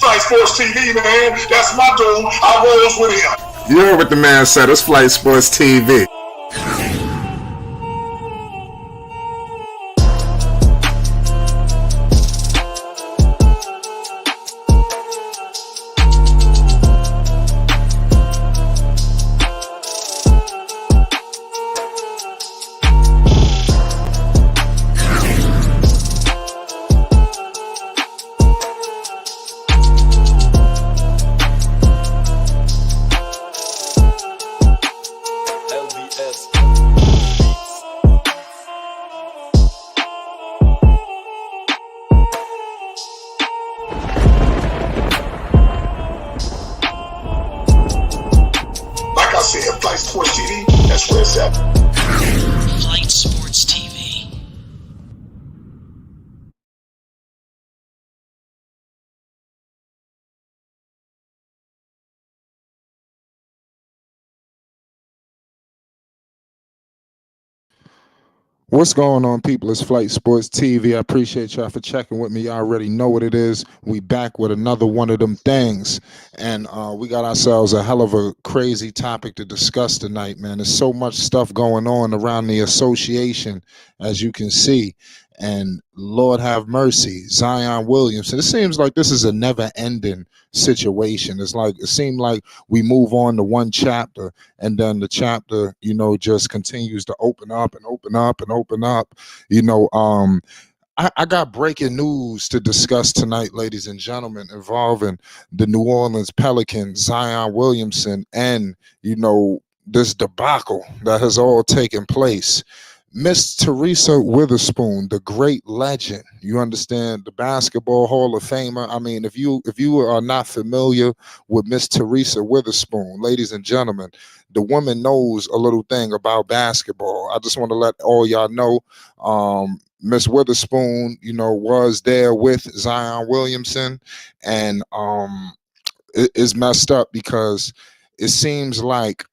Flight Sports TV, man. That's my dude. I rolls with him. You heard what the man said. It's Flight Sports TV. Flight Sports TV, that's where it's at. Flight Sports TV. What's going on, people? It's Flight Sports TV. I appreciate y'all for checking with me. Y'all already know what it is. We back with another one of them things. And we got ourselves a hell of a crazy topic to discuss tonight, man. There's so much stuff going on around the association, as you can see. And Lord have mercy, Zion Williamson. It seems like this is a never-ending situation. It seemed like we move on to one chapter, and then the chapter, just continues to open up and open up and open up. I got breaking news to discuss tonight, ladies and gentlemen, involving the New Orleans Pelicans, Zion Williamson, and this debacle that has all taken place. Miss Teresa Weatherspoon, the great legend, you understand, the Basketball Hall of Famer. I mean, if you are not familiar with Miss Teresa Weatherspoon, ladies and gentlemen, the woman knows a little thing about basketball. I just want to let all y'all know, Miss Weatherspoon, was there with Zion Williamson, and it is messed up because it seems like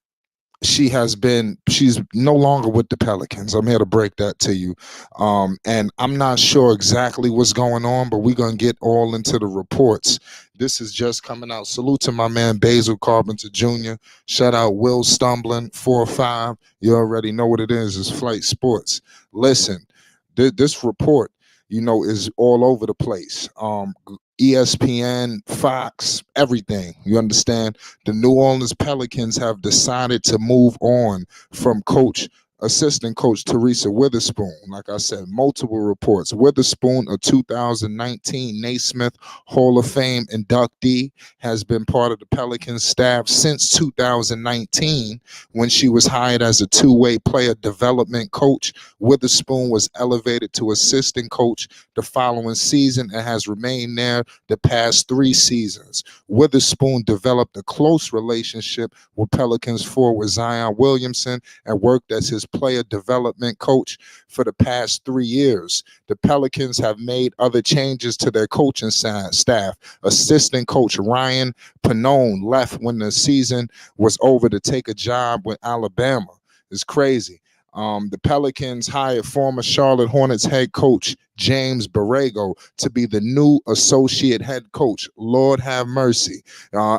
she's no longer with the Pelicans. I'm here to break that to you. And I'm not sure exactly what's going on, but we're going to get all into the reports. This is just coming out. Salute to my man Basil Carpenter Jr. Shout out Will Stumbling 4-5. You already know what it is. It's Flight Sports. Listen, this report, is all over the place. ESPN, Fox, everything. You understand? The New Orleans Pelicans have decided to move on from assistant coach Teresa Weatherspoon. Like I said, multiple reports. Weatherspoon, a 2019 Naismith Hall of Fame inductee, has been part of the Pelicans staff since 2019 when she was hired as a two-way player development coach. Weatherspoon was elevated to assistant coach the following season and has remained there the past 3 seasons. Weatherspoon developed a close relationship with Pelicans forward Zion Williamson and worked as his player development coach for the past 3 years. The Pelicans have made other changes to their coaching staff. Assistant coach Ryan Pannone left when the season was over to take a job with Alabama. It's crazy. The Pelicans hired former Charlotte Hornets head coach James Borrego to be the new associate head coach. Lord have mercy. We're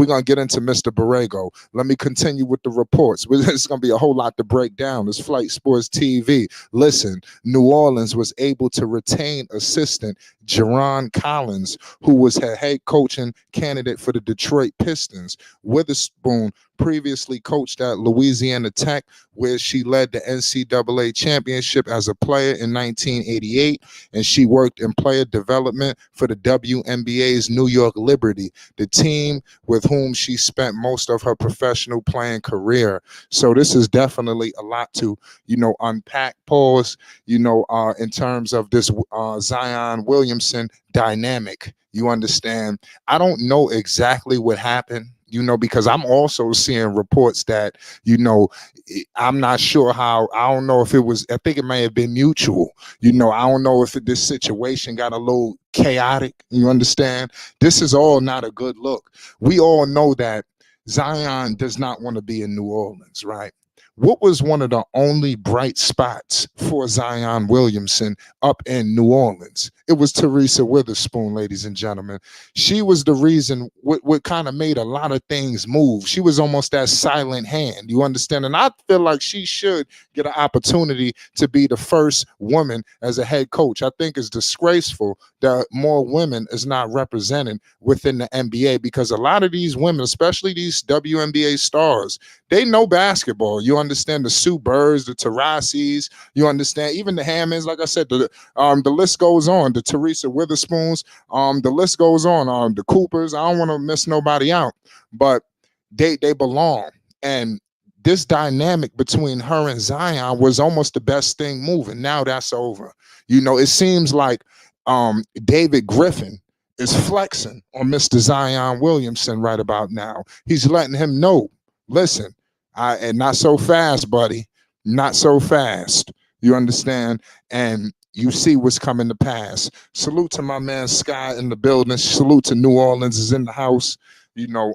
going to get into Mr. Borrego. Let me continue with the reports. It's going to be a whole lot to break down. It's Flight Sports TV. Listen, New Orleans was able to retain assistant Jerron Collins, who was her head coaching candidate for the Detroit Pistons. Weatherspoon previously coached at Louisiana Tech, where she led the NCAA championship as a player in 1988, and she worked in player development for the WNBA's New York Liberty, the team with whom she spent most of her professional playing career. So this is definitely a lot to, unpack, pause, in terms of this Zion Williamson dynamic. You understand? I don't know exactly what happened, because I'm also seeing reports that, I'm not sure how. I don't know if it was, I think it may have been mutual. I don't know if this situation got a little chaotic. You understand? This is all not a good look. We all know that Zion does not want to be in New Orleans, right? what was one of the only bright spots for Zion Williamson up in New Orleans? It was Teresa Witherspoon, ladies and gentlemen. She was the reason what kind of made a lot of things move. She was almost that silent hand, you understand? And I feel like she should get an opportunity to be the first woman as a head coach. I think it's disgraceful that more women is not represented within the NBA, because a lot of these women, especially these WNBA stars, they know basketball. You understand, the Sue Birds, the Teresa's, you understand, even the Hammonds, like I said, the list goes on, the Teresa Witherspoons, the list goes on, the Coopers. I don't want to miss nobody out, but they belong. And this dynamic between her and Zion was almost the best thing moving. Now that's over. You know, it seems like David Griffin is flexing on Mr. Zion Williamson right about now. He's letting him know, listen, and not so fast, buddy. Not so fast. You understand? And you see what's coming to pass. Salute to my man Sky in the building. Salute to New Orleans is in the house. You know,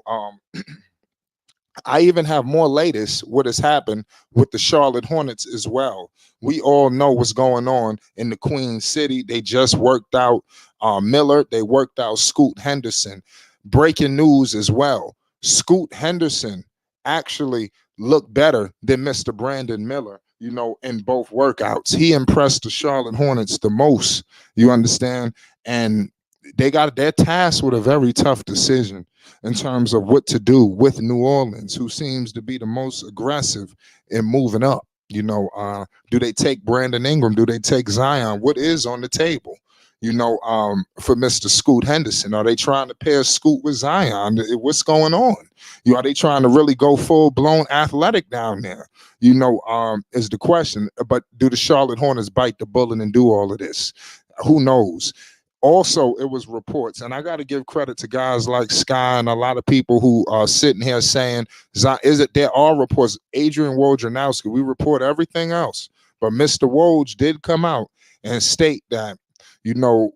I even have more latest what has happened with the Charlotte Hornets as well. We all know what's going on in the Queen City. They just worked out Miller. They worked out Scoot Henderson. Breaking news as well. Scoot Henderson actually looked better than Mr. Brandon Miller, you know, in both workouts. He impressed the Charlotte Hornets the most, you understand? And they're tasked with a very tough decision in terms of what to do with New Orleans, who seems to be the most aggressive in moving up. You know, do they take Brandon Ingram? Do they take Zion? What is on the table? You know, for Mr. Scoot Henderson, are they trying to pair Scoot with Zion? What's going on? You know, are they trying to really go full blown athletic down there? You know, is the question. But do the Charlotte Hornets bite the bullet and do all of this? Who knows? Also, it was reports, and I got to give credit to guys like Sky and a lot of people who are sitting here saying, there are reports. Adrian Wojnarowski, we report everything else, but Mr. Woj did come out and state that, you know,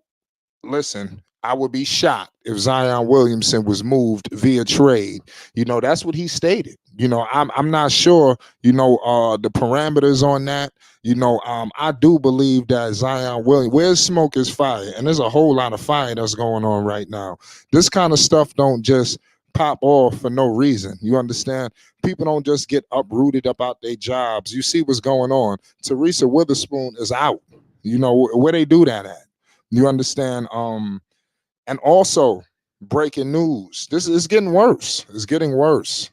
listen, I would be shocked if Zion Williamson was moved via trade. You know, that's what he stated. You know, I'm not sure, you know, the parameters on that. You know, I do believe that Zion Williams, where's smoke is fire. And there's a whole lot of fire that's going on right now. This kind of stuff don't just pop off for no reason. You understand? People don't just get uprooted about their jobs. You see what's going on. Teresa Witherspoon is out. You know, where they do that at? You understand? And also, breaking news. This is getting worse. It's getting worse.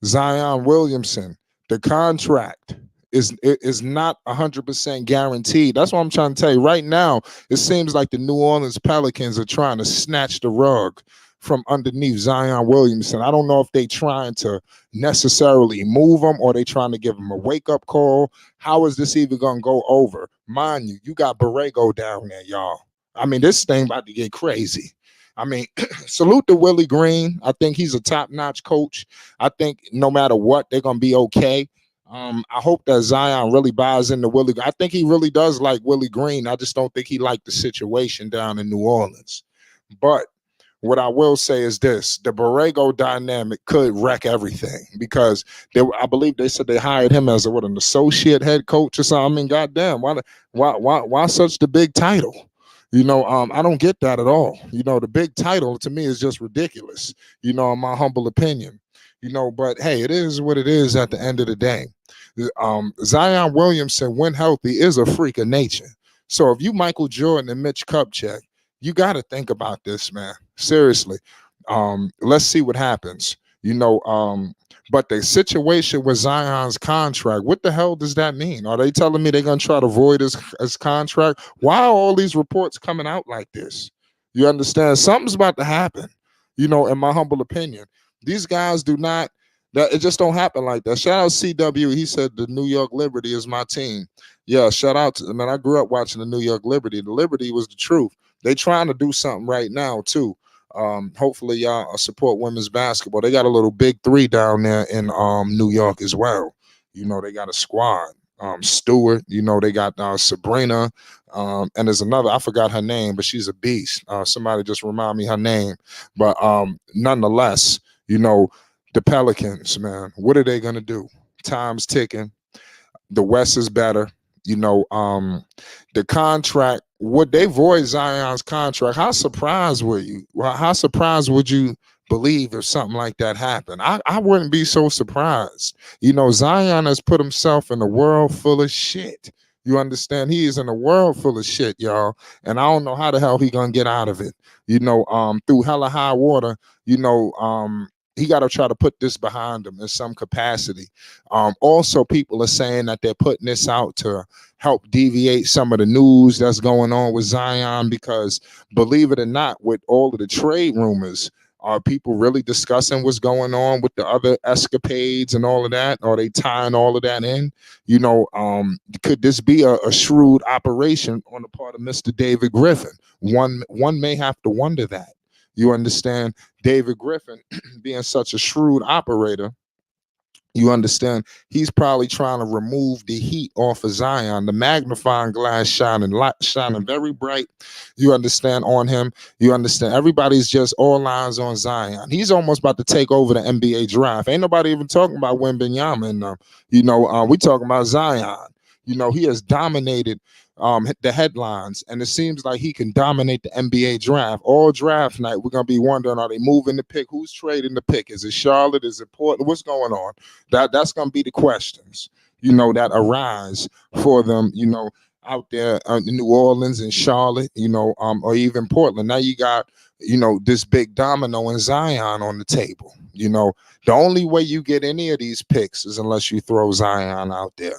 Zion Williamson, the contract is not 100% guaranteed. That's what I'm trying to tell you. Right now, it seems like the New Orleans Pelicans are trying to snatch the rug from underneath Zion Williamson. I don't know if they trying to necessarily move him or they trying to give him a wake-up call. How is this even going to go over? Mind you, you got Borrego down there, y'all. I mean, this thing about to get crazy. I mean, salute to Willie Green. I think he's a top-notch coach. I think no matter what, they're going to be okay. I hope that Zion really buys into Willie. I think he really does like Willie Green. I just don't think he liked the situation down in New Orleans. But what I will say is this: the Borrego dynamic could wreck everything, because I believe they said they hired him as an associate head coach or something. I mean, goddamn, why such the big title? You know, I don't get that at all. You know, the big title to me is just ridiculous, you know, in my humble opinion. You know, but hey, it is what it is at the end of the day. Zion Williamson, when healthy, is a freak of nature. So if you Michael Jordan and Mitch Kupchak, you got to think about this, man. Seriously. Let's see what happens. You know, but the situation with Zion's contract, what the hell does that mean? Are they telling me they're going to try to void his contract? Why are all these reports coming out like this? You understand? Something's about to happen, you know, in my humble opinion. These guys do not, that it just don't happen like that. Shout out CW. He said the New York Liberty is my team. Yeah, shout out to, man, I grew up watching the New York Liberty. The Liberty was the truth. They trying to do something right now, too. Hopefully y'all support women's basketball. They got a little big three down there in New York as well. You know, they got a squad. Stewart, you know, they got Sabrina, and there's another, I forgot her name, but she's a beast. Somebody just remind me her name. But nonetheless, you know, the Pelicans, man, what are they gonna do? Time's ticking. The West is better. The contract, would they void Zion's contract? How surprised were you? Well, how surprised would you believe if something like that happened? I wouldn't be so surprised. Zion has put himself in a world full of shit. You understand? He is in a world full of shit, y'all. And I don't know how the hell he gonna get out of it. Through hella high water, he got to try to put this behind him in some capacity. Also, people are saying that they're putting this out to help deviate some of the news that's going on with Zion, because believe it or not, with all of the trade rumors, are people really discussing what's going on with the other escapades and all of that? Are they tying all of that in? Could this be a shrewd operation on the part of Mr. David Griffin? One may have to wonder that. You understand? David Griffin being such a shrewd operator, you understand, he's probably trying to remove the heat off of Zion, the magnifying glass shining very bright, you understand, on him. You understand, everybody's just all eyes on Zion. He's almost about to take over the NBA draft. Ain't nobody even talking about Wembanyama. We talking about Zion. He has dominated the headlines, and it seems like he can dominate the NBA draft. All draft night, we're gonna be wondering: are they moving the pick? Who's trading the pick? Is it Charlotte? Is it Portland? What's going on? That's gonna be the questions, that arise for them, out there in New Orleans and Charlotte, or even Portland. Now you got, this big domino in Zion on the table. The only way you get any of these picks is unless you throw Zion out there,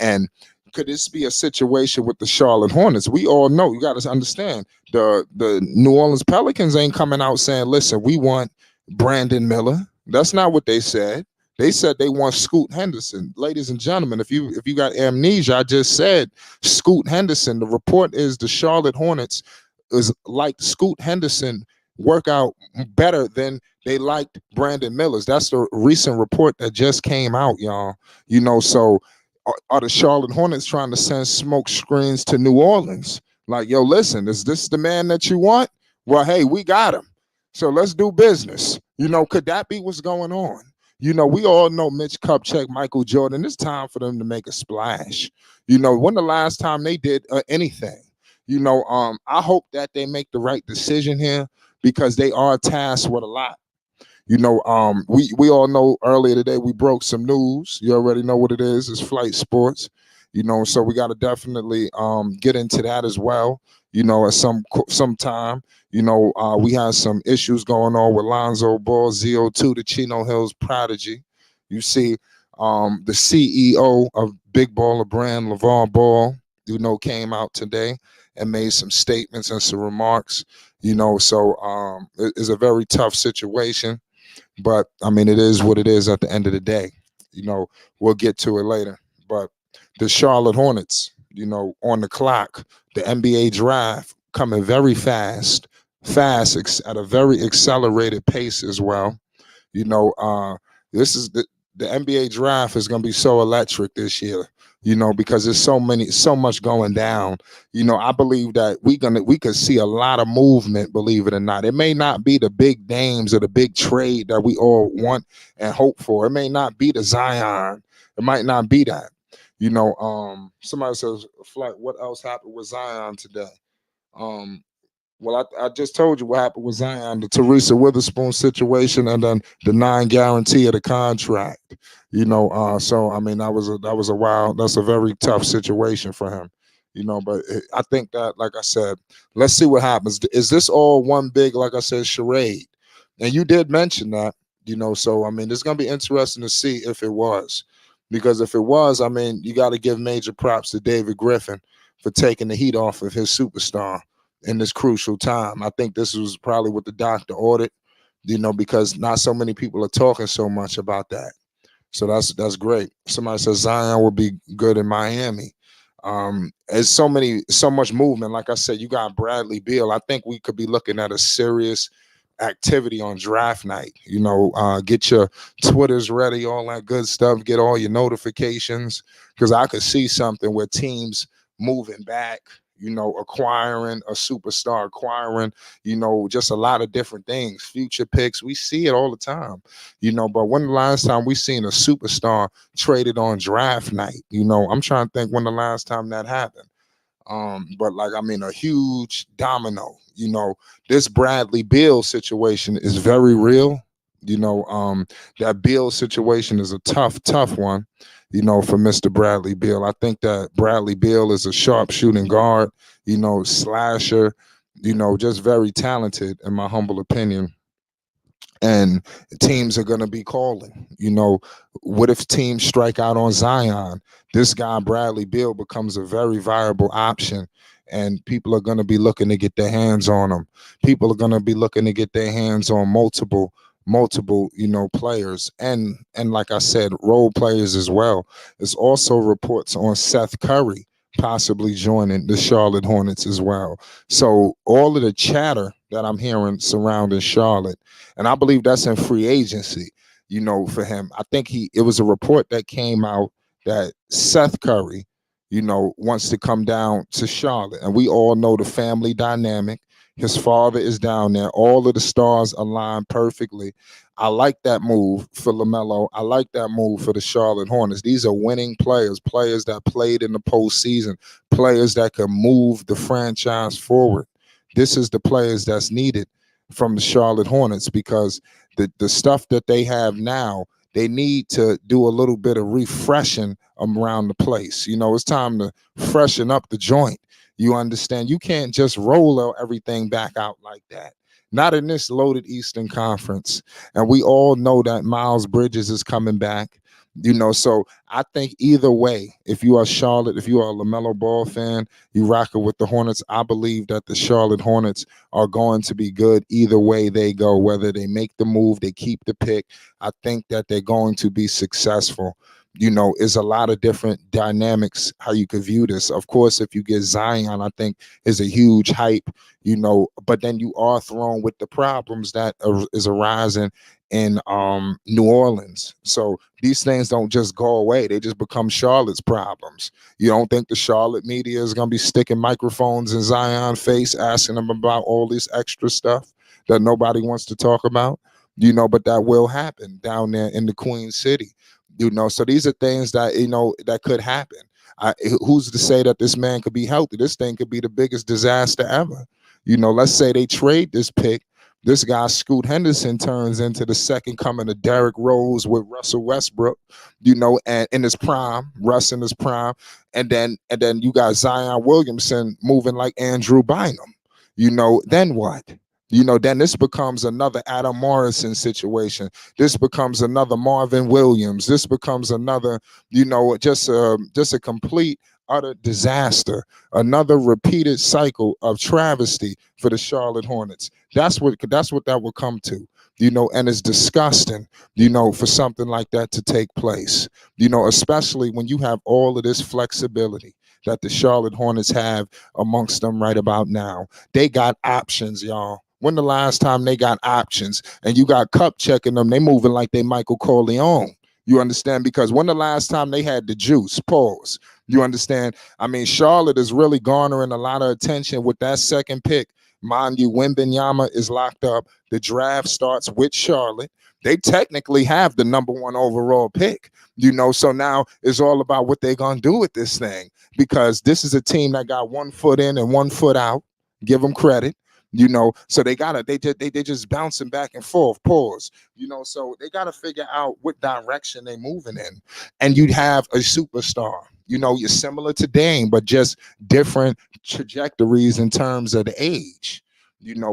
and could this be a situation with the Charlotte Hornets? We all know, you got to understand, the New Orleans Pelicans ain't coming out saying, listen, we want Brandon Miller. That's not what they said. They said they want Scoot Henderson. Ladies and gentlemen, if you got amnesia, I just said Scoot Henderson. The report is the Charlotte Hornets is like Scoot Henderson work out better than they liked Brandon Miller's. That's the recent report that just came out, y'all. So are the Charlotte Hornets trying to send smoke screens to New Orleans? Like, yo, listen, is this the man that you want? Well, hey, we got him. So let's do business. Could that be what's going on? We all know Mitch Kupchak, Michael Jordan. It's time for them to make a splash. When the last time they did anything? I hope that they make the right decision here, because they are tasked with a lot. We all know earlier today we broke some news. You already know what it is. It's flight sports. So we got to definitely get into that as well. At some time. We had some issues going on with Lonzo Ball, ZO2, the Chino Hills prodigy. You see, the CEO of Big Baller Brand, LeVar Ball, came out today and made some statements and some remarks. So it's a very tough situation. But, it is what it is at the end of the day. We'll get to it later. But the Charlotte Hornets, on the clock, the NBA draft coming very fast at a very accelerated pace as well. This is the NBA draft is going to be so electric this year, because there's so much going down. I believe that we could see a lot of movement, believe it or not. It may not be the big names or the big trade that we all want and hope for. It may not be the Zion. It might not be that. Somebody says, Flight, what else happened with Zion today? Well, I just told you what happened with Zion, the Teresa Weatherspoon situation, and then the non-guarantee of the contract. So that's a very tough situation for him. But I think that, like I said, let's see what happens. Is this all one big, like I said, charade? And you did mention that, so it's gonna be interesting to see if it was. Because if it was, you got to give major props to David Griffin for taking the heat off of his superstar in this crucial time. I think this was probably what the doctor ordered, because not so many people are talking so much about that. So that's great. Somebody says Zion will be good in Miami. There's so much movement. Like I said, you got Bradley Beal. I think we could be looking at a serious activity on draft night. Get your Twitters ready, all that good stuff. Get all your notifications, because I could see something where teams moving back acquiring a superstar, acquiring, just a lot of different things, future picks. We see it all the time, but when the last time we seen a superstar traded on draft night? I'm trying to think when the last time that happened. But a huge domino. This Bradley Beal situation is very real. That Beal situation is a tough one, for Mr. Bradley Beal. I think that Bradley Beal is a sharp shooting guard, slasher, just very talented in my humble opinion. And teams are going to be calling. What if teams strike out on Zion? This guy, Bradley Beal, becomes a very viable option, and people are going to be looking to get their hands on him. People are going to be looking to get their hands on multiple players, and like I said, role players as well. There's also reports on Seth Curry possibly joining the Charlotte Hornets as well. So all of the chatter that I'm hearing surrounding Charlotte, and I believe that's in free agency, for him. I think it was a report that came out that Seth Curry, wants to come down to Charlotte. And we all know the family dynamic. His father is down there. All of the stars align perfectly. I like that move for Lamelo. I like that move for the Charlotte Hornets. These are winning players that played in the postseason, players that can move the franchise forward. This is the players that's needed from the Charlotte Hornets, because the stuff that they have now, they need to do a little bit of refreshing around the place. It's time to freshen up the joint. You understand? You can't just roll everything back out like that. Not in this loaded Eastern Conference. And we all know that Miles Bridges is coming back. So I think either way, if you are Charlotte, if you are a LaMelo Ball fan, you rocking with the Hornets, I believe that the Charlotte Hornets are going to be good either way they go, whether they make the move, they keep the pick. I think that they're going to be successful. Is a lot of different dynamics how you could view this. Of course, if you get Zion, I think is a huge hype, but then you are thrown with the problems that is arising in New Orleans. So these things don't just go away. They just become Charlotte's problems. You don't think the Charlotte media is going to be sticking microphones in Zion's face, asking him about all this extra stuff that nobody wants to talk about? But that will happen down there in the Queen City. So these are things that, that could happen. Who's to say that this man could be healthy? This thing could be the biggest disaster ever. Let's say they trade this pick. This guy, Scoot Henderson, turns into the second coming of Derrick Rose with Russell Westbrook, and in his prime, Russ in his prime. And then you got Zion Williamson moving like Andrew Bynum. Then what? Then this becomes another Adam Morrison situation. This becomes another Marvin Williams. This becomes another, just a complete, utter disaster. Another repeated cycle of travesty for the Charlotte Hornets. That's what that will come to. And it's disgusting, for something like that to take place. Especially when you have all of this flexibility that the Charlotte Hornets have amongst them right about now. They got options, y'all. When the last time they got options and you got cup checking them, they moving like they Michael Corleone. You understand? Because when the last time they had the juice, pause. You understand? Charlotte is really garnering a lot of attention with that second pick. Mind you, Wembanyama is locked up. The draft starts with Charlotte. They technically have the number 1 overall pick, so now it's all about what they're going to do with this thing, because this is a team that got 1 foot in and 1 foot out. Give them credit. So they just bouncing back and forth, pause, so they got to figure out what direction they're moving in. And you'd have a superstar, you're similar to Dame, but just different trajectories in terms of the age.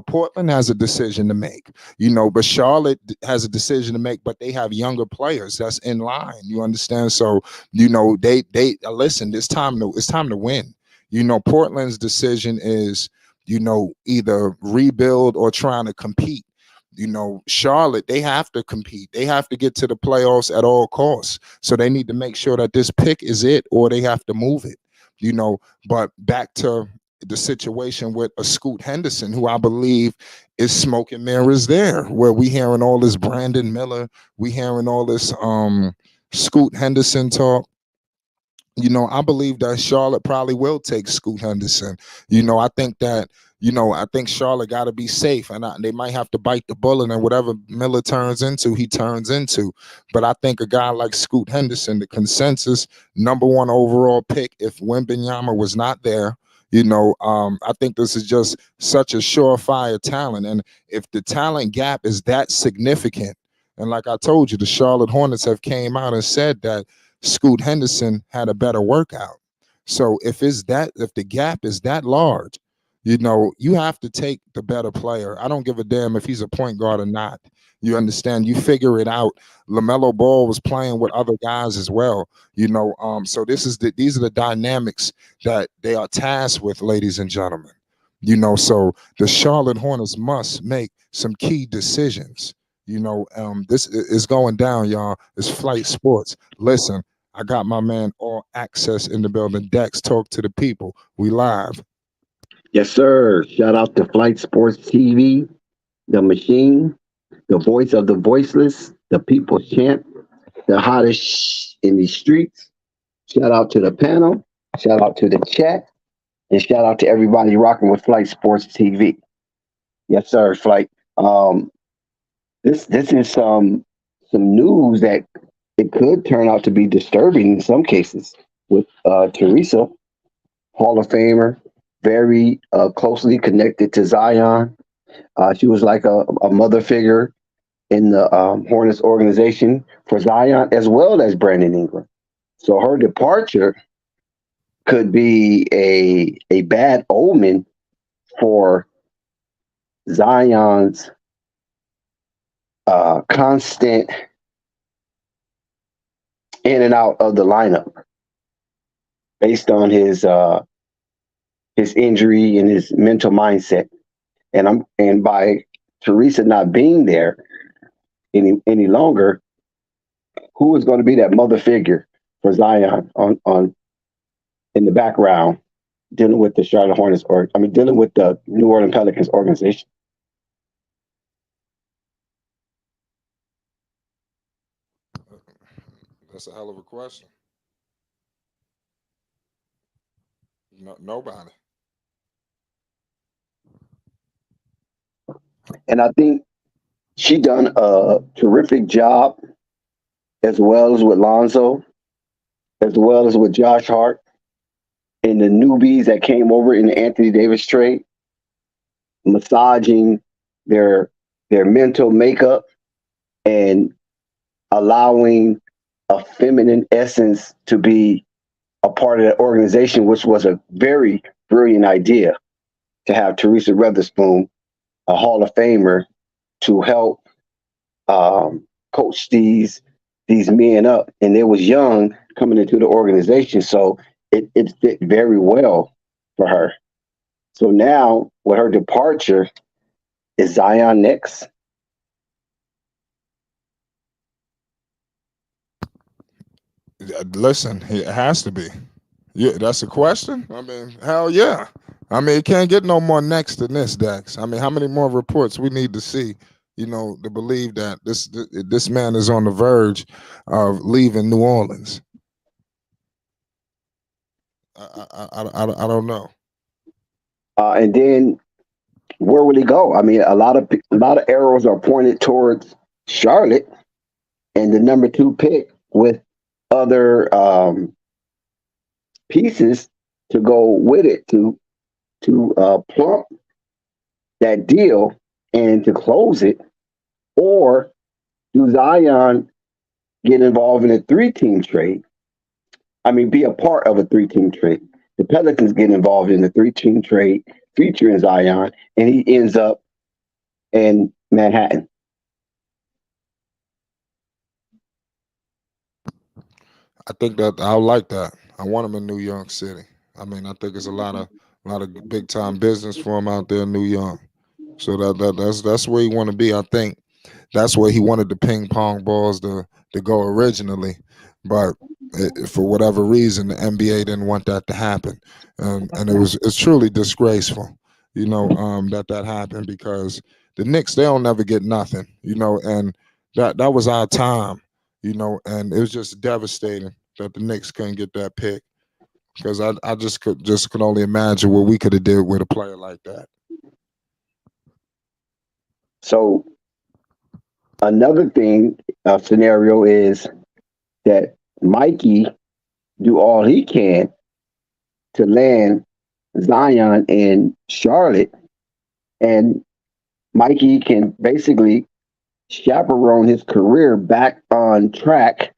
Portland has a decision to make, but Charlotte has a decision to make, but they have younger players that's in line. You understand? So, they listen, it's time to win. Portland's decision is, either rebuild or trying to compete. Charlotte, they have to compete. They have to get to the playoffs at all costs. So they need to make sure that this pick is it, or they have to move it. But back to the situation with a Scoot Henderson, who I believe is smoke and mirrors there, where we hearing all this Brandon Miller, we hearing all this Scoot Henderson talk. I believe that Charlotte probably will take Scoot Henderson. I think Charlotte got to be safe, and they might have to bite the bullet, and whatever Miller turns into, he turns into. But I think a guy like Scoot Henderson, the consensus #1 overall pick, if Wembanyama was not there, I think this is just such a surefire talent. And if the talent gap is that significant, and like I told you, the Charlotte Hornets have came out and said that Scoot Henderson had a better workout. So if the gap is that large, you have to take the better player. I don't give a damn if he's a point guard or not. You understand? You figure it out. Lamelo Ball was playing with other guys as well. So these are the dynamics that they are tasked with, ladies and gentlemen. So the Charlotte Hornets must make some key decisions. This is going down, y'all. It's Flight Sports. Listen, I got my man All Access in the building. Dex, talk to the people. We live. Yes, sir. Shout out to Flight Sports TV, the machine, the voice of the voiceless, the people's champ, the hottest in these streets. Shout out to the panel. Shout out to the chat. And shout out to everybody rocking with Flight Sports TV. Yes, sir, Flight. This is some news that it could turn out to be disturbing in some cases with Teresa, Hall of Famer, very closely connected to Zion. She was like a mother figure in the Hornets organization for Zion as well as Brandon Ingram. So her departure could be a bad omen for Zion's constant in and out of the lineup based on his injury and his mental mindset. And by Teresa not being there any longer, who is going to be that mother figure for Zion on in the background dealing with the Charlotte Hornets dealing with the New Orleans Pelicans organization? That's a hell of a question. No, nobody. And I think she done a terrific job as well as with Lonzo, as well as with Josh Hart and the newbies that came over in the Anthony Davis trade, massaging their mental makeup and allowing a feminine essence to be a part of the organization, which was a very brilliant idea to have Teresa Weatherspoon, a Hall of Famer, to help coach these men up. And they was young coming into the organization, so it fit very well for her. So now with her departure, is Zion next? Listen, it has to be. Yeah, that's a question. I mean, hell yeah. I mean, it can't get no more next than this, Dex. I mean, how many more reports we need to see, to believe that this man is on the verge of leaving New Orleans? I don't know. And then where will he go? I mean, a lot of arrows are pointed towards Charlotte and the #2 pick with other pieces to go with it to plump that deal and to close it. Or do Zion get involved in a 3-team trade? I mean, be a part of a 3-team trade. The Pelicans get involved in the 3-team trade featuring Zion, and he ends up in Manhattan. I think that I like that. I want him in New York City. I mean, I think it's a lot of big time business for him out there in New York. So that's where he want to be. I think that's where he wanted the ping pong balls to go originally, but for whatever reason, the NBA didn't want that to happen, and it's truly disgraceful, that happened, because the Knicks, they don't never get nothing, and that was our time, and it was just devastating that the Knicks couldn't get that pick. because I just could only imagine what we could have did with a player like that. So another thing, scenario is that Mikey do all he can to land Zion in Charlotte, and Mikey can basically chaperone his career back on track,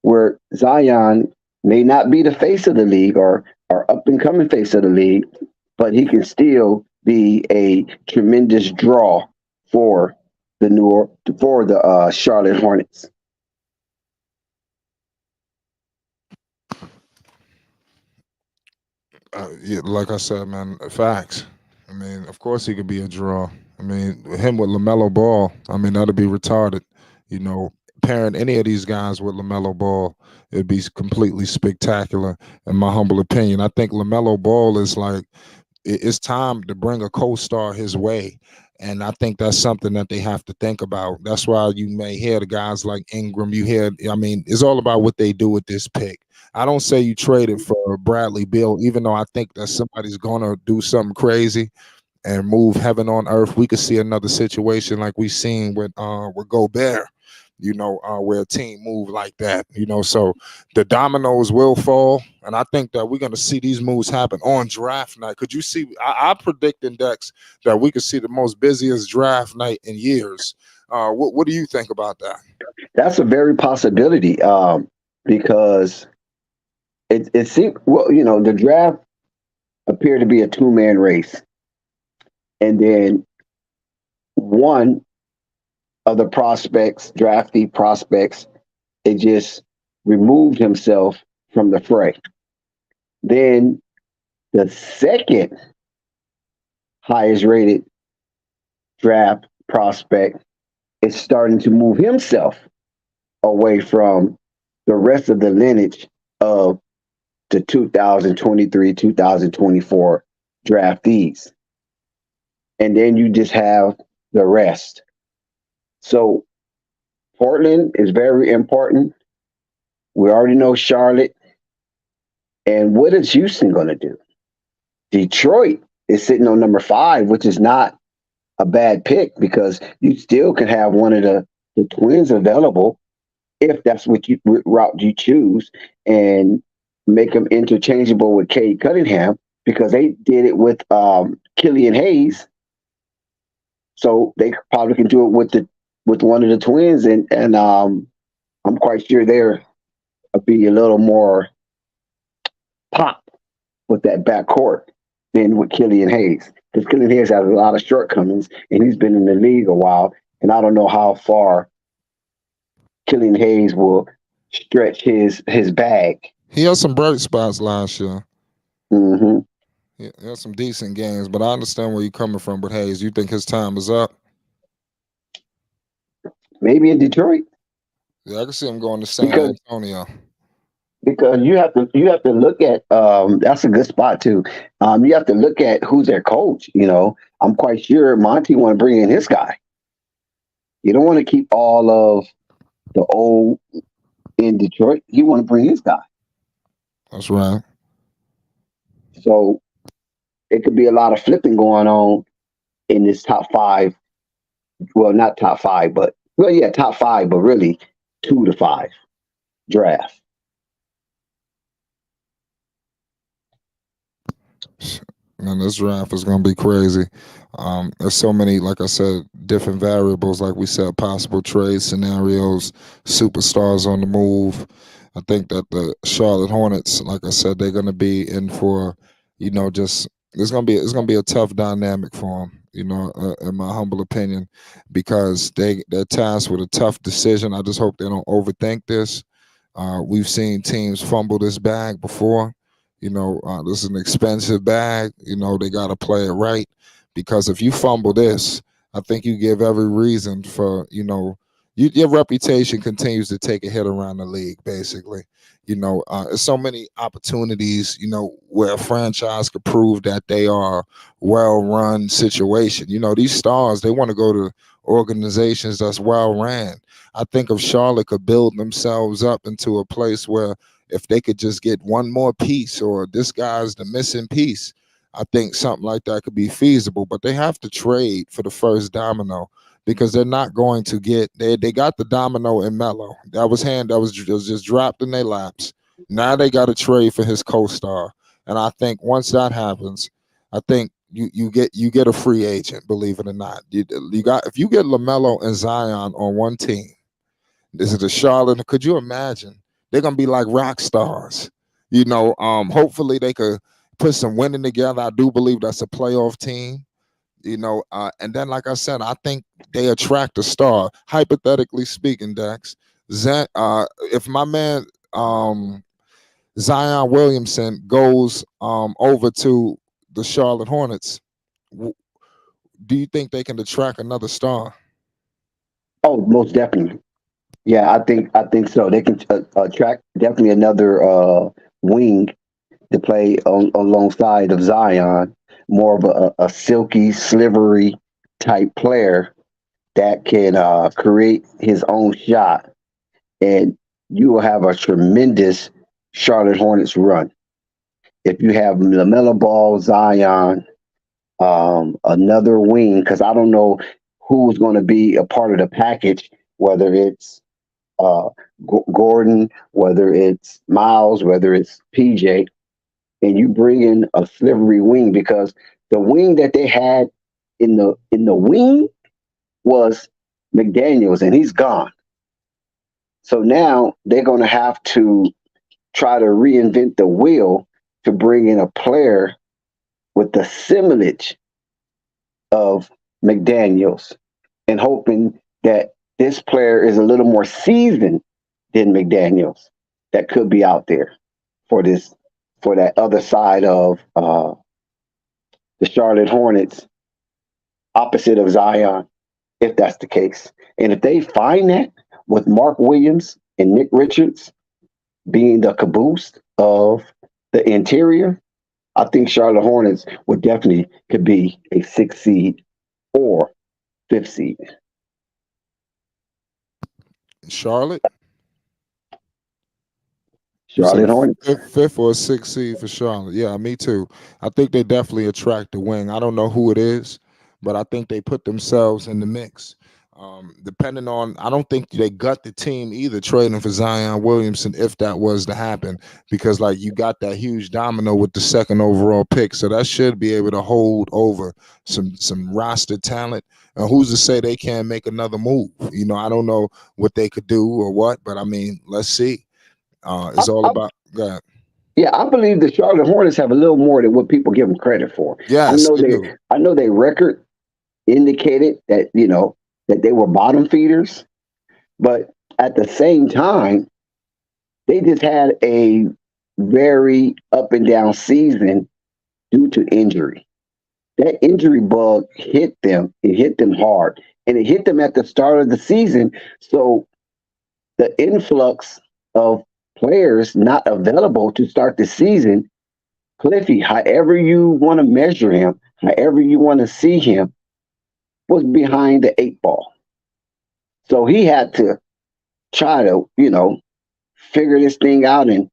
where Zion may not be the face of the league or up and coming face of the league, but he can still be a tremendous draw for the Charlotte Hornets. Yeah, like I said, man, facts. I mean, of course he could be a draw. I mean, him with Lamelo Ball, I mean, that'd be retarded. You know, pairing any of these guys with Lamelo Ball, it'd be completely spectacular. In my humble opinion, I think Lamelo Ball is like it's time to bring a co-star his way. And I think that's something that they have to think about. That's why you may hear the guys like Ingram. You hear, I mean, it's all about what they do with this pick. I don't say you trade it for Bradley Beal, even though I think that somebody's gonna do something crazy and move heaven on earth. We could see another situation like we seen with Gobert, where a team move like that, so the dominoes will fall. And I think that we're going to see these moves happen on draft night. Could you see, I predict, Index, that we could see the most busiest draft night in years. What do you think about that? That's a very possibility, because it seems, well, the draft appeared to be a two-man race. And then one of the draftee prospects, it just removed himself from the fray. Then the second highest rated draft prospect is starting to move himself away from the rest of the lineage of the 2023, 2024 draftees. And then you just have the rest. So Portland is very important. We already know Charlotte. And what is Houston going to do? Detroit is sitting on number 5, which is not a bad pick, because you still can have one of the twins available if that's what route you choose, and make them interchangeable with Cade Cunningham, because they did it with Killian Hayes. So they probably can do it with one of the twins, and I'm quite sure there will be a little more pop with that backcourt than with Killian Hayes, because Killian Hayes has a lot of shortcomings, and he's been in the league a while, and I don't know how far Killian Hayes will stretch his bag. He had some bright spots last year. Mm-hmm. He had some decent games, but I understand where you're coming from with Hayes. You think his time is up? Maybe in Detroit. Yeah, I can see him going to San Antonio. Because you have to look at that's a good spot too. You have to look at who's their coach. I'm quite sure Monty want to bring in his guy. You don't want to keep all of the old in Detroit. He want to bring his guy. That's right. So it could be a lot of flipping going on in this top 5. Well, not top 5, but top 5, but really 2 to 5 draft. Man, this draft is going to be crazy. There's so many, like I said, different variables, like we said, possible trade scenarios, superstars on the move. I think that the Charlotte Hornets, like I said, they're going to be in for, just it's going to be a tough dynamic for them, in my humble opinion, because they're tasked with a tough decision. I just hope they don't overthink this. We've seen teams fumble this bag before. This is an expensive bag. They got to play it right, because if you fumble this, I think you give every reason for, your reputation continues to take a hit around the league, basically. There's so many opportunities, where a franchise could prove that they are well-run situation. These stars, they want to go to organizations that's well-ran. I think if Charlotte could build themselves up into a place where if they could just get one more piece, or this guy's the missing piece, I think something like that could be feasible. But they have to trade for the first domino, because they're not going to get, they got the domino in Melo. That was just dropped in their laps. Now they got to trade for his co-star. And I think once that happens, I think you get a free agent, believe it or not. You got, if you get Lamelo and Zion on one team, this is the Charlotte. Could you imagine? They're gonna be like rock stars. Hopefully they could put some winning together. I do believe that's a playoff team. And then, like I said, I think they attract a star. Hypothetically speaking, Dex, if my man Zion Williamson goes over to the Charlotte Hornets, do you think they can attract another star? Oh, most definitely. Yeah, I think so. They can attract definitely another wing to play alongside of Zion, more of a silky, slivery type player that can create his own shot, and you will have a tremendous Charlotte Hornets run. If you have Lamelo Ball, Zion, another wing, because I don't know who's going to be a part of the package, whether it's uh, Gordon, whether it's Miles, whether it's PJ, and you bring in a slivery wing, because the wing that they had in the wing was McDaniels, and he's gone. So now they're going to have to try to reinvent the wheel to bring in a player with the similage of McDaniels, and hoping that this player is a little more seasoned than McDaniels that could be out there for that other side of the Charlotte Hornets, opposite of Zion, if that's the case. And if they find that with Mark Williams and Nick Richards being the caboose of the interior, I think Charlotte Hornets would definitely could be a 6th seed or 5th seed. Charlotte? You said Charlotte Hornets. fifth or sixth seed for Charlotte. Yeah, me too. I think they definitely attract the wing. I don't know who it is, but I think they put themselves in the mix. Depending on, I don't think they gut the team either trading for Zion Williamson if that was to happen, because like you got that huge domino with the 2nd overall pick, so that should be able to hold over some roster talent. Who's to say they can't make another move? I don't know what they could do or what, but I mean, let's see. It's all about God. Yeah, I believe the Charlotte Hornets have a little more than what people give them credit for. Yes, they do. I know their record indicated that that they were bottom feeders, but at the same time, they just had a very up and down season due to injury. That injury bug hit them. It hit them hard, and it hit them at the start of the season. So the influx of players not available to start the season, Cliffy, however you want to measure him, however you want to see him, was behind the 8 ball. So he had to try to, figure this thing out and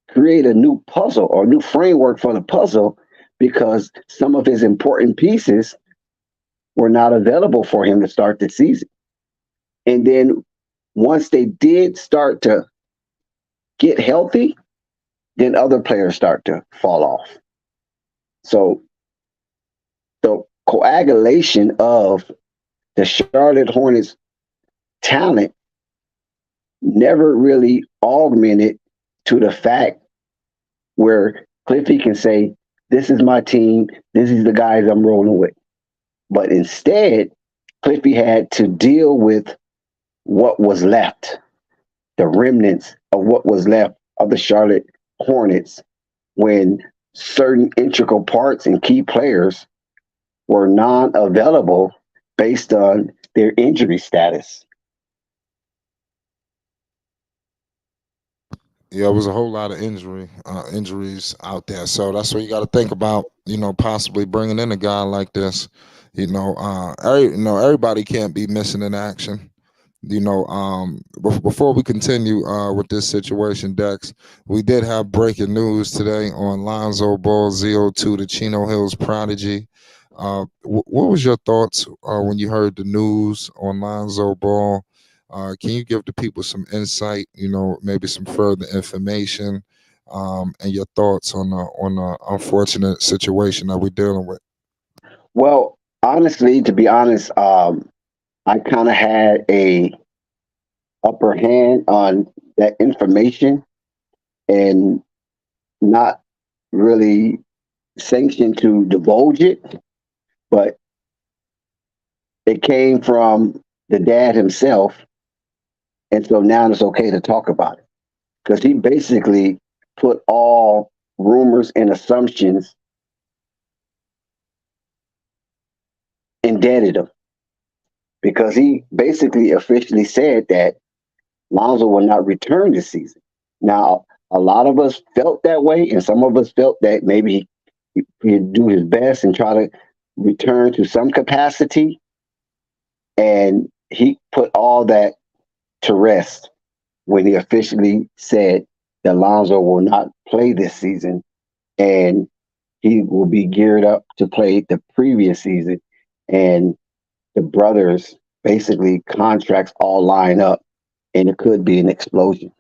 create a new puzzle or new framework for the puzzle, because some of his important pieces were not available for him to start the season. And then once they did start to get healthy, then other players start to fall off. So the coagulation of the Charlotte Hornets talent never really augmented to the fact where Cliffy can say, this is my team, this is the guys I'm rolling with. But instead, Cliffy had to deal with what was left, the remnants of what was left of the Charlotte Hornets, when certain integral parts and key players were non-available based on their injury status. Yeah, it was a whole lot of injuries out there. So that's what you got to think about, possibly bringing in a guy like this. Everybody can't be missing in action. Before we continue with this situation, Dex, we did have breaking news today on Lonzo Ball ZO2, the Chino Hills prodigy. What was your thoughts when you heard the news on Lonzo Ball? Can you give the people some insight? Maybe some further information, and your thoughts on the unfortunate situation that we're dealing with. Well, honestly, to be honest, I kind of had a upper hand on that information and not really sanctioned to divulge it, but it came from the dad himself, and so now it's okay to talk about it because he basically put all rumors and assumptions, indebted him because he basically officially said that Lonzo will not return this season. Now, a lot of us felt that way, and some of us felt that maybe he'd do his best and try to return to some capacity. And he put all that to rest when he officially said that Lonzo will not play this season and he will be geared up to play the previous season. And the brothers basically contracts all line up and it could be an explosion.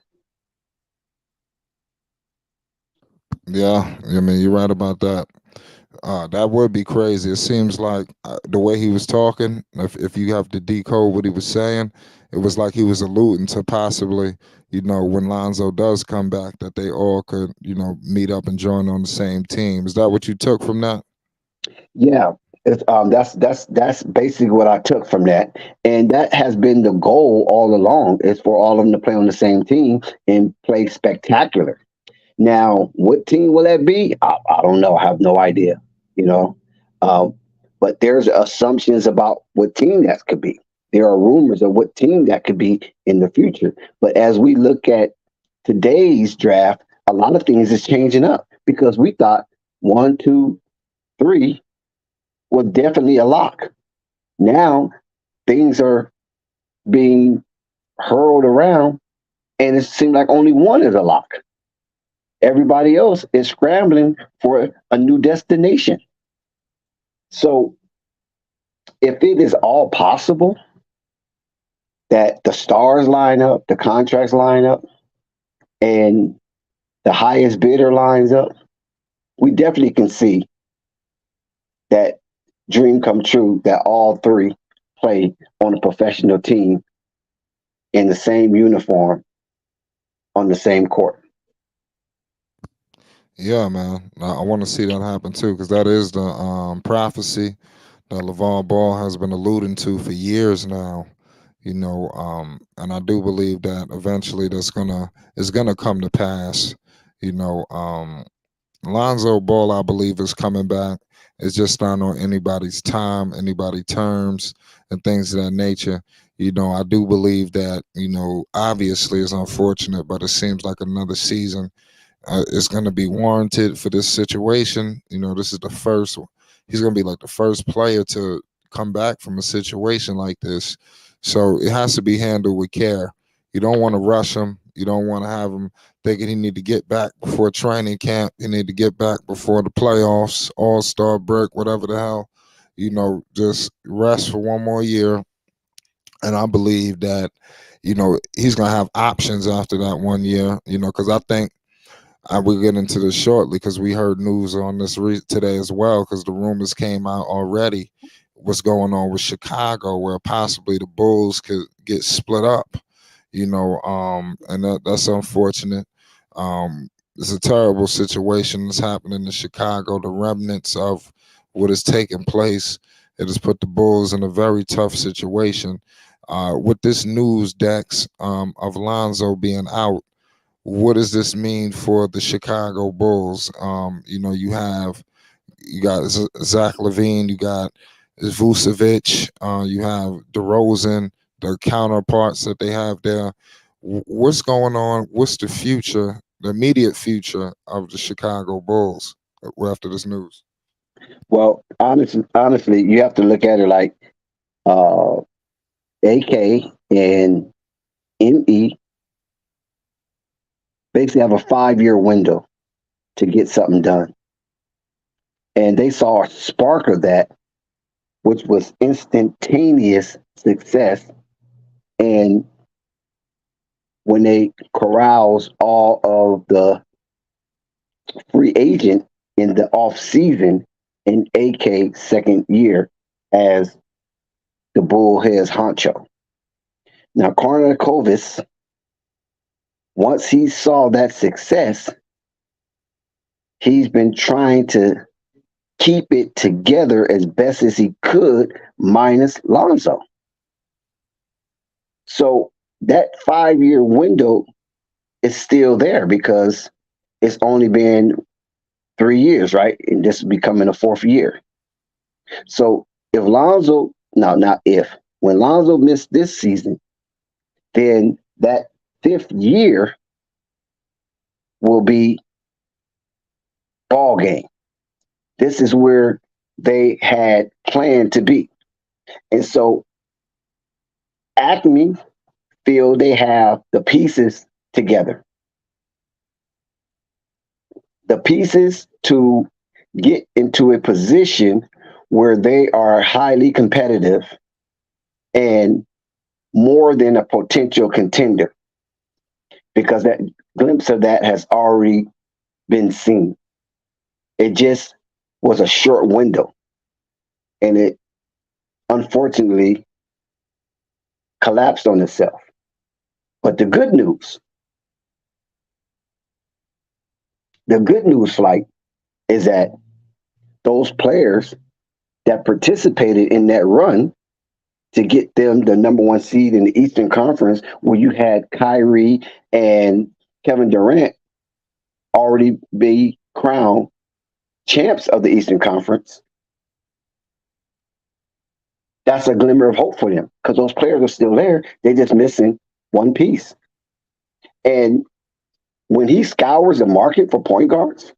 Yeah, I mean, you're right about that. That would be crazy. It seems like the way he was talking, if you have to decode what he was saying, it was like he was alluding to possibly, when Lonzo does come back, that they all could, meet up and join on the same team. Is that what you took from that? Yeah, that's basically what I took from that, and that has been the goal all along is for all of them to play on the same team and play spectacular. Now, what team will that be? I don't know. I have no idea. You know, um, but there's assumptions about what team that could be. There are rumors of what team that could be in the future. But as we look at today's draft, a lot of things is changing up because we thought one, two, three was definitely a lock. Now things are being hurled around, and it seems like only one is a lock. Everybody else is scrambling for a new destination. So if it is all possible that the stars line up, the contracts line up, and the highest bidder lines up, we definitely can see that dream come true that all three play on a professional team in the same uniform on the same court. Yeah, man. I want to see that happen too, because that is the prophecy that LeVar Ball has been alluding to for years now. And I do believe that eventually that's gonna come to pass. You know, um, Lonzo Ball, I believe, is coming back. It's just not on anybody's time, anybody's terms, and things of that nature. I do believe that, obviously it's unfortunate, but it seems like another season is going to be warranted for this situation. This is the first, he's going to be like the first player to come back from a situation like this. So it has to be handled with care. You don't want to rush him. You don't want to have him thinking he need to get back before training camp. He need to get back before the playoffs, all-star break, whatever the hell. Just rest for one more year. And I believe that, he's going to have options after that one year, because I think we'll get into this shortly because we heard news on this today as well because the rumors came out already what's going on with Chicago where possibly the Bulls could get split up, and that's unfortunate. It's a terrible situation that's happening in Chicago. The remnants of what has taken place, it has put the Bulls in a very tough situation. With this news, Dex, of Lonzo being out, what does this mean for the Chicago Bulls? You got Zach Levine, you got Vucevic, you have DeRozan, the counterparts that they have there. What's going on? What's the future, the immediate future of the Chicago Bulls after this news? Well, honestly, you have to look at it like uh, AK and ME basically have a 5-year window to get something done. And they saw a spark of that, which was instantaneous success. And when they caroused all of the free agent in the off season in AK second year as the Bullheads honcho. Now, Kornakovis, once he saw that success, he's been trying to keep it together as best as he could, minus Lonzo. So that 5-year window is still there because it's only been 3 years, right? And this is becoming a 4th year. So if Lonzo, no, not if, when Lonzo missed this season, then that 5th year will be ball game. This is where they had planned to be. And so Acme feel they have the pieces together. The pieces to get into a position where they are highly competitive and more than a potential contender, because that glimpse of that has already been seen. It just was a short window, and it unfortunately collapsed on itself. But the good news, Flight, is that those players that participated in that run to get them the number 1 seed in the Eastern Conference, where you had Kyrie and Kevin Durant already be crowned champs of the Eastern Conference, that's a glimmer of hope for them because those players are still there. They're just missing one piece. And when he scours the market for point guards,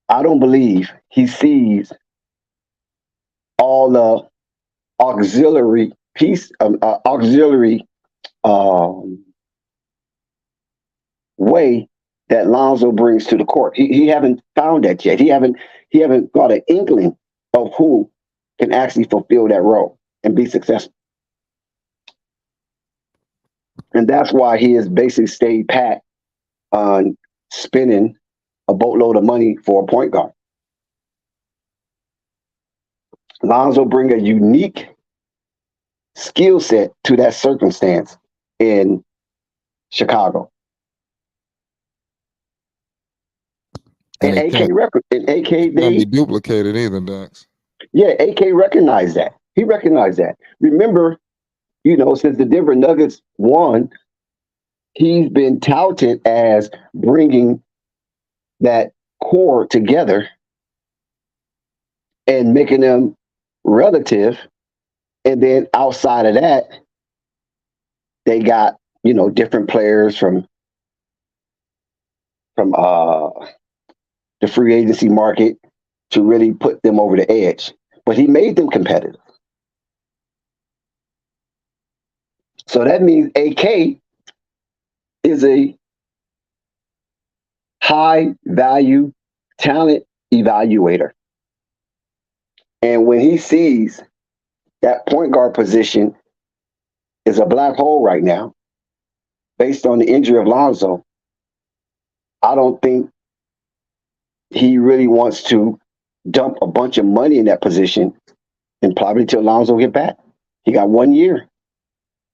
I don't believe he sees all the auxiliary way that Lonzo brings to the court. He haven't found that yet. He haven't got an inkling of who can actually fulfill that role and be successful. And that's why he has basically stayed pat on spending a boatload of money for a point guard. Lonzo bring a unique skill set to that circumstance in Chicago. And AK can't be duplicated either, Dax. Yeah, AK recognized that. He recognized that. Remember, since the Denver Nuggets won, he's been touted as bringing that core together and making them relative. And then outside of that, they got, different players from the free agency market to really put them over the edge. But he made them competitive. So that means AK is a high value talent evaluator. And when he sees that point guard position is a black hole right now, based on the injury of Lonzo, I don't think he really wants to dump a bunch of money in that position and probably till Lonzo get back. He got 1 year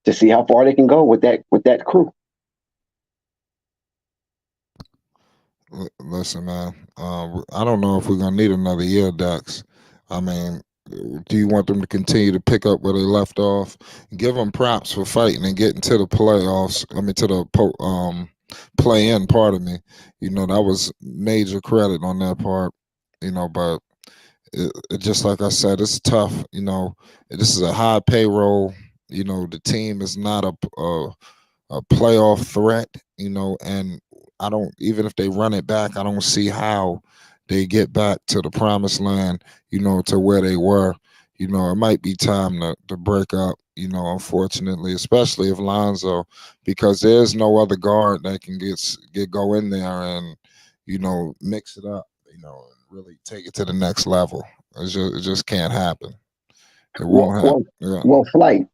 to see how far they can go with that crew. Listen, man, I don't know if we're going to need another year, Dax. I mean, do you want them to continue to pick up where they left off? Give them props for fighting and getting to the playoffs. To the play-in, pardon me. That was major credit on that part, but it just like I said, it's tough. This is a high payroll. The team is not a playoff threat, and I don't, even if they run it back, I don't see how they get back to the promised land, to where they were, it might be time to break up, unfortunately, especially if Lonzo, because there's no other guard that can get go in there and, mix it up, and really take it to the next level. It just can't happen. It Well, won't happen. well, Yeah. well, Flight.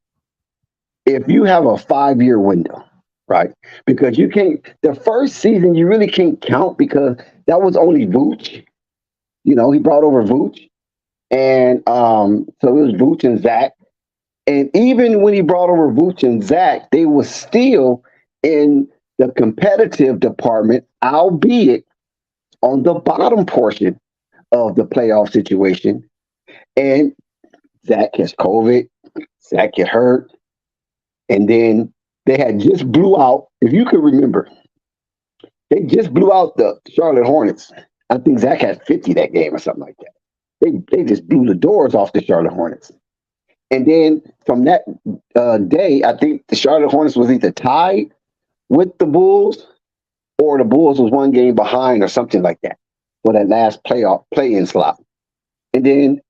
If you have a 5 year window, right? Because you can't. The first season you really can't count because that was only Vooch. He brought over Vooch, and so it was Vooch and Zach. And even when he brought over Vooch and Zach, they were still in the competitive department, albeit on the bottom portion of the playoff situation. And Zach gets COVID, Zach get hurt, and then they had just blew out. If you could remember, they just blew out the Charlotte Hornets. I think Zach had 50 that game or something like that. They just blew the doors off the Charlotte Hornets. And then from that day, I think the Charlotte Hornets was either tied with the Bulls or the Bulls was one game behind or something like that for that last playoff play-in slot. And then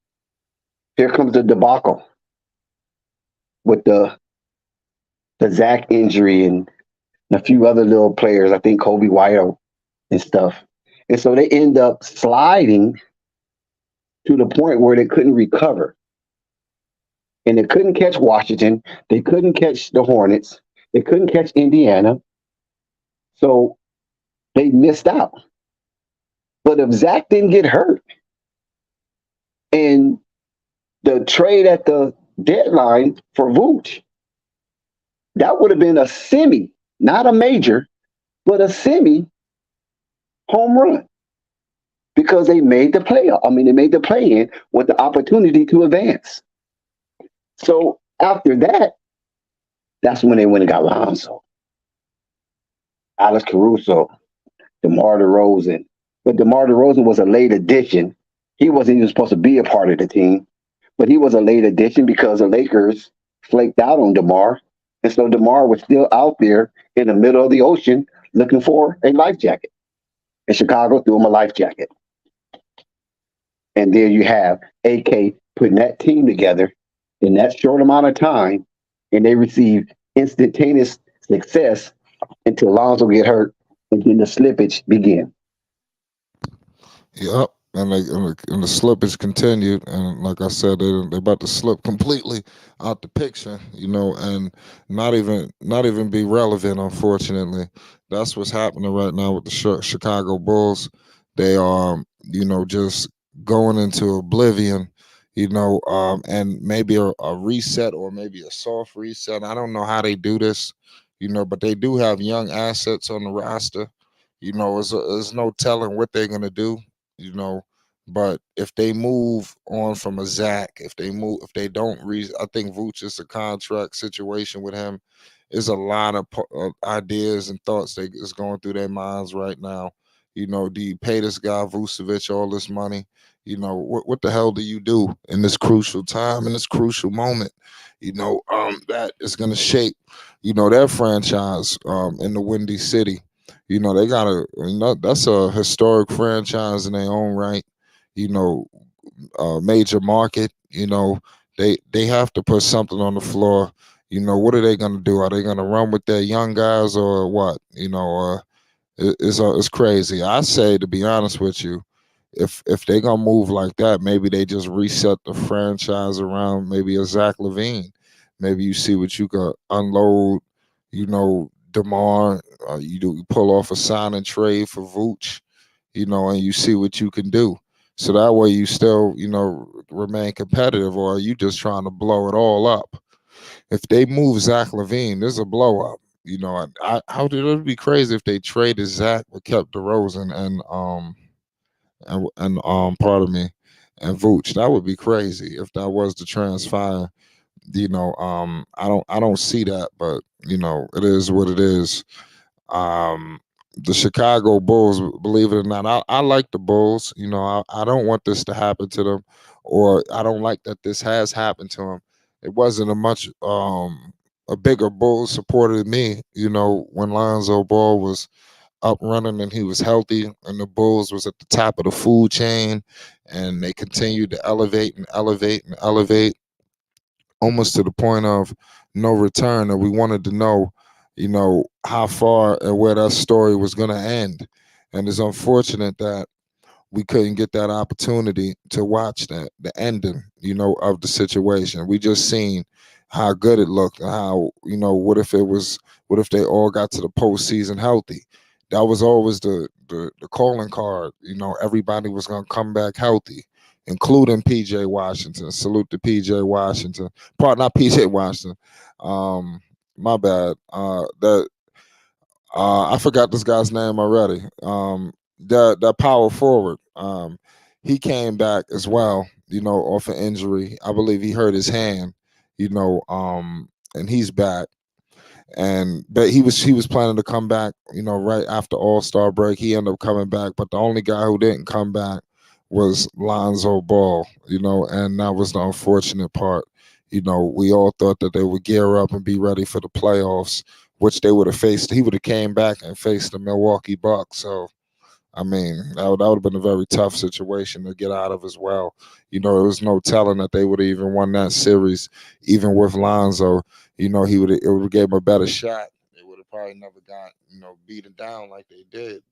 here comes the debacle with the Zach injury and a few other little players. I think Kobe White and stuff. And so they end up sliding to the point where they couldn't recover. And they couldn't catch Washington. They couldn't catch the Hornets. They couldn't catch Indiana. So they missed out. But if Zach didn't get hurt and the trade at the deadline for Vooch, that would have been a semi, not a major, but a semi home run because they made the playoff. I mean, they made the play-in with the opportunity to advance. So after that, that's when they went and got Lonzo, Alex Caruso, DeMar DeRozan. But DeMar DeRozan was a late addition. He wasn't even supposed to be a part of the team, but he was a late addition because the Lakers flaked out on DeMar. And so DeMar was still out there in the middle of the ocean looking for a life jacket. And Chicago threw him a life jacket. And there you have AK putting that team together in that short amount of time, and they received instantaneous success until Lonzo get hurt, and then the slippage began. Yep. And the slippage continued, and like I said, they about to slip completely out the picture, and not even be relevant. Unfortunately, that's what's happening right now with the Chicago Bulls. They are, just going into oblivion, and maybe a reset or maybe a soft reset. I don't know how they do this, but they do have young assets on the roster. There's no telling what they're gonna do, you know. But if they move on from a Zach, if they don't I think Vooch is a contract situation with him. Is a lot of ideas and thoughts that is going through their minds right now. Do you pay this guy Vucevic all this money? What the hell do you do in this crucial time, in this crucial moment? That is going to shape, their franchise in the Windy City. They got that's a historic franchise in their own right. You know, Major market. They have to put something on the floor. What are they going to do? Are they going to run with their young guys or what? It's crazy. I say, to be honest with you, if they gonna move like that, maybe they just reset the franchise around maybe a Zach LaVine. Maybe you see what you could unload. DeMar. You pull off a sign and trade for Vooch. And you see what you can do. So that way you still, remain competitive, or are you just trying to blow it all up? If they move Zach LaVine, there's a blow up. How did it be crazy if they traded Zach but kept DeRozan and pardon me, and Vooch? That would be crazy if that was the transpire. I don't see that, but it is what it is. Um, the Chicago Bulls, believe it or not, I like the Bulls. I don't want this to happen to them, or I don't like that this has happened to them. It wasn't a bigger Bulls supporter than me, when Lonzo Ball was up running and he was healthy, and the Bulls was at the top of the food chain, and they continued to elevate and elevate and elevate, almost to the point of no return. And we wanted to know, how far and where that story was going to end. And it's unfortunate that we couldn't get that opportunity to watch the ending, of the situation. We just seen how good it looked, and how, what if they all got to the postseason healthy? That was always the calling card. Everybody was gonna come back healthy, including PJ Washington. Salute to PJ Washington. Not PJ Washington. My bad. I forgot this guy's name already. That power forward. He came back as well, off an injury. I believe he hurt his hand, and he's back. But he was planning to come back, right after All-Star break. He ended up coming back, but the only guy who didn't come back was Lonzo Ball, and that was the unfortunate part. We all thought that they would gear up and be ready for the playoffs, which they would have faced. He would have came back and faced the Milwaukee Bucks. So, I mean, that would have been a very tough situation to get out of as well. There was no telling that they would have even won that series, even with Lonzo. It would have gave them a better shot. They would have probably never got, beaten down like they did.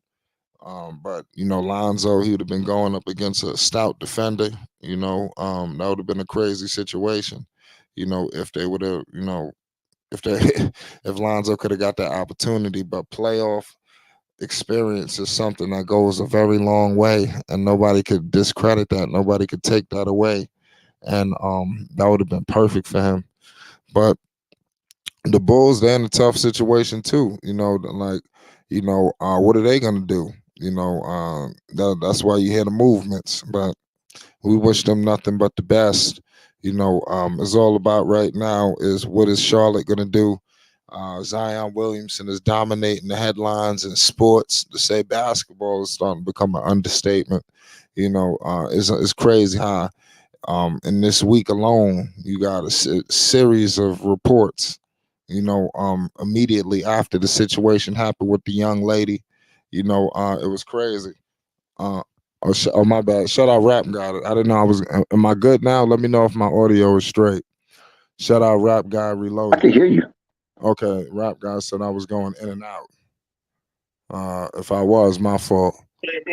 But Lonzo, he would have been going up against a stout defender. That would have been a crazy situation. If they would have, if they if Lonzo could have got that opportunity. But playoff experience is something that goes a very long way, and nobody could discredit that. Nobody could take that away, and that would have been perfect for him. But the Bulls, they're in a tough situation too. What are they gonna do? That's why you hear the movements. But we wish them nothing but the best. It's all about right now is what is Charlotte gonna do. Zion Williamson is dominating the headlines in sports. To say basketball is starting to become an understatement. It's crazy how in this week alone you got a series of reports. Immediately after the situation happened with the young lady, it was crazy. My bad. Shout out Rap Guy. I didn't know I was. Am I good now? Let me know if my audio is straight. Shout out Rap Guy I Reloaded. can hear you. Okay, Rap Guy said I was going in and out. If I was, my fault.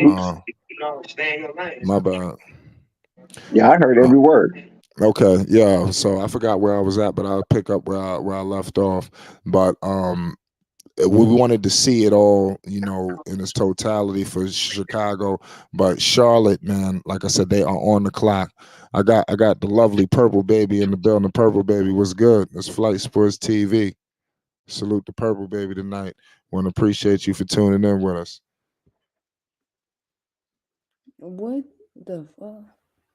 Uh, my bad. Yeah, I heard Uh, every word. okay, yeah. So I forgot where I was at, but I'll pick up where I left off. But we wanted to see it all, in its totality for Chicago. But Charlotte, man, like I said, they are on the clock. I got the lovely Purple Baby in the building. Purple Baby was good. It's Flight Sports TV. Salute the Purple Baby tonight. Want to appreciate you for tuning in with us. What the fuck?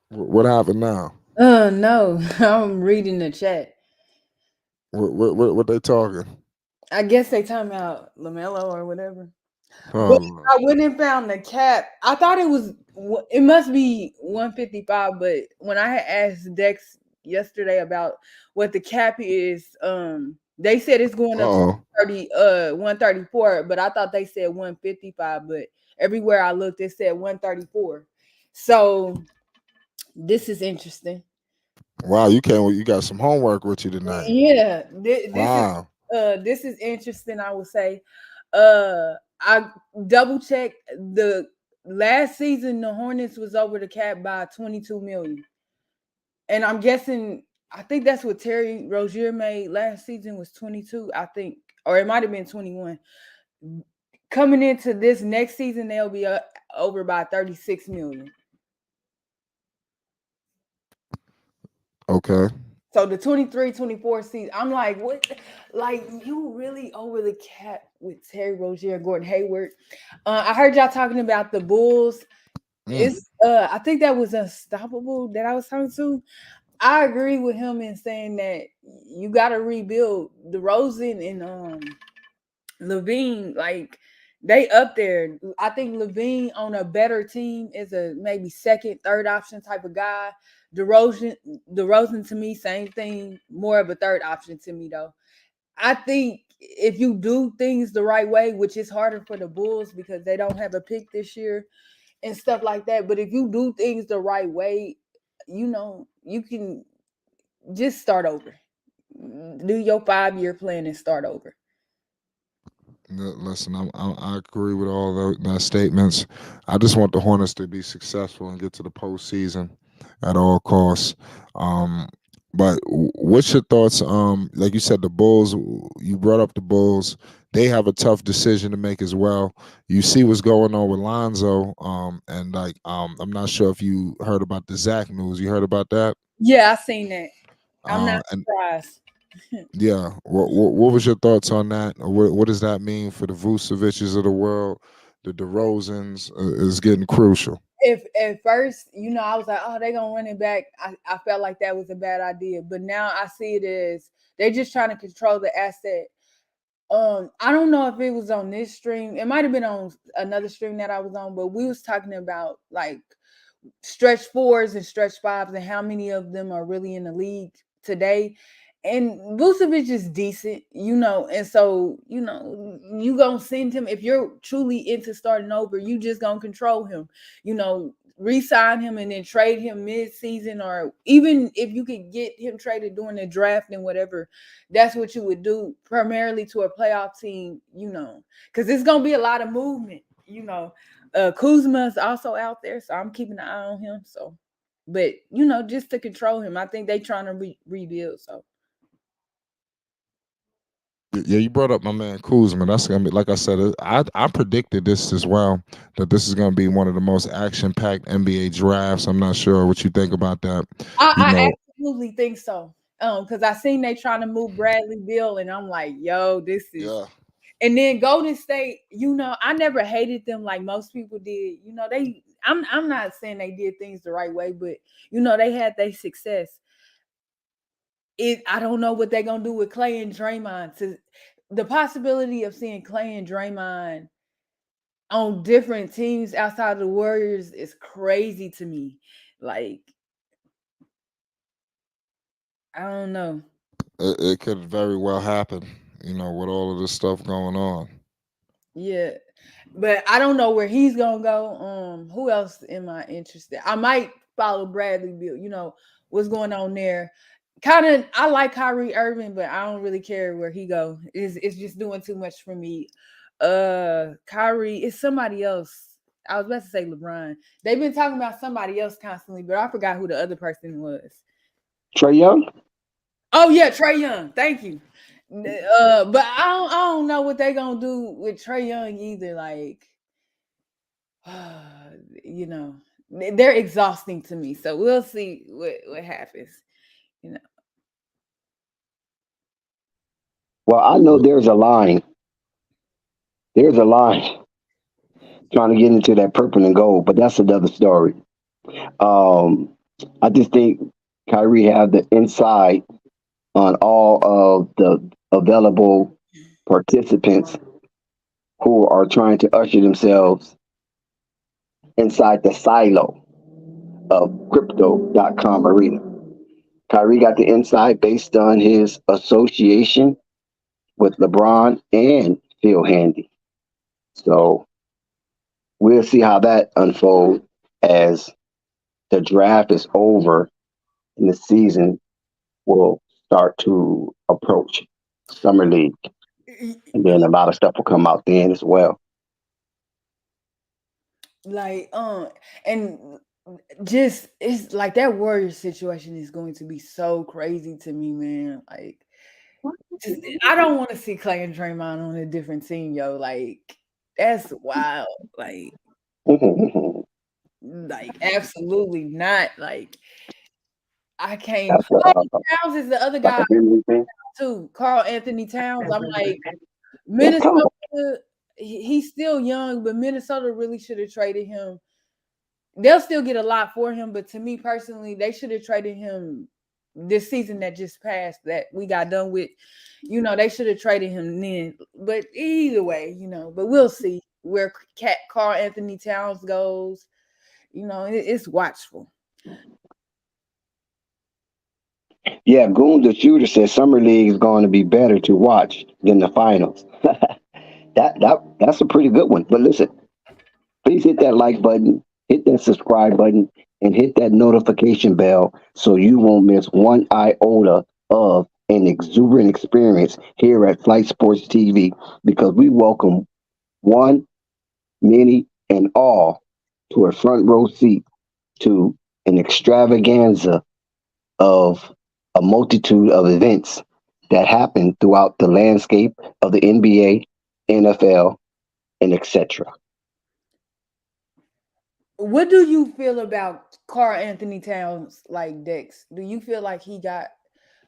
What happened now? No, I'm reading the chat. What they talking? I guess they talking about Lamelo or whatever. Oh, But Lord. I went and found the cap. I thought it must be 155, but when I had asked Dex yesterday about what the cap is, they said it's going up to Uh-oh. 134, but I thought they said 155, but everywhere I looked it said 134. So this is interesting. Wow, you got some homework with you tonight. Yeah, Wow. this is interesting. I would say, I double checked the last season. The Hornets was over the cap by 22 million, and I'm guessing. I think that's what Terry Rozier made last season was 22. I think, or it might have been 21. Coming into this next season, they'll be over by 36 million. Okay. So the 23-24 season, I'm like, what? Like, you really over the cap with Terry Rozier and Gordon Hayward. I heard y'all talking about the Bulls. Mm. It's I think that was Unstoppable that I was talking to. I agree with him in saying that you got to rebuild. DeRozan and Levine, like they up there. I think Levine on a better team is a maybe second, third option type of guy. DeRozan to me, same thing, more of a third option to me though. I think if you do things the right way, which is harder for the Bulls because they don't have a pick this year and stuff like that. But if you do things the right way, you can just start over. Do your 5-year plan and start over. Listen, I agree with all those statements. I just want the Hornets to be successful and get to the postseason at all costs. Um, but what's your thoughts? Like you said, the Bulls. You brought up the Bulls. They have a tough decision to make as well. You see what's going on with Lonzo. And I'm not sure if you heard about the Zach news. You heard about that? Yeah, I seen that. I'm not And surprised. yeah, what was your thoughts on that? What does that mean for the Vuceviches of the world? The DeRozans is getting crucial. If at first, I was like, oh, they gonna run it back. I felt like that was a bad idea, but now I see it as they're just trying to control the asset. I don't know if it was on this stream. It might have been on another stream that I was on, but we was talking about like stretch fours and stretch fives and how many of them are really in the league today. And Vucevic is decent, and so, you gonna send him if you're truly into starting over, you just gonna control him, re-sign him and then trade him mid-season, or even if you could get him traded during the draft and whatever, that's what you would do primarily to a playoff team, because it's gonna be a lot of movement, Kuzma's also out there, so I'm keeping an eye on him. So, but just to control him, I think they trying to rebuild. So. Yeah, you brought up my man Kuzma. That's gonna be, like I said, I predicted this as well, that this is gonna be one of the most action-packed NBA drafts. I'm not sure what you think about that. I absolutely think so. Because I seen they trying to move Bradley Beal, and I'm like, yo, this is. Yeah. And then Golden State, I never hated them like most people did. I'm not saying they did things the right way, but they had their success. I don't know what they're gonna do with Clay and Draymond. The possibility of seeing Clay and Draymond on different teams outside of the Warriors is crazy to me. Like, I don't know. It could very well happen, with all of this stuff going on. Yeah, but I don't know where he's gonna go. Who else am I interested? I might follow Bradley Beal. What's going on there? Kind of, I like Kyrie Irving, but I don't really care where he go. It's just doing too much for me. Kyrie, it's somebody else. I was about to say LeBron. They've been talking about somebody else constantly, but I forgot who the other person was. Trae Young? Oh yeah, Trae Young. Thank you. But I don't know what they're gonna do with Trae Young either. Like, they're exhausting to me. So we'll see what happens. Well, I know there's a line. There's a line trying to get into that purple and gold, but that's another story. I just think Kyrie have the insight on all of the available participants who are trying to usher themselves inside the silo of crypto.com arena. Kyrie got the insight based on his association with LeBron and Phil Handy. So we'll see how that unfolds as the draft is over and the season will start to approach Summer League. And then a lot of stuff will come out then as well. Like, and just it's like that Warriors situation is going to be so crazy to me, man. Like, I don't want to see Clay and Draymond on a different team, yo. Like, that's wild. Like, absolutely not. Like, I can't. Towns is the other guy too. Karl Anthony Towns. I'm like, Minnesota. He's still young, but Minnesota really should have traded him. They'll still get a lot for him, but to me personally, they should have traded him this season that just passed, that we got done with. They should have traded him then. But either way, but we'll see where Karl Anthony Towns goes. It's watchful. Yeah, Goon the Shooter says Summer League is going to be better to watch than the finals. That's a pretty good one. But listen, please hit that like button, hit that subscribe button, and hit that notification bell so you won't miss one iota of an exuberant experience here at Flight Sports TV because we welcome one, many, and all to a front row seat to an extravaganza of a multitude of events that happen throughout the landscape of the NBA, NFL, and etc. What do you feel about Karl Anthony Towns like Dex? Do you feel like he got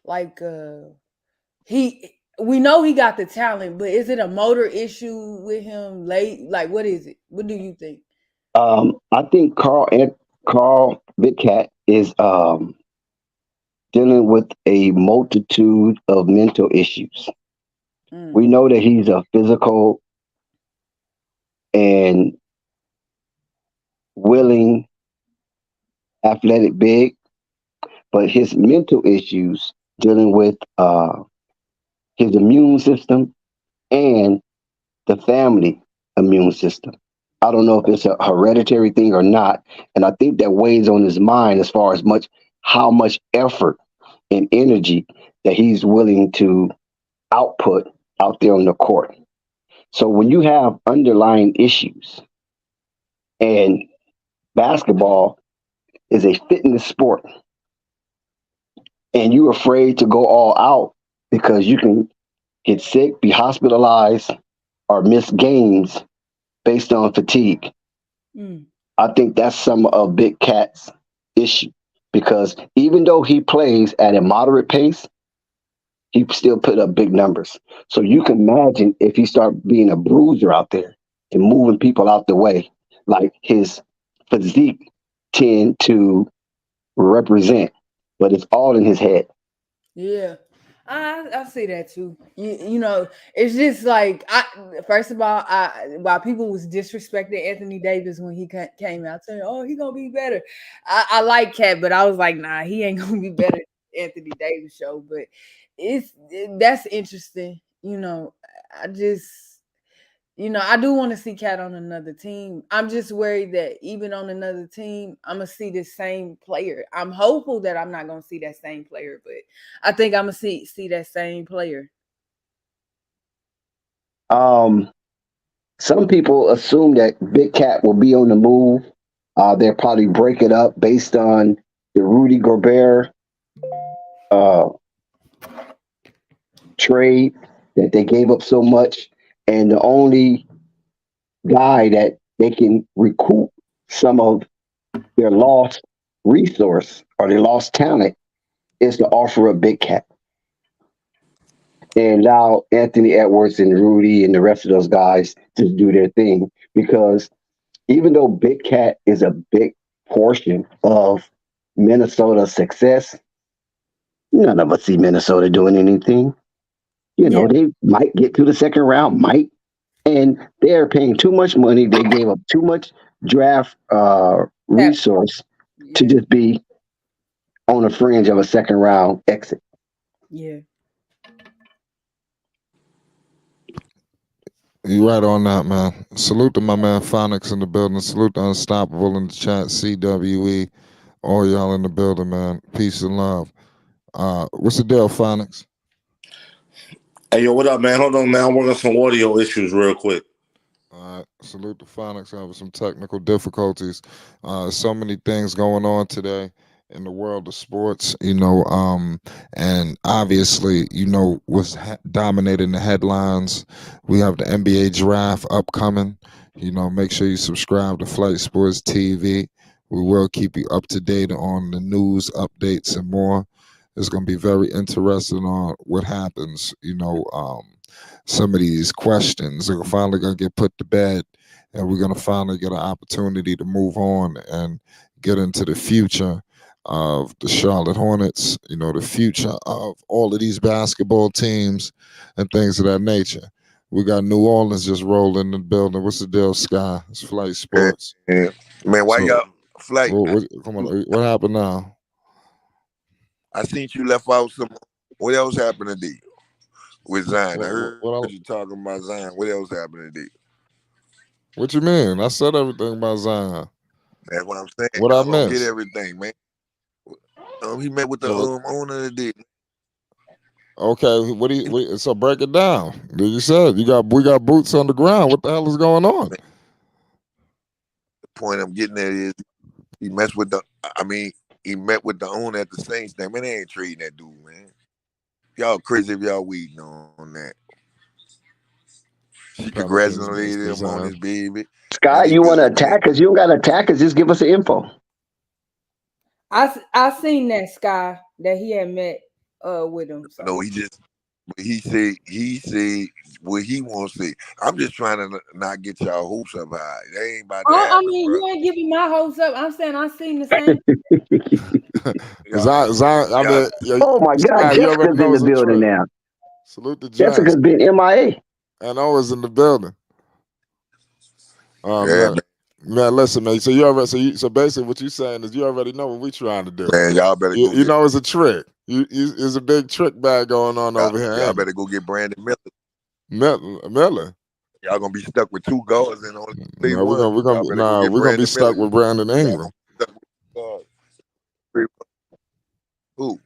like he we know he got the talent, but is it a motor issue with him late? Like what is it? What do you think? I think Carl Big Cat is dealing with a multitude of mental issues. We know that he's a physical and willing athletic big, but his mental issues dealing with his immune system and the family immune system. I don't know if it's a hereditary thing or not, and I think that weighs on his mind as far as how much effort and energy that he's willing to output out there on the court. So when you have underlying issues, and basketball is a fitness sport, and you're afraid to go all out because you can get sick, be hospitalized, or miss games based on fatigue. I think that's some of Big Cat's issue because even though he plays at a moderate pace, he still put up big numbers. So you can imagine if he start being a bruiser out there and moving people out the way, like his physique tend to represent, but it's all in his head. Yeah. I see that too. You know, it's just like first of all, while people was disrespecting Anthony Davis when he came out saying, "Oh, he gonna be better," I like Cat, but I was like, "Nah, he ain't gonna be better than Anthony Davis show." But that's interesting. You know, I just. I do want to see Cat on another team. I'm just worried that even on another team, I'm gonna see the same player. I'm hopeful that I'm not gonna see that same player, but I think I'm gonna see that same player. Some people assume that Big Cat will be on the move. They'll probably break it up based on the Rudy Gobert uh, trade that they gave up so much, and the only guy that they can recoup some of their lost resource or their lost talent is to offer a Big Cat and allow Anthony Edwards and Rudy and the rest of those guys to do their thing. Because even though Big Cat is a big portion of Minnesota's success, none of us see Minnesota doing anything. They might get to the second round, and they're paying too much money. They gave up too much draft resource to just be on the fringe of a second round exit. Yeah. You right on that, man. Salute to my man Phonics in the building. Salute to Unstoppable in the chat. CWE. All y'all in the building, man. Peace and love. What's the deal, Phonics? Hey, yo, what up, man? Hold on, man. I'm working on some audio issues real quick. All right. Salute to Phonics having some technical difficulties. So many things going on today in the world of sports, and obviously, what's dominating the headlines. We have the NBA draft upcoming. Make sure you subscribe to Flight Sports TV. We will keep you up to date on the news, updates, and more. It's going to be very interesting on what happens. Some of these questions are finally going to get put to bed, and we're going to finally get an opportunity to move on and get into the future of the Charlotte Hornets, the future of all of these basketball teams and things of that nature. We got New Orleans just rolling in the building. What's the deal, Sky? It's Flight Sports. Man, why y'all Flight? Come on, what happened now? I seen you left out some. What else happened today with Zion? I heard What you talking about Zion. What else happened today? you mean? I said everything about Zion. That's what I'm saying. What I Y'all gonna get missed? everything, man. He met with the So, owner today. okay, so break it down. You said we got boots on the ground. What the hell is going on? The point I'm getting at is he messed with the. I mean, he met with the owner at the Saints thing. Man, they ain't trading that dude, man. Y'all crazy if y'all weeding on that. She congratulated him on his baby. Sky, you want to attack us? You don't got to attack us. Just give us the info. I seen that Sky that he had met with him. So. No, he said what he wants to say. I'm just trying to not get y'all hopes up high. They ain't about to happen, I mean, you ain't giving my hopes up. I'm saying I seen the same. Oh my God, Jessica's in the building now. Salute to Jessica's been MIA. And I was in the building. Yeah, man, listen, man. So basically, what you're saying is you already know what we trying to do. Man, y'all better. You know, it's a trick. It's a big trick bag going on over here. Y'all better go get Brandon Miller. Y'all gonna be stuck with two guards and only play No, one. we're gonna be stuck with Brandon Ingram. Who?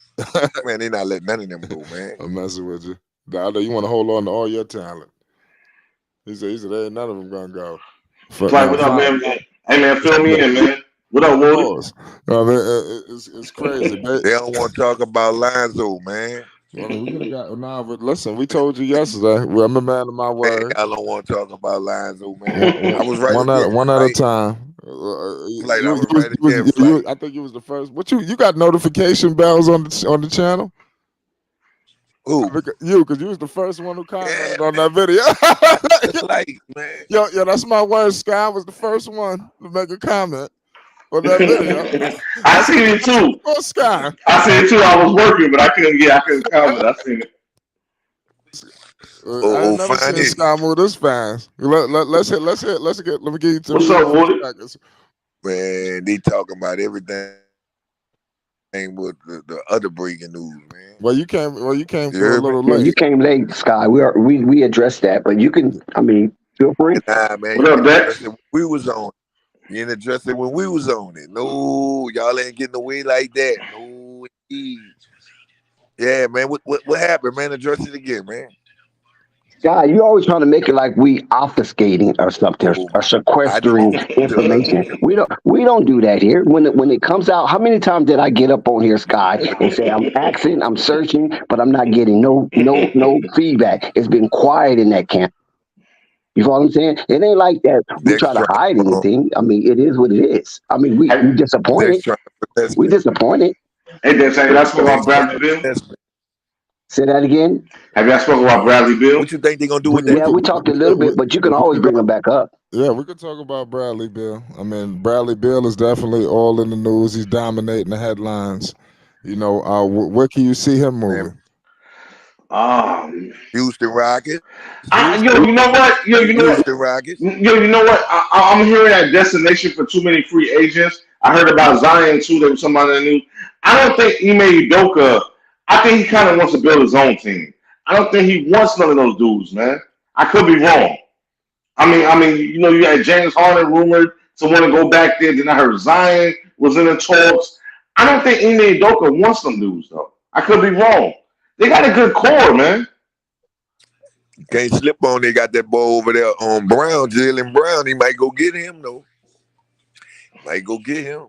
Man, they not letting none of them go, man. I'm messing with you. I know you want to hold on to all your talent. He said, there ain't none of them gonna go. Fly, what up, man? Hey, man, fill me in, man. What up, Woody? It's crazy. They don't want to talk about Lonzo, man. But listen, we told you yesterday. I'm a man of my word. I don't want to talk about Lonzo, man. I was right one at a time. I think you was the first. You got notification bells on the channel? Who? You, because you was the first one who commented on that video. Man. Yo, that's my word. Sky was the first one to make a comment on that video. I seen it too. Oh, Sky. I seen it too. I was working, but I couldn't comment. I seen it. I never seen Sky move this fast. Let me get you to. What's up, Woody? Man, they talking about everything with the other breaking news, man. Well, you came for a little late. Yeah, you came late, Sky. We addressed that, but you can. I mean, feel free. Nah, man. What up, Dex? We was on. You didn't address it when we was on it. No, y'all ain't getting away like that. No, yeah, man. What happened, man? Address it again, man. Sky, you always trying to make it like we obfuscating or something, or sequestering information. We don't do that here. When it comes out, how many times did I get up on here, Sky, and say I'm asking, I'm searching, but I'm not getting no feedback. It's been quiet in that camp. You know what I'm saying? It ain't like that. We try to hide anything. I mean, it is what it is. I mean, we disappointed. We disappointed. Hey, Dex, have y'all spoken about Bradley Beal? Say that again. Have y'all spoken about Bradley Beal? What you think they're gonna do with that? Yeah, we talked a little bit, but you can always bring them back up. Yeah, we could talk about Bradley Beal. I mean, Bradley Beal is definitely all in the news. He's dominating the headlines. You know, where can you see him moving? Houston Rockets. You know what? Houston Rockets. You know what? I'm hearing that destination for too many free agents. I heard about Zion too. There was somebody that knew. I don't think Ime Udoka. I think he kind of wants to build his own team. I don't think he wants none of those dudes, man. I could be wrong. I mean, you know, you had James Harden rumored to want to go back there. Then I heard Zion was in the talks. I don't think Ime Udoka wants them dudes though. I could be wrong. They got a good core, man. Can't slip on. They got that boy over there on Brown, Jalen Brown. He might go get him though. Might go get him.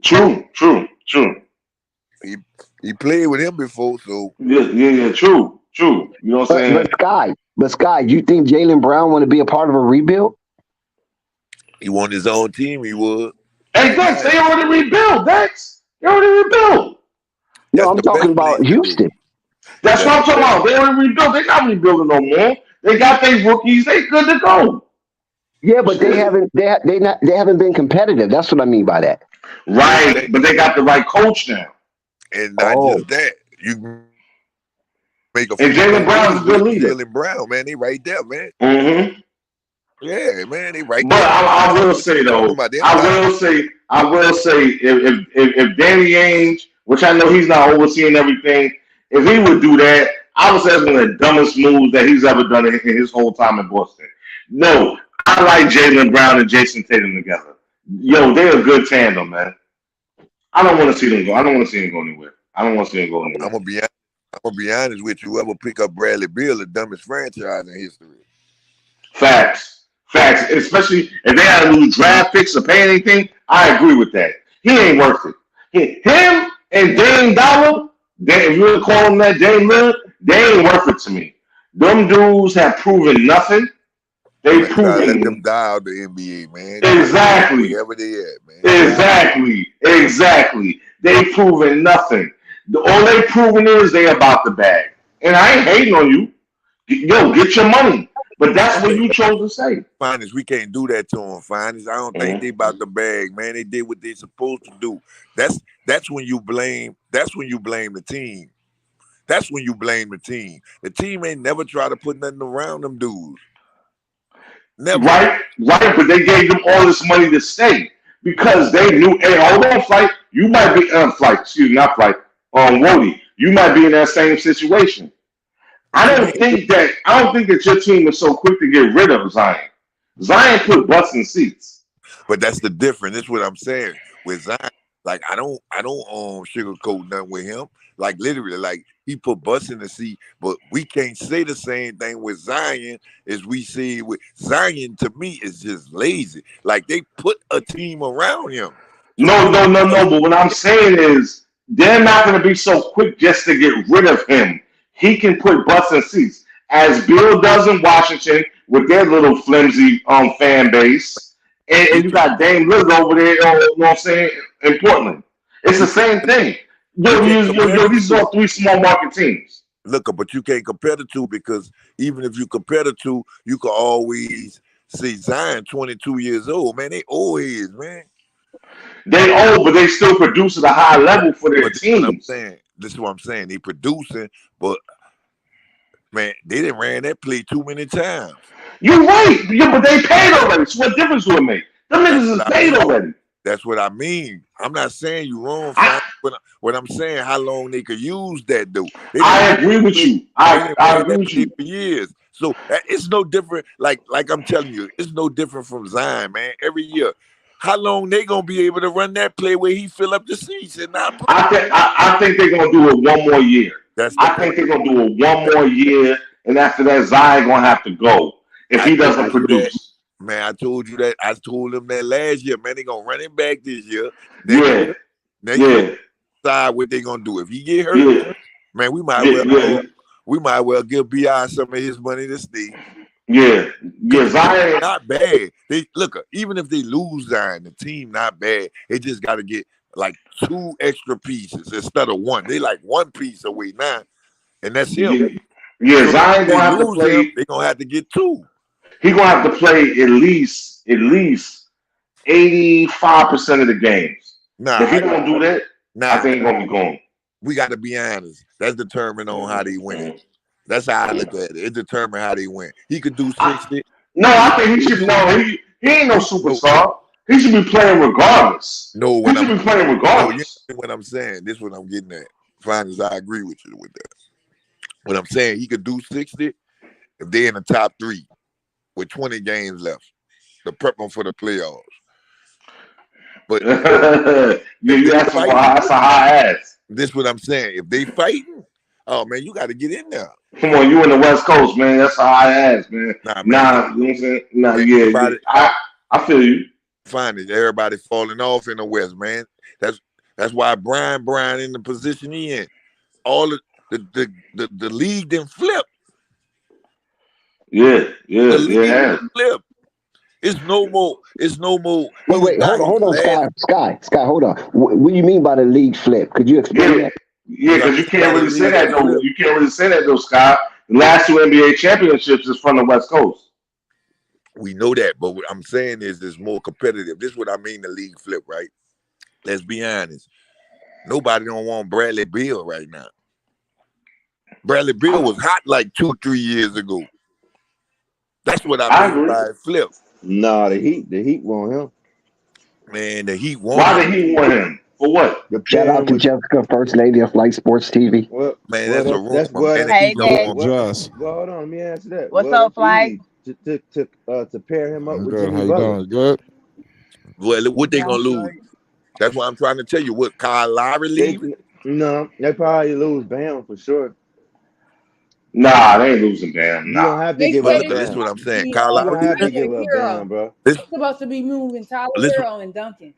True. He played with him before, so yeah. True. You know what I'm saying? But Sky, you think Jalen Brown want to be a part of a rebuild? He wanted his own team. He would. Hey, Dex, they already rebuilt. Dex, they already rebuilt. No, I'm talking about Houston. That's what I'm talking about. They already rebuilt. They not rebuilding no more. They got their rookies. They good to go. Yeah, but they haven't been competitive. That's what I mean by that. Right, but they got the right coach now. And not just that, you make a. And Jalen Brown's a good leader. Jalen Brown, man, they right there, man. Mm-hmm. Yeah, man, they right there. But I will say though, I will say, if Danny Ainge which I know he's not overseeing everything. If he would do that, I would say that's one of the dumbest moves that he's ever done in his whole time in Boston. No, I like Jaylen Brown and Jason Tatum together. Yo, they're a good tandem, man. I don't want to see them go. I don't want to see him go anywhere. I don't want to see him go anywhere. I'm gonna be honest with you. Whoever pick up Bradley Beal, the dumbest franchise in history. Facts. Especially if they had to lose draft picks or pay anything, I agree with that. He ain't worth it. Him and Dame Dollar, if you would call him that, Dame Lillard, they ain't worth it to me. Them dudes have proven nothing. They've proven. Let them die out the NBA, man. Exactly. Wherever they at, man. Exactly. They've proven nothing. All they proven is they about the bag. And I ain't hating on you. Yo, get your money. But that's what you chose to say. Finest, we can't do that to them, Finest. I don't think they about the bag, man. They did what they supposed to do. That's when you blame. That's when you blame the team. That's when you blame the team. The team ain't never tried to put nothing around them dudes. Never. Right. But they gave them all this money to stay because they knew. Hey, hold on, Flight. You might be Flight. Excuse me, not Flight. Wody. You might be in that same situation. I don't think that your team is so quick to get rid of Zion. Zion put butts in seats. But that's the difference. That's what I'm saying. With Zion, like I don't sugarcoat nothing with him. Like literally, like he put butts in the seat, but we can't say the same thing with Zion as we see with Zion. To me, is just lazy. Like they put a team around him. No. But what I'm saying is they're not going to be so quick just to get rid of him. He can put butts in seats, as Bill does in Washington with their little flimsy fan base, and you got Dame Lillard over there. You know what I'm saying? In Portland, it's the same thing. These are three small market teams. Look, but you can't compare the two because even if you compare the two, you can always see Zion 22 years old. Man, they old heads, man. They old, but they still produce at a high level for their teams. This is what I'm saying. They producing, but man, they didn't ran that play too many times. You're right. Yeah, but they paid already. So what difference will it make? Them niggas is paid already. That's what I mean. I'm not saying you wrong, but what I'm saying, how long they could use that dude. I agree with you. I agree with you. For years. So it's no different. Like I'm telling you, it's no different from Zion, man. Every year. How long they gonna be able to run that play where he fill up the seats and not play? I think they're gonna do it one more year. I think they're gonna do it one more year, and after that, Zion gonna have to go if he doesn't produce. Man, I told you that. I told them that last year. Man, they gonna run him back this year. Now you decide what they gonna do. If he get hurt, man, we might well give Bi some of his money to stay. Zion not bad. They look, even if they lose Zion, the team not bad. They just got to get like 2 extra pieces instead of 1. They like 1 piece away now, and that's him. So Zion gonna have to play. They're gonna have to get 2. He gonna have to play at least 85% of the games. If he don't do that, I think he's gonna be gone. We got to be honest. That's determined on how they win. That's how I look at it. It determined how they win. He could do 60. No, I think he should. No, he ain't no superstar. He should be playing regardless. No, he should be playing regardless. No, what I'm saying. This is what I'm getting at. Finally, I agree with you with that. What I'm saying, he could do 60 if they're in the top 3 with 20 games left to prep them for the playoffs. But that's a high ass. This is what I'm saying. If they fighting, oh man, you got to get in there. Come on, you in the West Coast, man. That's a high ass, man. You know what I'm saying? I feel you. Fine, everybody falling off in the West, man. That's why Brian in the position he in. All the league didn't flip. Flip. It's no more. Wait, hold on, Sky, hold on. What do you mean by the league flip? Could you explain that? Yeah, because you can't really say that though. You can't really say that though, Scott. The last 2 NBA championships is from the West Coast. We know that, but what I'm saying is it's more competitive. This is what I mean, the league flip, right? Let's be honest. Nobody don't want Bradley Beal right now. Bradley Beal was hot like 2-3 years ago. That's what I mean by flip. Nah, the Heat want him. Man, the Heat want Why the Heat want him? For what? The Shout out to Jessica, First Lady of Flight Sports TV. Well, Man, well, that's a rumor, that's what. man. Hey, Keep Jay. going. Just Well, hold on. Let me answer that. What's Well, up, Fly? easy to pair him up I'm with good. How Jimmy you Butler. doing? Good. Well, what they Yeah, gonna I'm lose? good. That's what I'm trying to tell you. What Kyle Lowry They, leaving? no, they probably lose Bam for sure. Nah, they ain't losing Bam. You Nah. don't have to They give Well, said up it's this is Bam. what I'm supposed to saying. be Kyle You don't Lowry have to leaving. give Tyler up Hero. Bam, bro. This, It's supposed to be moving Tyler listen, Hero and Duncan.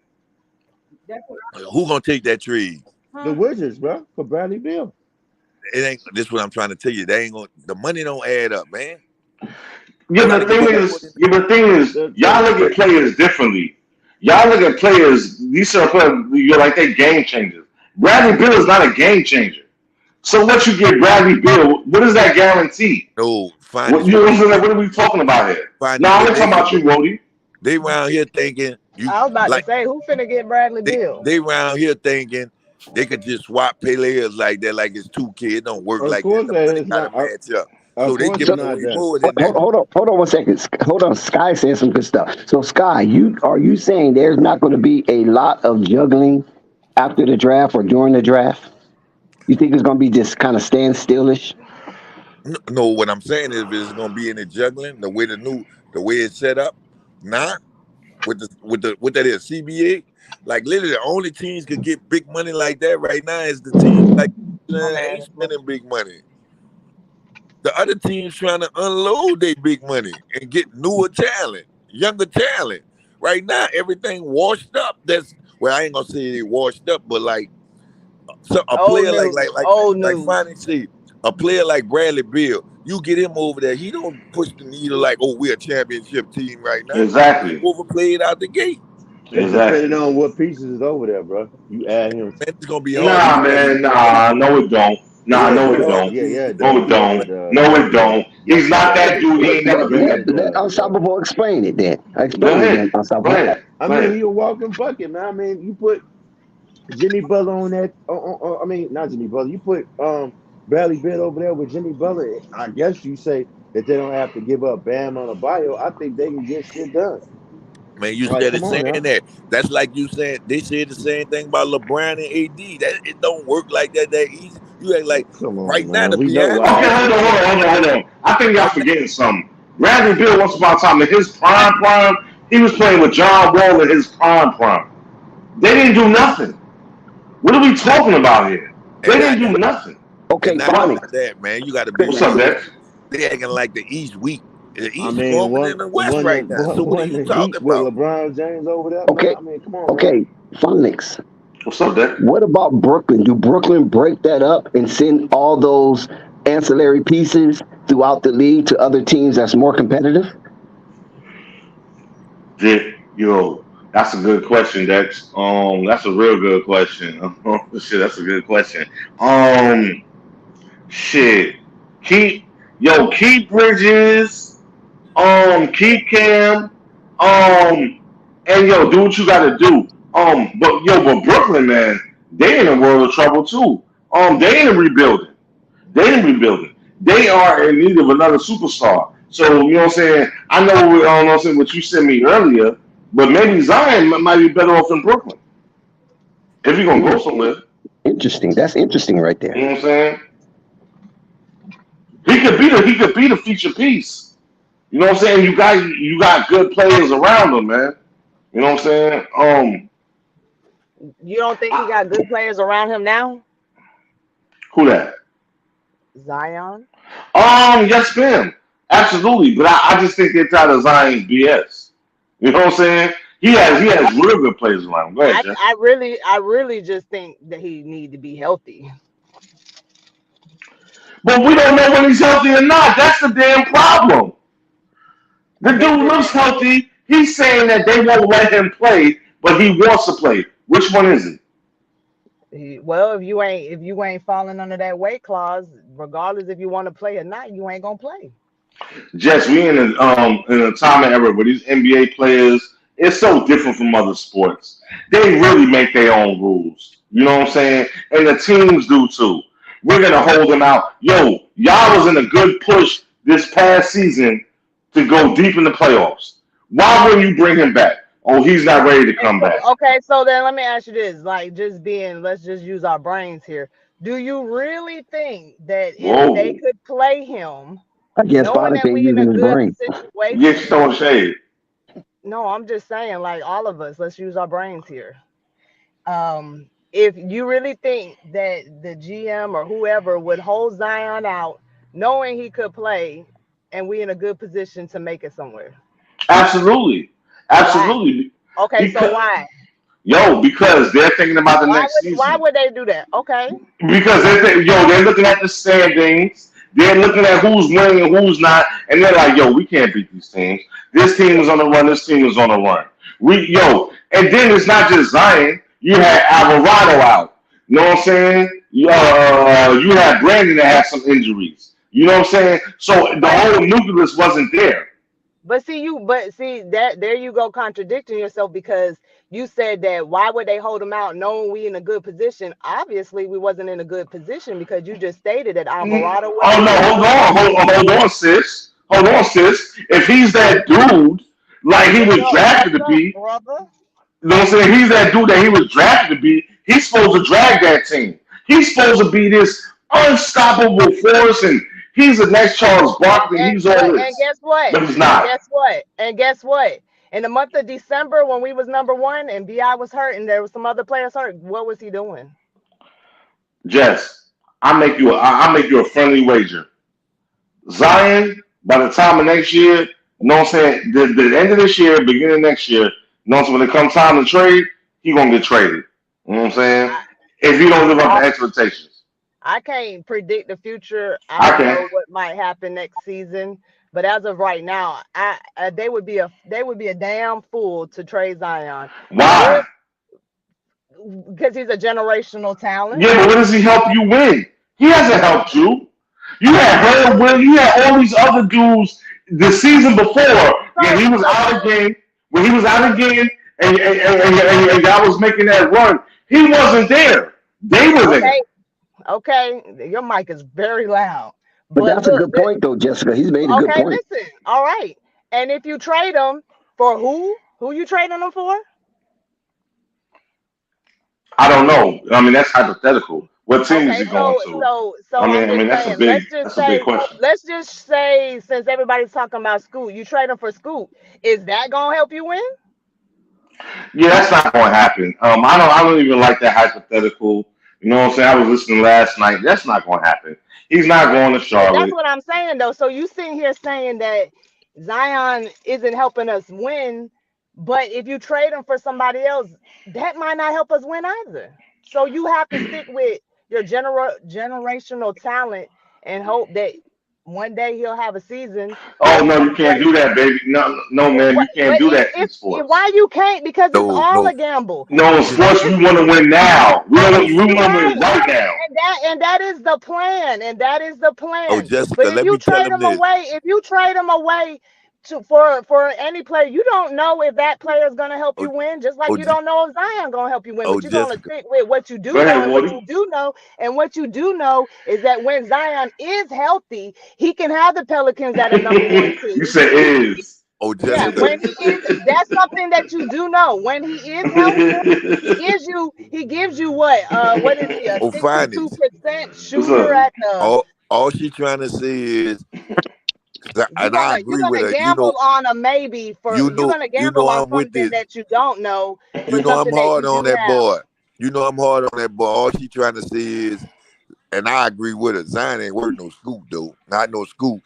That's what who gonna take that trade? The huh? Wizards, bro, for Bradley Beal. It ain't. This is what I'm trying to tell you. They ain't gonna. The money don't add up, man. Yeah, You but gotta the get thing more is, than. y'all look at players differently. Y'all look at players. These are players. You're like they game changers. Bradley Beal is not a game changer. So what you get Bradley Beal? What does that guarantee? No, find What this you know what what I'm they saying? think. Like, what are we talking about here? Find this Now I'm what not they talking about you, Rody. They round here thinking you I was about to like say, who finna get Bradley Beal? they round here thinking they could just swap players like that, like it's 2K. It don't work Of like that. course, The that money is gotta not. match up. So Of they course, it's So, giving not away that. more than that. hold on 1 second. Hold on. Sky said some good stuff. So Sky, are you saying there's not going to be a lot of juggling after the draft or during the draft? You think it's going to be just kind of stand stillish? No, what I'm saying is, if it's gonna be any juggling, the way it's set up now with that is CBA. Like literally, the only teams could get big money like that right now is the teams like My ain't bad. spending big money. The other teams trying to unload their big money and get newer talent, younger talent. Right now, everything washed up. That's well, I ain't gonna say they washed up, but like a Old player news. Old like news. Fonny said, a player like Bradley Beal, you get him over there, he don't push the needle like, oh, we're a championship team right now. He Exactly. overplayed out the gate. It's Exactly. depending on what pieces is over there, bro. You add him. Man, it's gonna be hard. Nah, man. Nah, no, it don't. It's Nah, gonna Yeah, it no, be it does. hard to don't. Yeah, lose yeah, to it them. No, does. it Yeah, don't. it does. No, Yes, it it does. don't. Yes, He's it not does. that dude. He ain't never been Yes, that it dude. does, bro. Unstoppable, explain it then. Go Explain it then, ahead. Go Unstoppable. ahead. I Go mean, ahead. he a walking bucket, man. I mean, you put Jimmy Butler on that. I mean, not Jimmy Butler. You put Bradley Beal over there with Jimmy Butler. I guess you say that they don't have to give up Bam on a bio. I think they can get shit done. Man, you Like, started come on saying now. that. That's like you saying they said the same thing about LeBron and AD. That it don't work like that easy. You act like Come on, right now, man. to We be know Okay, honest why. with you, hold on. I think y'all right now, forgetting something. Bradley Beal, once upon a time, in his prime, he was playing with John Wall in his prime. They didn't do nothing. What are we talking about here? They and didn't not do just nothing. Okay, not Phonics. just that, man. You got to be What's up, real. Dex? They acting like the East weak. The I East mean, stronger than the West right now. So what are one you the Heat talking with about? LeBron James over there, man. Okay, I mean, come on, man. okay, Phonics. What's up, Dex? What about Brooklyn? Do Brooklyn break that up and send all those ancillary pieces throughout the league to other teams that's more competitive? Yo, that's a good question, Dex. That's a real good question. Shit, that's a good question. Um, shit, keep keep Bridges. Keep Cam. And do what you got to do. But Brooklyn, man, they in a world of trouble too. They ain't rebuilding. They ain't rebuilding. They are in need of another superstar. So you know what I'm saying. I know. I don't know what you sent me earlier, but maybe Zion might be better off in Brooklyn if you're gonna Hmm, go somewhere. interesting. That's interesting right there. You know what I'm saying. He could be the feature piece. You know what I'm saying. You got good players around him, man. You know what I'm saying. You don't think he got good players around him now? Who that? Zion? Yes, ma'am. Absolutely. But I just think they're tired of Zion's BS. You know what I'm saying? He has real good players around him. Go ahead, Jeff. I really just think that he need to be healthy. But we don't know when he's healthy or not. That's the damn problem. The They dude said looks healthy. He's saying that they won't let him play, but he wants to play. Which one is it? well, if you ain't falling under that weight clause, regardless if you want to play or not, you ain't gonna play. Jess, we in a time and era where these NBA players, it's so different from other sports. They really make their own rules. You know what I'm saying? And the teams do too. We're gonna hold them out. Y'all was in a good push this past season to go deep in the playoffs. Why wouldn't you bring him back? oh, he's not ready to come back. Okay, so then let me ask you this: like, let's just use our brains here. Do you really think that if they Whoa. could play him, I guess knowing Potter that ain't we in using a his good brain. situation? You're throwing shade. No, I'm just saying, like all of us, let's use our brains here. If you really think that the GM or whoever would hold Zion out, knowing he could play, and we in a good position to make it somewhere. Absolutely. Absolutely. Okay, Because, so why? because they're thinking about the next Why season. would they do that? Okay. Because they're looking at the standings. They're looking at who's winning and who's not, and they're like, we can't beat these teams. This team is on the run. This team is on the run. And then it's not just Zion. You had Alvarado out. You know what I'm saying? You had Brandon that had some injuries. You know what I'm saying? So the whole nucleus wasn't there. But see that there you go contradicting yourself, because you said that why would they hold him out knowing we in a good position? Obviously, we wasn't in a good position because you just stated that Alvarado was. Oh no, hold on, sis. Hold on, sis. If he's that dude, like he was drafted to be, brother. you know what I'm saying? He's that dude that he was drafted to be. He's supposed to drag that team. He's supposed to be this unstoppable force, and he's the next Charles Barkley. He's all this. And guess what? But he's not. And guess what? In the month of December, when we was number one and BI was hurt and there was some other players hurt, what was he doing? Jess, I'll make you a friendly wager. Zion, by the time of next year, you know what I'm saying? The end of this year, beginning of next year, you know what I'm saying? When it comes time to trade, he gonna get traded. You know what I'm saying? If you don't live up to expectations. I can't predict the future. I don't know what might happen next season. But as of right now, they would be a damn fool to trade Zion. Why? Because he's a generational talent. Yeah, but what does he help you win? He hasn't helped you. You had her win. You had all these other dudes the season before when he was out again. When he was out again, and y'all was making that run, he wasn't there. They were there. Okay, your mic is very loud. But that's a good point, though, Jessica. He's made a good point. Okay, listen. All right. And if you trade him for who? Who you trading him for? I don't know. I mean, that's hypothetical. What team is he going to? So I mean, that's a big question. Let's just say, since everybody's talking about Scoot, you trade him for Scoot. Is that gonna help you win? Yeah, that's not going to happen. I don't even like that hypothetical. You know what I'm saying? I was listening last night. That's not going to happen. He's not going to Charlotte. That's what I'm saying, though. So you sitting here saying that Zion isn't helping us win, but if you trade him for somebody else, that might not help us win either. So you have to stick with your generational talent and hope that one day he'll have a season. Oh no, you can't do that, baby. No, man, you can't do that in sports. Why you can't? Because it's all a gamble. No, in sports we want to win now. We want to win right now. And that is the plan. Oh, Jessica, but if let you me tell trade him him this. away, for any player, you don't know if that player is going to help you win, just like you don't know if Zion going to help you win, but you're going to stick with what you do know. And what you do know is that when Zion is healthy, he can have the Pelicans at a number one seed. You said is. Oh, Jessica. Yeah, when he is, that's something that you do know. When he is healthy, he gives you what? What is he? A 62% shooter at the. All she's trying to say is. And I agree with her. You're gonna gamble on a maybe for you're gonna gamble on something that you don't know. I'm hard on that boy. I'm hard on that boy. All she trying to say is, and I agree with her. Zion ain't worth no Scoot though. Not no Scoot.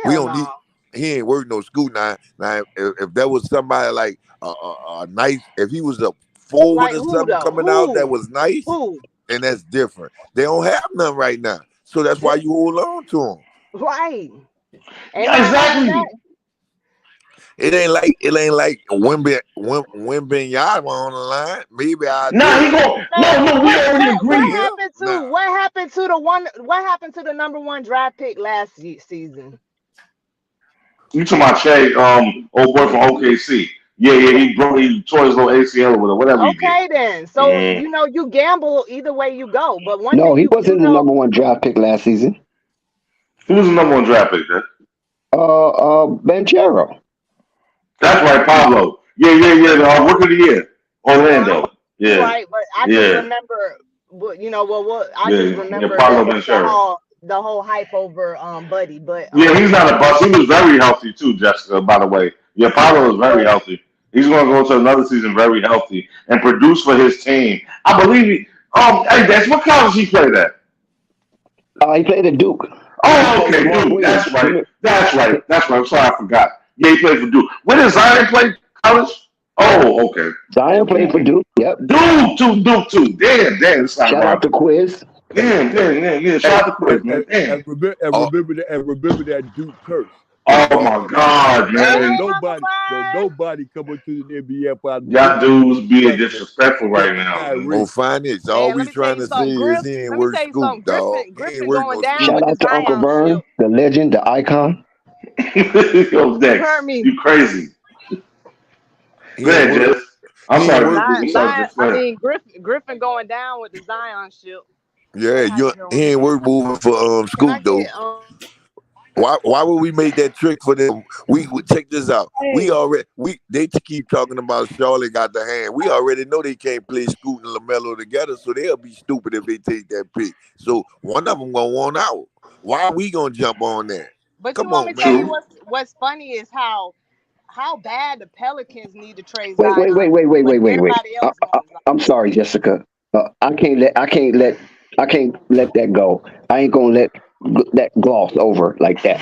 We don't need. He ain't worth no Scoot now. Now, if there was somebody like a nice, if he was a forward or something coming out that was nice, and that's different. They don't have none right now, so that's why you hold on to him. Right. Exactly. It ain't like when Ben Yard on the line. Maybe I. No, we already agree. What happened to the number one draft pick last season? You talking about Che, old boy from OKC? Yeah, he tore his little ACL or whatever. Okay, then. So you gamble either way you go. But he wasn't the number one draft pick last season. Who was the number one draft pick then? Banchero. That's right, Pablo. Yeah. The Rookie of the Year, Orlando. Yeah, Right, but I just yeah, remember, I just yeah. remember Paulo Ventura. the whole hype over Buddy, but Yeah, he's not a bust. He was very healthy too, Jessica. By the way, yeah, Paulo is very healthy. He's going to go to another season very healthy and produce for his team. I believe he. Hey, that's what college he played at. He played at Duke. Oh, okay, Duke. That's right. I'm sorry, I forgot. Yeah, he played for Duke. Where did Zion play college? Oh, okay. Zion played for Duke. Yep. Duke too. Damn. It's not Shout right. out to Quiz. Damn. Shout out to Quiz, man. Damn. Remember that Duke curse. Oh my God, man. Nobody coming to the NBA for y'all dudes being disrespectful right now. On finance, all we trying to say is he ain't worth scoop, dog. Griffin going down Shout with out the to Uncle Zion Vern, shit. the legend, the icon. Yo, Dex, heard me. you crazy. Go ahead, Jess. I'm sorry. Griffin going down with the Zion shit. Yeah, he ain't worth moving for Scoop though. Why would we make that trick for them? We would check this out. They keep talking about Charlotte got the hand. We already know they can't play Scoot and Lamelo together, so they'll be stupid if they take that pick. So one of them gonna want out. Why are we gonna jump on that? But come you want on, me to tell man. you what's funny is how bad the Pelicans need to trade Wait. Zion. Everybody else I'm sorry, Jessica. I can't let that go. I ain't gonna let that gloss over like that.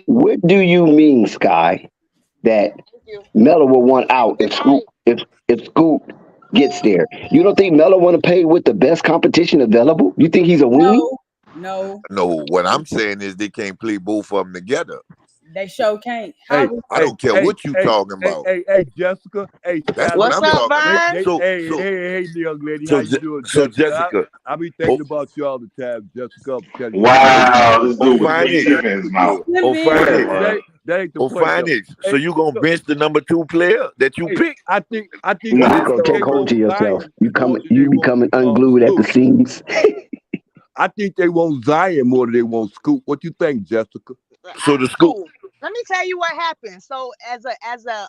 What do you mean, Sky, that Melo will want out if Scoot gets there? You don't think Melo want to pay with the best competition available? You think he's a weenie? No. What I'm saying is they can't play both of them together. They sure can't. I don't care what you talking about. Hey, Jessica. Hey, that's what I'm talking about. Hey, young lady, how you doing? So Jessica, I be thinking about you all the time, Jessica. Wow, this dude with in his mouth. That ain't the point. So you gonna bench the number 2 player that you pick? I think you gonna take hold to yourself. You becoming unglued at the seams. I think they want Zion more than they want Scoop. What you think, Jessica? So the Scoop. Let me tell you what happened. So as a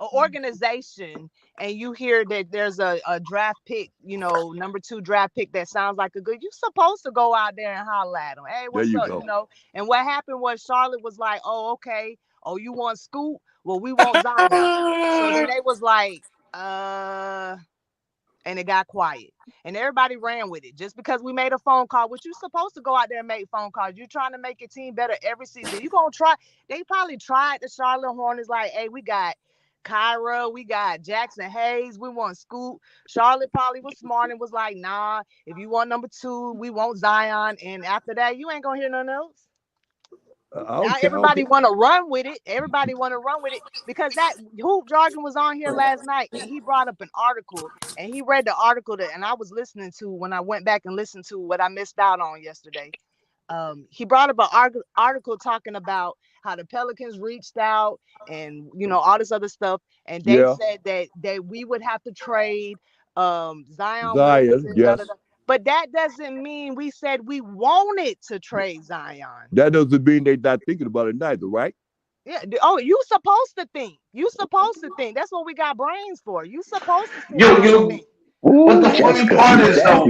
organization, and you hear that there's a draft pick, number 2 draft pick that sounds like a good, you're supposed to go out there and holler at them. Hey, what's up? And what happened was Charlotte was like, oh, okay. Oh, you want Scoop? Well, we want Zion. So then they was like, and it got quiet. And everybody ran with it. Just because we made a phone call, which you're supposed to go out there and make phone calls. You're trying to make your team better every season. You're going to try. They probably tried the Charlotte Hornets like, hey, we got Kyra, we got Jackson Hayes, we want Scoop. Charlotte probably was smart and was like, nah, if you want number 2, we want Zion. And after that, you ain't going to hear nothing else. Now everybody want to run with it. Everybody want to run with it because that Hoop Jargon was on here last night and he brought up an article and he read the article and I was listening to when I went back and listened to what I missed out on yesterday. He brought up an article talking about how the Pelicans reached out and all this other stuff, and they said that we would have to trade Zion. Yes. But that doesn't mean we said we wanted to trade Zion. That doesn't mean they're not thinking about it neither, right? Yeah. Oh, you supposed to think. That's what we got brains for. You supposed to think. But the funny part is though,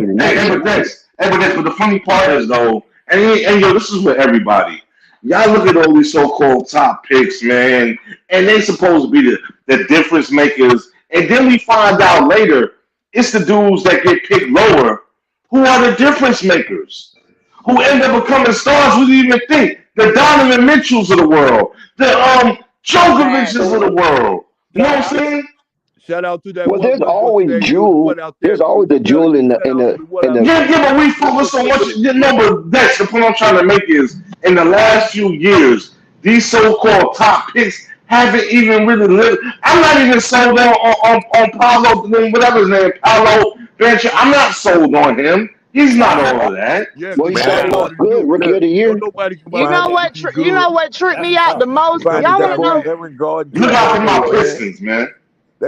but the funny part is though, and this is with everybody. Y'all look at all these so-called top picks, man, and they supposed to be the difference makers, and then we find out later it's the dudes that get picked lower who are the difference makers, who end up becoming stars we didn't even think. The Donovan Mitchells of the world, the Djokovic's of the world. You know what I'm saying? Shout out to that. Well, there's always jewel. There's always a jewel in the. Yeah, but we focus on what but that's the point I'm trying to make is in the last few years, these so-called top picks haven't even really lived. I'm not even sold on Paolo, whatever his name, Paolo Bench. I'm not sold on him. He's not all of that. Yeah, well, he started off good, rookie of the year. You know what tripped me out the most? Y'all want to know? Look out for my Pistons, man.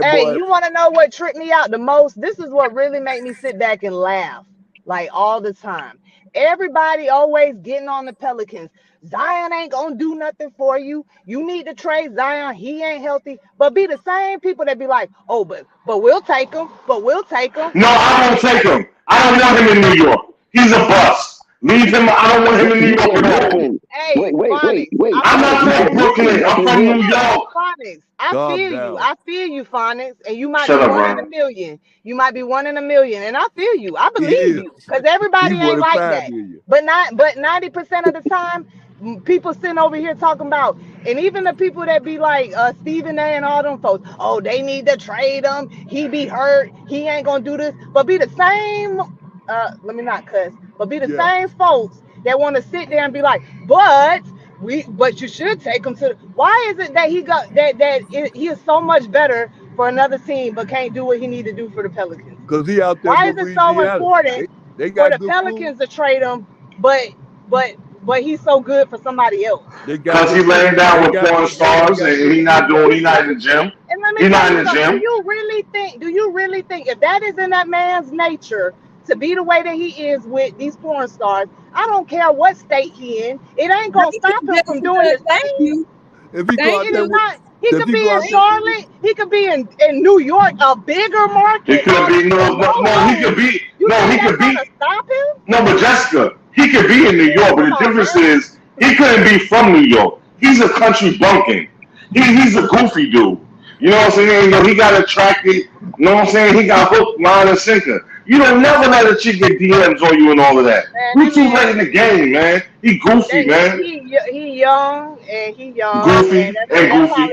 Hey, you want to know what tripped me out the most? This is what really made me sit back and laugh. like all the time. Everybody always getting on the Pelicans. Zion ain't gonna do nothing for you. You need to trade Zion. He ain't healthy. But be the same people that be like, oh, but we'll take him. But we'll take him. No, I won't take him. I don't want him in New York. He's a bust. Leave him. I don't want him in New York at all. Hey, Wait. I'm not from Brooklyn. I'm from New York. Phonics, I Calm feel down. you. I feel you, Phonics. And you might Shut be up, one in a Ron. million. You might be one in a million. And I feel you. I He believe is. you. Because everybody He ain't like 1 in 5 that. million. But 90% of the time, people sitting over here talking about, and even the people that be like Stephen A and all them folks, oh, they need to trade him. He be hurt. He ain't gonna do this. But be the same, let me not cuss, but be the Yeah. same folks that want to sit there and be like, but you should take him to. Why is it that he is so much better for another team, but can't do what he need to do for the Pelicans? Because he out there Why in is it so Louisiana. important They for got the good Pelicans food. to trade him, but he's so good for somebody else? They got Because he good laying food. down They with got porn they stars got and good he food. not in the gym. And let me He's tell not you in the something. gym. Do you really think if that is in that man's nature to be the way that he is with these porn stars, I don't care what state he in, it ain't gonna stop him from doing his Thank thing. you. If he go Thank out It there is you. with, not. He if could he be go in out there, Charlotte. He could be in New York, a bigger He market. could be he could be You think he that's could be gonna stop him? no, but Jessica, he could be in New Man, York, but come the on, difference man. is he couldn't be from New York. He's a country bumpkin. He's a goofy dude. You know what I'm saying? He got attracted. You know what I'm saying? He got hooked, line, and sinker. You don't never let a chick get DMs on you and all of that. Man, You too late in the game, man. He goofy, man. he young and Goofy and goofy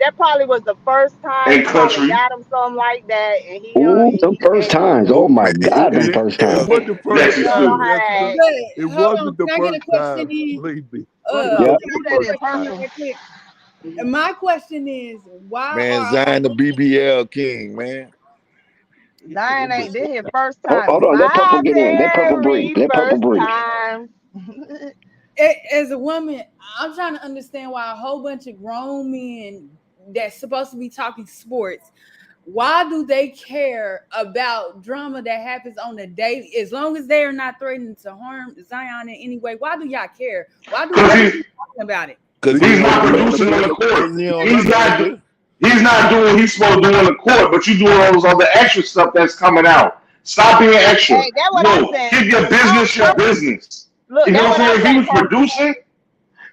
that probably was the first time and somebody country. got him something like that, and he young Ooh, and some first times. Oh my God, them first it times. wasn't the first Lexus time, too. Jessica. But It hold on, wasn't the can I get a first question time. in? Believe me. What That who was Yep. the who that first is time. Question right quick. And my question is, why Man, are Zion the BBL king, man. Zion ain't this his first Hold, time. hold on, let Purple My get in. Let Purple breathe. very Let Purple first breathe. time. as a woman, I'm trying to understand why a whole bunch of grown men that's supposed to be talking sports, why do they care about drama that happens on the daily? As long as they are not threatening to harm Zion in any way, why do y'all care? Why do y'all keep talking about it? Because He's he not on producing on the the court. he on He's the not. nigga. He's not doing what he's supposed to do on the court, but you doing all those other extra stuff that's coming out. Stop being extra. Hey, that's what I'm Yo, saying. keep your business your business. Look, You know that's what what I'm I'm saying? If he saying, was Purple. producing,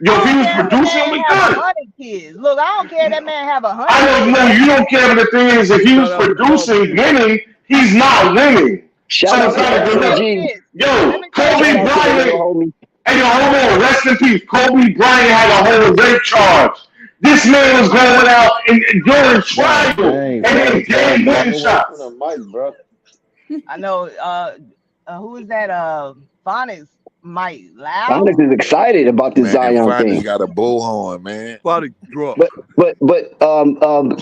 I if he don't was care if the producing, man we have good. 100 kids. Look, I don't care if that man have 100 I don't kids. know. You don't care. But the thing is, if he was Shout out to Paul producing, Pierce. winning, he's not winning. Shout So out it's to Let me not a tell good you look. SMG. this. Let Yo, me tell you Shout Kobe out this. to the little Bryant. homie. Hey, yo, hold on. Rest in peace. Kobe Bryant had a whole rape charge. This man was going out and during God trial dang, and bro. then game Stop winning getting away from shots. the mic, bro. I know who is that? Phonics Mike Onyx Loud. is excited about this Man, Zion Finals thing. got a bullhorn, man. Body drunk. But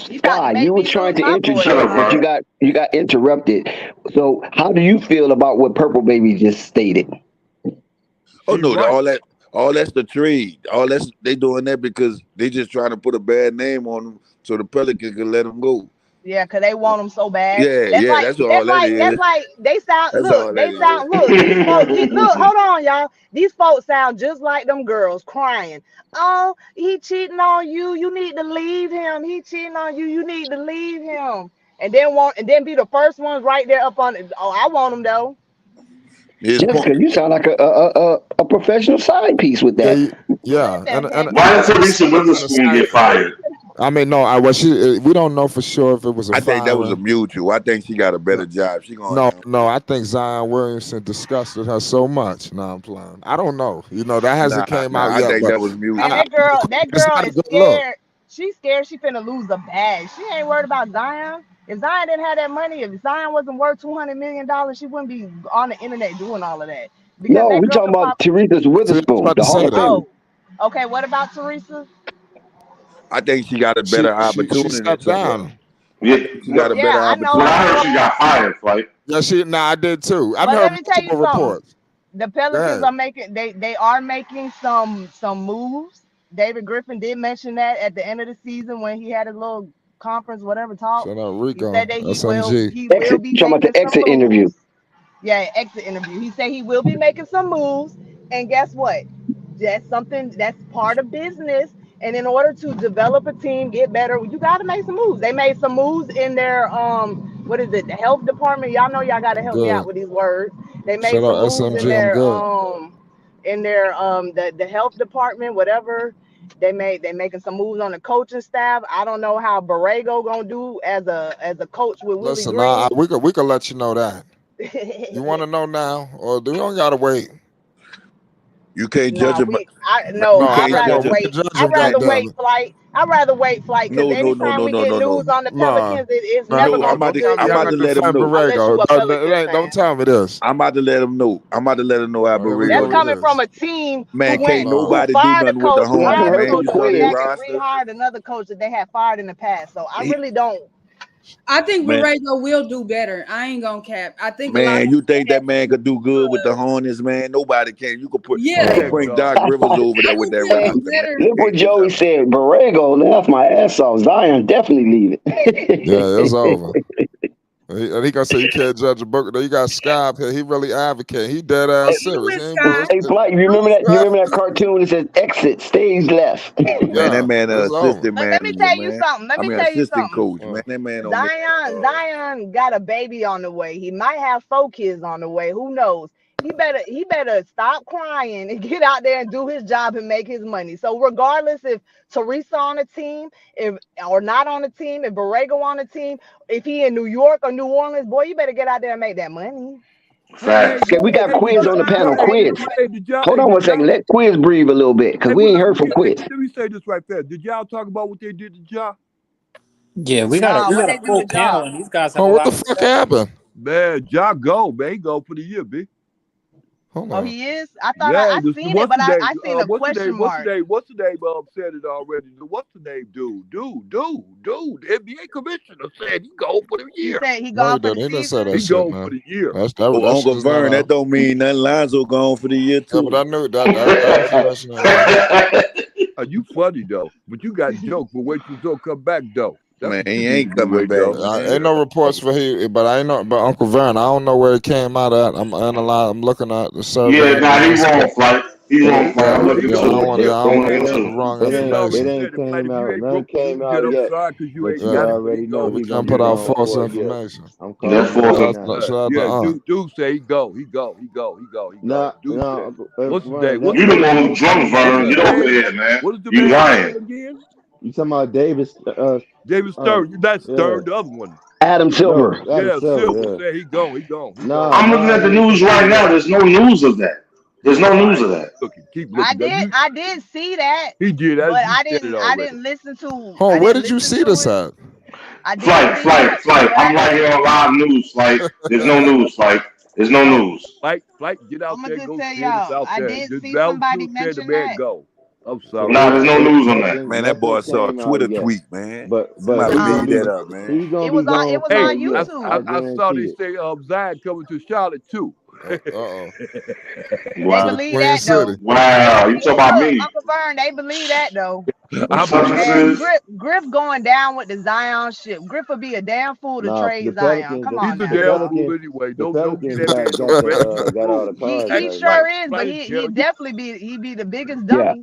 You about to Sky, make you were me trying lose to my voice, Shut interject, up, but man. bro. you got interrupted. So how do you feel about what Purple Baby just stated? Oh He no, right. all that's the trade. All that's they doing that because they just trying to put a bad name on them so the Pelicans can let them go. Yeah, cause they want them so bad. Yeah, that's all that That's is. like they sound. That's Look, all that is. These folks. Look, hold on, y'all. These folks sound just like them girls crying. Oh, he cheating on you. You need to leave him. He cheating on you. You need to leave him. And then be the first ones right there up on it. Oh, I want him though. His point. Jessica, you sound like a professional side piece with Yeah, that. yeah, What the heck? Why did and Teresa and a Witherspoon side. get fired? I mean, no, we don't know for sure if it was a I think that was a firing. mutual. I think she got a No, better job. She going no, down. no, I think Zion Williamson disgusted her so much. No, I'm playing. I don't know. That hasn't came out I yet, think but that was Man, I, mutual. that it's girl not a is good look. scared. She's scared she finna lose a bag. She ain't worried about Zion. If Zion didn't have that money, if Zion wasn't worth $200 million, she wouldn't be on the internet doing all of that. Because No, that we girl talking could about pop. Teresa So I was Witherspoon, about to the Hall say of that Famer. Oh, okay. What about Teresa? I think she got a she better she opportunity stepped somewhere. down. I Yeah, think she got a no, better Yeah, I know but her I opportunity. heard from. she got fired, Flight. Yeah, I did too. I've But heard let me tell you multiple something. reports. The Go Pelicans ahead. are making. They are making some moves. David Griffin did mention that at the end of the season when he had his little conference, whatever talk. Shout out He said Rico, that SMG. he will Exit. be You talking about making the some exit interview? moves. Yeah, exit interview. He said he will be making some moves, and guess what? That's something that's part of business. And in order to develop a team, get better, you got to make some moves. They made some moves in their what is it? The health department. Y'all know y'all got to help me out Good. with these words. They made Shout some out moves SMG. I'm good. in their the health department, whatever. They making some moves on the coaching staff. I don't know how Borrego gonna do as a coach with Willie Listen, Green. we could let you know that. You want to know now, or do we don't gotta wait? You can't No, judge him. No, I'd can't rather judge him. we wait. can judge I'd him. rather Goddamn wait it. flight. I'd rather wait flight because No, no, no, anytime no, we no, get no, no. news on the Nah, Pelicans, it's nah, never No, gonna I'm about be to, good I'm about to news let him know. unless you Borrego. a Pelicans Don't fan. tell me this. I'm about to let him know. I'm about to let him know how Here we That's go with Borrego is. coming from this. a team Man, can't who nobody do fired a nothing with the coach, We haven't Hornets, fired a heard man. from coach, You and saw went their Quiz. back and roster. rehired another coach that they had fired in the past. So I He- really don't. I think Man, Borrego will do better. I ain't gonna cap. I think a lot man, of you think that fans, man could do good with the Hornets, man? Nobody can. You yeah, could bring Doc Rivers over there I with think that he'll Hey, do roster, man. better. You look what can't do Joey nothing. said. Borrego laughed my ass off. Zion definitely leaving. Yeah, it's over. And he gonna say you can't judge a book. You got Sky up here. He really advocate. He dead I'm ass serious. with He ain't Sky. Hey, bullshit. Flight, you remember that? You remember that cartoon that says exit, stage left? Man, Yeah, that man it's over. assistant Let me manager, tell you man. something. Let I me mean tell you assistant something. coach, man. That man don't make Zion got a baby on the way. He might have 4 kids on the way. Who knows? He better stop crying and get out there and do his job and make his money. So regardless if Teresa on a team, if or not on a team, if Borrego on a team, if he in New York or New Orleans, boy, you better get out there and make that money. Hey, Okay, we got hey, Quiz on the panel. Quiz. did y'all, Hold on one second. Let Quiz breathe a little bit because hey, we ain't heard from Quiz. let me say this right there. Did y'all talk about what they did to Ja? Yeah, we got Nah, what a they do full to panel, Ja? and these guys have Oh, a what the lot to fuck say. happened? Man, Ja go, man. He go for the year, B. Hold Oh, on. he is? I thought Yeah, I seen it, but I seen a question mark. What's the name? Said it already. What's the name, dude? The NBA commissioner said he go for the He year. said he No, gone he for didn't. the He didn't say season. that He shit, go for man. the year. That Oh, shit Uncle is not Vern, that out. don't mean nothing. Lonzo gone for the year Yeah, too. but I knew that information ain't right. You funny though, but you got jokes. But wait till Joe come back though. That's Man, what you he need ain't to do, coming wait, back, though. man. Ain't no reports for he, but I ain't know. But Uncle Vern, I don't know where it came out at. I'm analyzing. I'm looking at the survey. Yeah, nah, he wrong, Flight. He It wrong, ain't, Flight. Yeah, I'm it, he looking Yeah, I go into don't for it. the want. Yeah, year. I Don't don't look want to into put Hey, the it. wrong he had already information. ain't said it. Like, came if you out. ain't None broke, you came can out get yet. upside because you But ain't you got Yeah, it. But he already know go. we he gonna can't be put out gone false for a year. information. I'm That's calling it false. right Dude, now. Shout out to yeah, dude say he go. He go. Nah, Dude nah, said. What's his name? Vern, What's You the the man? one who drunk, What's Vern. the Get over man? here, man. What is the You man's lying. name again? you talking about Davis? David Stern. That's Yeah, Stern, the other one. Adam no, Silver. Adam Yeah, Silver. Silver Yeah, said he gone. nah, I'm looking nah, at the he ain't news right confirmed now. that. There's no news of that. There's no All news right, of that. keep looking. You, I did see that, he did. but He said it I already. didn't listen to Oh, where did you see this it. at? I did see it, Flight. but I I'm right didn't here on listen live to it. news, Flight. There's no news, Flight. There's no No, news. get out I'm there, gonna just go tell see it. It's y'all, out I there. did Just see Val somebody Truth said the mention man that. go. I'm So sorry. Nah, there's no news on that. Man, that nothing boy saw a came out Twitter yet. tweet, man. But Somebody he No, gonna made be that up, man. he gonna be it gone was for Hey, a on year. I YouTube. I saw they guarantee it. say Zion coming to Charlotte too. Uh-oh. They To the Wow. believe Queen that City. though. Wow. You talking about Look, me? Uncle Vern, they believe that though. Them I believe it Man, too. substances. Griff going down with the Zion ship. Griff would be a damn fool to Nah, trade Zion. Come He's on a now, damn dog. fool anyway. The Don't get Pelicans that man no credit. He's a got all fool. the cards Hey, He right now. sure is, but he'd definitely be the biggest Yeah. dummy.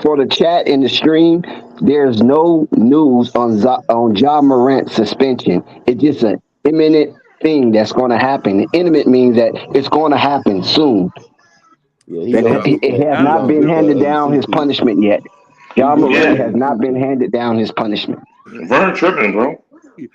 For the chat in the stream, there's no news on Ja Morant's suspension. It's just an imminent thing that's going to happen. Imminent means that it's going to happen soon. Yeah, he That gonna get it that. has He Adam not gonna been get Silver. that handed down his ACC. punishment yet. He Ja getting that Morant Yeah. has not been ACC. handed down his punishment. Vern tripping, bro.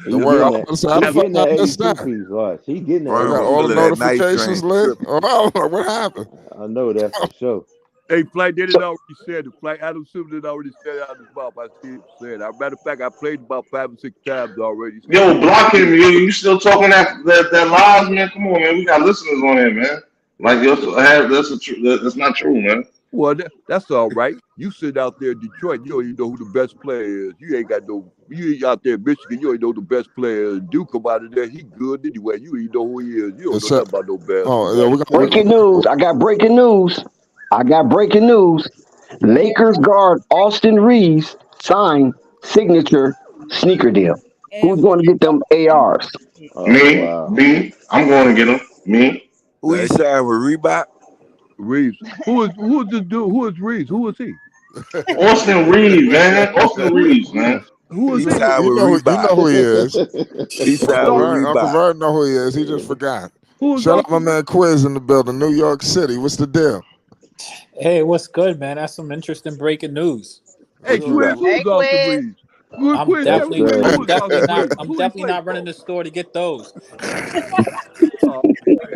He Don't worry. I getting was that. about to say, how He the fuck getting I that missed 82 that? piece. Watch. He getting that They Vern got was all 82 the feeling piece. that night notifications train lit. tripping. Oh no, what happened? I know that for sure. Hey, Flight, they So, didn't already said it. Flight Adam Silver did already said it out of his mouth. I see him say it. As a matter of fact, I played about 5 or 6 times already. He said Yo, he block him. did. You still talking that lies, man? Come on, man. We got listeners on here, man. Like that's not true, man. Well, that's all right. You sit out there in Detroit, you don't even know who the best player is. You ain't out there in Michigan, you ain't know who the best player is. Duke come out of there, he good anyway. You ain't know who he is. You don't know It's a, nothing about no oh yeah, basketball. breaking news. I got breaking news. Lakers guard Austin Reeves signed signature sneaker deal. Who's And going to get them ARs? Oh Me, wow. me. I'm going to get him. Me. Who he signed with Reebok? Reeves. Who is this dude? Who is Reeves? Who is he? Austin Reeves, man. Austin Who is Reeves, man. Reeves? Who is He he? signed with You Reebok. know who he is. He signed with Uncle Reebok. Vern know who he is. He just forgot. Who is Shout out Uncle my man Quiz in the building, New York City. What's the deal? Hey, what's good, man? That's some interesting breaking news. Hey, What you Quiz, got? who's Hey, Austin Quiz. Reeves? Good I'm Quiz, tell me, definitely, man, Yes, who is Austin Reeves? I'm Who he definitely play not running for? the store to get those. Oh,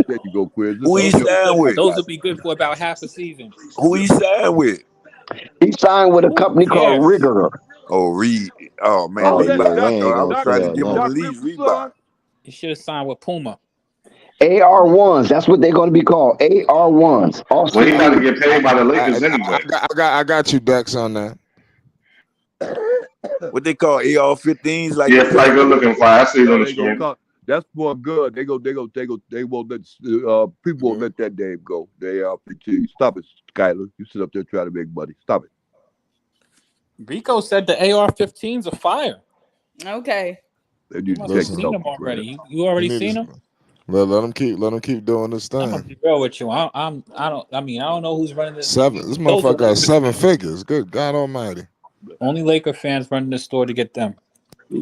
there you go, Quiz. Who he Those will be signed good. with? Those will be good for about half a season. Who he signed with? He signed with a Who company called cares? Rigor. Oh, Reed. Oh man, Oh, Oh that's yeah, we Reebok. I ain't thought I gonna was Doc, trying to sell give him at nothing. Doc least Rivers' Reebok. son. You should have signed with Puma. AR1s. That's what they're going to be called. AR1s. Well, Austin he about to Reeves. get paid by the I, Lakers anyway. I got you, Dex, on that. What they call AR-15s like Yeah, the flag good pistol? looking fly. I see it No, on the they gonna screen. come. That's for good. They won't let people won't let that name go. The AR-15. Stop it, Skyler. You sit up there trying to make money. Stop it. Rico said the AR-15s are fire. Okay. They You need to must have take it seen off them the brand. already. You already You need seen to them? let him keep doing this I'm gonna thing. be real with you. I don't know who's running this. This Those are motherfucker got Laker 7 fans. figures. Good God Almighty. Only Laker fans running the store to get them. I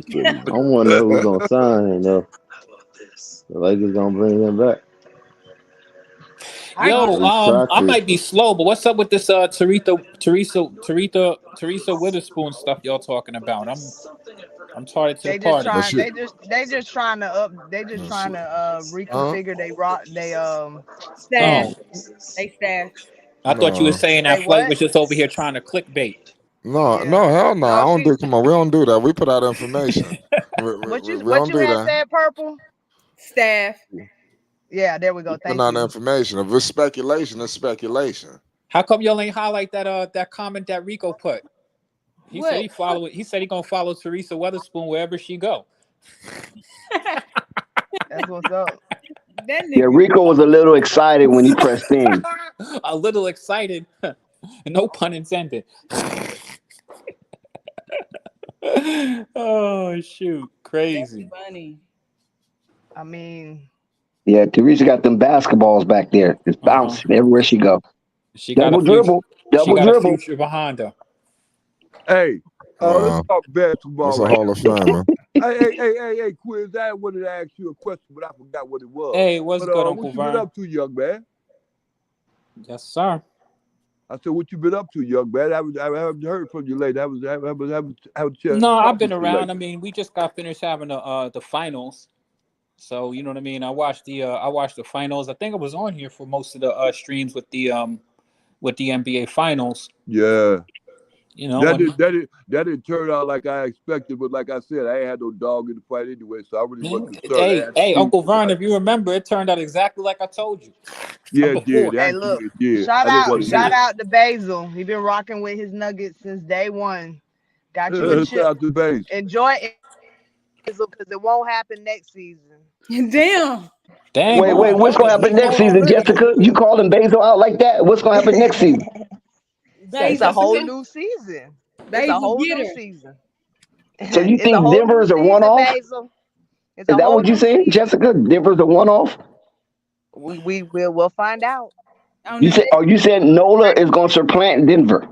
want to know who's gonna sign him though. The Lakers gonna bring him back. Yo, He's I practice. might be slow, but what's up with this Teresa Witherspoon stuff y'all talking about? I'm tardy to the They just party. But trying. shit. They just trying to up. They just Huh? trying to reconfigure they Staff. Oh, They staff. I thought you were No. saying they that Flight what? was just over here trying to clickbait. No, Yeah. hell no. I No, don't she. do. Come on, we don't do that. We put out information. We What don't you do had that. said, Purple? Staff. Yeah, there we We go. put Thank out you. information. If it's speculation, it's speculation. How come y'all ain't highlight that comment that Rico put? He said What? he follow it. He said he gonna follow Teresa Weatherspoon wherever she go. That's what's up. That Yeah, nigga. Rico was a little excited when he pressed in. A little excited. No pun intended. Oh shoot, crazy. Funny. I mean, Yeah, Teresa got them basketballs back there. It's bouncing everywhere she go. She got a Double future. dribble. She Double got a dribble. future behind her. Hey, let's Wow. talk basketball That's a right Hall of Famer. hey, Quiz, I wanted to ask you a question, but I forgot what it was. Hey, what's But good, what Uncle you been Vern? up to, young man? Yes, sir. I said, what you been up to, young man? I haven't heard from you lately. I haven't had a chance to No, talk I've been with you around. I lately. mean, we just got finished having the finals, so you know what I mean. I watched the finals. I think I was on here for most of the streams with the NBA finals. Yeah. You know, That and didn't turn out like I expected, but like I said, I ain't had no dog in the fight anyway, so I really wasn't concerned. I had to hey, see Uncle what it was Vern, like. if you remember, it turned out exactly like I told you. Yeah, From it did. before. hey, look. Actually, it did. Shout I didn't out, want to hear shout it. out to Basil. He been rocking with his Nuggets since day one. Got you a Shout chip. out to base. Enjoy it, Basil, because it won't happen next season. Damn. Dang, Wait, who what's going to he happen next know season, already. Jessica? You calling Basil out like that? What's going to happen next season? It's a whole new season. It's a Basil, whole get new her. season. So you It's a think whole Denver new is a season, one-off? Basil. It's Is a that whole what you new saying, season. Jessica? Denver's a one-off? We'll find out. You said? Are you saying Nola is going to supplant Denver?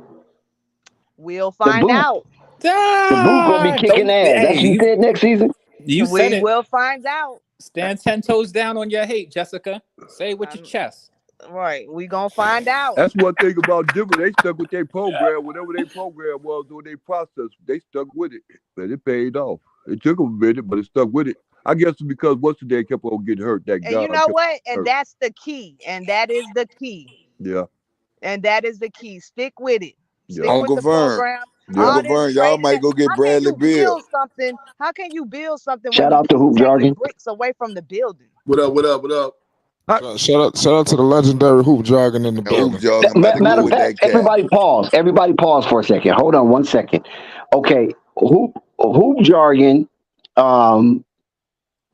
We'll The find boot. out. The boot going to be kicking ass. That's what you said next season? You said We it. will find out. Stand 10 toes down on your hate, Jessica. Say it with your chest. Right. We gonna find out. That's one thing about Denver. They stuck with their program. Whatever their program was or their process, they stuck with it. And it paid off. It took them a minute, but it stuck with it. I guess because what's the day kept on getting hurt. That And you God know kept what? And hurt. that's the key. And that is the key. Yeah. And that is the key. Stick with it. Stick Uncle with the Vern. program. Yeah. All Uncle this Vern, y'all trading. might go get How can Bradley you Beal. build something? How can you build something Shout when out to you Hoop taking Jargon. bricks away from the building? What up? Shout out to the legendary Hoop Jargon in the Hoop building. Jargon about to Matter go of with fact, that cat. Everybody pause for a second. Hold on 1 second. Okay, Hoop Jargon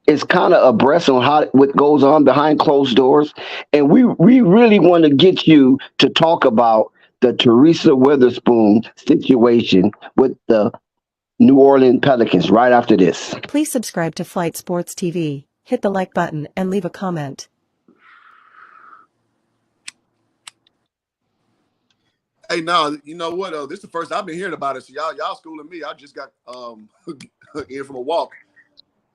is kind of abreast on what goes on behind closed doors, and we really want to get you to talk about the Teresa Witherspoon situation with the New Orleans Pelicans right after this. Please subscribe to Flight Sports TV. hit the like button, and leave a comment. Hey, no, you know what? This is the first I've been hearing about it. So y'all schooling me. I just got in from a walk.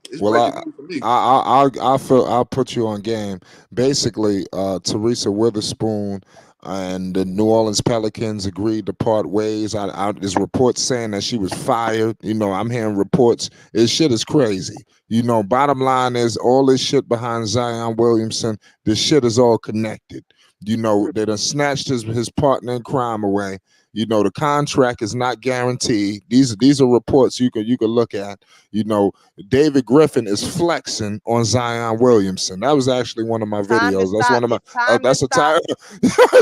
It's Well, breaking news for me. I'll put you on game. Basically, Teresa Witherspoon and the New Orleans Pelicans agreed to part ways. There's reports saying that she was fired. You know, I'm hearing reports. This shit is crazy. You know, bottom line is all this shit behind Zion Williamson. This shit is all connected. You know, they done snatched his partner in crime away. You know, the contract is not guaranteed. These are reports you could look at. You know, David Griffin is flexing on Zion Williamson. That was actually one of my videos. That's one of my. That's a time.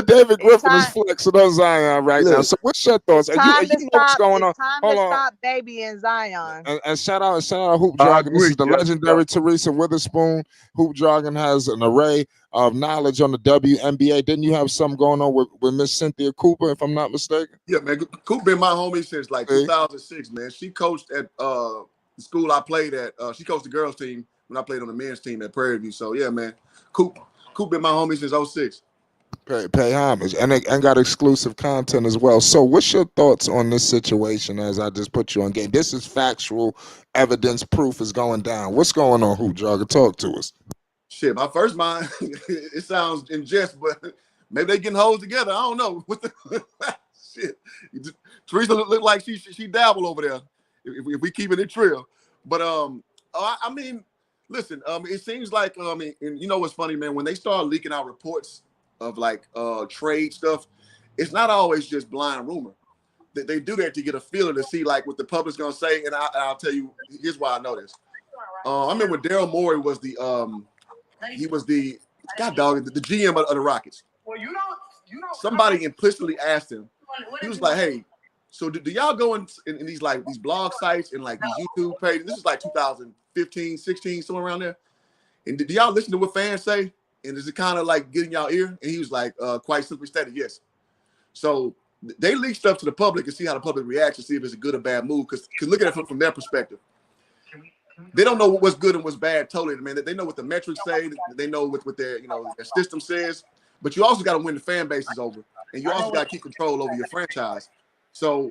David Griffin is flexing on Zion right now. So, what's your thoughts? You know what's going on? Hold on. Stop baby and Zion. And shout out Hoop Jargon. This is the legendary Teresa Witherspoon. Hoop Jargon has an array of knowledge on the WNBA. Didn't you have something going on with Miss Cynthia Cooper, if I'm not mistaken? Yeah, man. Cooper been my homie since like 2006, man. She coached at the school I played at. She coached the girls team when I played on the men's team at Prairie View. So yeah, man. Coop been my homie since 06. Pay homage and got exclusive content as well. So what's your thoughts on this situation as I just put you on game? This is factual evidence, proof is going down. What's going on, Hoop Jargon? Talk to us. Shit, my first mind, it sounds in jest, but maybe they getting hoes together. I don't know. What the shit? Teresa look like she dabble over there. If we keeping it trill, but I mean, listen, it seems like and you know what's funny, man? When they start leaking out reports of like trade stuff, it's not always just blind rumor. They do that to get a feeling to see like what the public's gonna say, and I'll tell you. Here's why I know this. I remember when Daryl Morey was the the GM of the Rockets. Well, you know. Somebody implicitly asked him. He was like, "Hey, so do y'all go in these like these blog sites and like these YouTube pages? This is like 2015, 16, somewhere around there. And do y'all listen to what fans say? And is it kind of like getting y'all ear?" And he was like, quite simply stated, yes. So they leak stuff to the public and see how the public reacts and see if it's a good or bad move. Because look at it from their perspective. They don't know what's good and what's bad totally, man. They know what the metrics say. They know what their their system says. But you also got to win the fan bases over, and you also got to keep control over your franchise. So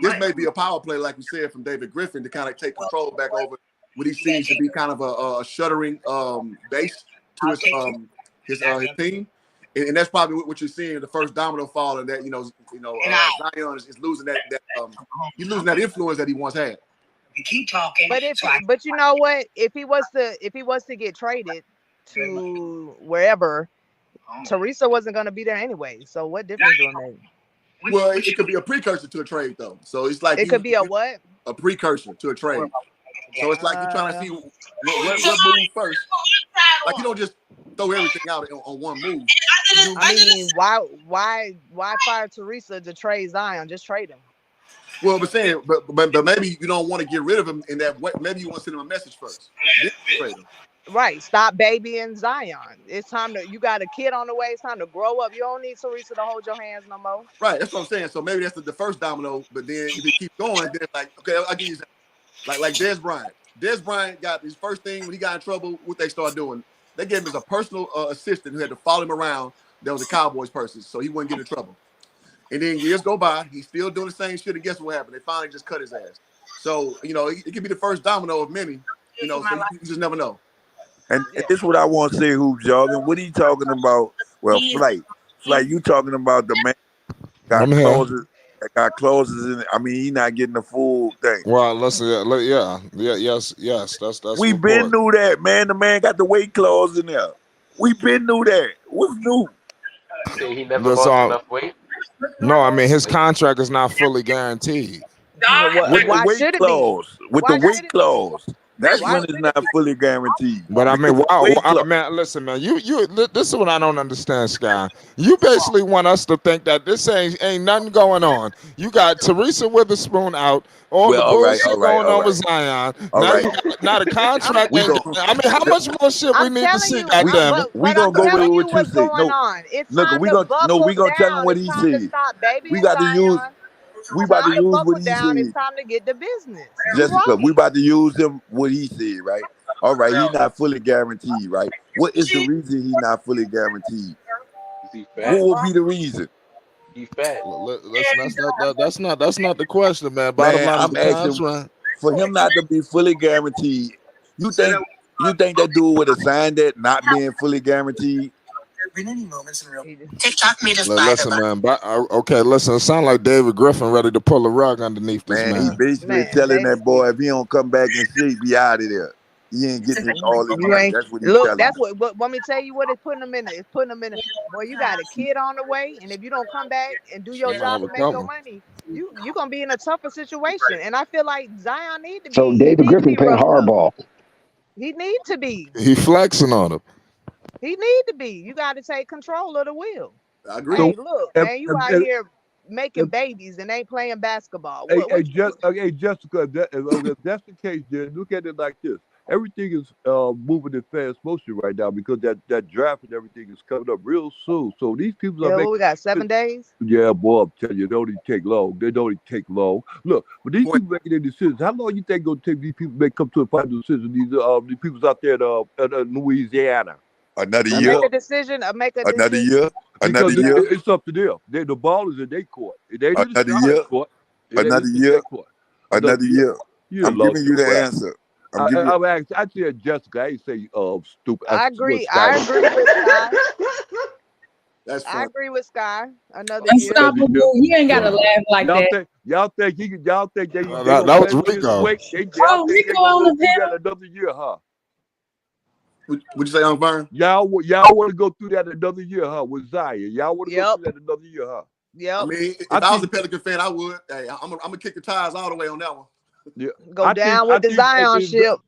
this may be a power play, like we said, from David Griffin to kind of take control back over what he seems to be kind of a shuddering base to his team, and that's probably what you're seeing, the first domino fall, and that Zion is losing that he's losing that influence that he once had. Keep talking. But you know what? If he was to get traded to wherever, Teresa wasn't going to be there anyway. So what difference do it make? Well, it could be a precursor to a trade, though. So it's like it could be a what? A precursor to a trade. So it's like you're trying to see what move first. Like you don't just throw everything out on one move. I mean, why fire Teresa to trade Zion? Just trade him. Well, but maybe you don't want to get rid of him in that way. Maybe you want to send him a message first. Right. Stop babying Zion. It's time to. You got a kid on the way. It's time to grow up. You don't need Teresa to hold your hands no more. Right. That's what I'm saying. So maybe that's the first domino. But then if it keeps going, then like okay, I'll give you like Dez Bryant. Dez Bryant got his first thing when he got in trouble. What they started doing, they gave him as a personal assistant who had to follow him around. That was a Cowboys person, so he wouldn't get in trouble. And then years go by, he's still doing the same shit. And guess what happened? They finally just cut his ass. So, it could be the first domino of many, so you just never know. And this is what I want to say, Hoop Jargon. What are you talking about? Well, Flight, you talking about the man got clauses in it. I mean, he not getting the full thing. Well, yes. That's we been knew that, man. The man got the weight clause in there. We been knew that. What's new? He never lost enough weight. No, I mean his contract is not fully guaranteed. With the weight clause. That's when it's not fully guaranteed. But I mean, man, listen, man, you this is what I don't understand, Sky. You basically want us to think that this ain't nothing going on. You got Teresa Witherspoon out, all the bullshit going on with Zion. Now the contract. I mean, how much more shit we need to see? Goddamn it. We gonna go with what you say. No, we gonna tell him what he said. We got to use. We about to use what he said. It's time to get the business. Jessica, we about to use him what he said, right? All right, he's not fully guaranteed, right? What is the reason he's not fully guaranteed? What would be the reason? He's fat. Listen, that's not the question, man. Bottom Man, line is I'm the asking contract. for him not to be fully guaranteed. You think that dude would have signed that not being fully guaranteed? TikTok made us buy Listen, man. Okay, listen. It sounds like David Griffin ready to pull a rug underneath this Man, he man. basically telling that boy if he don't come back in shape, be out of there. He ain't getting all the You money. ain't That's what he's look. telling That's me. what. Let me tell you what it's putting them in. It's putting them in. Boy, you got a kid on the way, and if you don't come back and do your job and make your money, you gonna be in a tougher situation. And I feel like Zion need to be. So David Griffin playing hardball. He need to be. He flexing on him. He need to be. You got to take control of the wheel. I agree. Hey, look, man, you out here making babies and ain't playing basketball. Hey, Jessica, if that's the case, then look at it like this. Everything is moving in fast motion right now because that draft and everything is coming up real soon. So these people are making. We got 7 days. Yeah, boy, I'm telling you, they don't even take long. They don't even take long. Look, but these people making their decisions. How long you think it's gonna take these people to come to a final decision? These people out there in Louisiana. Another year. Make a decision. Another year. Another year. It's up to them. The ball is in their court. Another year. Another year. Another year. I'm giving you the answer. I said Jessica. I ain't say stupid. I agree. I agree with Sky. That's fun. I agree with Sky. Another year. Unstoppable. He ain't gotta laugh like that. Y'all think they that was Rico. Rico on the panel. Another year, huh? Would you say on Vern? Y'all want to go through that another year, huh? With Zion, y'all want to go through that another year, huh? Yep. I mean, if I was a Pelican fan, I would. Hey, I'm gonna kick the tires all the way on that one. Yeah. Go down with the Zion ship.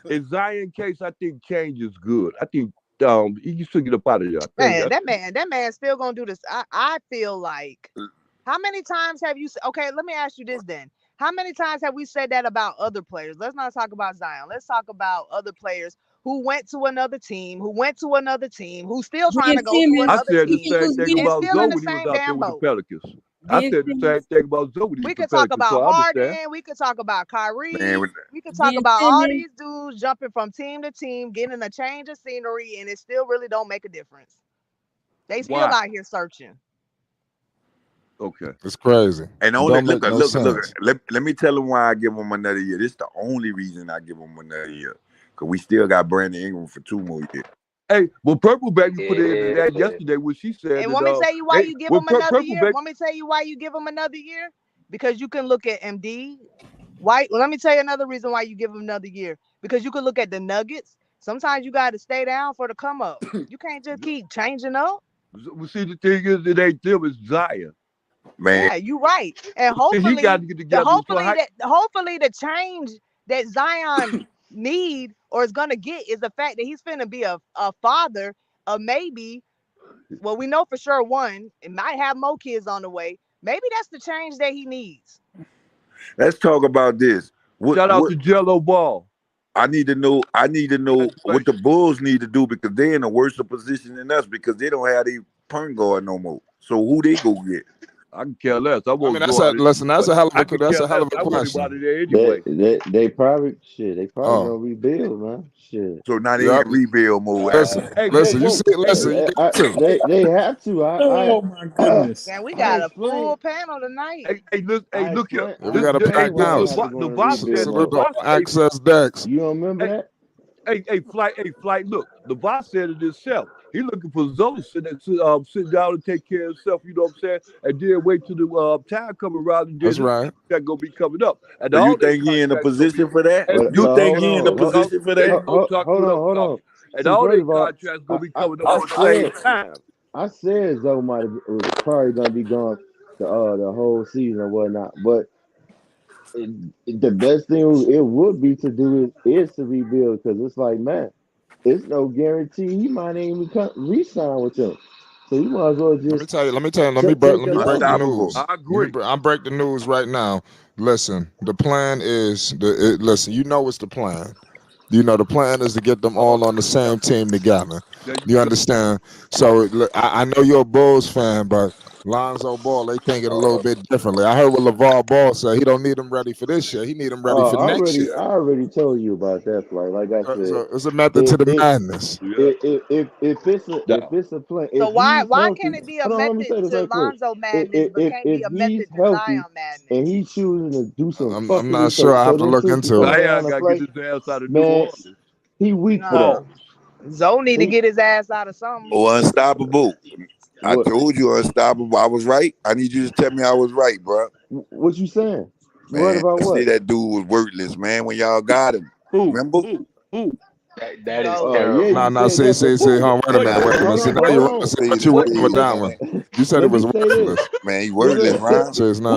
In Zion case, I think change is good. I think he should get up out of there. That man still gonna do this. I feel like, how many times have you? Okay, let me ask you this then. How many times have we said that about other players? Let's not talk about Zion. Let's talk about other players who went to another team, who's still trying to go to another team. I said the same thing about Zoe when he was out there with the Pelicans. I said the same thing about Zoe. We could talk about Harden. We could talk about Kyrie. We could talk about all these dudes jumping from team to team, getting a change of scenery, and it still really don't make a difference. They still out here searching. Okay, it's crazy. And only look. Let me tell him why I give him another year. This is the only reason I give him another year. Cause we still got Brandon Ingram for 2 more years. Hey, well, Purple Baby put it in that yesterday when she said. And want me to tell you why you give him another year? Want me to tell you why you give him another year? Because you can look at MD. Why? Well, let me tell you another reason why you give him another year. Because you can look at the Nuggets. Sometimes you got to stay down for the come up. You can't just keep changing up. Well, see, the thing is, it ain't them, it's Zion. Man, yeah, you right. And hopefully, he got to get together. Hopefully, the change that Zion need or is gonna get is the fact that he's finna be a father of maybe, well, we know for sure one, it might have more kids on the way. Maybe that's the change that he needs. Let's talk about this. Shout out to Jello Ball. I need to know what the Bulls need to do because they're in a worse position than us because they don't have the point guard no more. So who they go get? I can care less. That's a hell of a question. Anyway. They probably gonna rebuild, man. Shit. So now they in rebuild mode. Listen, they have to. Oh my goodness. Man, we got a full panel tonight. Hey, look here. We got a packed house. Access decks. You don't remember that? Hey, flight. Look, the boss said it himself. He looking for Zoe sit down and take care of himself. You know what I'm saying? And then wait till the time come around. And that's right. That's gonna be coming up. And you think he in a position for that? You think he in a position for that? Hold on. And all these contracts gonna be coming up at the same time. I said Zoe was probably gonna be gone the whole season or whatnot, but the best thing it would be to do is to rebuild because it's like, man, it's no guarantee he might even re-sign with them. So you might as well just. Let me break the news. I agree. I'm breaking the news right now. Listen, the plan is listen. You know it's the plan. You know the plan is to get them all on the same team together. There you You go. understand? So I know you're a Bulls fan, but Lonzo Ball, they think it a little bit differently. I heard what LeVar Ball said. He don't need him ready for this year. He need him ready for next year. I already told you about that flight. Like I said, So it's a method to it, the it, madness. Yeah. if it's a plan, So if why he's why healthy, can't it be a hold on, let me method say this to right quick. Lonzo madness, but can't be If a he's method to healthy Zion and madness? he's choosing to do some I'm not fuckery, sure. I so have to them look two can into come it. down Zion and got to play, get his ass out of New man, Orleans. he weak for that. Pause. Zoe need to He get his ass out of something. Or unstoppable. I what told you unstoppable. I was right. I need you to tell me I was right, bro. what you saying? What Man, about I say what? that dude was worthless, man, when y'all got him. Who? Remember? Who? That is Zoe. Yeah, terrible. No, you no, said that, but see, hold on, wait a Wait, minute, but wait a minute. hold See, on, now but you're hold wrong. on. See, Say but he's you a Let wrong with failure, that let one. man. You said it let me was say this. worthless. Man, he Look, worthless, look, Ron.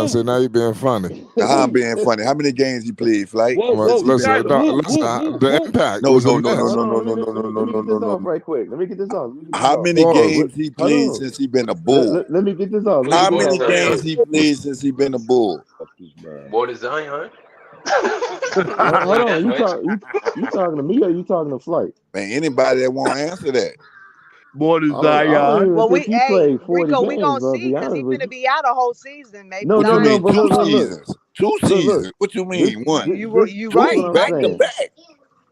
So now you being funny. Now I'm being funny. How many games he played, Flight, whoa, since he been Listen, there? Tyler, listen. The impact No, was no, no, no, immense. no, hold no, on. no, no, no, Let no, me no, get no, this no. off right quick. Let me get this off. How many Pause. games he Hold played on. since he been a Bull? Let me get this off. Let me Way How get this more than many off right games quick. Zion. he played since he been a Bull? fuck this man. More than Zion. Hold Not on. that much. You talking to me or you talking to Flight? Man, anybody that won't answer that. More than I don't Zion. even Well, think he hey, played 40 Rico, we games, gonna bro. To see be because honest he with finna you. be out a whole season. Maybe No, What no, you not. no. mean? But Two look. seasons. Two Look. seasons. What you This, mean? One. You what Two. right. I'm Back to saying. back.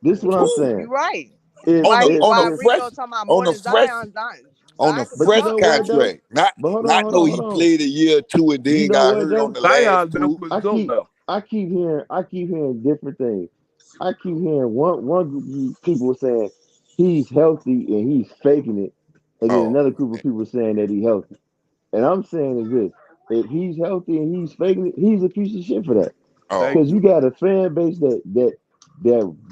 This is what I'm Two. You saying. right. If On Why a he on a why if fresh Rico talking about on more a than fresh Zion? on a Zion could but you fresh fuck. know what though? contract. Not But not no he hold on. played a year or two and You then know got what hurt on though? the last Zion two. left with Zoe. I keep hearing different things. I keep hearing one group of people saying he's healthy and he's faking it, and then Oh another group of people saying that he's healthy. And I'm saying is this: if he's healthy and he's faking it, he's a piece of shit for that. oh. Thank Because you. you got a fan base that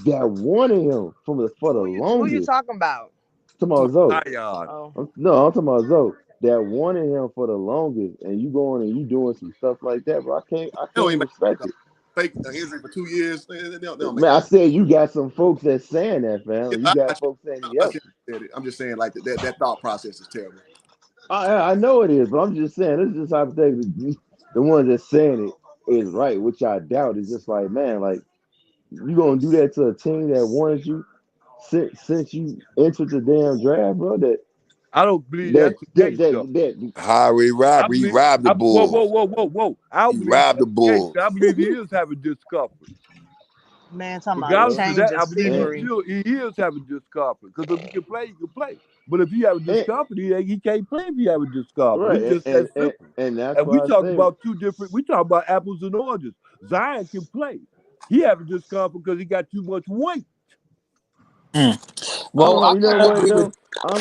wanted him for the Who you longest. talking about? Tomorrow Zoe. Zion. Oh, No, I'm talking about Zoe. That wanted him for the longest, and you going and you doing some stuff like that, bro. I They don't can't even respect make it. fake injury for 2 years. They don't make. Man, I said you got some folks that saying that, Yeah, fam. You I got got you. folks saying he I'm not saying healthy. you said it. I'm just saying like that thought process is terrible. I know it is, but I'm just saying this is just hypothetically. The ones that saying it is right, which I doubt. Is just like, man, like you gonna do that to a team that wanted you since you entered the damn draft, bro. I don't believe that's the case though. That Highway I robbery. He believe. robbed the Whoa, Bulls. whoa, whoa, whoa, whoa! I don't He believe robbed the that's the case. Bulls. I believe he is having discomfort. man, talking about Regardless well, of change that, of I believe he scenery. and still he is having discomfort. Because if he can play, he can play. But if he having and discomfort, he can't play if he having discomfort. right, It's just that simple. and that's And we why I talk say about two different. We talk about apples and oranges. Zion can play. He having discomfort because he got too much weight. I Well, don't. I You know kind of what agree with. though? I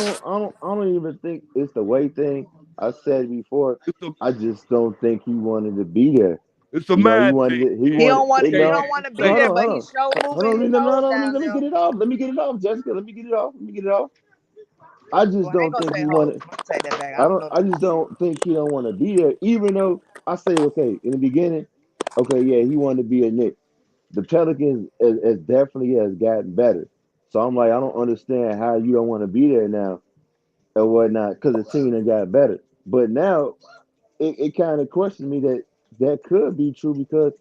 don't even think it's the weight thing. I said before. It's a I just don't think he wanted to be there. it's a You know, mind thing. he He wanted don't want You to. it He can't no. don't make want me to be say Hold there, that. on, but hold he on. show Hold moving on, his no, no, nose no, down let me there. get it off. Let me get it off, Jessica. Let me get it off. Let me get it off. I just Well, I ain't don't gonna think say he hoes. wanted. I'm gonna take that back. I don't know. I just don't think he don't want to be there. Even though I say, okay, in the beginning, okay, yeah, he wanted to be a Knick. The Pelicans as definitely has gotten better. So I'm like, I don't understand how you don't want to be there now or whatnot because the team done got better. But now it kind of questions me that could be true because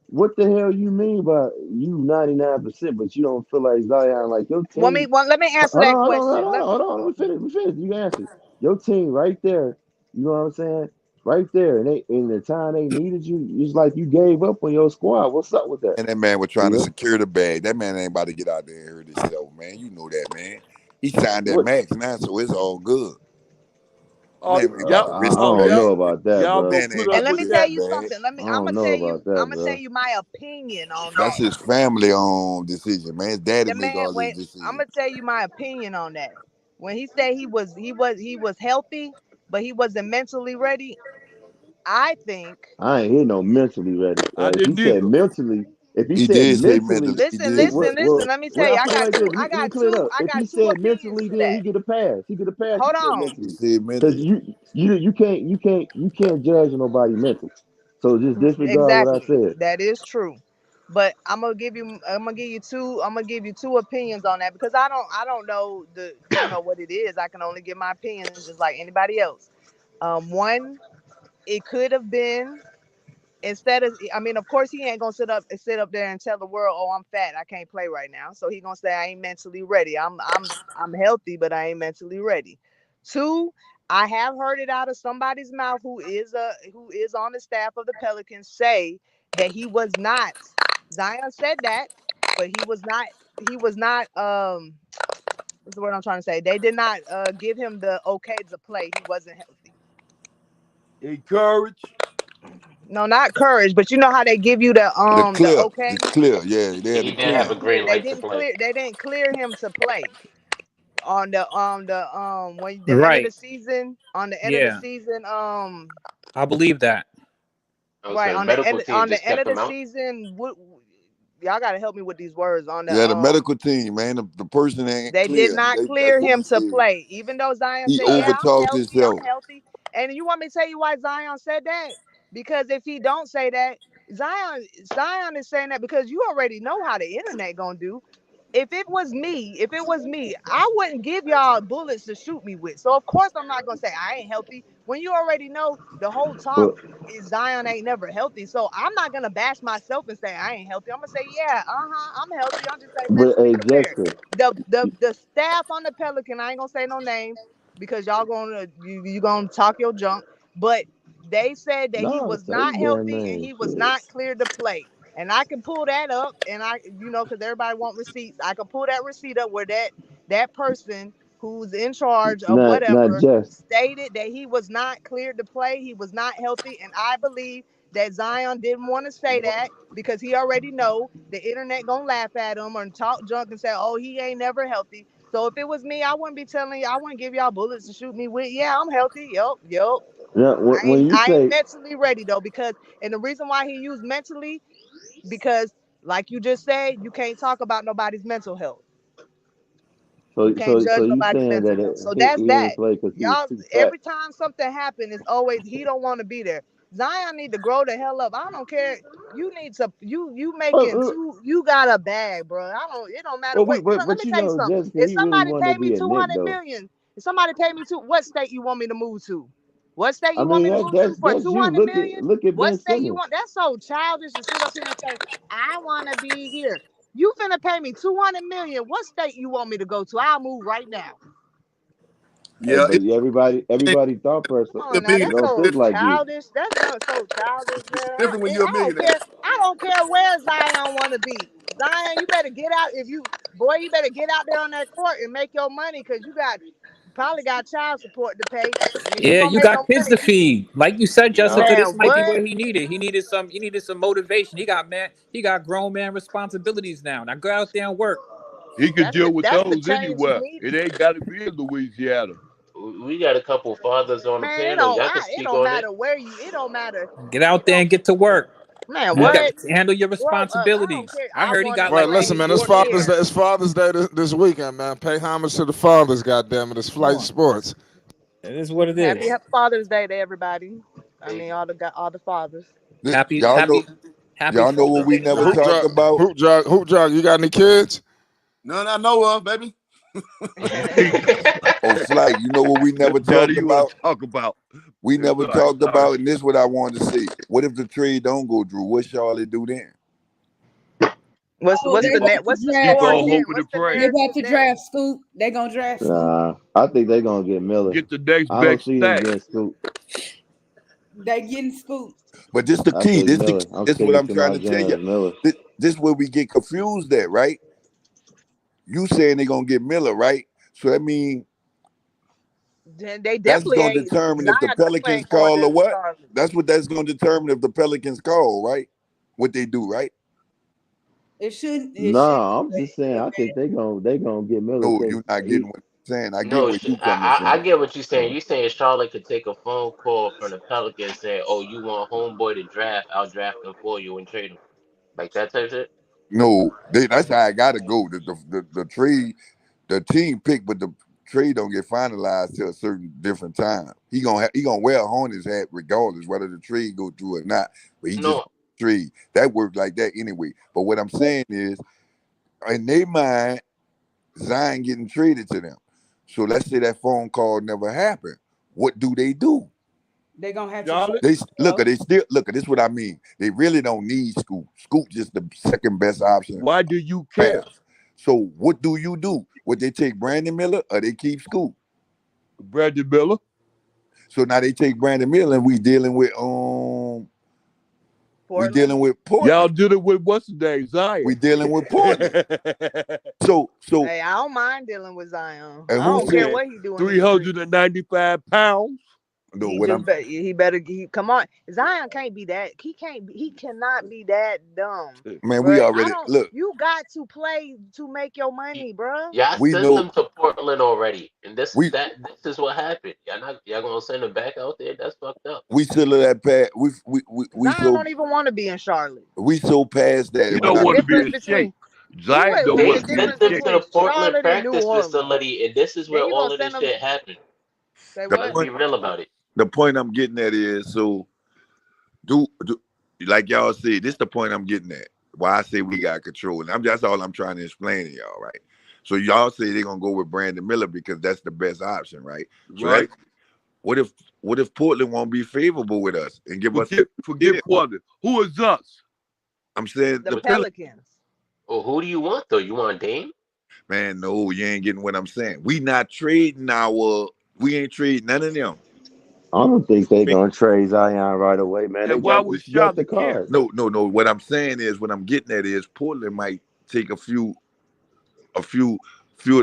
what the hell you mean by you 99%, but you don't feel like Zion, like your team. Let me answer Hold that on, hold on, hold question. on, hold on. Let me finish. Let me finish. You can answer. Your team right there. You know what I'm saying? Right there, and they in the time they needed you, it's like you gave up on your squad. What's up with that? And that man was You trying to know secure the bag. That man ain't about to get out there and hurt himself, man. You know that, man. He signed that what? max now, so it's all good. Oh, Man ain't about y'all, to I risk the don't y'all, know bag, man. about that, y'all gonna bro. Man put ain't And up about let to with me risk tell the that. you bag. something. I don't know about that, I'm gonna tell bro. you my opinion on That's that. his family decision, man. His daddy The make man, all his when I'm decisions. gonna tell you my opinion on that. When he said he was healthy, but he wasn't mentally ready. I think. I ain't hear no mentally ready. I If he didn't said either. mentally, if he He said did say mentally, mentally. He Listen, did say listen, listen. mentally. Let me tell you, I put it like this. Let me clear it up. I If he got two said opinions mentally, to then that. he get a pass. He get a pass. He Hold said on. He mentally, said because mentally. you can't judge nobody mental. So just disregard what I Exactly. said. That is true. But I'm gonna give you two opinions on that because I don't know what it is. I can only give my opinions just like anybody else. One, it could have been instead of, I mean, of course he ain't gonna sit up there and tell the world, oh, I'm fat, I can't play right now. So he gonna say I ain't mentally ready. I'm healthy, but I ain't mentally ready. Two, I have heard it out of somebody's mouth who is on the staff of the Pelicans say that he was not. Zion said that, but he was not. What's the word I'm trying to say? They did not give him the okay to play. He wasn't healthy. Encourage. No, not courage, but you know how they give you the okay. It's clear. Yeah, they had He to didn't clear have Yeah, a him. green they light to didn't play. clear. They didn't clear him to play on the when the end of the Right. season. On the end of the Yeah, season, I believe that. Oh, right so the medical team on the just end kept of the him out. season. Y'all got to help me with these words on Yeah, the the. medical team, man. The person ain't They did clear. not That's clear what he him to said. play, even though Zion He said, "Yeah, I'm overtalked healthy, I'm himself. healthy." And you want me to tell you why Zion said that? Because if he don't say that, Zion is saying that because you already know how the internet gonna do. If it was me, I wouldn't give y'all bullets to shoot me with. So of course I'm not gonna say I ain't healthy when you already know the whole talk But is Zion ain't never healthy. So I'm not gonna bash myself and say I ain't healthy. I'm gonna say, yeah, I'm healthy. I'm just like but mentally hey, prepared. Jester, The staff on the Pelican, I ain't gonna say no names because y'all you gonna talk your junk, but they said that he no, was say not the damn healthy and name. he was Shit. not cleared to play. And I can pull that up, and because everybody want receipts, I can pull that receipt up where that person who's in charge of Not whatever Jess. stated that he was not cleared to play, he was not healthy, and I believe that Zion didn't want to say that because he already know the internet gonna laugh at him or talk junk and say, oh, he ain't never healthy. So if it was me, I wouldn't be telling you, I wouldn't give y'all bullets to shoot me with. Yeah, I'm healthy. Yep. Yeah, when you I ain't say mentally ready though, because and the reason why he used mentally, because like you just said, you can't talk about nobody's mental health. You can't so judge you nobody's saying mental that health. So he that's didn't that. play because he was Y'all, too fat. every time something happens, it's always he don't want to be there. Zion need to grow the hell up. I don't care. You need to you making Well, you got a bag, bro. It don't matter well, what. Let but me you tell you know, something. Jessica, If he really somebody wanted pay to me be a Nick 200 though. million, if somebody pay me what state you want me to move to? What state I you want mean, me to move to for that's you. 200 million? Look at What Ben state you Simmons. want? That's so childish to sit up here and say, I want to be here. You finna pay me 200 million. What state you want me to go to? I'll move right now. Hey, Yeah, but everybody thought Come person. on a now, It millionaire. that's don't so think like you. childish. That's so childish, man. It's different when you're a I don't millionaire. care. I don't care where Zion want to be. Zion, you better get out. You better get out there on that court and make your money because you probably got child support to pay. And if you Yeah, gonna you make got no kids money, to feed. Like you said, Yeah. Jessica, man, this might be what? what he needed. He needed some motivation. He got grown man responsibilities now. Now go out there and work. He could deal with That's the those change he anywhere. It needed. ain't got to be in Louisiana. We got a couple fathers on the Man, panel. Y'all can it speak don't on it. matter where you. It don't matter. Get It out there don't. and get to work. Man, You got what? to handle your Grow up. I don't responsibilities. care. I I heard he want to got Right, like listen, play 3, man. 4 here. It's Father's Day this weekend, man. Pay homage to the fathers, goddamn it. It's Come Flight on. Sports. It is what it Happy is. Father's Day to everybody. I Hey, mean, all the fathers. Happy, Y'all know, happy, happy y'all know what Father's we Day to never Hoop Zion. talked jog, about. hoop jog. You got any kids? None I know of, baby. Oh, Flight. You know what we never That's better talked you want about. to talk about. We It's never like, talked about, and this is what I wanted to see. What if the trade don't go through? What Charlotte do then? What's Oh, what's they the keep on, about net? to What's the keep draft story on Scoop. then? hoping What's to the pray. They about narrative to there? draft Scoop. They gonna draft Scoop. Nah, I think they're gonna get Miller. Get the next I don't best see them thing. getting Scoop. They getting Scoop. But this the I key. take This the Miller. key. I'm This is what sticking I'm to trying my to tell you. James Miller. This where we get confused at, right? You saying they're gonna get Miller, right? So that means Then they that's definitely gonna ain't. determine if the Zion definitely Pelicans ain't going call to or what. Charlotte. That's gonna determine if the Pelicans call, right? What they do, right? It shouldn't. It should. Nah, I'm just saying. I think they gonna get Miller No, because you're not getting what I'm saying. I get no, where you coming I from. get what you're saying. You're saying Charlotte could take a phone call from the Pelicans saying, "Oh, you want homeboy to draft? I'll draft him for you and trade him." Like that type of shit. No, that's how I gotta go. The trade, the team pick, but the trade don't get finalized till a certain different time. He gonna wear a Hornets hat regardless whether the trade go through or not. But he just No, trade that worked like that anyway. But what I'm saying is, in their mind, Zion getting traded to them. So let's say that phone call never happened. What do they do? They're gonna have to Charlotte? trade They still look at this. What I mean, they really don't need Scoop. Scoop just the second best option. Why do you care? Pass. So what do you do? Would they take Brandon Miller or they keep Scoop? Brandon Miller. So now they take Brandon Miller, and we dealing with Portland. Y'all dealing with what's the name? Zion. We dealing with Portland. So Hey, I don't mind dealing with Zion. And I who don't care said what he doing. 395 pounds. no, He what just I'm he better come on. Zion can't be that. He cannot be that dumb. man, we But already look. You got to play to make your money, bro. Y'all We sent know- him to Portland already, and this We- is what happened. Y'all gonna send him back out there? That's fucked up. We still at that path. We Zion so don't even want to be in Charlotte. we so past that. You And don't when I- want to be in Difference shape. between- Zion Wait, don't They wait, want to be sent in him to shape. the Portland Charlotte and New practice Orleans. facility, and this is where Then you all gonna of this send him- shit happened. Say The what? Let's be real about it. the point I'm getting at is so do like y'all say, this the point I'm getting at. Why I say we got control. And that's all I'm trying to explain to y'all, right? So y'all say they're gonna go with Brandon Miller because that's the best option, right? So Right. what if Portland won't be favorable with us and give us Forget Portland. Who is us? I'm saying The the Pelicans. Well, who do you want though? You want Dame? man, no, you ain't getting what I'm saying. We ain't trading none of them. I don't think they're gonna trade Zion right away, man. They And why got would this just the Charlotte care? card. No. What I'm saying is, what I'm getting at is Portland might take a few of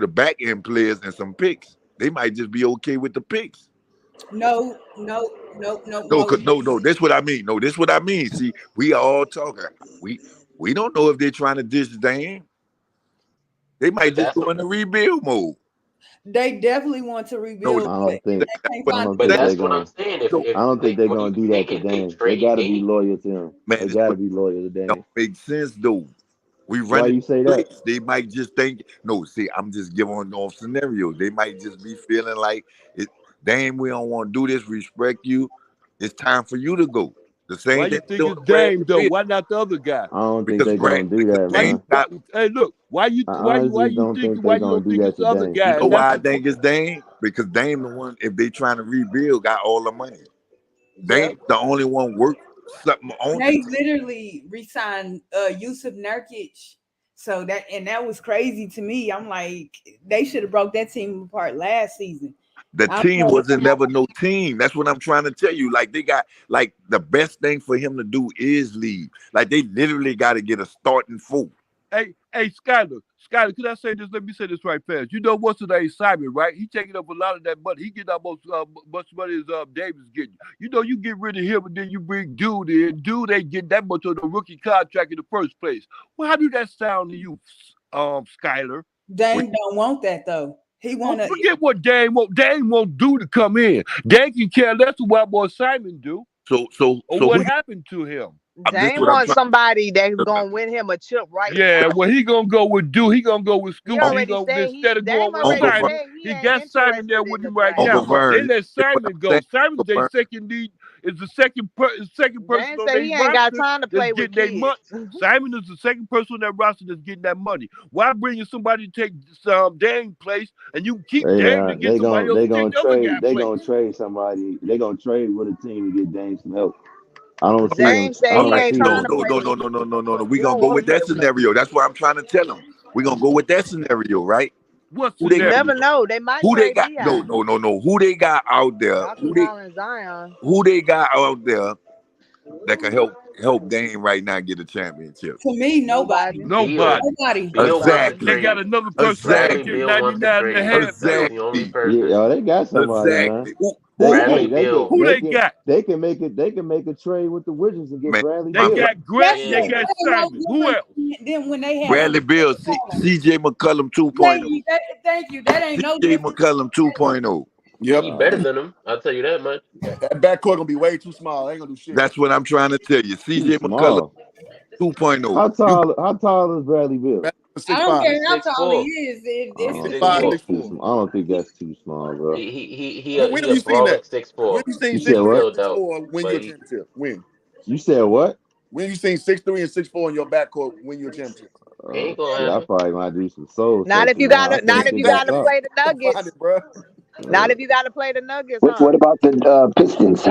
the back end players and some picks. They might just be okay with the picks. No. No. That's what I mean. No, this what I mean. See, we are all talking. We don't know if they're trying to dish Dame. They might just go in the rebuild mode. They definitely want to rebuild. I don't think. But that's what I'm saying. I don't think they're what gonna do you do that to think? If they Dame. They trade gotta be Dame? loyal to him. Man, They this gotta what be loyal to Dame. don't make sense though. We Why run you say that? They might just think no. See, I'm just giving off scenarios. They might just be feeling like it. Dame, we don't want to do this. Respect you. It's time for you to go. The same Why you thing think doing it's Dame though? Bradley Why not the other guy? I don't think Because they're gonna do that, Why Dame you, man. got, hey, look. Why you honestly don't think why they're you gonna don't do think that it's to the other Dame. guy? you know And why I that's think it's Dame? Because Dame the one, if they trying to rebuild, got all the money. Dame the only one worth something on They it. literally re-signed Yusuf Nurkic. So that was crazy to me. I'm like, they should have broke that team apart last season. The I team know. wasn't never no team. That's what I'm trying to tell you. Like they got like the best thing for him to do is leave. Like they literally got to get a starting full. hey, Skyler, could I say this? Let me say this right fast. You know what's today, Simon, right? He taking up a lot of that money. He getting almost much money as Davis getting. You know, you get rid of him and then you bring Dude in. Dude ain't getting that much on the rookie contract in the first place. Well, how do that sound to you, Skyler? Dame don't want that though. He want to Forget what Dame won't do to come in. Dame can care less of what boy Simon do. So Or what happened to him. Dame wants somebody that's gonna win him a chip right Yeah, now. well, he gonna go with Dude. He gonna go with Scoop. He already gonna said instead of Dame going with already Simon. said he He ain't got Simon there interested with in him the right draft. now. Uncle Vern, They let Simon go. saying, Simon's Uncle their Vern. second lead is the second person Dame on said their he ain't got roster time to play that's with getting their kids. money. Simon is the second person on that roster that's getting that money. Why bring in somebody to take Dame's place and you keep Dame to get somebody else to take the other guy's They place? gonna trade somebody. They gonna trade with a team to get Dame some help. I don't see Dame them. said I he don't ain't see trying them. to play with No. We He gonna don't go want with to play that with scenario. That's what I'm trying to tell them. We gonna go with that scenario, right? What Who they You got? never know. They might Who they trade got? Dion. No. Who they got out there? Y'all keep calling Zion. Who they got out there that can help Dame right now get a championship? to me, nobody. Nobody. Bill wants to Exactly. They got trade. another person that Bradley can get Beal wants to 99 and a trade. half. That's Bill. the only Exactly. person. Yeah, they got somebody, man. Exactly. Who Bradley They Beal. Who they they can got? they can make it. They can make a trade with the Wizards and get man? Bradley They Beal. got Grant. That's They it. got That ain't no Simon. Who else? different than when they had Bradley Beal, CJ McCollum 2.0. Thank you. That ain't no CJ different. McCollum 2.0. Yep. He better than him. I'll tell you that much. That backcourt gonna be way too small. I ain't gonna do shit. That's what I'm trying to tell you. CJ McCollum Small. 2.0. How tall is Bradley Beal? I don't care how 6'4". tall he is. It's I the don't think 6'4". that's too small. I don't think that's too small, bro. He When have a you seen that? frolic 6'4". When you seen You He's said 6'3" what? and filled out. 6'4" win But your he, championship? When? You said what? When you seen 6'3" and 6'4" in your backcourt win your championship? ain't gonna Shit, I happen. probably might do some soul Not if searching you now. I gotta. Not can't if you figure gotta this out. play the Find Nuggets. it, bro. Not if you got to play the Nuggets, What, huh? what about the Pistons?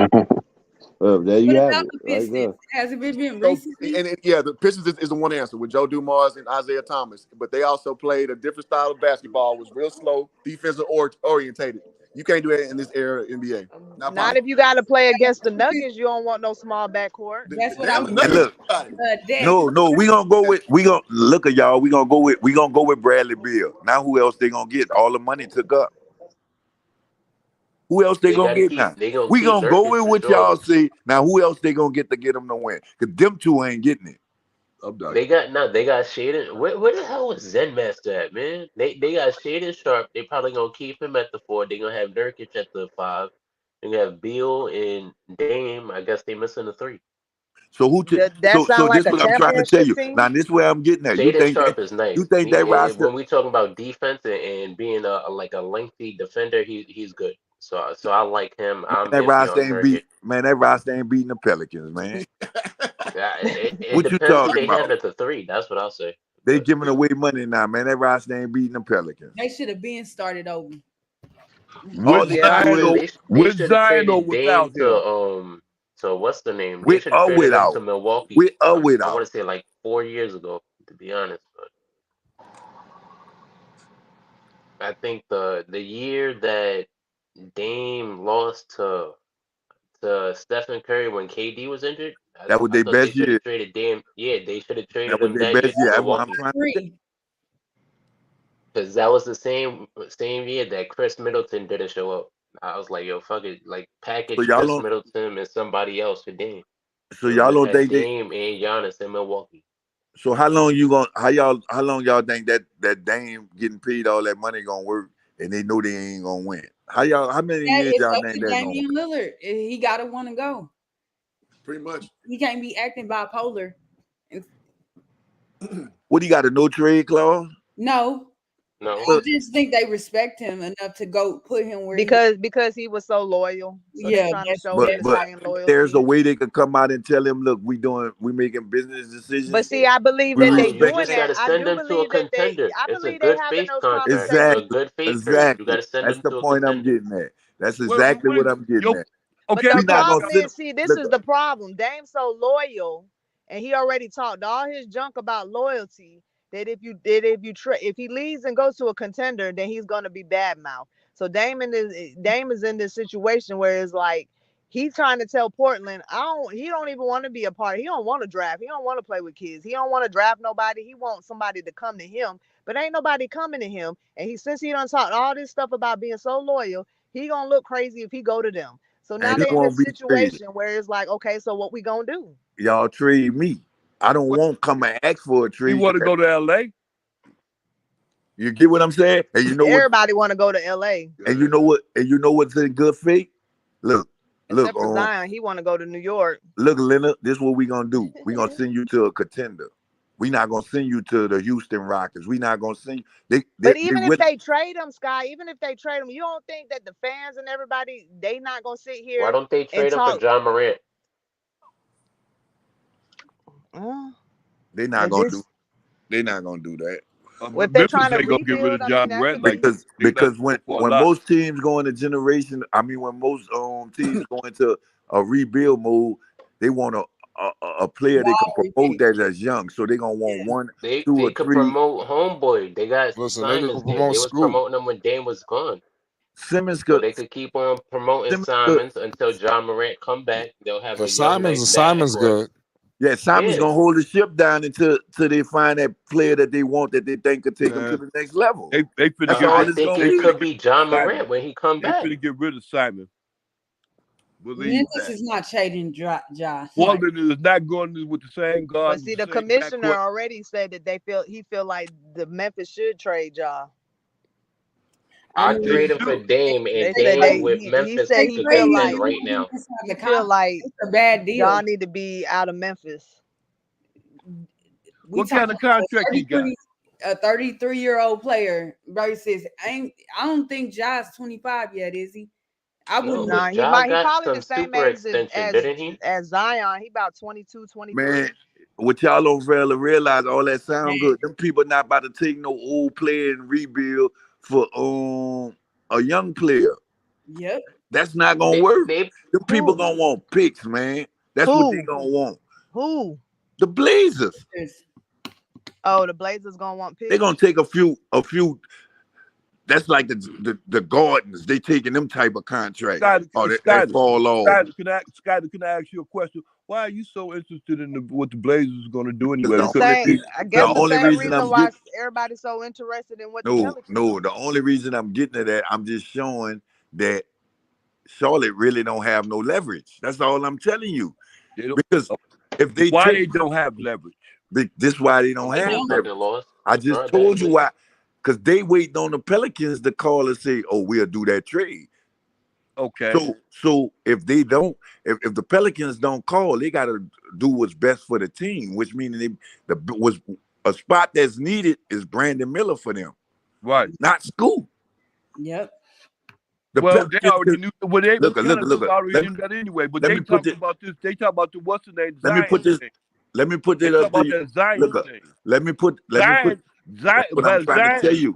Well, there you What have about it, the right Pistons? there. Has it been So, recently? and yeah, the Pistons is the one answer with Joe Dumars and Isaiah Thomas, but they also played a different style of basketball. It was real slow, defensive orientated. You can't do that in this era of NBA. Not Not possible. if you got to play against the Nuggets. You don't want no small backcourt. That's what Damn, I'm the And Nuggets. look, Dex. we gonna go with look at y'all. We gonna go with Bradley Beal. Now who else they gonna get? All the money took up. Who else they They gonna gotta get keep. now? They gonna We keep gonna go Nurkic with for what sure. y'all say. Now who else they gonna get them to win? Cause them two ain't getting it. They got Shaden. Where the hell was Zen Master at, man? They got Shaden Sharp. They probably gonna keep him at the 4. They gonna have Nurkic at the 5. They gonna have Beal and Dame. I guess they missing the 3. So That sound so like this a what I'm trying to tell championship you. team. Now this where I'm getting at. Shaden Sharp is You nice. think that roster When we talking about defense and being like a lengthy defender, he's good. So I like him. I'm that iffy roster on ain't Nurkic. that roster ain't beating the Pelicans, man. It What you depends who talking they have about? at the 3. That's what I'll say. They giving away money now, man. That roster ain't beating the Pelicans. They should have been started over. All With they gotta Zion do is or They with should have Zion or traded Dame without him. to what's the name? They with should have or traded him without. to Milwaukee. With or I want without. to say like 4 years ago, to be honest. But I think the year that Dame lost to Stephen Curry when KD was injured, That was I their thought they best should year. have traded Dame. Yeah, they should have That traded was him their that year best to year. That's what I'm Milwaukee trying to say. Three. because that was the same year that Chris Middleton didn't show up. I was like, yo, fuck it, like So package y'all Chris don't Middleton and somebody else for Dame. so We y'all would have don't had think they Dame and Giannis in Milwaukee. so how long y'all think that Dame getting paid all that money gonna work and they know they ain't gonna win? How many That years is y'all up think to that's gonna Damian Lillard. He gotta want to go. Pretty much. He can't be acting bipolar. what he got a no trade clause? No, No, I just think they respect him enough to go put him where he. Because he was so loyal. So they Yeah, trying to show But his but Zion there's loyalty. a way they could come out and tell him, look, we making business But decisions. see, I believe We that they you respect doing just that. got that. to I send do them to a believe that contender. I It's a believe they good having faith those contract. It's a conversations. good faith trade. You got Exactly. to send That's them the to a point I'm contender. getting at. That's What exactly what what is I'm getting yo? at. But Okay, the We not gonna problem okay. sit. is, see, this Look, is the problem. Dame's so loyal, and he already talked all his junk about loyalty. That if he leaves and goes to a contender, then he's gonna be bad mouth. So Dame is in this situation where it's like he's trying to tell Portland, he don't even want to be a part. He don't want to draft. He don't want to play with kids. He don't want to draft nobody. He wants somebody to come to him, but ain't nobody coming to him. And since he done talked all this stuff about being so loyal, he gonna look crazy if he go to them. So now and he they're in won't this be traded. situation where it's like, okay, so what we gonna do? Y'all trade me. I don't What, want to come and ask for a he trade. want to go to LA? You get what I'm saying? And you know what? Everybody want to go to LA, And you know what? And you know what's in good faith? Look, except for Zion. He want to go to New York. look, Leonard. This is what we gonna do. We gonna send you to a contender. We not gonna send you to the Houston Rockets. We not gonna send you. But They even if will. they trade him, Sky, even if they trade him, you don't think that the fans and everybody, they not gonna sit Why here don't they and trade him for talk? John Morant? They not And gonna do. just They not gonna do that. if they're Memphis trying to ain't gonna get rid rebuild, of I mean, John that Morant could be. like that. They not Because going for a when lot. most teams go into generation, I mean when most teams go into a rebuild mode, they want a player they can promote that's young. So they gonna want one, They 2 or they could 3. promote Homeboy. They got Listen, they could Simons there. promote They was Scoop. promoting him when Dame was gone. Simmons So could they could keep on promoting Simmons could Simons until John Morant come back. They'll have a Cause young, nice Simon's backcourt. good. yeah, Simon's Yeah, gonna hold the ship down until they find that player that they want that they think could take them to Man, the next level. they finna That's get all I it's think gonna it be. could be John Simon. Morant when he come They back. finna get rid of Simon. Believe Memphis that. is not trading Josh. Portland is not going with the same guard, But with see, the the same commissioner backcourt. already said that he feel like the Memphis should trade Ja. I I They trade mean, him for should. Dame, and They said Dame with he Memphis said they he could feel trading contend like right now. he feel like it's a bad Ja deal. need to be out of Memphis. We What kind talking of contract he got? a 33-year-old player versus I don't think Josh 25 yet, is he? I No, wouldn't. Nah, but Ja he got probably the some same super age extension, didn't he? as Zion. He about 22, 23. Man, what y'all don't really realize, all that sound good. Them people not about to take no old player and rebuild for a young player. Yep. That's not gonna They work. they The people Who? gonna want picks, man. That's what they Who? gonna want. Who? The Blazers. Oh, the Blazers gonna want They're picks. gonna take a few. That's like the Gardens. They taking them type of contract. Oh, that fall off. Skyler, can I ask you a question? Why are you so interested in what the Blazers is going to do anyway? The same, I guess The the only same reason reason I'm why getting everybody's so interested in what the Pelicans. no. The only reason I'm getting to that, I'm just showing that Charlotte really don't have no leverage. That's all I'm telling you. Because if they they don't have leverage. This is why they don't have leverage. I just told you why. Because they waiting on the Pelicans to call and say, "Oh, we'll do that trade." Okay. So if they don't, if the Pelicans don't call, they got to do what's best for the team, which means was a spot that's needed is Brandon Miller for them, right? Not Scoot. Yep. They already knew. Well, they look. already knew that anyway. But they talk about this. They talk about the what's the name? Let me put this. Let me put it up to you. Look, let me put. Zion, what I'm trying to tell you.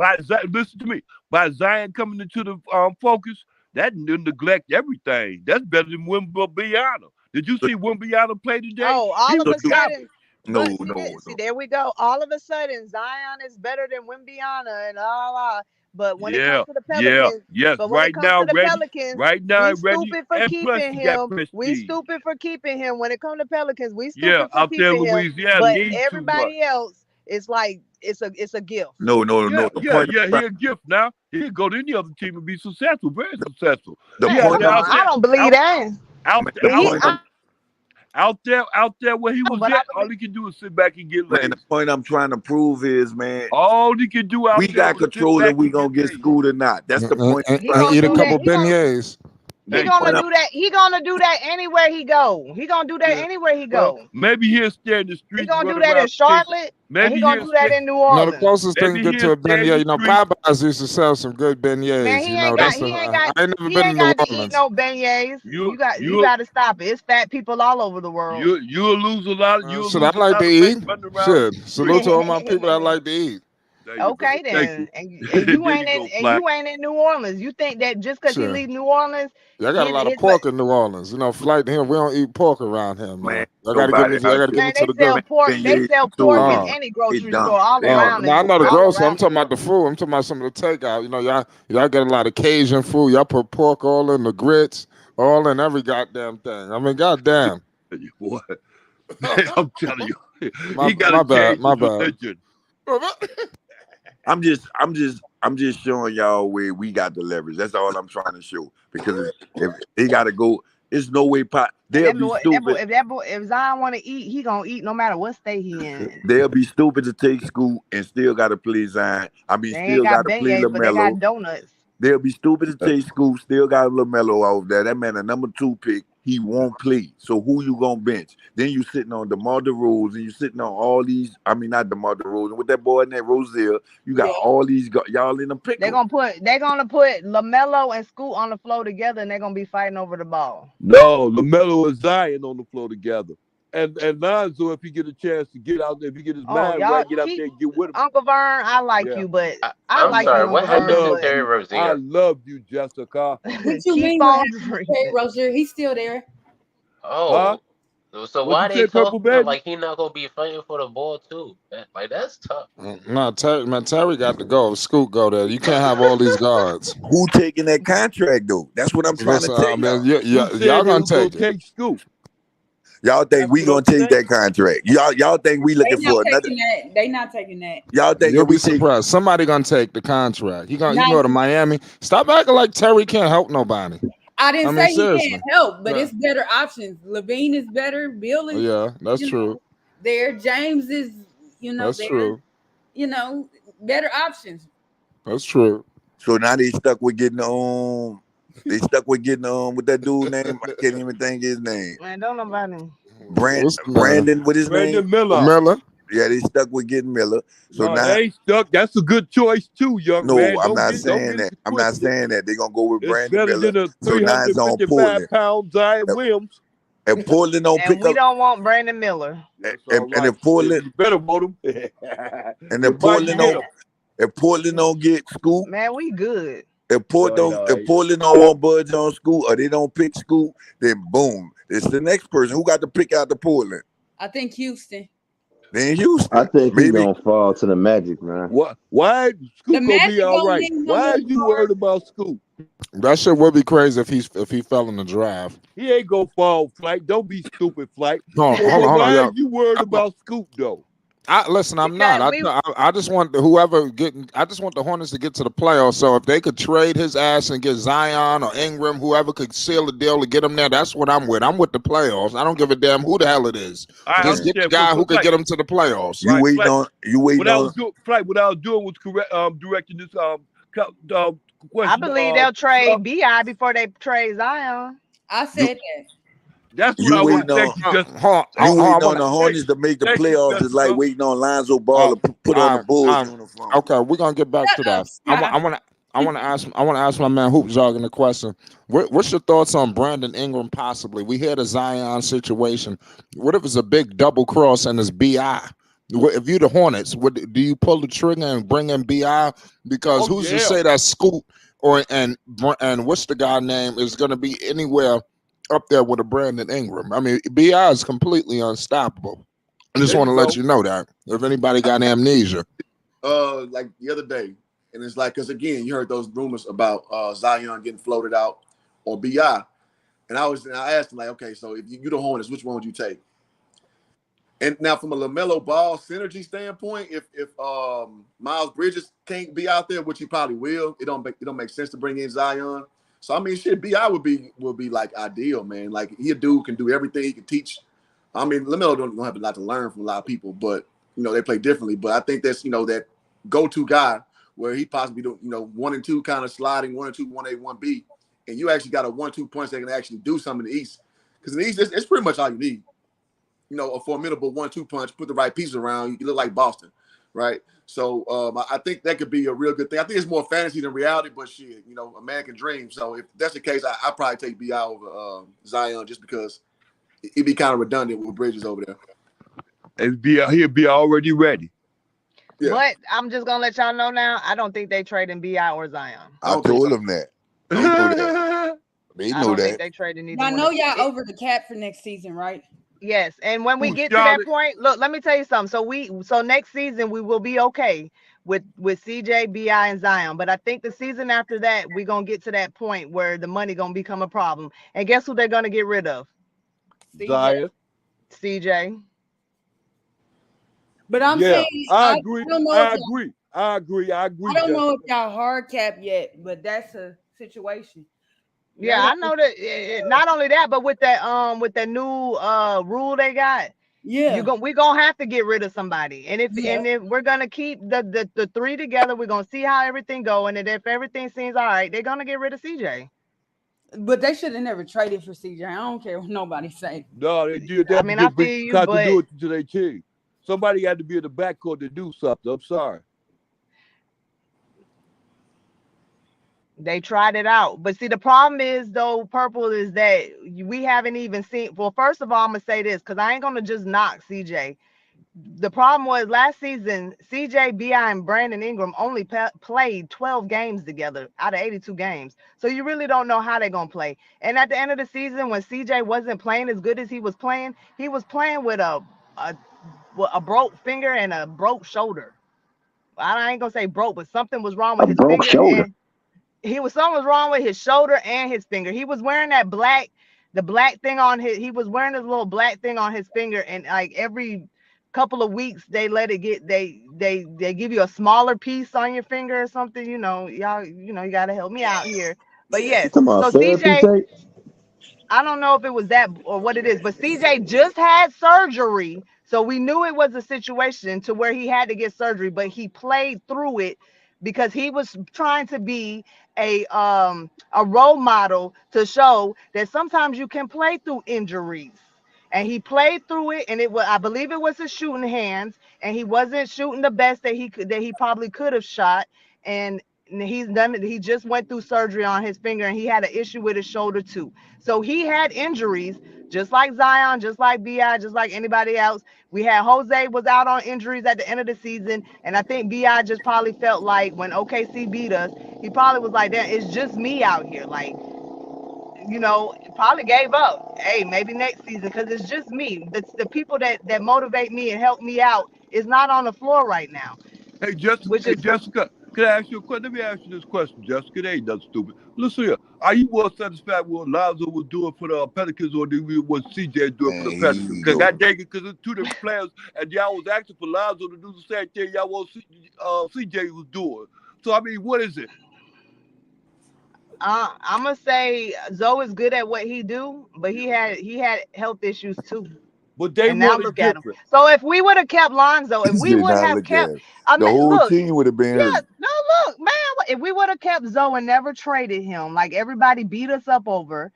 Listen to me. By Zion coming into the focus, that neglect everything. That's better than Wembyana. Did you see Wembyana play today? Oh, all of a sudden. No. See, there we go. All of a sudden, Zion is better than Wembyana and all. But when it comes to the Pelicans, but when it comes to the Pelicans, we stupid for keeping him. We stupid for keeping him. When it comes to Pelicans, we stupid for keeping him. But everybody else, it's like it's a gift. No. He a gift now. He can go to any other team and be successful, very successful. I don't believe that. Out there where he was at, all he can do is sit back and get laid. And the point I'm trying to prove is, man, all he can do out we there got control if we gonna get schooled or not. That's the point. And eat a couple beignets. He gonna do that. He gonna do that anywhere he go. He gonna do that anywhere he go. Well, maybe he'll stay in the street. He gonna do that in Charlotte. Maybe he gonna do that in New Orleans. No, the closest thing to get to a beignet, Popeyes used to sell some good beignets. Man, he ain't got to eat no beignets. You got to stop it. It's fat people all over the world. You'll lose a lot. Should I like to eat? Shit. Salute to all my people that like to eat. Okay then, and you ain't in New Orleans. You think that just because you leave New Orleans? I got a lot of pork in New Orleans. Flight here, we don't eat pork around here, man. I gotta give it to the good. They sell pork in any grocery store all around. I know the grocery. I'm talking about the food. I'm talking about some of the takeout. Y'all get a lot of Cajun food. Y'all put pork all in the grits, all in every goddamn thing. I mean, goddamn. What? I'm telling you, my bad. I'm just showing y'all where we got the leverage. That's all I'm trying to show. Because if they gotta go, there's no way they'll be stupid. If Zion want to eat, he gonna eat no matter what state he in. They'll be stupid to take Scoot and still gotta play Zion. I mean, they still gotta play Lamelo. But they got donuts. They'll be stupid to take Scoot, still got Lamelo out there. That man a number 2 pick. He won't play. So who you gonna bench? Then you sitting on DeMar DeRozan, you sitting on all these. I mean, not DeMar DeRozan, with that boy in there, Rozier. You got all these y'all in the pick. They're gonna put Lamelo and Scoot on the floor together, and they're gonna be fighting over the ball. No, Lamelo and Zion on the floor together. And Lonzo, if he get a chance to get out there, if he get his mind right, get out there and get with him. Uncle Vern, I like you, but I'm like sorry. you, What happened to Terry Rozier? I love you, Jessica. What you mean? Terry Rozier? He's still there. Oh, so why they talking like he not gonna be fighting for the ball too? That's tough. No, Terry got to go. Scoot go there. You can't have all these guards. Who taking that contract though? That's what I'm trying to tell you. Y'all gonna take it. Scoot. Y'all think we gonna take that contract? Y'all think we looking for another? They not taking that. Y'all think you'll be surprised? Somebody gonna take the contract. You go to Miami. Stop acting like Terry can't help nobody. I didn't say he can't help, but it's better options. Levine is better. Bill is that's true. There, James is that's true. Better options. That's true. So now they stuck with getting on. They stuck with getting on with that dude name. I can't even think his name. Man, don't nobody. Brandon, what his name? Miller. Yeah, they stuck with getting Miller. So now they stuck. That's a good choice too, young man. No, I'm not saying that. I'm not saying that. They're gonna go with Brandon Miller. So now it's on Portland. Pound Zion Williams. And Portland don't pick up. We don't want Brandon Miller. And if Portland, you better want him. And if Portland don't get Scoot, man, we good. If But Portland don't want budge on Scoot or they don't pick Scoot, then boom, it's the next person who got to pick out the Portland. I think Houston. Then I Houston, think he maybe. gonna fall to the Magic, man. Why The Scoot gonna be Magic all don't right? need no Why more is you worried about Scoot? That shit would be crazy if he fell in the draft. He ain't gonna fall, Flight. Don't be stupid, Flight. No, So, hold on, why yeah. are you worried about Scoot though? Listen, I'm Because not. we I just want whoever getting. I just want the Hornets to get to the playoffs. So if they could trade his ass and get Zion or Ingram, whoever could seal the deal to get him there, that's what I'm with. I'm with the playoffs. I don't give a damn who the hell it is. I Just get the understand, guy who but could Flight, get him to the playoffs. You right, waiting Flight. on What I was doing was correct. Directing this question. I believe they'll trade Bi before they trade Zion. I said that. That's what You I want. waiting on Thank you, Justin. you waiting on the Thank Hornets to make the thank you, playoffs. Is Justin. like waiting on Lonzo Ball to put on the Bulls uniform. Okay, we're gonna get back to that. I want to ask my man Hoop Jogging the question. What's your thoughts on Brandon Ingram possibly? We hear the Zion situation. What if it's a big double cross and it's Bi? If you the Hornets, do you pull the trigger and bring in Bi? Because who's to say that Scoot and what's the guy name is going to be anywhere up there with a Brandon Ingram? I mean, Bi is completely unstoppable. I just want to let you know that if anybody got amnesia. Like the other day, and it's like, because again, you heard those rumors about Zion getting floated out or Bi, and I asked him like, okay, so if you the Hornets, which one would you take? And now from a Lamelo Ball synergy standpoint, if Miles Bridges can't be out there, which he probably will, it don't make sense to bring in Zion. So I mean, shit, Bi would be like ideal, man. Like he a dude can do everything, he can teach. I mean, Lamelo don't have a lot to learn from a lot of people, but they play differently. But I think that's that go-to guy where he possibly do 1 and 2 kind of sliding 1 and 2, 1A, 1B, and you actually got a 1-2 punch that can actually do something in the East. Because in the East, it's pretty much all you need. A formidable 1-2 punch, put the right pieces around, you look like Boston, right? So I think that could be a real good thing. I think it's more fantasy than reality, but shit, a man can dream. So if that's the case, I'd probably take Bi over Zion just because it'd be kind of redundant with Bridges over there. He'll be already ready. Yeah. But I'm just gonna let y'all know now, I don't think they trading Bi or Zion. I told him that. They know that. They I know don't think that. they trading either I one. know y'all over the cap for next season, right? Yes, and when we Who's get to that Charlotte? point, look, let me tell you something. So next season we will be okay with CJ, Bi, and Zion. But I think the season after that, we're gonna get to that point where the money gonna become a problem. And guess who they're gonna get rid of? Zion. CJ. But I'm Yeah, saying I agree. don't know I if y'all- agree. I agree. I don't Justin. know if y'all hard cap yet, but that's a situation. Yeah, I know that. Not only that, but with that new rule they got, Yeah, we're gonna have to get rid of somebody. And if Yeah. and if we're gonna keep the three together, we're gonna see how everything go. And if everything seems all right, they're gonna get rid of CJ. but they should have never traded for CJ. I don't care what nobody say. No, they did that. I mean, I just bring feel you, but continuity to their team. Somebody had to be in the backcourt to do something. I'm sorry. they tried it out. But see, the problem is though, Purple, is that we haven't even seen. Well, first of all, I'm gonna say this because I ain't gonna just knock CJ. The problem was last season, CJ, Bi, and Brandon Ingram only played 12 games together out of 82 games. So you really don't know how they're going to play. And at the end of the season, when CJ wasn't playing as good as he was playing with a broke finger and a broke shoulder. I ain't going to say broke, but something was wrong with his broke finger. shoulder. And something was wrong with his shoulder and his finger. He was wearing the black thing on he was wearing this little black thing on his finger, and like every couple of weeks they let it get they give you a smaller piece on your finger or something. Y'all you got to help me out here. But yes, Talking about so therapy CJ, tape? I don't know if it was that or what it is, but CJ just had surgery, so we knew it was a situation to where he had to get surgery, but he played through it because he was trying to be a role model to show that sometimes you can play through injuries. And he played through it, and I believe it was his shooting hands, and he wasn't shooting the best that he probably could have shot. And he's done it. He just went through surgery on his finger, and he had an issue with his shoulder too. So he had injuries. just like Zion, just like BI, just like anybody else. We had Jose was out on injuries at the end of the season, and I think BI just probably felt like when OKC beat us, he probably was like, "Damn, it's just me out here." Like, probably gave up. Hey, maybe next season, because it's just me. The people that motivate me and help me out is not on the floor right now. Hey, Jessica. Which is Jessica, can I ask you a question? Let me ask you this question, Jessica. It ain't nothing stupid. Listen here. Are you more satisfied with what Lonzo was doing for the Pelicans or what CJ doing for the Pelicans? Because that day, because it's two different players, and y'all was asking for Lonzo to do the same thing y'all want CJ was doing. So, I mean, what is it? I'm gonna say Zoe is good at what he do, but he had health issues too. But they now wanted look at him. different. So if we would have kept Lonzo, if He we did would not have look kept, at it. The whole look, team would have been yeah, hurt. no, look, man, if we would have kept Zoe and never traded him, like everybody beat us up over,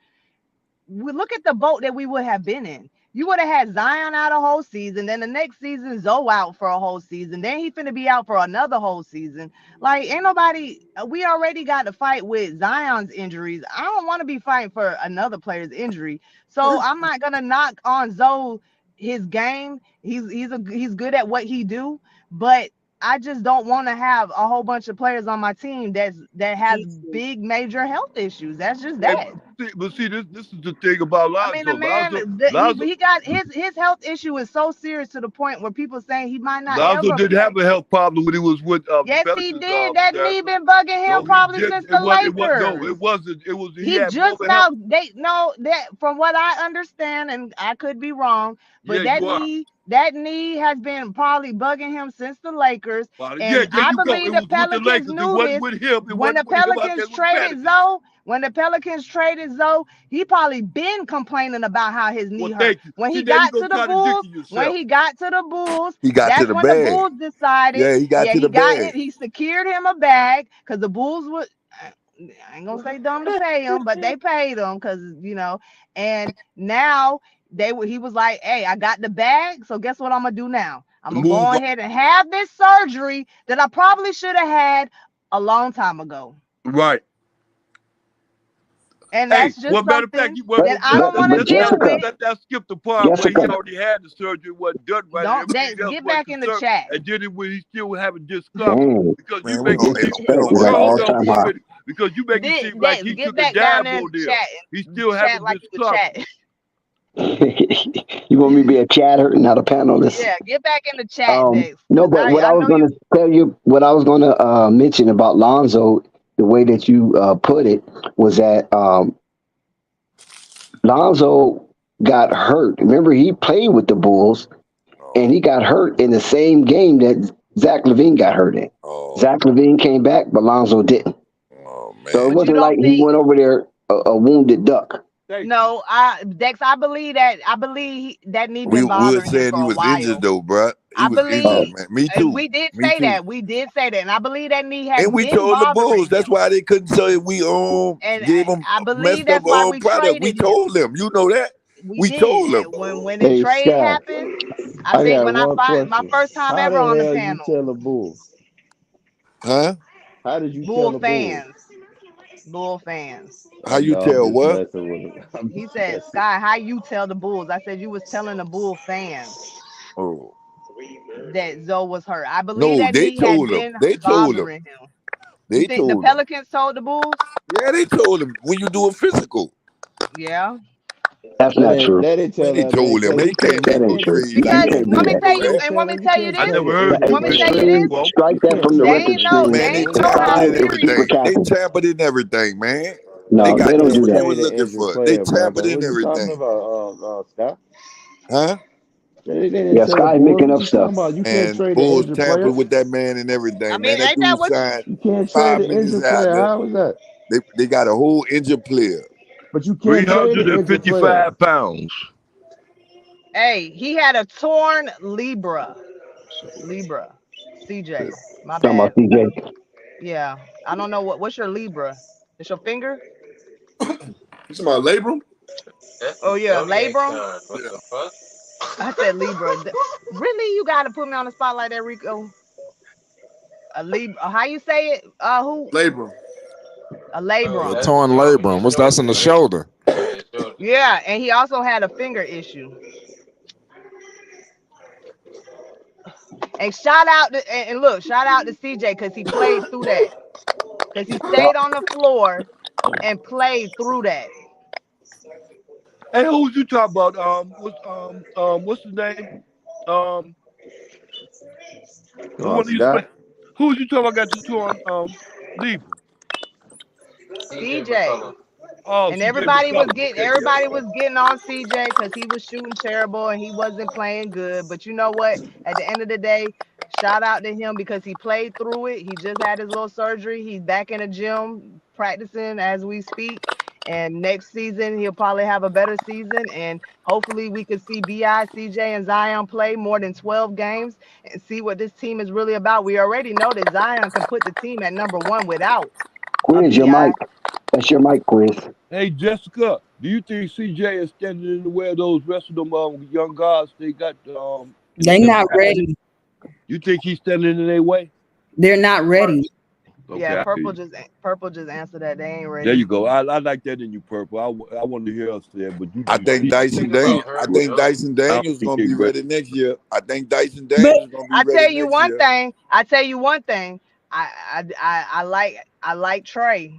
we look at the boat that we would have been in. You would have had Zion out a whole season, then the next season Zoe out for a whole season, then he finna be out for another whole season. Like, ain't nobody. We already got to fight with Zion's injuries. I don't want to be fighting for another player's injury, so I'm not gonna knock on Zoe his game. He's good at what he do, but I just don't want to have a whole bunch of players on my team that has big major health issues. That's just that. But see, this is the thing about Lonzo. I mean, the man, Lonzo, he got his health issue is so serious to the point where people saying he might not Lonzo ever didn't play. have a health problem when he was with Yes, the he Pelicans. did. That knee been bugging him probably since the Lakers. No, it wasn't. It was He just now that from what I understand, and I could be wrong, but that knee has been probably bugging him since the Lakers. And I believe the Pelicans knew this. When the Pelicans traded Zoe, he probably been complaining about how his knee hurt. When he got to the Bulls, that's when the Bulls decided. Yeah, he got to the bag. He secured him a bag because the Bulls would. I ain't gonna say dumb to pay him, but they paid him because and now he was like, hey, I got the bag, so guess what I'm gonna do now? I'm gonna go ahead and have this surgery that I probably should have had a long time ago. Right. And that's just something that I don't want to deal with. Let's skip the part where he already had the surgery, wasn't done right. Get back in the chat. And did it when he still having discomfort. Because you make it seem like he took a dab on there. He still having discomfort. You want me to be a chatter, not a panelist? Yeah, get back in the chat. No, but what I was going to tell you, what I was going to mention about Lonzo, the way that you put it was that Lonzo got hurt. Remember, he played with the Bulls, and he got hurt in the same game that Zach LaVine got hurt in. Zach LaVine came back, but Lonzo didn't. So it wasn't like he went over there a wounded duck. No, Dex, I believe that need been We bothering were saying him he was injured though, bro. I believe injured, man. Me too. We did say that. We did say that, and I believe that knee has. And we been told the bothering Bulls that's why they couldn't say we gave them I believe messed that's up why we product. We traded told them. You know that. We told them. When the trade happened. I think when my first time How ever on the hell panel. You tell the Bulls? Huh? How did you Bull tell the fans? Bull fans. How you tell what? He said, Sky, how you tell the Bulls? I said you was telling the Bull fans that Zoe was hurt. I believe that they he told had him. been They told him. bothering him. They You think told the him. Pelicans told the Bulls? Yeah, they told him when you do a physical. Yeah. That's not true. They told him. They can't make no trade. Because let me tell you, and let me tell you this. I never heard Let me tell you this. Strike that from the record stream. Man, they tampered in everything. They tampered in everything, man. No, they got don't do what that. they were looking for. They tampered in everything. Huh? Yeah, Sky's making up stuff. And Bulls tampered with that man and everything, I mean, man. That ain't that dude what signed You can't 5 trade an minutes injured out player. there. How is that? They got a whole injured player. But you can't trade an injured player. 355 pounds. Hey, he had a torn Libra. CJ. My Talking bad. about CJ. Yeah. I don't know what's your Libra? It's your finger? You talking about labrum? Oh yeah, labrum. What the fuck? I said Libra. Really, you gotta put me on the spot like that, Rico? A Libra. How you say it? Who? Labrum. A labrum. A torn labrum. What's that's in the shoulder? Yeah, shoulder. Yeah, and he also had a finger issue. And shout out to CJ because he played through that. Because he stayed on the floor and played through that. Hey, who's you talking about? What's his name? The Oh, I one that you forgot. play. Who's you talking about got the two on leaving? CJ. Oh, And CJ everybody was McCollum. getting Okay, yeah. on CJ because he was shooting terrible and he wasn't playing good. But you know what? At the end of the day, shout out to him because he played through it. He just had his little surgery. He's back in the gym practicing as we speak. And next season he'll probably have a better season. And hopefully we could see BI, CJ, and Zion play more than 12 games and see what this team is really about. We already know that Zion can put the team at number one without a Quiz your BI. mic. That's your mic, Quiz. Hey, Jessica, do you think CJ is standing in the way of those rest of them young guards they got? They not ready. You think he's standing in their way? They're not ready. Okay, Yeah, I hear Purple just answered that. They ain't ready. There you go. I like that in you, Purple. I want to hear us say, but you. I think Dyson Daniels. I think Dyson Daniels gonna be ready next year. I think Dyson Daniels gonna be I ready tell you next one year. thing. I like Trey.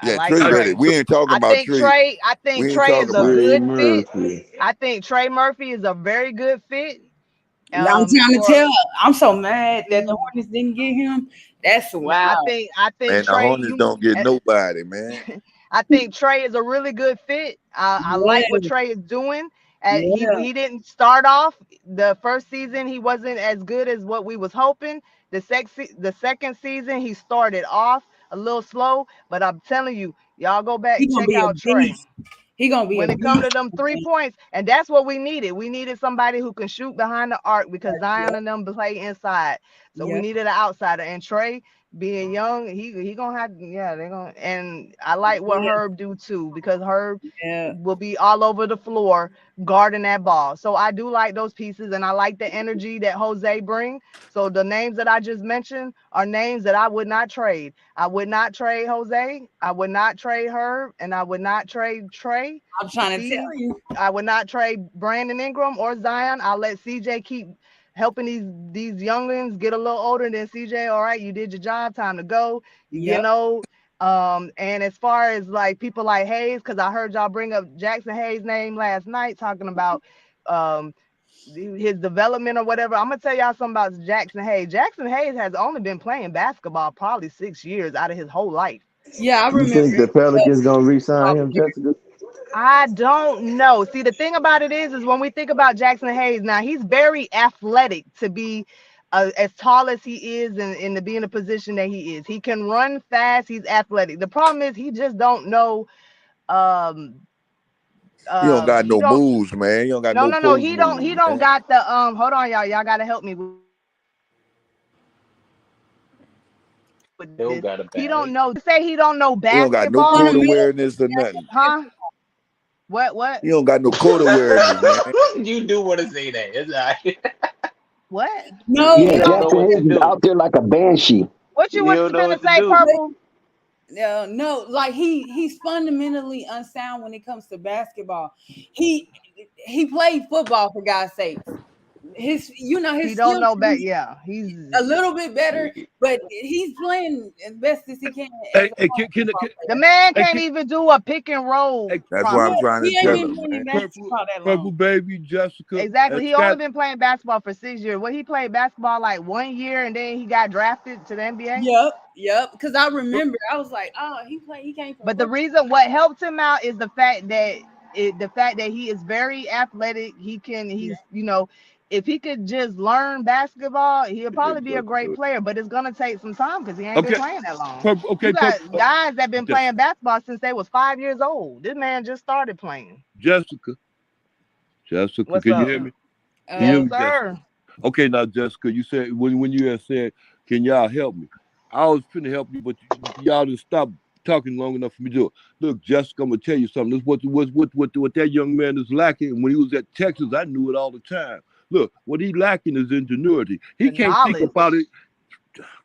Yeah, like Trey Trey. ready. We ain't talking I about think Trey. I think We ain't Trey is talking a about good Trey. fit. I think Trey Murphy is a very good fit. I'm trying to tell. I'm so mad that the Hornets didn't get him. That's wild. I think Man, the Trey. Hornets don't get nobody, man. I think Trey is a really good fit. I like what Trey is doing. He didn't start off the first season. He wasn't as good as what we was hoping. The second season he started off a little slow, but I'm telling you, y'all go back and check out Trey. He gonna be when it comes to them 3 points, and that's what we needed. We needed somebody who can shoot behind the arc because Zion and them play inside. So we needed an outsider. And Trey, being young, he gonna have they're gonna. And I like what Herb do too because Herb will be all over the floor guarding that ball. So I do like those pieces, and I like the energy that Jose bring. So the names that I just mentioned are names that I would not trade. I would not trade Jose. I would not trade Herb, and I would not trade Trey. I'm trying to tell you. I would not trade Brandon Ingram or Zion. I'll let CJ keep helping these younglings get a little older. Than CJ, all right, you did your job. Time to go. You getting old. And as far as like people like Hayes, because I heard y'all bring up Jackson Hayes' name last night, talking about his development or whatever. I'm gonna tell y'all something about Jackson Hayes. Jackson Hayes has only been playing basketball probably 6 years out of his whole life. Yeah, I You think the Pelicans gonna re-sign him, Jessica? I don't know. See, the thing about it is when we think about Jackson Hayes, now he's very athletic to be as tall as he is and to be in the position that he is. He can run fast. He's athletic. The problem is he just don't know. He don't got no moves, man. He don't got no. No. He don't got the Hold on, y'all. Y'all gotta help me with this. He don't know. Say he don't know basketball. He don't got no court awareness or nothing. Huh? What? He don't got no court awareness, man. You do want to say that. It's all right. What? No. Yeah, Jackson Hayes is out there like a banshee. What you was gonna say, Purple? No, like he's fundamentally unsound when it comes to basketball. He played football, for God's sake. His he don't know back. Yeah, he's a little bit better, but he's playing as best as he can. The man can't even do a pick and roll. That's why I'm trying to tell him. Purple baby, Jessica. Exactly. He only been playing basketball for 6 years. He played basketball like 1 year, and then he got drafted to the NBA. Yep. Because I remember, I was like, oh, he came from. But the reason what helped him out is the fact that he is very athletic. He's if he could just learn basketball, he'll probably be a great player, but it's gonna take some time because he ain't been playing that long. You got guys that been playing basketball since they was 5 years old. This man just started playing. Jessica, What's can up? you hear me? Yes, sir. Okay, now Jessica, you said when you had said, "Can y'all help me?" I was finna help you, but y'all didn't stop talking long enough for me to do it. Look, Jessica, I'm gonna tell you something. This what that young man is lacking. And when he was at Texas, I knew it all the time. Look, what he lacking is ingenuity. He can't think about it.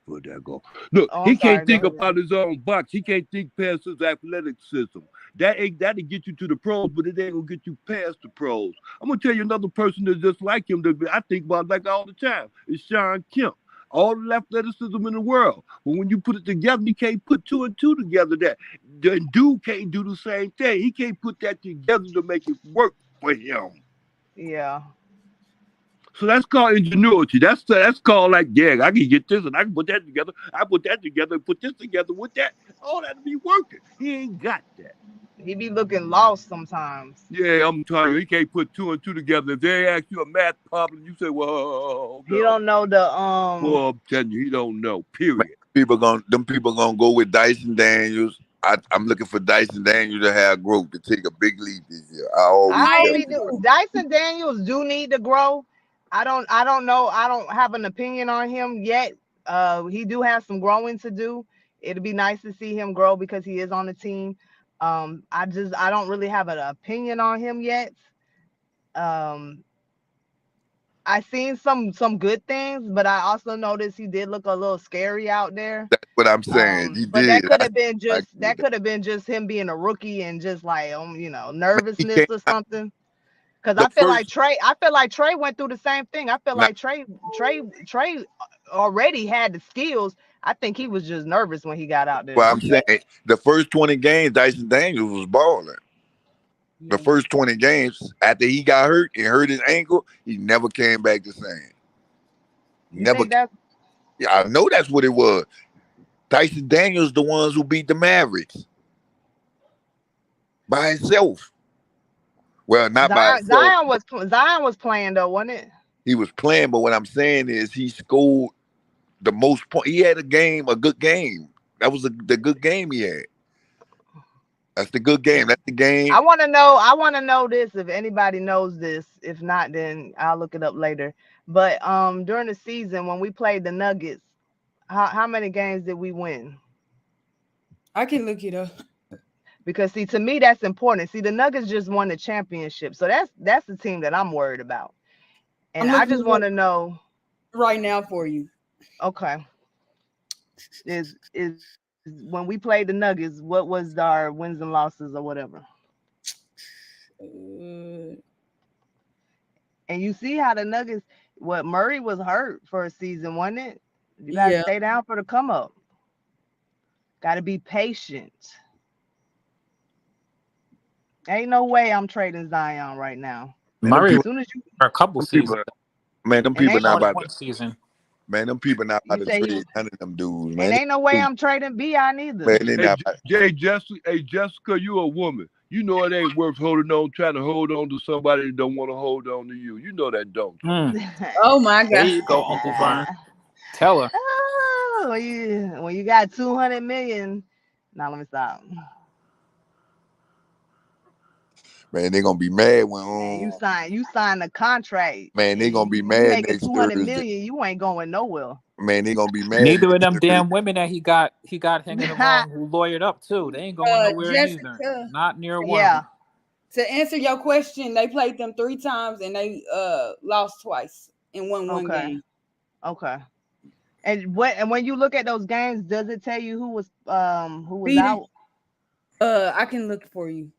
Where'd that go? Look, he can't think about his own box. He can't think past his athleticism. That'll get you to the pros, but it ain't gonna get you past the pros. I'm gonna tell you another person that's just like him that I think about like all the time is Sean Kemp. All the athleticism in the world. But when you put it together, you can't put two and two together. That the dude can't do the same thing. He can't put that together to make it work for him. Yeah. So that's called ingenuity. That's called like, yeah, I can get this and I can put that together. I put that together and put this together with that. All that be working. He ain't got that. He be looking lost sometimes. Yeah, I'm telling you, he can't put two and two together. If they ask you a math problem, you say, well, He don't know the Well, I'm telling you, he don't know. Period. People gonna go with Dyson Daniels. I'm looking for Dyson Daniels to have growth to take a big leap this year. Dyson Daniels do need to grow. I don't know. I don't have an opinion on him yet. He do have some growing to do. It'd be nice to see him grow because he is on the team. I don't really have an opinion on him yet. I seen some good things, but I also noticed he did look a little scary out there. That's what I'm saying. He But did. that could have been just him being a rookie and just like nervousness or something. Because I feel like Trey went through the same thing. I feel like Trey already had the skills. I think he was just nervous when he got out there. Well, I'm saying the first 20 games, Dyson Daniels was balling. The first 20 games after he got hurt and hurt his ankle, he never came back the same. Never. Yeah, I know that's what it was. Dyson Daniels, the ones who beat the Mavericks by himself. Well, not by himself. Zion was playing though, wasn't it? He was playing, but what I'm saying is he scored the most points. He had a good game. That was the good game he had. That's the good game. That's the game. I want to know this if anybody knows this. If not, then I'll look it up later. But during the season when we played the Nuggets, how many games did we win? I can look it up. Because see, to me, that's important. See, the Nuggets just won the championship. So that's the team that I'm worried about. And I just want to know right now for you. Okay. Is when we played the Nuggets, what was our wins and losses or whatever? And you see how the Nuggets, Murray was hurt for a season, wasn't it? You gotta stay down for the come up. Gotta be patient. Ain't no way I'm trading Zion right now. Murray, as soon as you a couple seasons. Man, them people not about one season. Man, them people not about to trade none of them dudes, man. And ain't no way I'm trading B.I. neither. Man, they not Jessica, you a woman. You know it ain't worth trying to hold on to somebody that don't want to hold on to you. You know that, don't you? Oh my God. There you go, Uncle Vern. Tell her. Oh, when you got 200 million. Now let me stop. Man, they gonna be mad when you sign a contract. Man, they gonna be mad. You making 200 million, you ain't going nowhere. Man, they gonna be mad. Neither of them damn women that he got hanging around who lawyered up too. They ain't going nowhere either. Not near one. Yeah. To answer your question, they played them 3 times and they lost twice and won one game. Okay. And when you look at those games, does it tell you who was out? I can look for you.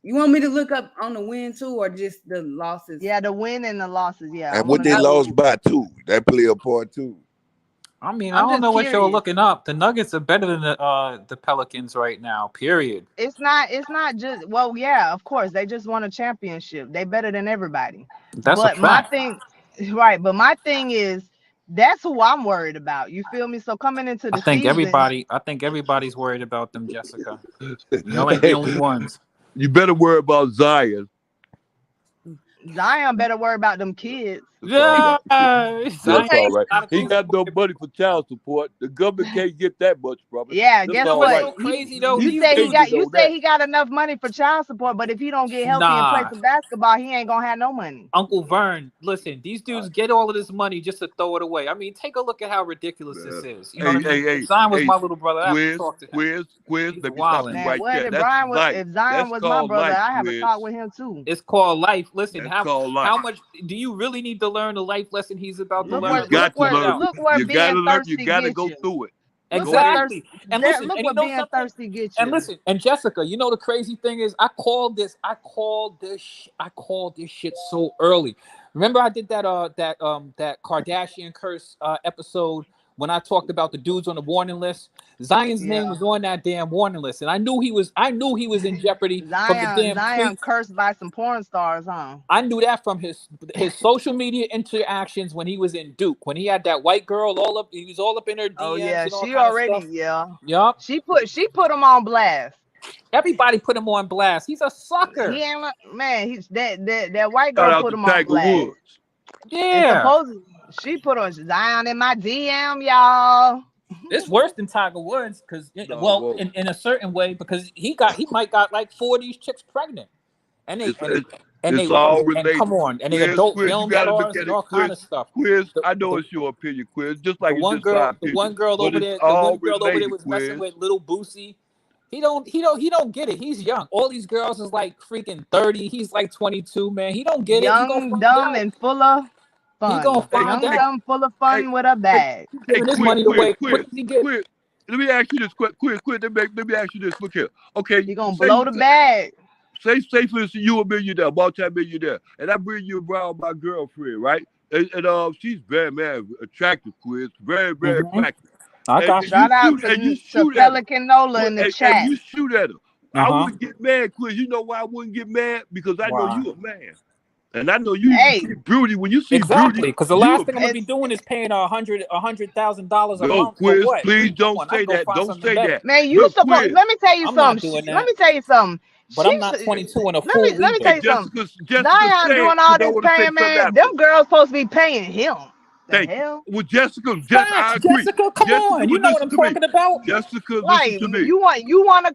You want me to look up on the win too, or just the losses? Yeah, the win and the losses. Yeah. And what they lost by too. That play a part too. I mean, I don't know what you're looking up. The Nuggets are better than the Pelicans right now. Period. It's not just yeah, of course. They just won a championship. They better than everybody. That's a fact. But my thing is that's who I'm worried about. You feel me? So coming into the season, I think everybody's worried about them, Jessica. You ain't the only ones. You better worry about Zion. Zion better worry about them kids. Yeah, that's all right. He got no money for child support. The government can't get that much from it. Yeah, guess what? Right. Crazy though. You say he got enough money for child support, but if he don't get healthy and play some basketball, he ain't gonna have no money. Uncle Vern, listen, these dudes get all of this money just to throw it away. I mean, take a look at how ridiculous this is. You know what I mean? Zion was my little brother. I have to talk to him. Quiz, let me stop you right there. If Zion was my brother, I have a talk with him too. It's called life. Listen, how much do you really need to learn the life lesson he's about to learn? You got to learn. You got to go through it. Exactly. And listen, Look and you what know being something? thirsty gets And you. listen, and Jessica, you know the crazy thing is, I called this shit so early. Remember, I did that that Kardashian curse episode when I talked about the dudes on the warning list. Zion's name was on that damn warning list, and I knew he was in jeopardy from the damn Zion tweets. cursed by some porn stars, huh? I knew that from his social media interactions when he was in Duke, when he had that white girl he was all up in her DMs Oh yeah, and all she kind of already stuff. Yup. She put him on blast. Everybody put him on blast. He's a sucker. He ain't man. He's that white Shout girl out put to him on Tiger blast. Woods. And Yeah. supposedly she put on Zion in my DM, y'all. It's worse than Tiger Woods because, whoa. in a certain way, because he might got like 4 of these chicks pregnant, and they It's all related. come on, and they adult Quiz, you film gotta stars look at and it, all kind of stuff. Quiz, I know it's your opinion, Quiz. Just like The one it's just my girl opinion. over but there, it's all related, was Quiz. messing with little Boosie. He don't get it. He's young. All these girls is like freaking 30. He's like 22, man. He don't get it. He gonna Young, find dumb, out. and full of fun. He gonna find Young, out. dumb, full of fun with a bag. Giving his money away. Quick, he get. Quiz. Let me ask you this quick. Let me ask you this. Look here. Okay. You gonna blow the bag. Say for instance, you a millionaire, multi-millionaire, and I bring you around my girlfriend, right? And she's very, man, attractive, Quiz. Very, very attractive. Shout out to Pelican Nola in the chat. And you shoot at her. I wouldn't get mad, Quiz. You know why I wouldn't get mad? Because I know you a man. And I know you see beauty when you see beauty. Because the last thing I'm gonna be doing is paying $100,000 a month. Quiz, for what? please don't say that. Don't say that. Man, you supposed. Let me tell you I'm not something. doing that. Let me tell you something. But I'm not 22 and a fool. Let me tell you something. Jessica Zion said, doing all you this don't wanna say paying, man. something Them girls supposed to be paying him. The hell? Well, Jessica, I agree. Jessica, come on. You know what I'm talking about. Jessica, Like listen to me. you want to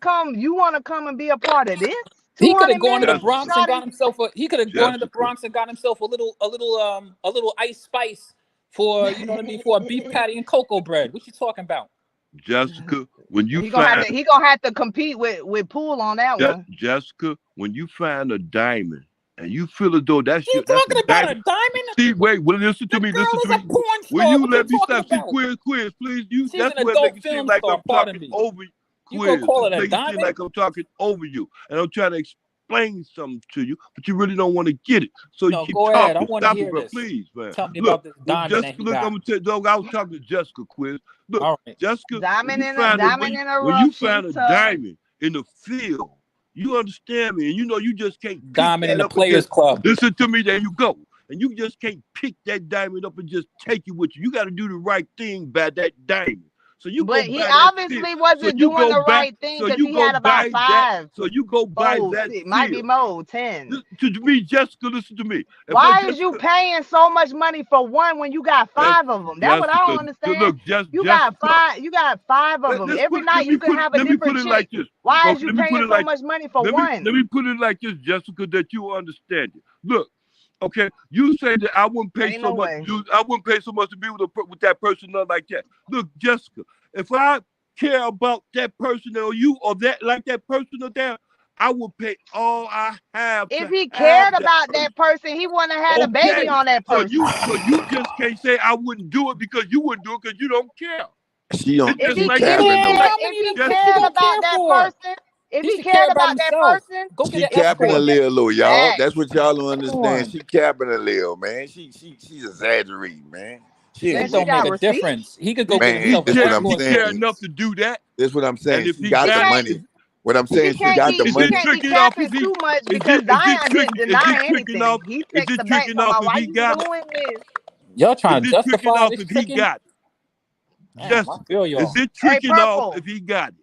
come and be a part of this? He could have 200 gone to the million? Bronx and got himself a. He could have gone to the Jessica. Bronx and got himself a little ice spice for, you know what I mean, for a beef patty and cocoa bread. What you talking about? Jessica, when you He gonna have to compete with Poole on that one. Jessica, when you find a diamond and you feel as though that's You talking about a diamond? See, wait, well, listen to me. Listen to me. Will you let me stop? See, quiz, please. She's That's an what adult makes it seem film like star, I'm pardon talking me. over you. You gonna call it a Make it seem diamond? like I'm talking over you, and I'm trying to explain something to you, but you really don't want to get it. So No, you keep go talking. ahead. I wanna Stop hear it, bro, this. please, man. Tell me Look, about this diamond that Jessica, he look, got. I'm gonna tell you, dog. I was talking to Jessica, quiz. Look, All right. Jessica, Diamond in a when rough. you find a diamond in the field, you understand me, and you know you just can't pick Diamond that in the up Players and just, Club. Listen to me, there you go. And you just can't pick that diamond up and just take it with you. You got to do the right thing by that diamond. So you But go he buy that obviously field. wasn't So you doing go the buy- right thing so because you he go had about buy 5. So you go buy Oh, that shit, might be field. more 10. To me, Jessica, listen to me. If Why I is you paying so much money for one when you got 5 of them? That's what I don't understand. Look, You got 5. You got 5 of them. Every night you can have a let me put different it chick. like this. Why No, is you let me put paying it so like- much money for let one? me put it like this, Jessica, that you understand it. Look, okay, you say that I wouldn't pay Ain't so no much. way. I wouldn't pay so much to be with that person, not like that. Look, Jessica, if I care about that person or you or that like that person or that, I would pay all I have. If to he have cared that about that person, he wouldn't have had a Okay, baby on that so person. you just can't say I wouldn't do it because you wouldn't do it because you don't care. She on. It's If just he like cared, that. if he Jessica, cared about that person, if He he should care cared about about that himself. person, Go She get an capping a escort. little, y'all. Facts. That's what y'all don't Come understand. on. She capping a little, man. She's exaggerating, man. She Then ain't It she don't got make a receipts. difference. He could go he get Man, himself an that's what I'm he escort. care saying. enough to do that. That's what I'm saying. And if She he got the got, money. What I'm He saying, she can't got be the is he money. it can't be tricking off capping if he? too much Is because it Zion tricking? didn't Is deny it tricking anything. off? He Is takes it the back tricking from off if why he you got it? doing this? Y'all trying Is to it tricking justify off this if he tricking? got it? Damn, Just I feel y'all. is it Hey, tricking off Purple. if he got it?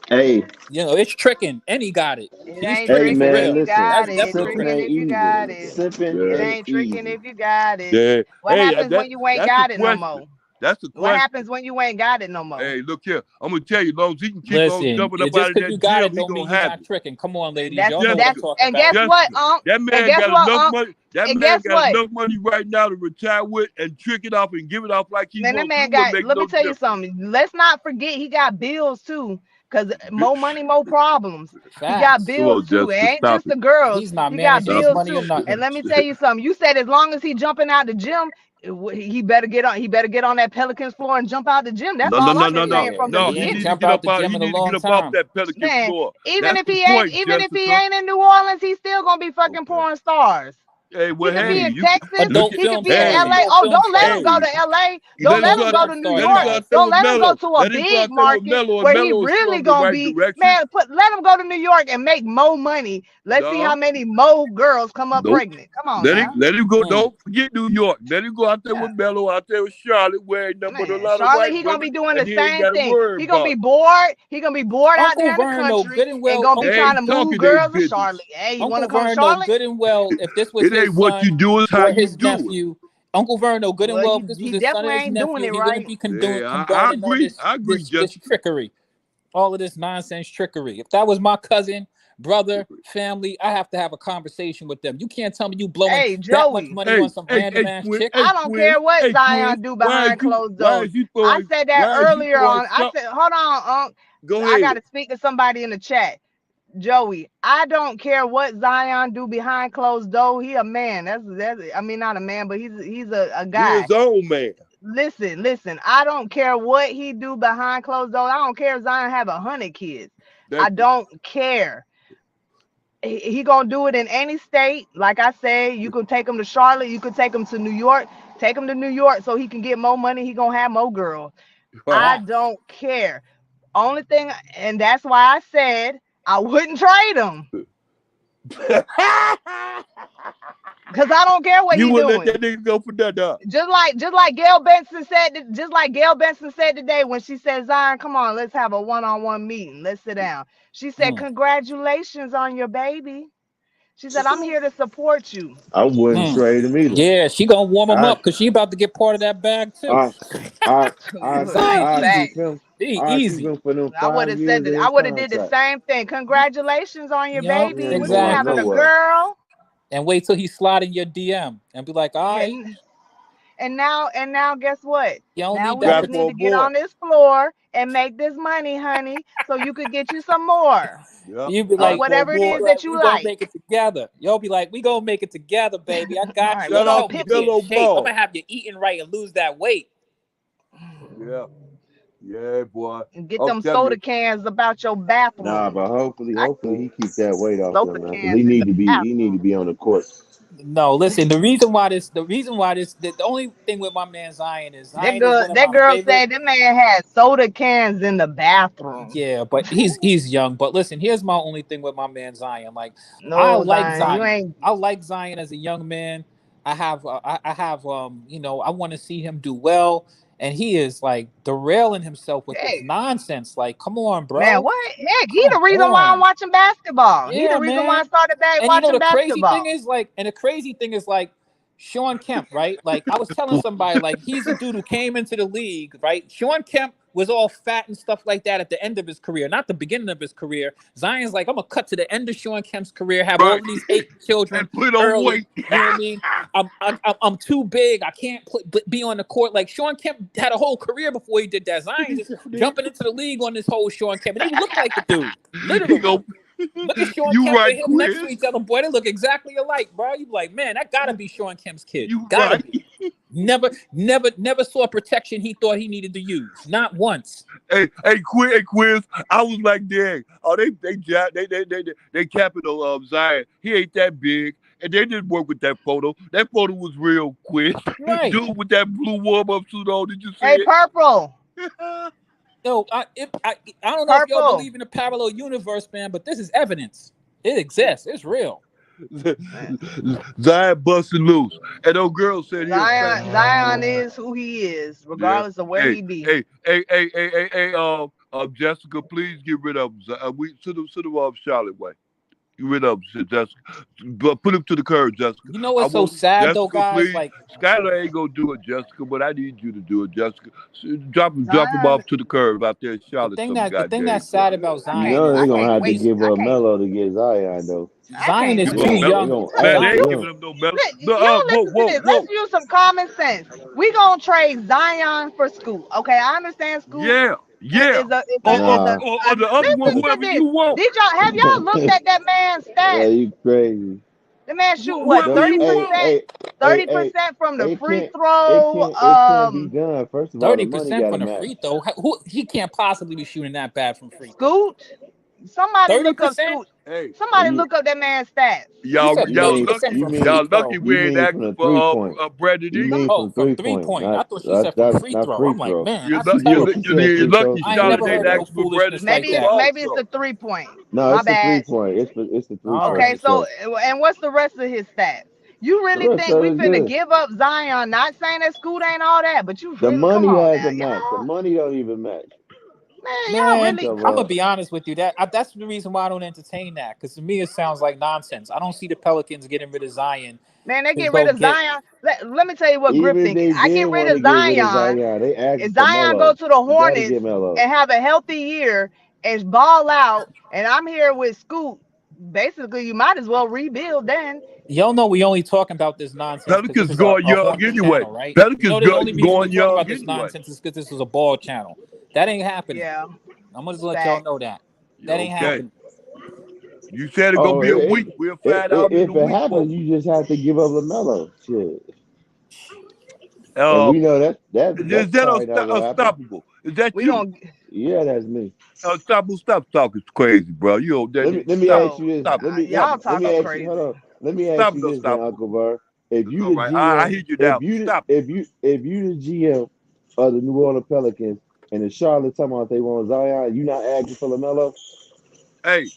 Hey, You know, it's tricking, and he got it. It He's ain't tricking hey, tricking for if man, real. you listen. got That's it. It's definitely Sipping tricking tricking. ain't if you easy. got it. Sipping It ain't ain't tricking easy. if you got it. Yeah. What Hey, happens when you ain't that's got a it no question. more? That's the What question. happens when you ain't got it no more? Hey, look here. I'm gonna tell you, as long as he can keep on Listen, jumping up just out of because you that got gym, it he don't gonna mean you're have not it. tricking. Come on, ladies. That's Y'all know what I'm that's talking and about. guess what, That And man guess got what, enough money. That And man guess got what? enough money right now to retire with and trick it off and give it off like he Man, that wants. man It wouldn't got. make Let no me tell you difference. something. Let's not forget he got bills too. Cause more money, more problems. He got Facts. Come on, bills too. It Jessica, ain't stop just it. the girls. He's not He got managing his Stop bills it. money or too. nothing. And let me tell you something. You said as long as he jumping out the gym, He better get on. He better get on that Pelicans floor and jump out the gym. That's No, all no, I've been saying from the no. He He ain't needs beginning. to jump get out up the out. gym He in a needs to long get up off time. that Pelican Man, floor. even That's if the he ain't, point, even if he Jessica. ain't in New Orleans, he's still gonna be fucking Okay. pouring stars. Hey, He well, could be hey, in you Texas. look Adult at He could film be in stars. hey, LA. Adult Oh, film don't let him stars. go hey. to LA. Don't Let him let go him out go there. Film to New stars, Let him York. go out guys. there Don't with let him go Melo. to a Let him go big out there with market Melo, and where he Melo is really going the gonna right be. direction. Man, let him go to New York and make more money. Let's see how No, many more girls come up nope. pregnant. Come on now. Let him go. Hmm. Don't forget New York. Let him go out there Yeah. with Melo, out there with Charlotte, where ain't nothing but a Man, lot of Charlotte, white he gonna be women, doing the and he ain't same got to thing. worry He gonna be about. bored. He gonna be bored out Uncle there in the Vern know country good and and well. gonna be They trying ain't to move talking their girls to business. Charlotte. Hey, you Uncle wanna come to Vern know Charlotte? good and well if this was It his ain't what you son do, it's how or you his do it. nephew. Uncle Vern know good and Well, well he if this was he his son or definitely his ain't doing nephew, it he wouldn't right. be Yeah, I condoning all agree. I agree, this Jessica. trickery, all of this nonsense trickery. If that was my cousin, brother, family, I have to have a conversation with them. You can't tell me you blowing Hey, that much Joey, money on some random ass Quinn, chick. I don't care what hey, Quinn, Zion do behind closed doors. I said that why is you earlier throwing on. I stuff? said, hold on, Unc. Go I ahead. gotta speak to somebody in the chat. Joey, I don't care what Zion do behind closed door. He a man. That's I mean not a man, but he's a He guy. his own man. Listen. I don't care what he do behind closed doors. I don't care if Zion have 100 kids. I Thank you. don't care. He gonna do it in any state. Like I said, you could take him to Charlotte. You could take him to New York. Take him to New York so he can get more money. He gonna have more girls. I Facts. don't care. Only thing, and that's why I said I wouldn't trade him. Cause I don't care what You he would let doing. that nigga go for that dog. Just like Gail Benson said today when she said, Zion, come on, let's have a one-on-one meeting. Let's sit down. She said, congratulations on your baby. She said, I'm here to support you. I wouldn't trade him either. Yeah, she gonna warm him I up because she about to get part of that bag too. I I Zion, I easy. keep him. He I keep easy. him for them I would 5 have years said of that. I his would have did the contract. same thing. Congratulations on your Yup, baby. He ain't What you going having, a exactly. nowhere. girl? And wait till he slide in your DM and be like, all right, And now guess what? you don't Now need we that. Got just for need a to get boy. on this floor and make this money, honey, so you could get you some more Yep. You be of like, Got for a whatever it is boy. that we you gonna like. make it together. Y'all be like, we gonna make it together, baby. I All got right, you. we're Shout I'm gonna out gonna to get pivot. you in Mellow shape. I'm Ball. gonna have you eating right and lose that weight. Yeah. Yeah, boy. And get I'm them telling soda you. cans about your Nah, bathroom. but hopefully I he keep that weight off soda there, man. Because cans in the he need to bathroom. be on the court. No, listen. The only thing with my man Zion is That Zion is girl, one of that my girl favorite. said that man had soda cans in the bathroom. Yeah, but he's young. But listen, here's my only thing with my man Zion. Like, I No, like Zion, you Zion. ain't. I like Zion as a young man. I have you know, I want to see him do well. And he is like derailing himself with this Hey, nonsense. Like, come on, man, bro. what? Heck, he the Come reason why I'm on. watching basketball. He the Yeah, reason why I man. started back And you know watching the crazy basketball. thing is like Sean Kemp, right? Like I was telling somebody, like he's a dude who came into the league, right? Sean Kemp was all fat and stuff like that at the end of his career, not the beginning of his career. Zion's like, I'm gonna cut to the end of Sean Kemp's career, have all Right. of these 8 children And put on early. weight. You know what I mean? I'm too big. I can't be on the court. Like Sean Kemp had a whole career before he did that. Zion just jumping into the league on this whole Sean Kemp, and he looked like the dude, He literally. go, Look at Sean you Kemp right, and him next to Quiz. each other, boy. They look exactly alike, bro. You be like, man, that gotta be Sean Kemp's kid. You Gotta right. be. Never saw protection he thought he needed to use. Not once. Hey, Quiz. I was like, dang. Oh, they capital Zion. He ain't that big, and they didn't work with that photo. That photo was real, Quiz. Right. Dude with that blue warm-up suit on. Did you see Hey, it? Purple, Yo, I don't know if y'all Purple. believe in the parallel universe, man, but this is evidence. It exists. It's real. Zion busted loose, and those girls said he a fat. Zion is who he is, Yeah. regardless of where he be. Hey, Jessica, please get rid of him. We send him Charlotte way. Get rid of him, Jessica. But put him to the curb, Jessica. You know what's so sad though, Jessica, guys? please. Like Skylar ain't gonna do it, Jessica, but I need you to do it, Jessica. Drop him Zion, off to the curb out there in Charlotte. the thing that's sad about You Zion know is they're like gonna have to he's give up Melo to get Zion though. Zion is you too want Melo? young. Man, they ain't Zion, giving him no Melo. y'all Whoa, listen to this. Let's use some common sense. We gonna trade Zion for Scoot. Okay, I understand Scoot. Yeah. Or the other one, listen to whoever this. you want. Have y'all looked at that man's Yeah, stats? you crazy. The man shoot what, Whoever you 30%? want. Hey, 30% from the it free can't throw. it can't be done. First of all, the money 30% got to from the match. free throw. He can't possibly be shooting that bad from free throw. Scoot. Somebody look up 30%? Scoot. Hey, Somebody You look up that man's stats. You y'all said you mean 30% you from free mean lucky throw. you we ain't mean from asking the 3 point. for Brandon You Ingram. mean Oh, from from 3 3 point, point. I not thought she said from free not throw. free I'm like, throw. man, You're, that's you're, She terrible. said you're free throw. lucky She I ain't said Charlotte never free ain't heard of throw. no asking for Brandon foolishness like Maybe Ingram that. maybe it's also. the 3 point. No, My it's the bad. 3 point. It's the three All point Okay, right. for so sure. and what's the rest of his stats? You The really rest think of we it is finna good. give up Zion? Not saying that Scoot ain't all that, but you The really come money on has now, a match. The y'all. money don't even match. Man, y'all Man, really. Come I'm gonna on. be honest with you. That's the reason why I don't entertain that. Because to me, it sounds like nonsense. I don't see the Pelicans getting rid of Zion Man, they to get rid go of get. Zion. Let me tell you what Grip Even if thinking. they I did get rid want to of get rid of Zion. Zion, they If asked for Zion go Melo. to the You got to Hornets get Melo. and have a healthy year and ball out, and I'm here with Scoot, basically you might as well rebuild then. Y'all know we only talking about this nonsense because this Pelicans is going a young Hornet anyway. channel, right? You Pelicans know the only reason we going talking young about this anyway. nonsense is because this is a ball channel. That ain't happening. Yeah, I'm gonna just let y'all facts. know that. That ain't Okay. happening. You said it's gonna Oh, be a week. We'll find out in a if it week. happens, you just have to give up Lamelo. Shit, and we Um, know is that's that probably not gonna happen. unstoppable? Is that We you? gonna Yeah, that's me. Unstoppable. Stop talking crazy, bro. You know that. Let me Stop. ask no. you this. Stop. Y'all Let me talking ask you. Hold crazy. on. Let me ask Stop you it, this, then, unstoppable. Uncle Var. If It's you all the right. I GM, hear you now. Stop it. if you the GM of the New Orleans Pelicans, and the Charlotte talking about they want Zion, you not asking for Lamelo? Hey,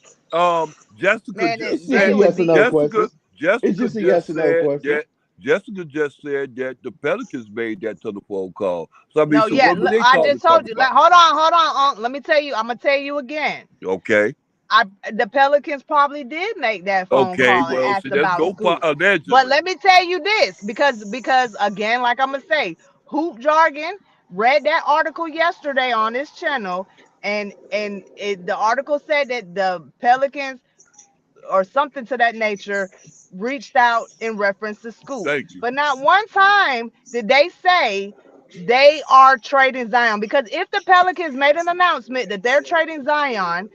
Jessica Man, just It's just man, a it said. would yes or be no Jessica. question. It's Jessica just a yes just or no said question. that. Jessica just said that the Pelicans made that telephone call. So I mean, no, so yeah. what were they I calling to just talk told you. about? Hold on. Let me tell you. I'm gonna tell you again. Okay. The Pelicans probably did make that phone Okay. call and Well, see, asked let's about go Scoot. But allegedly. let me tell you this, because again, like I'm gonna say, Hoop Jargon read that article yesterday on this channel, and the article said that the Pelicans or something to that nature reached out in reference to Scoot. Thank you. But not one time did they say they are trading Zion. Because if the Pelicans made an announcement that they're trading Zion,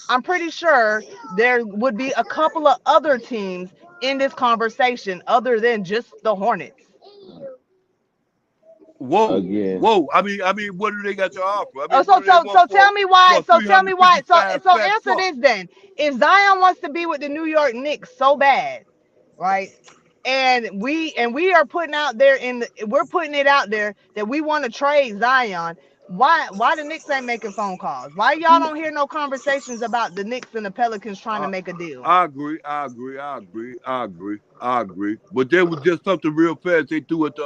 I'm pretty sure there would be a couple of other teams in this conversation other than just the Hornets. Whoa, Again, whoa. I mean, what do they got to offer? I Oh, mean, what do they want so tell me why. for So tell me why. 355 So fat answer fuck? this then. If Zion wants to be with the New York Knicks so bad, right? And we are putting out there we're putting it out there that we want to trade Zion. Why the Knicks ain't making phone calls? Why y'all don't hear no conversations about the Knicks and the Pelicans trying to I, make a deal? I agree. I agree. I agree. I agree. I agree. But there was just something real fast they threw at the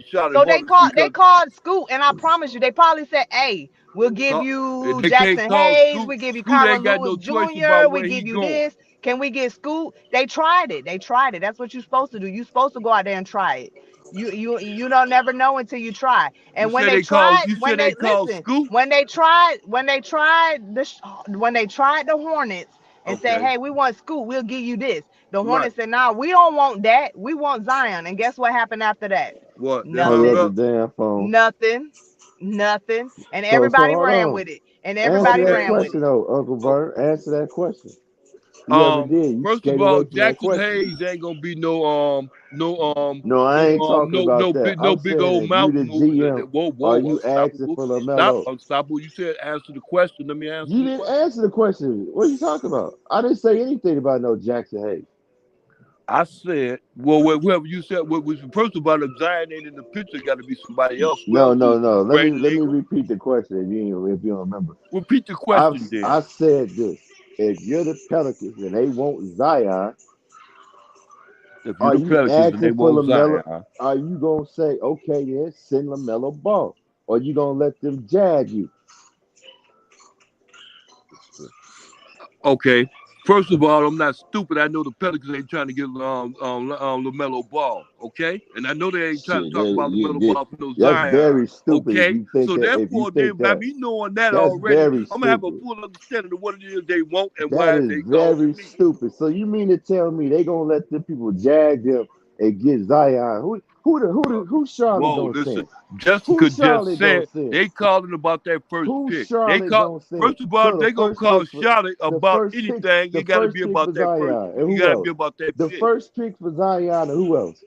shot at So Hornets they because called Scoot, and I promise you, they probably said, "Hey, we'll give you they can't Jackson call Hayes, Scoot. we give you Scoot Kyron ain't got Lewis no choice Jr., about we where he give you going. this. Can we get Scoot?" They tried it. They tried it. That's what you're supposed to do. You're supposed to go out there and try it. You don't never know until you try. You And when said they they called. tried, You said they called Scoot. when they tried the Hornets and said, Okay. "Hey, we want Scoot, we'll give you this." The Right. Hornets said, "Nah, we don't want that. We want Zion." And guess what happened after that? What? They hung hung Nothing. up the up. damn phone. Nothing. Nothing. And So everybody hold ran on. with it. And Answer everybody that Okay. ran with question it. though, Uncle O- Vern. Answer that question. Whoever did, you First of skate all, away from that Jackson question. Hayes ain't gonna be no No, I ain't talking about that. no I'm big saying old if you mouth the mover. GM, are Whoa, you asking unstoppable. for Stop, LaMelo? unstoppable. You said answer the question. Let me answer You the didn't question. answer the question. What are you talking about? I didn't say anything about no Jackson Hayes. I said, well, whoever you said, first of all, if Zion ain't in the picture, got to be somebody else. Who No, else no, is no. Brandon Let me Ingram? repeat the question if you don't remember. Repeat the question then. I said this. If you're the Pelicans and they want Zion, If you're are the you Pelicans and they asking for want LaMelo? Zion, Are you gonna say, okay, then send LaMelo ball? Or you gonna let them jag you? okay. First of all, I'm not stupid. I know the Pelicans ain't trying to get Lamelo Ball, okay? And I know they ain't trying to Shit, talk about Lamelo Ball for no that's Zion, very stupid if okay? you think So that. If you therefore, think then by that, me knowing that that's already, very I'm gonna have a stupid. full understanding of what it is they want and That why is they very calling me. stupid. So you mean to tell me they gonna let the people jag them and get Zion? Who Charlotte Whoa, gonna listen. send? Jessica Who just Charlotte gonna said send? they calling about that first Who pick. They Charlotte call gonna send? first of all, So they gonna call Charlotte the about first pick, anything. the It gotta first be pick about for that first. Zion, and You who gotta else? be about that The pick. first pick for Zion, and who else?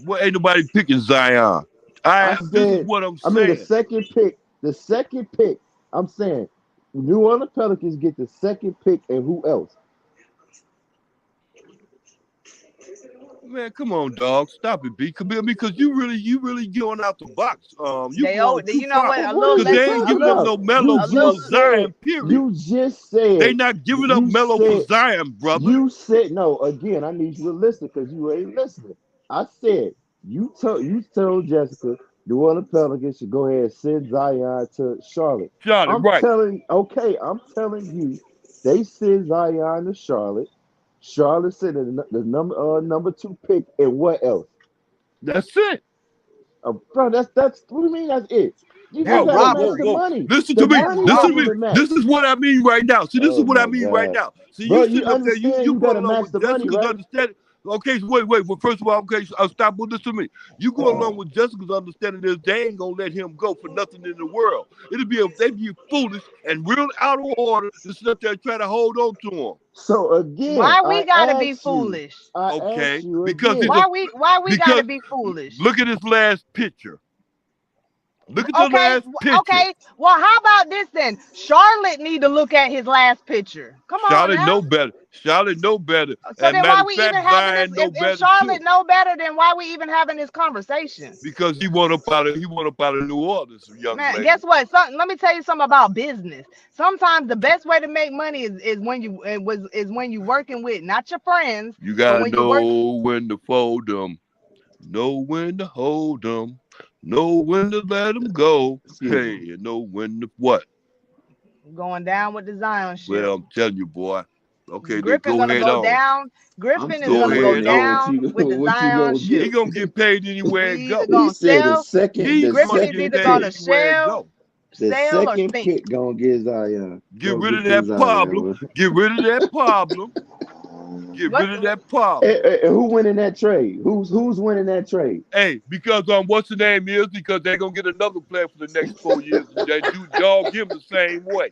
Well, ain't nobody picking Zion. I This is said, what I'm I mean, the saying. second pick. I'm saying, New Orleans Pelicans get the second pick, and who else? Man, come on, dog. Stop it, B. Because you really going out the box. You They going too you know far. what? A What are little Because you they less, ain't a talking giving up little, no about? Melo a for no little. Zion, period. You just said. They not giving up You Melo for said. Zion, brother. You said no. Again, I need you to listen because you ain't listening. I said you told Jessica New Orleans Pelicans should go ahead and send Zion to Charlotte. Charlotte, right. I'm telling you, they send Zion to Charlotte. Charlotte sent the number 2 pick, and what else? That's it. Bro, that's what do you mean that's it? You Whoa, gotta whoa, match whoa, the whoa. money. Listen The to me. money Listen don't to me. even match. This is what I mean right now. See, this is Oh what I my mean right God. now. See, Bro, you you sitting up there, understand you you going gotta along match with the money, Jessica's right? understanding. Okay, so wait. Well, first of all, okay, so stop with this to me. You go along with Jessica's understanding this, they ain't gonna let him go for nothing in the world. They'd be foolish and real out of order to sit up there and try to hold on to him. So again, Why we I gotta be asked you. foolish? I asked Okay, you because again. Why we gotta because be foolish? look at this last picture. Look at the Okay, last picture. okay. Well, how about this then? Charlotte need to look at his last picture. Come on Charlotte now. know better. Charlotte know better. So And then matter why of we fact, even having this? Zion know If better Charlotte too. know better, then why we even having this conversation? Because he went up out of New Orleans, young Man, lady. guess what? Let me tell you something about business. Sometimes the best way to make money is when you working with not your friends, You but gotta when you work. know when to fold them, know when to hold them, know when to let them go. Hey, you know when to what? Going down with the Zion ship. Well, I'm telling you, boy. Okay, then Griffin go gonna ahead go on. down. I'm Griffin is still gonna Go go ahead waiting on on. down with the what you Zion gonna He ship. get. gonna get paid anywhere it He either go. He gonna said sell. He's Griffin gonna is get either paid gonna anywhere it sell, go. the sell or second sink. pick gonna get Zion. Get Gonna rid of get this that problem. Zion. Get rid of that problem. Get What? rid of that problem. And who winning that trade? Who's winning that trade? Hey, because what's the name is? Because they're gonna get another player for the next 4 years. They do dog him the same way.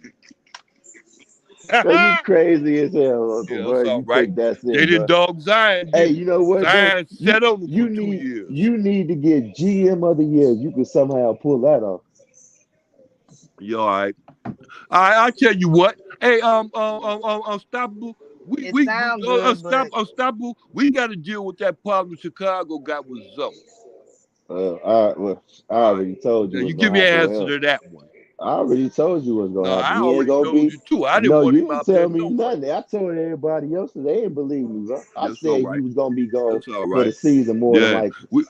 Bro, you Yeah, crazy as hell, Uncle that's bro. all You right. think that's They it, didn't bro? dog Zion, Hey, didn't you they? know what, bro? Zion sat on him for 2 years. You need to get GM of the year. You can somehow pull that off. You all right? I tell you what. Hey, unstoppable. It sound good, but Unstoppable. We got to deal with that problem Chicago got with Zoe. I All right. already told you Now you what's give gonna me an happen with answer him. to that one. I already told you what's No, gonna happen. I He ain't already gonna told be. you too. I didn't No, want you him didn't out there tell me no way. nothing. I told everybody else, and they didn't believe me, bro. I That's all said he right. was gonna be gone That's all for the right. season more than Yeah. likely. We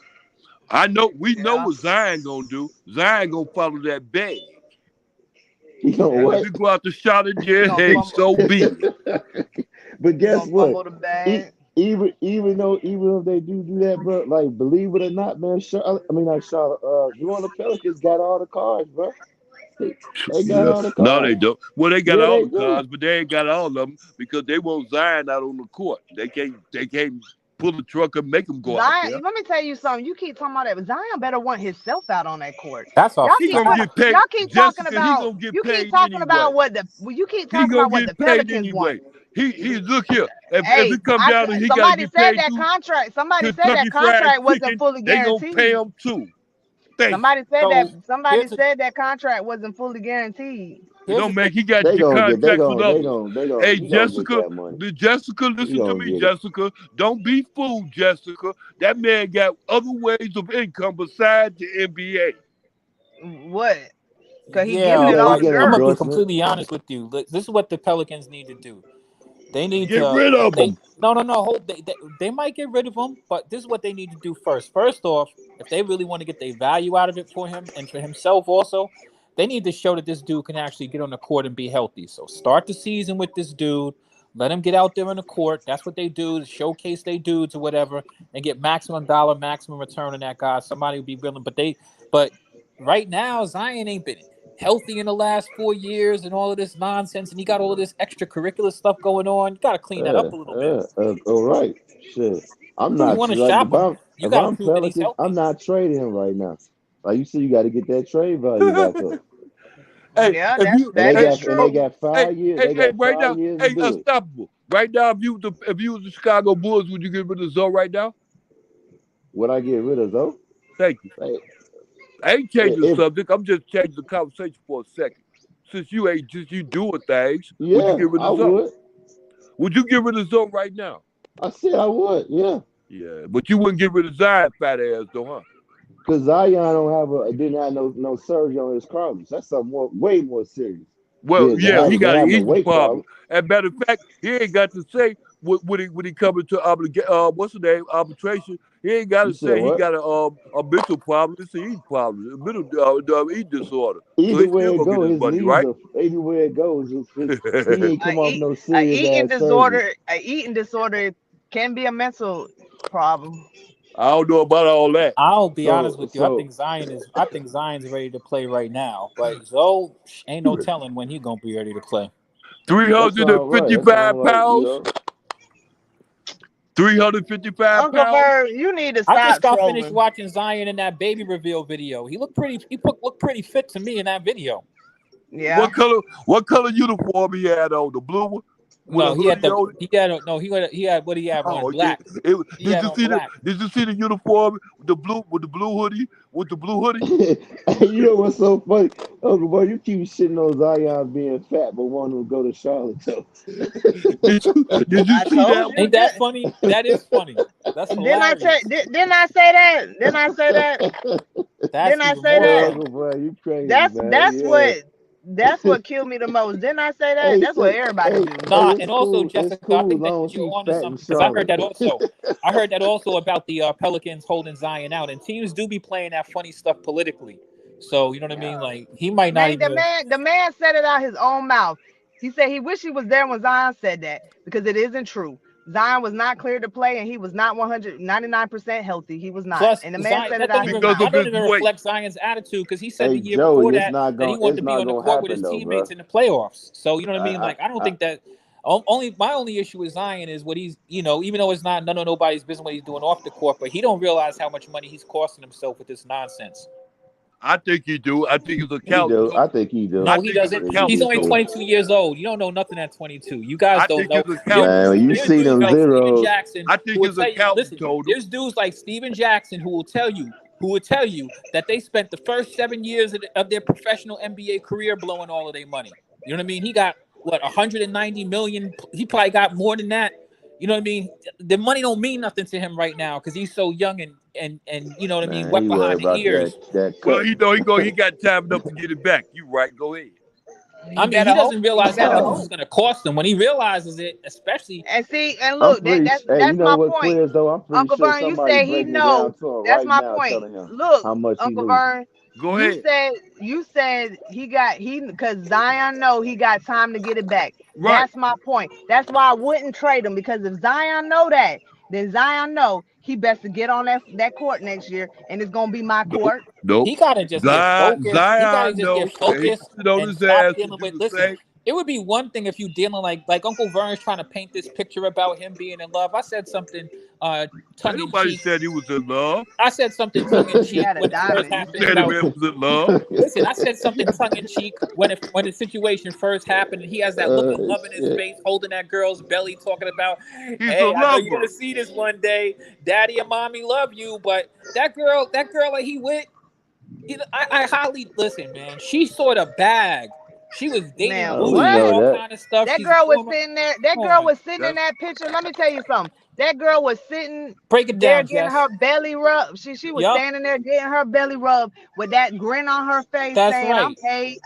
know yeah. what Zion gonna do. Zion gonna follow that bag. He gonna And if what? he go out to shot it, He yeah, gonna hey, fumble. so be it. But He guess gonna what? fumble the bag. Even if they do that, bro, like believe it or not, man, not Charlotte. New Orleans Pelicans got all the cards, bro. They got Yeah. all the No, they cards. don't. Well, they got Yeah, all they the do. cards, but they ain't got all of them because they want Zion out on the court. They can't pull the truck and make him go out there. Zion, let me tell you something. You keep talking about that. Zion better want himself out on that court. That's a He gonna fact. get paid. Y'all keep talking Jessica, he about gonna get you keep paid talking anyway. about you keep He talking gonna about what the get paid Pelicans want. anyway. He look here. If Hey, it come down and he gotta somebody get said paid that through contract. Somebody said that Kentucky Fried contract wasn't Chicken, fully they gonna pay guaranteed. him too. Thank you. Somebody said that. So Somebody here's a said that contract wasn't fully guaranteed. It here's don't the thing. make he got They your gonna get. They contracts with gonna. They others. gonna. They gonna. Hey He gonna get Jessica, that money. Jessica, He listen to gonna me, get it. Jessica. Don't be fooled, Jessica. That man got other ways of income besides the NBA. What? Cause he Yeah, giving it Yeah, all he to get I'm gonna be girls. endorsement. completely honest with you. Look, this is what the Pelicans need to do. They need Get to. rid of They them. no, no, no. Hold. They might get rid of him, but this is what they need to do first. First off, if they really want to get their value out of it for him and for himself also, they need to show that this dude can actually get on the court and be healthy. So start the season with this dude. Let him get out there on the court. That's what they do to showcase their dudes or whatever, and get maximum dollar, maximum return on that guy. Somebody would be willing, but right now Zion ain't been healthy in the last 4 years and all of this nonsense, and he got all of this extracurricular stuff going on. You got to clean that up a little bit. All right. Shit. I'm You not want to like shop him? You If got to I'm prove that he's Pelicans, I'm healthy. not trading him right now. Like you said, you got to get that trade value back up. Hey, Yeah, if you, And they that hey, is got and they oh, true. got hey, 5 years. hey, They hey, got right now, 5 years to hey, do it. unstoppable. Right now, if you was the Chicago Bulls, would you get rid of Zoe right now? Would I get rid of those? Thank you. Like, I ain't changing the if subject. I'm just changing the conversation for a second. Since you doing things, would you yeah, get rid I of Zoe? would. Would you get rid of Zoe right now? I said I would. Yeah, Yeah, but you wouldn't get rid of Zion fat ass though, huh? because Zion didn't have no surgery on his cartilage. That's something way more serious Well, yeah, he than got an having a eating weight problem. problem. As a matter of fact, he ain't got to say when he come into what's the name, arbitration. He ain't got You to said say he what? got a mental problem. It's an eating problem, a mental eating disorder. So Either he way still it gonna get goes, his his money, knees right? are. Either way it goes, he ain't come off no serious ass surgery. A eating disorder can be a mental problem. I don't know about all that. I'll be honest So with you. I so think Zion's ready to play right now, but Zoe ain't no telling when he gonna be ready to play. that sounds right. That sounds 355 like pounds. 355 Uncle pounds. Bird, you need to I just stop got finished trolling. watching Zion in that baby reveal video. He looked pretty. Looked pretty fit to me in that video. Yeah. What color uniform he had on? The blue one with a No, he had hoodie on it? he had what he had on Oh yeah. black. He Did had you on see black. the uniform with the blue hoodie with the blue hoodie? You know what's so funny, Uncle Boy? You keep shitting on Zion being fat, but want him to go to Charlotte. So. Did you I see told that? you. Ain't that funny? That is funny. That's Didn't I say? hilarious. Didn't I say that? Didn't I say that? That's Didn't I even say more that? Uncle funny. Boy, you crazy, That's man. that's Yeah. what that's what killed me the most. Didn't I say that? Hey, That's what everybody do. Nah, it's and also cool. It's Jessica, I cool as think that long as you're he's on to fat in something because I heard Charlotte. that also. I heard that also about the Pelicans holding Zion out, and teams do be playing that funny stuff politically. So you know what I mean? Like he might not Man, even. the man said it out his own mouth. He said he wished he was there when Zion said that because it isn't true. Zion was not cleared to play, and he was not 199% healthy. He was not, Plus, and the man Zion said it that don't out his even Because mouth. of his weight. reflect Zion's attitude because he said Hey, the year before Joey, that he wanted it's to be not on the gonna court with happen his though, bro. teammates in the playoffs. So you know what I mean? I, Like I don't I, think that. My only issue with Zion is what he's even though it's not none of nobody's business what he's doing off the court, but he don't realize how much money he's costing himself with this nonsense. I think he do. I think his he accountant do. told I think he do. No, I he think his doesn't. I think He's he accountant only do. told 22 years old. You don't know nothing at 22. You guys I don't think know. his accountant Man, when you There's see dudes them like Steven zeros, Jackson I who think will his tell you. accountant Listen, told him. there's dudes like Steven Jackson who will tell you that they spent the first 7 years of their professional NBA career blowing all of their money. You know what I mean? He got what 190 million. He probably got more than that. You know what I mean? The money don't mean nothing to him right now because he's so young and you know what I mean, man, wet he worried behind the about ears. that Well, cut. he got time enough to get it back. You right, go ahead. I mean, he doesn't realize how much this is Hope. going to cost him. When he realizes it, especially And see, and I'm look, pretty. Hey, you that's know my what, point. players though? I'm pretty Uncle sure Vern, you somebody say he breaking it down know. to him That's right my now, point. telling him Look, how much he Uncle lose. Vern, Go you ahead. said he because Zion know he got time to get it back. Right. That's my point. That's why I wouldn't trade him because if Zion know that, then Zion know he best to get on that court next year, and it's gonna be my court. Nope. he got to just get focused. He got to Zion just get knows that he focused sit on and his stop ass and dealing do with. the Listen, same. it would be one thing if you dealing like Uncle Vern's trying to paint this picture about him being in love. I said something tongue Ain't in nobody cheek. said he was in love. I said something tongue in He cheek had a when it first diamond. You You happened said said the he about. man was in love. Listen, I said something tongue in cheek when the situation first happened, and he has that look of love in his Shit. face, holding that girl's belly, talking about, He's a "Hey, I know you're gonna lover. see this one day. Daddy and mommy love you." But that girl that he with, I highly listen, man. She sort of bag. She was dating Man, We Boosie and what? know all that. kind of stuff. That She's a girl was former. sitting there. That Come girl on, was sitting in That's that picture. Let me tell you something. That girl was sitting break it there down, getting Jess. her belly rubbed. She was Yup, standing there getting her belly rubbed with that grin on her face, that's saying, right.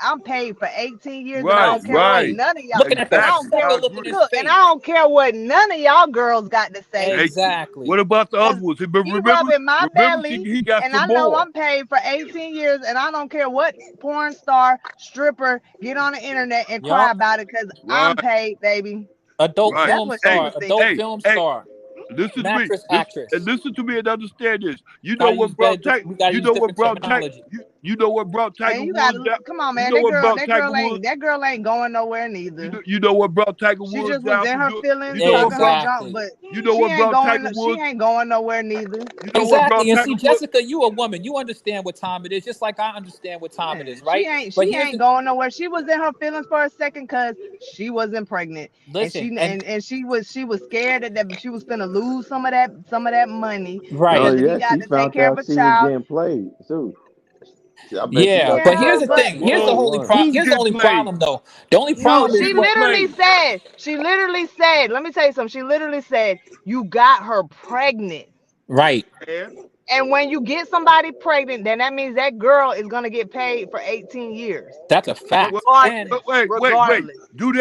I'm paid for 18 years, and I right, don't care what right. none of y'all. Looking at the And I Exactly. don't care. I stupid look in agree. his Look, and I face. don't care what none of y'all girls got to say. Hey, what Exactly. about the other Cause ones? But he remember, rubbing my belly, he got and some I know more. I'm paid for 18 years, and I don't care what porn star, stripper get on the internet and cry Yup. about it because Right, I'm paid, baby. Adult right. That's film what she Hey, star. was Adult thinking. hey, film hey. star. Listen to me. Mattress actress. Listen to me and understand this. You know Gotta what use brought better. Tank? We gotta You use know what different brought Tank? terminology. You know what brought Tiger Man, you Woods gotta down? come on, You man. know what brought Tiger Woods? That girl ain't going nowhere neither. You know what brought Tiger She Woods just was down in from her doing? feelings, You know what talking her brought? junk, but You know she what ain't brought going. Tiger She Woods? ain't going nowhere neither. You know what brought Exactly. And Tiger see, Woods? Jessica, you a woman. You understand what time it is, just like I understand what time it Man, is, right? But she here's ain't the going nowhere. She was in her feelings for a second because she wasn't pregnant, listen, and she was scared that she was gonna lose some of that money Oh right. because if he yeah, got she to take found care of out a she was child. getting played too. I bet she Yeah, thought she but Yeah, here's played the about but thing. Here's the Whoa, only 2-1. problem. who's Here's the getting only played? problem, though. The only no, problem is Who's getting played? she literally said, let me tell you something. She literally said, you got her pregnant. right. And And when you get somebody pregnant, then that means that girl is gonna get paid for 18 years. That's a fact. And wait. Regardless. Do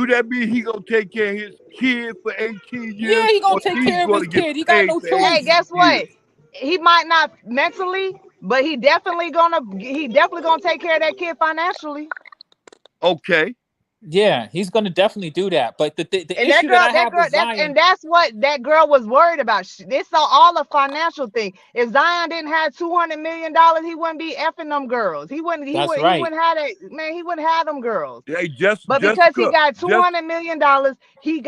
that mean he gonna take care of his kid for 18 yeah, years, he gonna or take she's care of his gonna get kid. He got paid no for Hey, choice. 18 guess years? what? He might not mentally, but he definitely gonna take care of that kid financially. Okay. Yeah, he's gonna definitely do that. But the And that issue that girl, I have with Zion, that's what that girl was worried about. This all a financial thing. If Zion didn't have $200 million, he wouldn't be effing them girls. He wouldn't. that's He right. wouldn't have that. Man, he wouldn't have them girls. Hey, But because he Jessica, got $200 million, he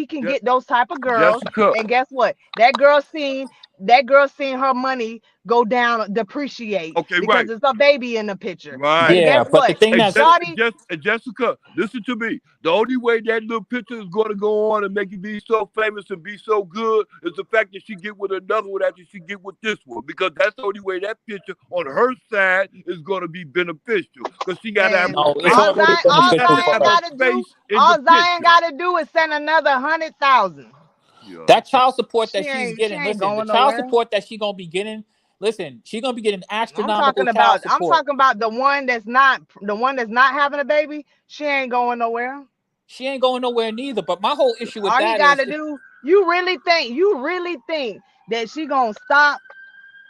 can Je- get those type of girls. Jessica. And guess what? That girl seen her money go down, depreciate Okay, because right. it's a baby in the picture. Right. And guess Yeah, but the what? thing that's Shawty, Jessica, listen to me. The only way that little picture is going to go on and make it be so famous and be so good is the fact that she get with another one after she get with this one. Because that's the only way that picture on her side is going to be beneficial. Because she got to have man, her no, it's face. already all She got beneficial to Zion for have her. her gotta do, face in the picture. is send another 100,000. Yeah. That child support that she's She getting, ain't listen, the going child nowhere. support that she gonna be getting, listen, she gonna be getting astronomical child I'm support. talking about the one that's not having a baby. She ain't going nowhere. She ain't going nowhere neither. But my whole issue with All he that got is, to do, you really think that she gonna stop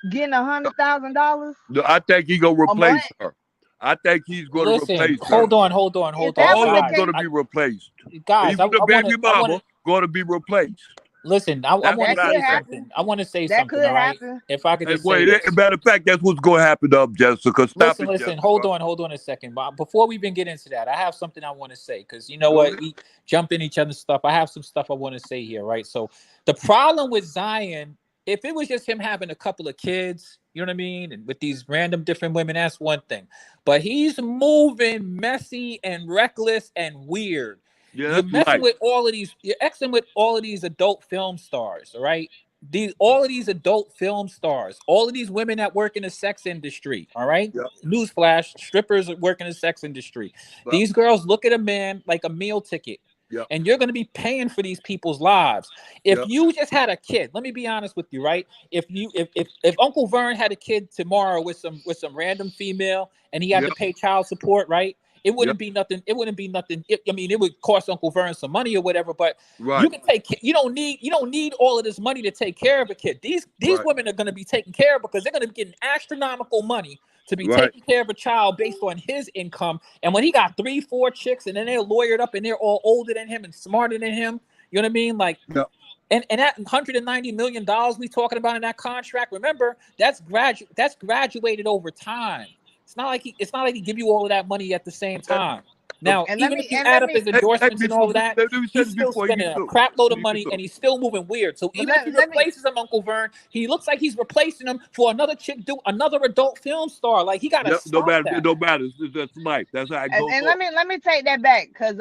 getting $100,000 No, I think he's going to a month? replace her. I think he's going to listen, replace her. hold on, If that All was of the them guys. going to case, be replaced. Guys, Even the I baby wanna mama going to be replaced. listen. I That's want to what that I could say think. happen. something. I want to say That something. could All right, happen. if I could Hey, just say wait, this. matter of fact, that's what's going to happen up, Jessica. Stop it, Listen. Hold Jessica. on a second. But before we even get into that, I have something I want to say because you know Go what, ahead. we jump in each other's stuff. I have some stuff I want to say here, right? So the problem with Zion, if it was just him having a couple of kids, you know what I mean, and with these random different women, that's one thing. But he's moving messy and reckless and weird. Yeah, You're that's messing light. with all of these. You're exing with all of these adult film stars, all right? All of these adult film stars, all of these women that work in the sex industry, all right? Yep. Newsflash, strippers that work in the sex industry. Yep. These girls look at a man like a meal ticket. Yep. And you're going to be paying for these people's lives. If Yep. you just had a kid, let me be honest with you, right? If Uncle Vern had a kid tomorrow with some random female and he had Yep. to pay child support, right? It Yep. wouldn't be nothing. It wouldn't be nothing. I mean, it would cost Uncle Vern some money or whatever, but Right. you can take. You don't need all of this money to take care of a kid. These Right. women are going to be taken care of because they're going to be getting astronomical money to be Right. taking care of a child based on his income. And when he got 3-4 chicks and then they're lawyered up and they're all older than him and smarter than him, you know what I mean? Like, Yep. and that $190 million we talking about in that contract, remember, that's graduated over time. It's not like he give you all of that money at the same time. Now, And even if you add up his endorsements and all of that, let me say he's this still before you spending get a to. crap load of You money get and he's still moving weird. So But even if he replaces him, Uncle Vern, he looks like he's replacing him for another chick, another adult film star. Like, he got to Yep. No stop matter. that. It don't matter. That's life. That's how it goes. and on. let me take that back because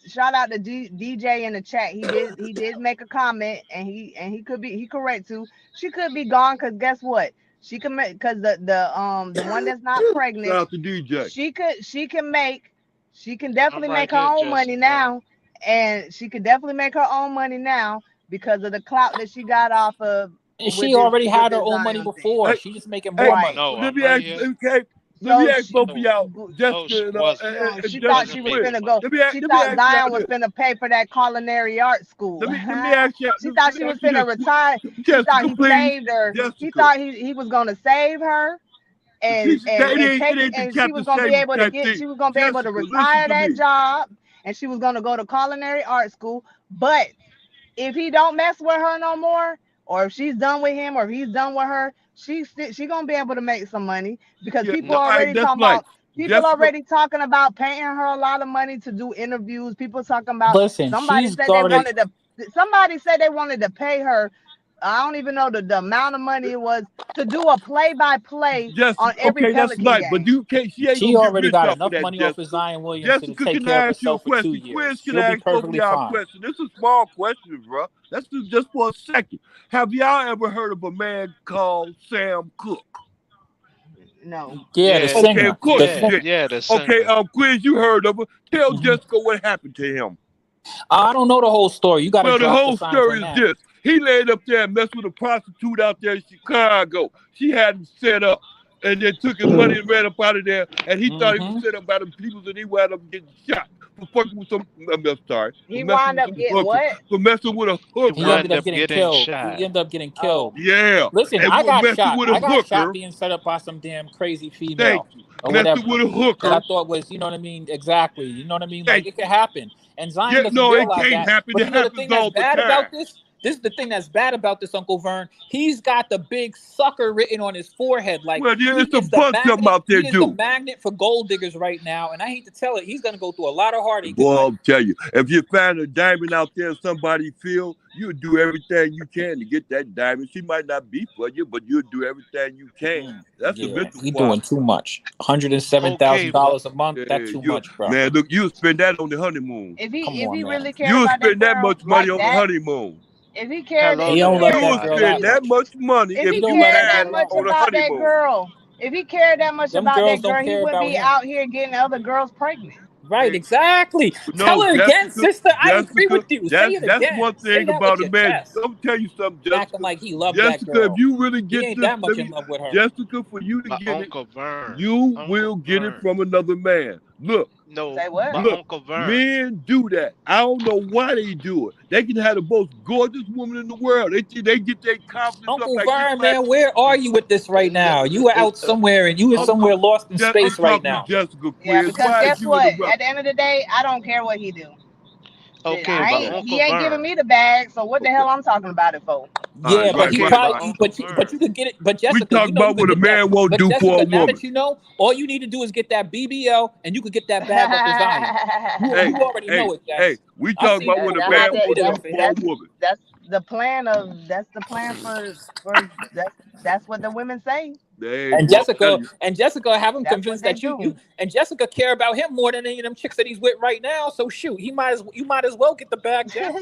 shout out to DJ in the chat. He did make a comment and he could be correct too. She could be gone because guess what? She can make because the one that's not Shout pregnant. out to DJ. She can definitely I'm right make her here, own money Jessica. now, and she could definitely make her own money now because of the clout that she got off of She already had her own money Zion thing. before. Hey, She's just making hey, more Right. money. No, let I'm me right ask. here. Okay. Let So me ask both of No, y'all, no, Jessica she and wasn't. and she Jessica thought Wasn't she was Quinn. making finna money. go. Let me ask She let me thought ask y'all Zion was this. finna pay for that culinary art school. Let me ask y'all. She thought she Let me was ask you finna this. retire. She thought Jessica, he please. saved her. He Jessica. thought he was gonna save her and It take it, ain't the and she was Captain gonna be Save able to type get. thing. She was gonna be able to Jessica, listen retire to that me. job, and she was gonna go to culinary art school. But if he don't mess with her no more, or if she's done with him, or if he's done with her, she gonna be able to make some money because Yeah, people no, all right, already that's talking like about. People Jessica. already talking about paying her a lot of money to do interviews. People talking about Listen, somebody she's said they already wanted to. Somebody said they wanted to pay her. I don't even know the amount of money it was to do a play-by-play on every Okay, that's Pelican nice, but game. you can't. She ain't She gonna get already rich got off of enough that, money off of Jessica. Zion Williamson to Jessica, take can care I of ask you a herself for 2 question? years. Quiz, can She'll I be ask both of perfectly y'all a fine. question? This is a small question, bro. That's just for a second. Have y'all ever heard of a man called Sam Cooke? No. Yeah, the Okay, singer. of course The you singer. did. Yeah, the Okay, singer. Quiz, you heard of her. Tell Mhm. Jessica what happened to him. I don't know the whole story. You got to Well, the drop the whole signs story on is that. this. He laid up there and messed with a prostitute out there in Chicago. She had him set up and then took his money and ran up out of there. And he thought he was set up by them people and he wound up getting shot for fucking with some, I'm sorry, for He messing wound with up some getting hooker. what? For messing with a He hooker. He ended wind up up getting getting killed. shot. He ended up getting Oh, killed. Yeah. Listen, And I got messing shot. with a I got shot hooker. being set up by some damn crazy Thank female you. or Messing whatever with a that I hooker. thought was, you know what I mean? Exactly. You know what I mean? Thank Like it could happen. And Zion Yeah, doesn't no, it realize can't that. happen. But It you know the happens thing that's all the bad time. about this? This is the thing that's bad about this, Uncle Vern. He's got the big sucker written on his forehead. Like Well, he it's a is the bunch of them magnet. out there, He is the dude. magnet for gold diggers right now. And I hate to tell it, he's gonna go through a lot of heartache in Boy, life. I'll tell you, if you find a diamond out there in somebody's field, you'll do everything you can to get that diamond. She might not be for you, but you'll do everything you can. That's the Yeah, mental he part. doing too much. $107,000 a month. That's too much, bro. Man, look, you'll spend that on the honeymoon. If Come he on, man. really cared You'll about that spend that girl much money like on the that, honeymoon. if he cared, Hello, He if he don't love cared, You'll that girl spend that that much. much money if if he He don't you love cared that had that girl much that on the much. about that honeymoon. girl, if he cared that much Them about girls that don't girl, he care wouldn't about be him. out here getting other girls pregnant. Right, exactly. Tell No, her again, Jessica, sister. I agree Jessica, with you. Say it that's again. one Say thing that with about a your man. chest. Let me tell you something, Acting Jessica. like he loved that Jessica, girl. if you really He get ain't this, that much in love with her. Jessica, for you to but get it, Uncle Vern. you Uncle will get it Vern. from another man. Look, No, Say what? but look, Uncle Vern. men do that. I don't know why they do it. They can have the most gorgeous woman in the world. They get their confidence up Uncle like this Vern, man. man, where are you with this right now? You are out somewhere and you are somewhere lost in I'm space right talking to now. Jessica Yeah, Quiz. because Why is guess you what? interrupting? At the end of the day, I don't care what he do. Okay, but He Uncle ain't giving Vern. me the bag, so what the hell I'm talking about it for? Yeah, but he Okay, probably, but Uncle but you could get it. But Jessica, We talk you know you about could what a get that. man won't But do for Jessica, a now woman. that you know, all you need to do is get that BBL, and you could get that bag off of Zion. Hey, You already know it, Jess. hey, we I've talk seen about you what do a great man won't do videos for for a him. woman. That's the plan for that's what the women say. Hey, And boy, I'm telling Jessica, have him That's what convinced they that you do. and Jessica care about him more than any of them chicks that he's with right now. So shoot, you might as well get the bag, Jess.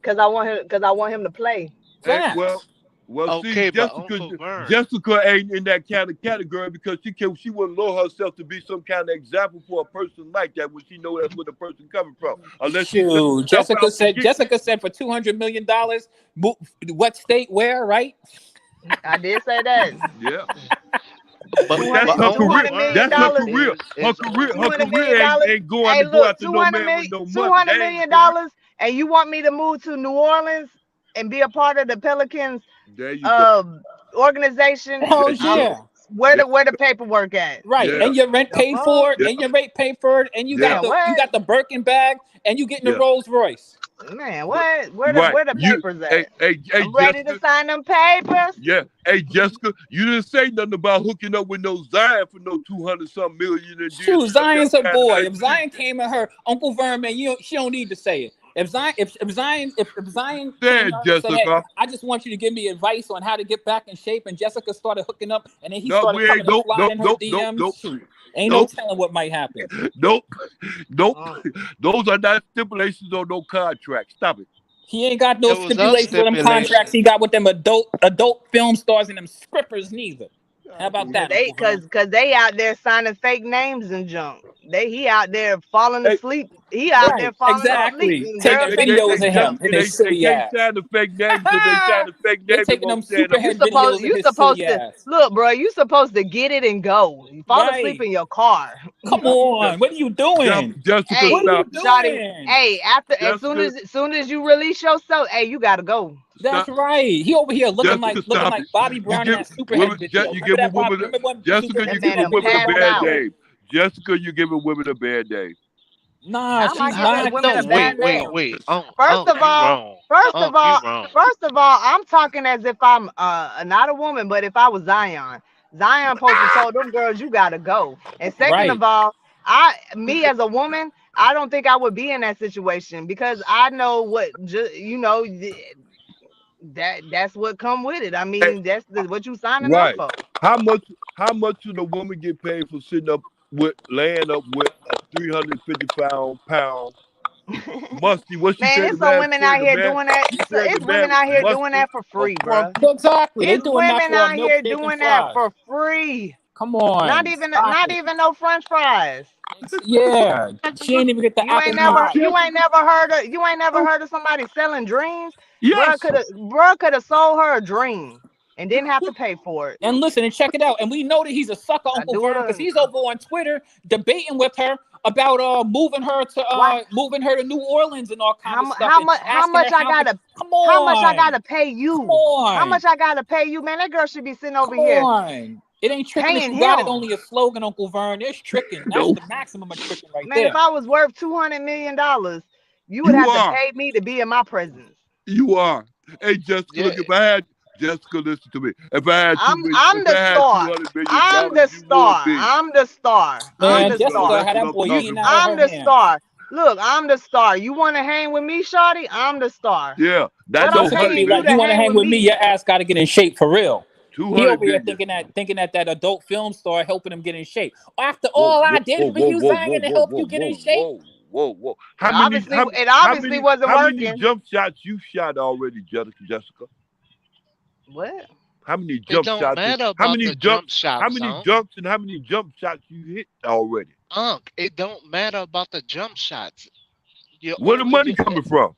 Cause I want him to play. Hey, Facts. well, see, Okay, but Uncle Vern. Jessica ain't in that kind of category because she wouldn't lower herself to be some kind of example for a person like that when she know that's where the person coming from. Unless she Shoot, Jessica said for $200 million, what state, where, right? I did say that. Yeah. But That's her Uncle career. Vern That's her career. Her is career ain't going Hey, to go look, after no man with no money. $200 million, and you want me to move to New Orleans and be a part of the Pelicans There you go. organization? Hell yeah. Where the paperwork at? Right, Yeah. and your rent paid for it, and your rate paid for it, and you Yeah. got the Birkin bag, and you getting the Yeah. Rolls Royce. Man, what? Where Right. the papers at? Hey, I'm ready Jessica. to sign them papers. Yeah. Hey, Jessica, you didn't say nothing about hooking up with no Zion for no 200-something million. And Shoot, Zion's a boy. If Zion came at her, Uncle Vern, man, she don't need to say it. If Zion came There, to her and said, hey, Jessica. I just want you to give me advice on how to get back in shape, and Jessica started hooking up, and then he No, started we coming ain't. to Nope, slide nope, in her nope, DMs. nope, Shoot, ain't nope. no telling what might happen. Nope. Those are not stipulations on no contract. Stop it. He ain't got no It was stipulations with them stipulation. contracts he got with them adult film stars and them scrippers neither. How about that? Cause they out there signing fake names and junk. He out there falling asleep. He out there falling exactly. asleep. And Taking girls videos of him Jessica, and they silly can't ass. sign the fake names because they sign the fake They name. taking them stand up. superhead videos of his silly ass. Look, bro. You supposed to get it and go. You fall asleep in your car. Come on, what are you doing? Jessica, Hey, what are you Shawty, doing? hey, as soon as you release yourself, hey, you gotta go. That's right. He over here looking Jessica, like Bobby Brown in that superhead video. You give a woman, Jessica, you give a women a bad day. Jessica, you giving women a bad day. Nah, How am I she's giving not. women a She's bad wrong. name? Wait. First of You all, wrong. first of You all, wrong. first of all, I'm talking as if I'm not a woman, but if I was Zion, Zion supposed to told them girls you gotta go. And second Right. of all, me as a woman, I don't think I would be in that situation because I know what that's what come with it. I mean, that's what you signing up Right. for. How much should a woman get paid for sitting up with laying up with a 350 pound musty? What she Man, said there's the some man women said out the here man doing that. he So said the it's women man was out here doing musty that for or free, crunk. bruh. Exactly. They It's doing that women for a out here milkshake and doing that fries. for free. Come Not on, even stop not it. even no French fries. Yeah, she ain't even get the You apple ain't pie. never heard of somebody selling dreams. Yes. Bruh could have sold her a dream and didn't have to pay for it. And listen and check it out. And we know that he's a sucker, I Uncle do it. Vern, because he's over on Twitter debating with her about moving her Why? to New Orleans and all kind How of mu- stuff how and much how asking her much I how much. gotta Come how much I on, gotta pay come you? How on, much I gotta pay you, man? That girl should be sitting over come here on. It ain't tricking if paying you got it. him. Only a slogan, Uncle Vern. There's tricking. That's No, the maximum of tricking right Man, if there. I was worth $200 million, you would you have to are. pay me to be in my presence. You are. Hey Jessica, Yeah. look, if I had Jessica, listen to me. If I had I'm two million, I'm if the I had two star. hundred million I'm dollars, the you would star. be. I'm the star. I'm There Man, the you go. Jessica star. That's had what that I'm boy talking eating about. out of I'm her the hand. star. Look, I'm the star. You want to hang with me, Shawty? I'm the star. Yeah, But What that I'm no Jessica hundred be paying you like, to you million, want to hang hang with with me? me? Your ass got to get in shape for real. two He hundred over here million. thinking that adult film star helping him get in shape. After Whoa, all I whoa, did whoa, for whoa, you, whoa, Zion, whoa, to whoa, help whoa, you get in whoa, shape. whoa, whoa, whoa. It obviously it How obviously many wasn't how many working. jump shots you shot already, Jessica? What? How many It jump don't shots? matter How about many the jump jumps? How shots, many huh? dunks and how many jump shots you hit already? It don't matter about the jump shots. You're Where the over money you coming from?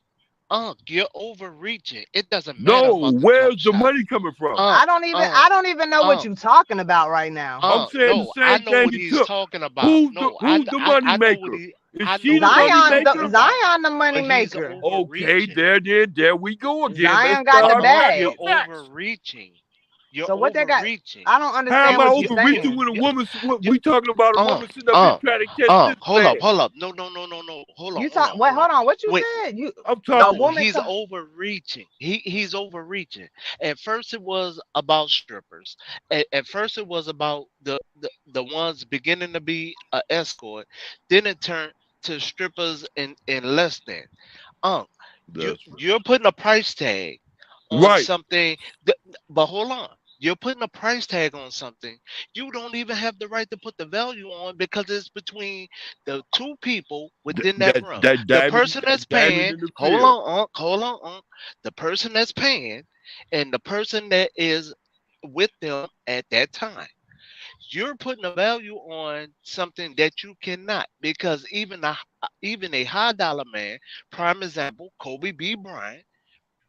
you're overreaching. It doesn't matter No, about the jump where's the shots. money coming from? Unk, I don't even know what unk, you're talking about right now. I'm saying the No, I same know thing what you he's took. talking about. No, Who's the money I know what maker? he Is I know she the what money he's Zion, talking maker? about. Zion, the money But he's maker. Okay, overreaching. there we go again. Let's Zion got the start back You're to bag. facts. overreaching. You're So what they got? overreaching. I don't How am understand I what you're You overreaching saying. when a you woman? you We talking about a woman sitting up here trying to catch this hold up, man. hold up. No. You talk. Wait, Hold on. hold on. What you Wait, said? You I'm a talking. no, woman he's talk. overreaching. He's overreaching. At first, it was about strippers. At first, it was about the ones beginning to be an escort. Then it turned to strippers and less than. Um, That's you're putting a price tag on right. something. But hold on. You're putting a price tag on something you don't even have the right to put the value on because it's between the two people within that room. That The person that that's diamond paying, in the hold field. on, hold on. The person that's paying and the person that is with them at that time. You're putting a value on something that you cannot because even a high dollar man, prime example, Kobe B. Bryant,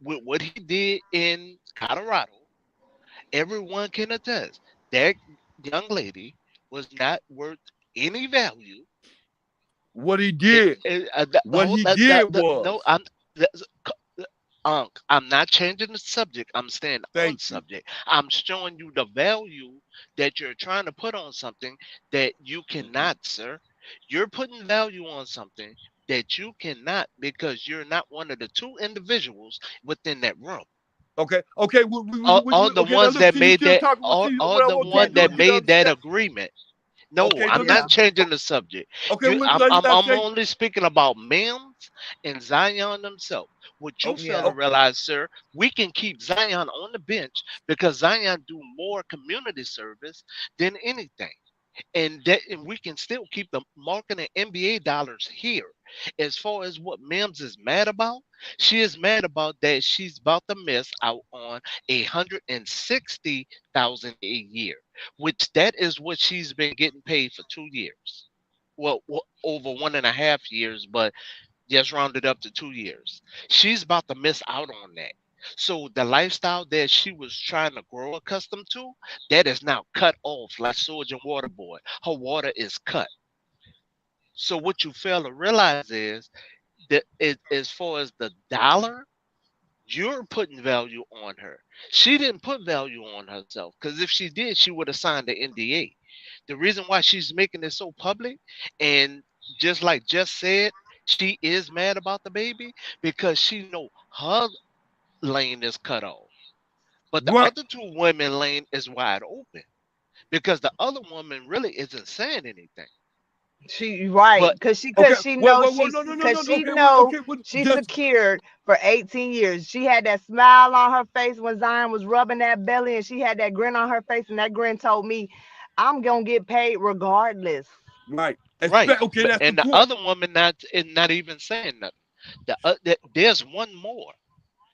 with what he did in Colorado, everyone can attest that young lady was not worth any value. What he did. What he did was. No, I'm not changing the subject. I'm staying on Thank you. subject. I'm showing you the value that you're trying to put on something that you cannot, sir. You're putting value on something that you cannot because you're not one of the two individuals within that room. Okay. Okay. All the Okay. Now ones look. that See, you made still that talking. See all what I the want you to one do. that Get to made that understand. agreement. No, Okay. I'm not changing the subject. Okay. Let me not I'm say. only speaking about Mims and Zion themselves. What you fail to Yeah. realize, sir, we can keep Zion on the bench because Zion do more community service than anything. And we can still keep the marketing NBA dollars here. As far as what Mims is mad about, she is mad about that she's about to miss out on 160,000 a year, which that is what she's been getting paid for 2 years. Well, over 1.5 years, but just rounded up to 2 years. She's about to miss out on that. So the lifestyle that she was trying to grow accustomed to, that is now cut off like Swords and Waterboy. Her water is cut. So what you fail to realize is that as far as the dollar, you're putting value on her. She didn't put value on herself because if she did, she would have signed the NDA. The reason why she's making it so public and just like just said, she is mad about the baby because she know her lane is cut off. But the Right. other two women lane is wide open because the other woman really isn't saying anything. She right, But cause she Okay. cause she Well, knows well, no, no, no, no. Okay, well, know okay. Well, she's just secured for 18 years. She had that smile on her face when Zion was rubbing that belly, and she had that grin on her face, and that grin told me, I'm gonna get paid regardless. right. right, Okay, but that's the and the point. other woman not even saying nothing. There's one more.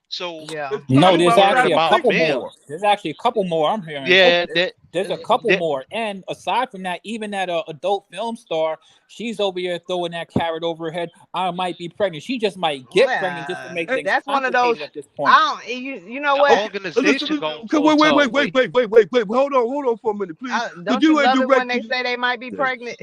So Yeah. Let's No, talk you there's about what I worried actually a about think. couple more. them? There's actually a couple more I'm hearing. Yeah, There's a couple that more. And aside from that, even that adult film star, she's over here throwing that carrot over her head. I might be pregnant. She just might get pregnant just to make Hey, things That's one of those. complicated at this point. You know the what? okay. organization going Okay. full tub weight. Wait. Hold on for a minute, please. Could Don't you you love it when indirect they to say they might be the? pregnant?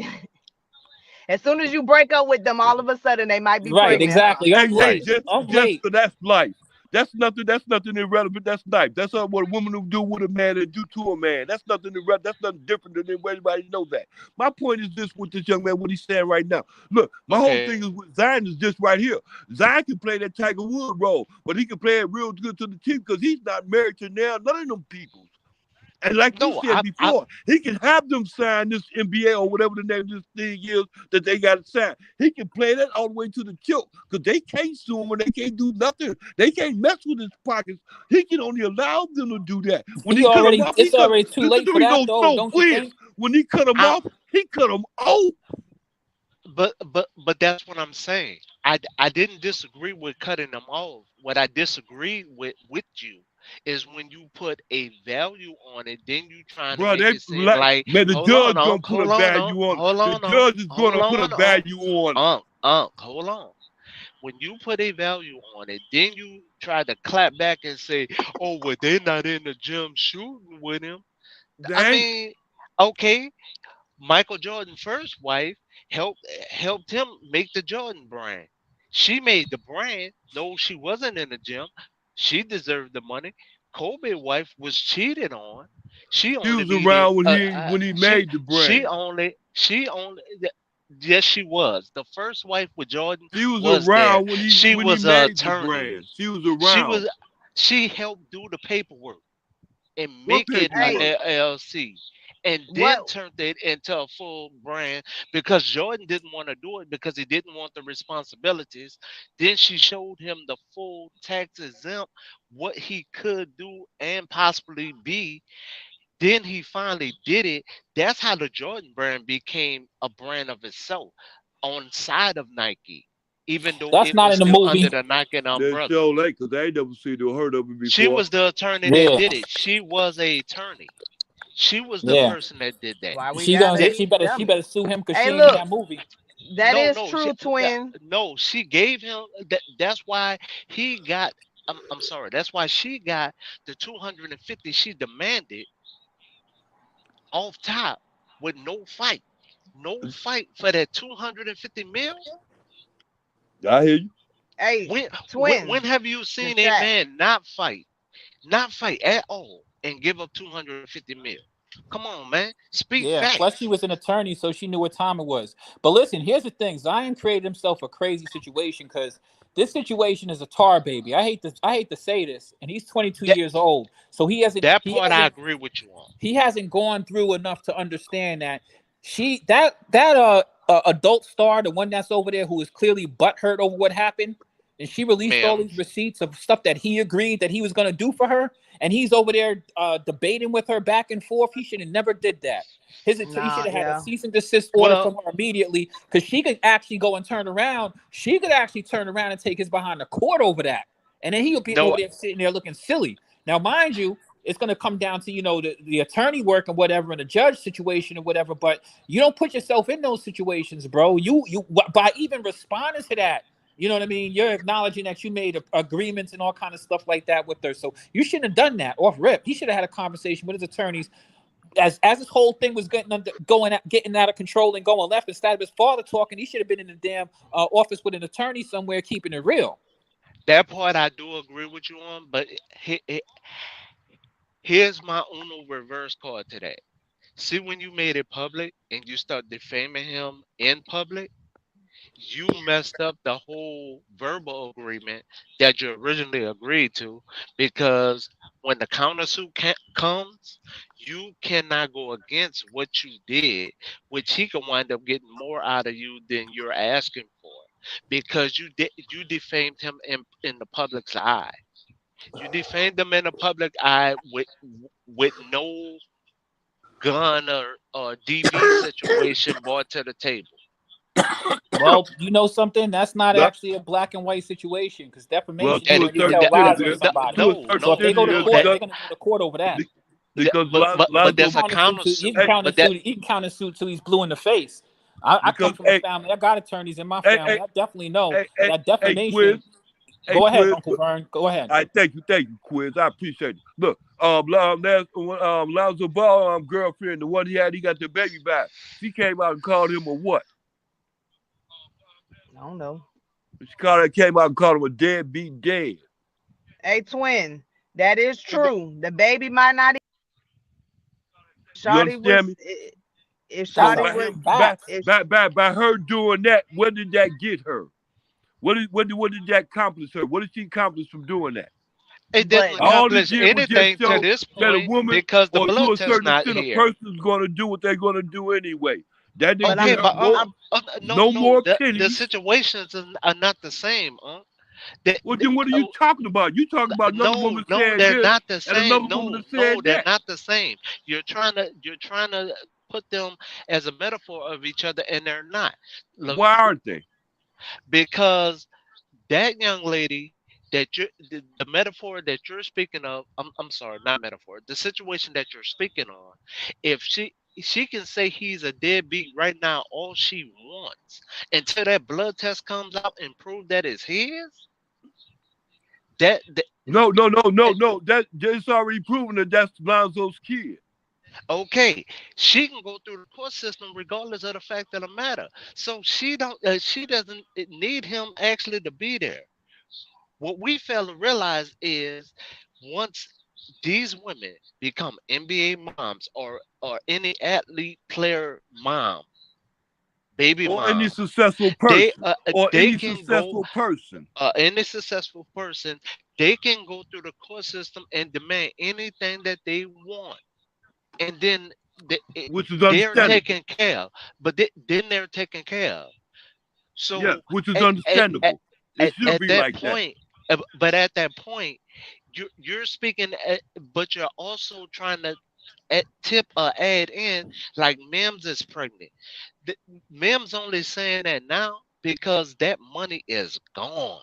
As soon as you break up with them, all of a sudden they might be Right, pregnant, huh? exactly. I'm Hey, late. I'm just late. so that's life. That's nothing. That's nothing irrelevant. That's life. That's what a woman will do with a man and do to a man. That's nothing irrelevant. That's nothing different than everybody know that. My point is this with this young man, what he's saying right now. Look, my whole Okay. thing is with Zion is just right here. Zion can play that Tiger Wood role, but he can play it real good to the team because he's not married to now none of them people. And like you No, said I before, he can have them sign this NBA or whatever the name of this thing is that they got to sign. He can play that all the way to the tilt because they can't sue him and they can't do nothing. They can't mess with his pockets. He can only allow them to do that. When he cut him off, he It's cut. already too Listen late to for me, that no, though, no, don't you Wiz. think? When he cut him I off, he cut him off. but that's what I'm saying. I didn't disagree with cutting them off. What I disagree with you is when you put a value on it, then you trying to Bro, make they it seem like, man, the hold on, judge Unc, gonna put a hold on, Unc, value on it. hold The on, Unc, judge is hold gonna put a on, Unc, value on it. Hold on. When you put a value on it, then you try to clap back and say, oh, well, they're not in the gym shooting with him. They I ain't. mean, okay, Michael Jordan's first wife helped him make the Jordan brand. She made the brand, though she wasn't in the gym. She deserved the money. Kobe's wife was cheated on. She She only was needed around when he made the she brand. only yes she was. The first wife with Jordan She was was there. around She when he was an made the attorney. brand. She was She around. was she helped do the paperwork and What make it a paperwork? Hey, LLC and what? then turned it into a full brand because Jordan didn't want to do it because he didn't want the responsibilities. Then she showed him the full tax exempt, what he could do and possibly be. Then he finally did it. That's how the Jordan brand became a brand of itself on side of Nike, even though That's it not was in the still under movie. the Nike That umbrella. show late because I ain't never seen or heard of it She before. was the attorney that Yeah, did it. She was a attorney. She was the yeah. person that did that. Why we She gotta gonna They, she be better she dumb? better sue him because she Hey, ain't in look, that movie. that no, is no, true, twin. no. She gave him. That's why he got. I'm sorry. That's why she got the 250 she demanded off top with no fight. No fight for that 250 mil. I hear you. Hey, When twin. have you The seen a chat. man not fight at all, and give up 250 mil? Come on, man. Speak Yeah. Plus, she facts. was an attorney, so she knew what time it was. But listen, here's the thing: Zion created himself a crazy situation because this situation is a tar baby. I hate to say this, and he's 22 That years old, so that part I agree with you on. he hasn't gone through enough to understand that that adult star, the one that's over there who is clearly butthurt over what happened, and she released all Ma'am. these receipts of stuff that he agreed that he was going to do for her, and he's over there debating with her back and forth. He should have never did that. He should Nah, have had a yeah. cease and desist order Well, from her immediately because she could actually go and turn around. She could actually turn around and take his behind the court over that, and then he'll be over no, there sitting there looking silly. Now, mind you, it's going to come down to the attorney work and whatever and the judge situation and whatever, but you don't put yourself in those situations, bro. You by even responding to that, you know what I mean, you're acknowledging that you made agreements and all kind of stuff like that with her, so you shouldn't have done that off rip. He should have had a conversation with his attorneys as this whole thing was getting out of control and going left. Instead of his father talking, he should have been in the damn office with an attorney somewhere keeping it real. that part I do agree with you on, but here's my Uno reverse card to that. See, when you made it public and you start defaming him in public, you messed up the whole verbal agreement that you originally agreed to, because when the countersuit comes, you cannot go against what you did, which he can wind up getting more out of you than you're asking for, because you defamed him in the public's eye. You defamed him in the public eye with no gun or DV situation brought to the table. Well, you know something? That's not Yep. actually a black and white situation, because Well, defamation to is a when you certain tell extent lies it on is. somebody. To a No, certain So if they extent go it to is. court, they're gonna go to court over that. Because but He there's Lonzo, a can countersuit. He can hey, countersuit. He can countersuit till he's blue in the face. I because come from a family. I got attorneys in my family. I definitely know that hey, Quiz, defamation. hey, Go ahead, Quiz. Uncle Vern. Go ahead. I thank you, Quiz. I appreciate it. Look, Lonzo Ball, girlfriend, the one he got the baby back. She came out and called him a what? I don't know. Came out and called him a deadbeat dead. Hey, twin, that is true. The baby might not. You Shawty was. understand me? If So Shawty by was. him, If, by her doing that, what did that get her? What did that accomplish her? What did she accomplish from doing that? It but didn't All it accomplish did was just anything to show this that a point woman, because the or to blood a test certain not extent, a here. person is going to do what they're going to do anyway. That didn't but get Okay, her but no more the pennies. situations are not the same. Well, then what are you talking about? You talking about another No, woman no, saying they're this not the and same. another woman No, that no, said they're that. not the same. You're trying to put them as a metaphor of each other, and they're not. Look, Why aren't they? because that young lady the metaphor that you're speaking of, I'm sorry, not metaphor, the situation that you're speaking on, if she can say he's a deadbeat right now all she wants until that blood test comes out and prove that it's his. that No. That it's already proven that that's Lonzo's kid. Okay, she can go through the court system regardless of the fact of the matter. So she doesn't need him actually to be there. What we fail to realize is once these women become NBA moms or any athlete player mom, baby Or any mom, successful they person. Or they any can go successful person. any successful person, they can go through the court system and demand anything that they want, and then Which is they're understandable. taken care of. But then they're taken care of. Yeah, So which is at at, at, understandable. It at, should at be that like that. point, but at that point, you're speaking, but you're also trying to tip or add in like Mims is pregnant. The, Mims only saying that now because that money is gone.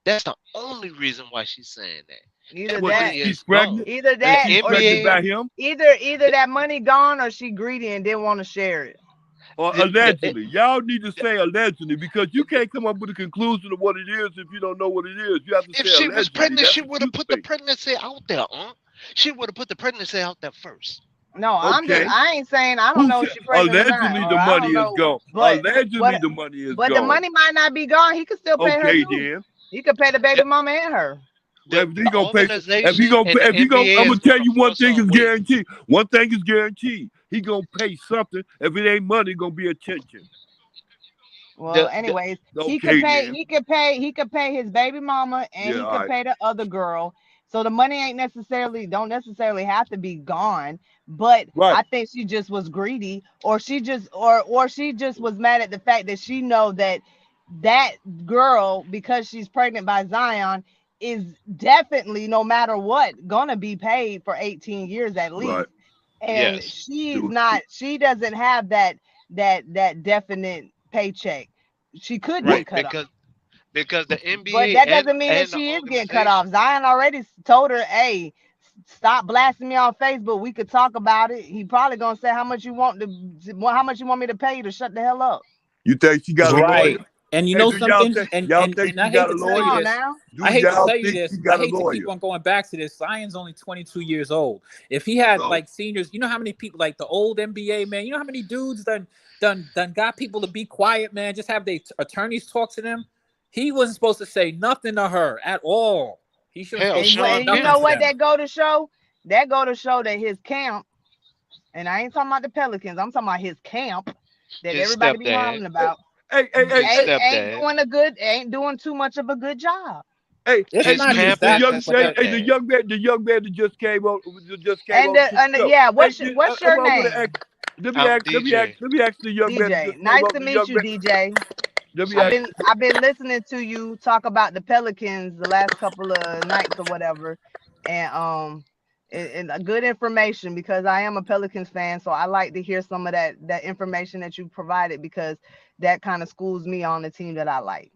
That's the only reason why she's saying that. either That What, that, money she's is gone. pregnant? either And The that, she's or pregnant she, by NBA, him? either that money gone, or she greedy and didn't want to share it. Or the, the, it- allegedly. Y'all need to say allegedly because you can't come up with a conclusion of what it is if you don't know what it is. You have to if say she was allegedly. pregnant, That's she what would you have put the say. pregnancy out there, She would have put the pregnancy out there first. No, Okay. I ain't saying I don't Who know if said she pregnant or not, allegedly or the I money don't is know, gone? but Allegedly the money is the gone. money might not be gone. He could still pay her Okay too. then. He could pay the baby mama and her. The, If he the gonna pay, organization and the if he gonna, NBA I'm is gonna tell going to you one force thing her is weight. guaranteed. One thing is guaranteed. He gonna pay something. If it ain't money, it's gonna be attention. Well, The anyways, Okay then. he could pay his baby mama, and Yeah, he all could right. pay the other girl. So the money don't necessarily have to be gone. But Right. I think she just was greedy, or she just was mad at the fact that she know that that girl, because she's pregnant by Zion, is definitely, no matter what, gonna be paid for 18 years at Right. least. And yes, she doesn't have that definite paycheck. She could What? get right, cut off, because the but NBA that doesn't mean that and the she is getting cut off. organization. Zion already told her, hey, stop blasting me on Facebook, we could talk about it. He probably gonna say how much you want me to pay you to shut the hell up. You think she got a Right. lawyer? And you Hey, know do y'all something? think And y'all and think and she I hate got a to tell Come you lawyer? on this. now. Do I hate to y'all tell you think this. she I got a hate to keep lawyer? on going back to this. Zion's only 22 years old. If he had So like seniors, you know how many people like the old NBA man, you know how many dudes done got people to be quiet, man, just have their attorneys talk to them. He wasn't supposed to say nothing to her at all. He shouldn't Hell, supposed to say Sean And you nothing know to Kemp, what them. that go to show? That go to show that his camp, and I ain't talking about the Pelicans, I'm talking about his camp that his everybody be stepdad. hollering about. Hey, ain't doing too much of a good job. Hey, It's hey, not just the that, young, but the young man, that just came on, And to the show. yeah, Hey, what's your I want to name? ask. I'm DJ. Let me ask the young man that DJ. just came Nice on. to The meet young you, man. DJ. Let me ask. I've been listening to you talk about the Pelicans the last couple of nights or whatever, and good information because I am a Pelicans fan, so I like to hear some of that information that you provided because that kind of schools me on the team that I like.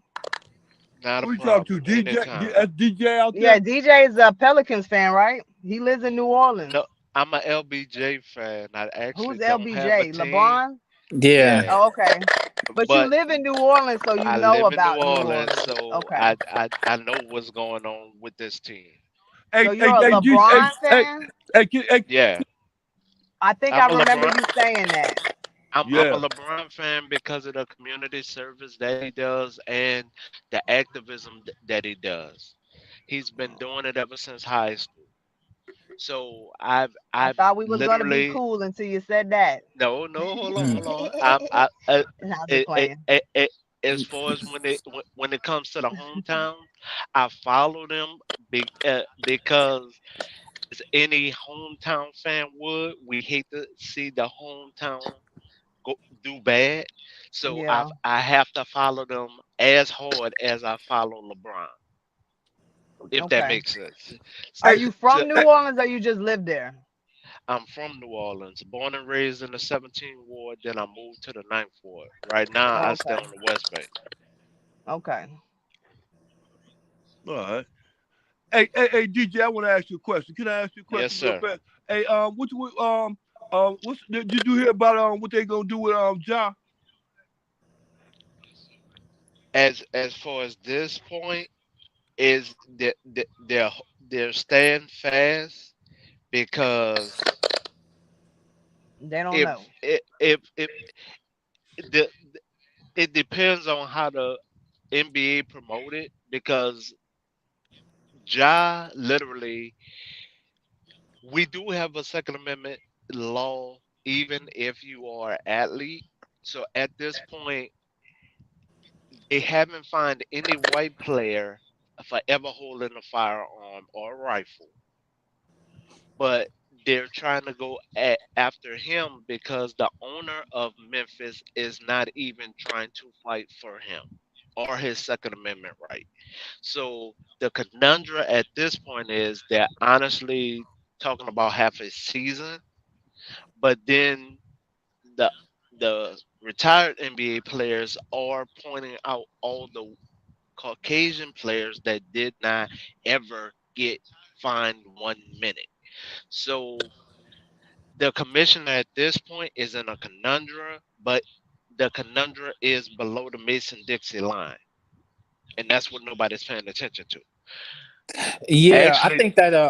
Not a Who you talking to? problem. DJ? Anytime. That's DJ out Yeah, there? DJ is a Pelicans fan, right? He lives in New Orleans. No, I'm a LBJ fan. I actually Who's don't have a LBJ? team. LeBron? yeah. Yeah, Oh, okay. But you but live in New Orleans, so you I know live in New about New Orleans, Orleans. so Okay. I know what's going on with this team. So Hey, you're hey, a hey, DJ, LeBron fan? hey, Yeah, I think I I'm a remember LeBron. you saying that. I'm a yeah. LeBron fan because of the community service that he does and the activism that he does. He's been doing it ever since high school. So I I've thought we was gonna be literally cool until you said that. no, hold on, Mm. hold on. I'll just playing. As far as when it comes to the hometown, I follow them because as any hometown fan would, we hate to see the hometown go do bad. So Yeah. I have to follow them as hard as I follow LeBron, if that Okay. makes sense. Are Hey, you So from New Orleans or you just live there? I'm from New Orleans, born and raised in the 17th ward. Then I moved to the 9th ward. Right now, I stay Okay. on the West Bank. Okay. all right. Hey, DJ, I want to ask you a question. Can I ask you a Yes, question real sir. fast? Hey, did you hear about what they gonna do with Ja? As far as this point, is that they're staying fast because They don't if know. if the it depends on how the NBA promote it because Ja literally we do have a Second Amendment law even if you are an athlete. So at this point, they haven't found any white player for ever holding a firearm or a rifle, but they're trying to go after him because the owner of Memphis is not even trying to fight for him or his Second Amendment right. So the conundrum at this point is they're honestly talking about half a season, but then the retired NBA players are pointing out all the Caucasian players that did not ever get fined 1 minute. So the commissioner at this point is in a conundrum, but the conundrum is below the Mason Dixie line, and that's what nobody's paying attention to. Yeah, Actually,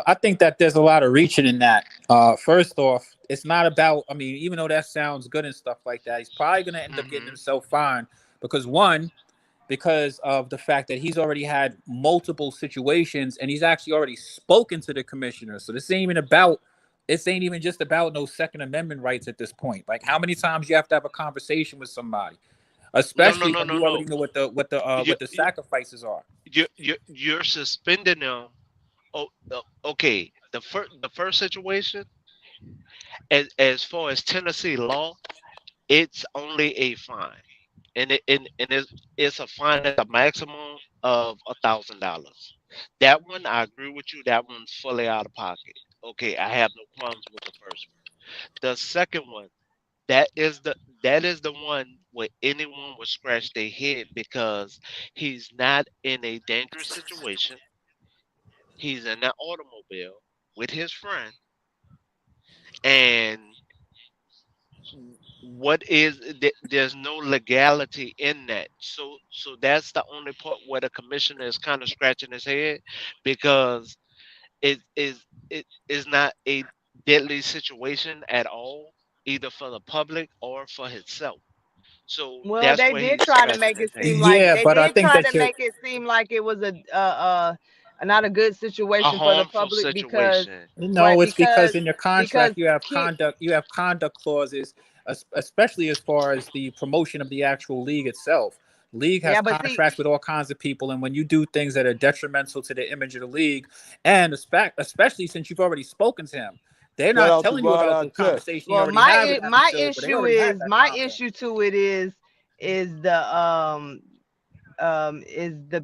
I think that there's a lot of reaching in that. First off, it's not about. I mean, even though that sounds good and stuff like that, he's probably going to end up getting hmm himself fined because one, because of the fact that he's already had multiple situations and he's actually already spoken to the commissioner. So this ain't even just about no Second Amendment rights at this point. Like how many times you have to have a conversation with somebody, no, no, especially no, when no, you already no. know You, what the sacrifices are. you're suspending them. Oh, okay. The first situation, as far as Tennessee law, it's only a fine, and it's a fine at the maximum of $1,000. That one, I agree with you. That one's fully out of pocket. Okay, I have no qualms with the first one. The second one, that is the one where anyone would scratch their head because he's not in a dangerous situation. He's in an automobile with his friend, and there's no legality in that. So that's the only part where the commissioner is kind of scratching his head because it is not a deadly situation at all, either for the public or for himself. So Well, that's they where did he's try to scratching make his it head. seem like Yeah, they but I did think try that to you're make it seem like it was not a good A situation for the harmful public because situation. right No, it's because in your because contract you have conduct clauses especially as far as the promotion of the actual league itself. League has Yeah, but see, contracts with all kinds of people, and when you do things that are detrimental to the image of the league, and especially since you've already spoken to him, they're Shout not out to telling you Rod about the Artest. conversation you well, already had with my Episode, but they issue already had is that my convo. issue to it is the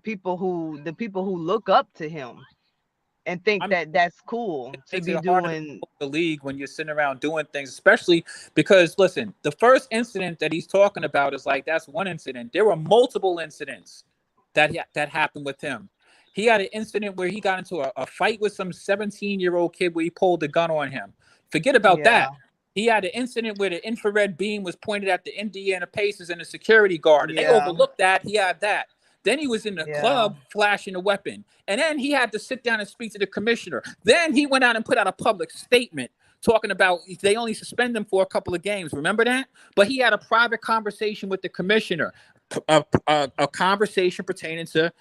people who look up to him and think I mean, that that's cool it to makes be it harder to doing. promote the league when you're sitting around doing things, especially because, listen, the first incident that he's talking about is like, that's one incident. There were multiple incidents that happened with him. He had an incident where he got into a fight with some 17-year-old kid where he pulled a gun on him. Forget about Yeah. that. He had an incident where the infrared beam was pointed at the Indiana Pacers and the security guard, and they Yeah. overlooked that. He had that. Then he was in the Yeah. club flashing a weapon. And then he had to sit down and speak to the commissioner. Then he went out and put out a public statement talking about they only suspend him for a couple of games. Remember that? But he had a private conversation with the commissioner, a conversation pertaining to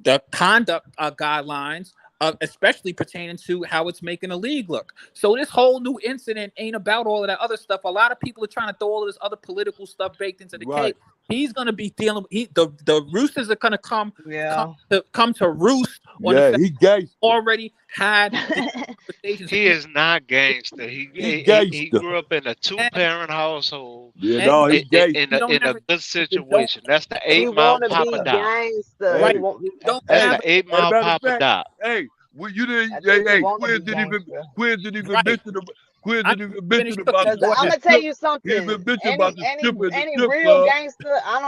the conduct guidelines, especially pertaining to how it's making the league look. So this whole new incident ain't about all of that other stuff. A lot of people are trying to throw all of this other political stuff baked into the Right. cake. He's gonna be dealing. The roosters are gonna come Yeah. come to roost on Yeah, the he gangster. already had conversations. He is not gangster. He gangster. grew up in a 2-parent household Yeah, no, he gangster. in You don't a have it. good situation. That's the He 8 Mile want to be Papa Doc. gangster. Hey, He want, Don't That's have the 8 As a Mile matter of Papa fact, Doc. hey, well, you didn't. I Hey, think he hey, want to Quinn be didn't even. gangster. Quinn didn't even right. mention. Quinn I'm didn't even finished mention cooking. about Because the I'm Go ahead. gonna strip. tell you He something. even mentioned about the strip and the Any strip real club. gangster, I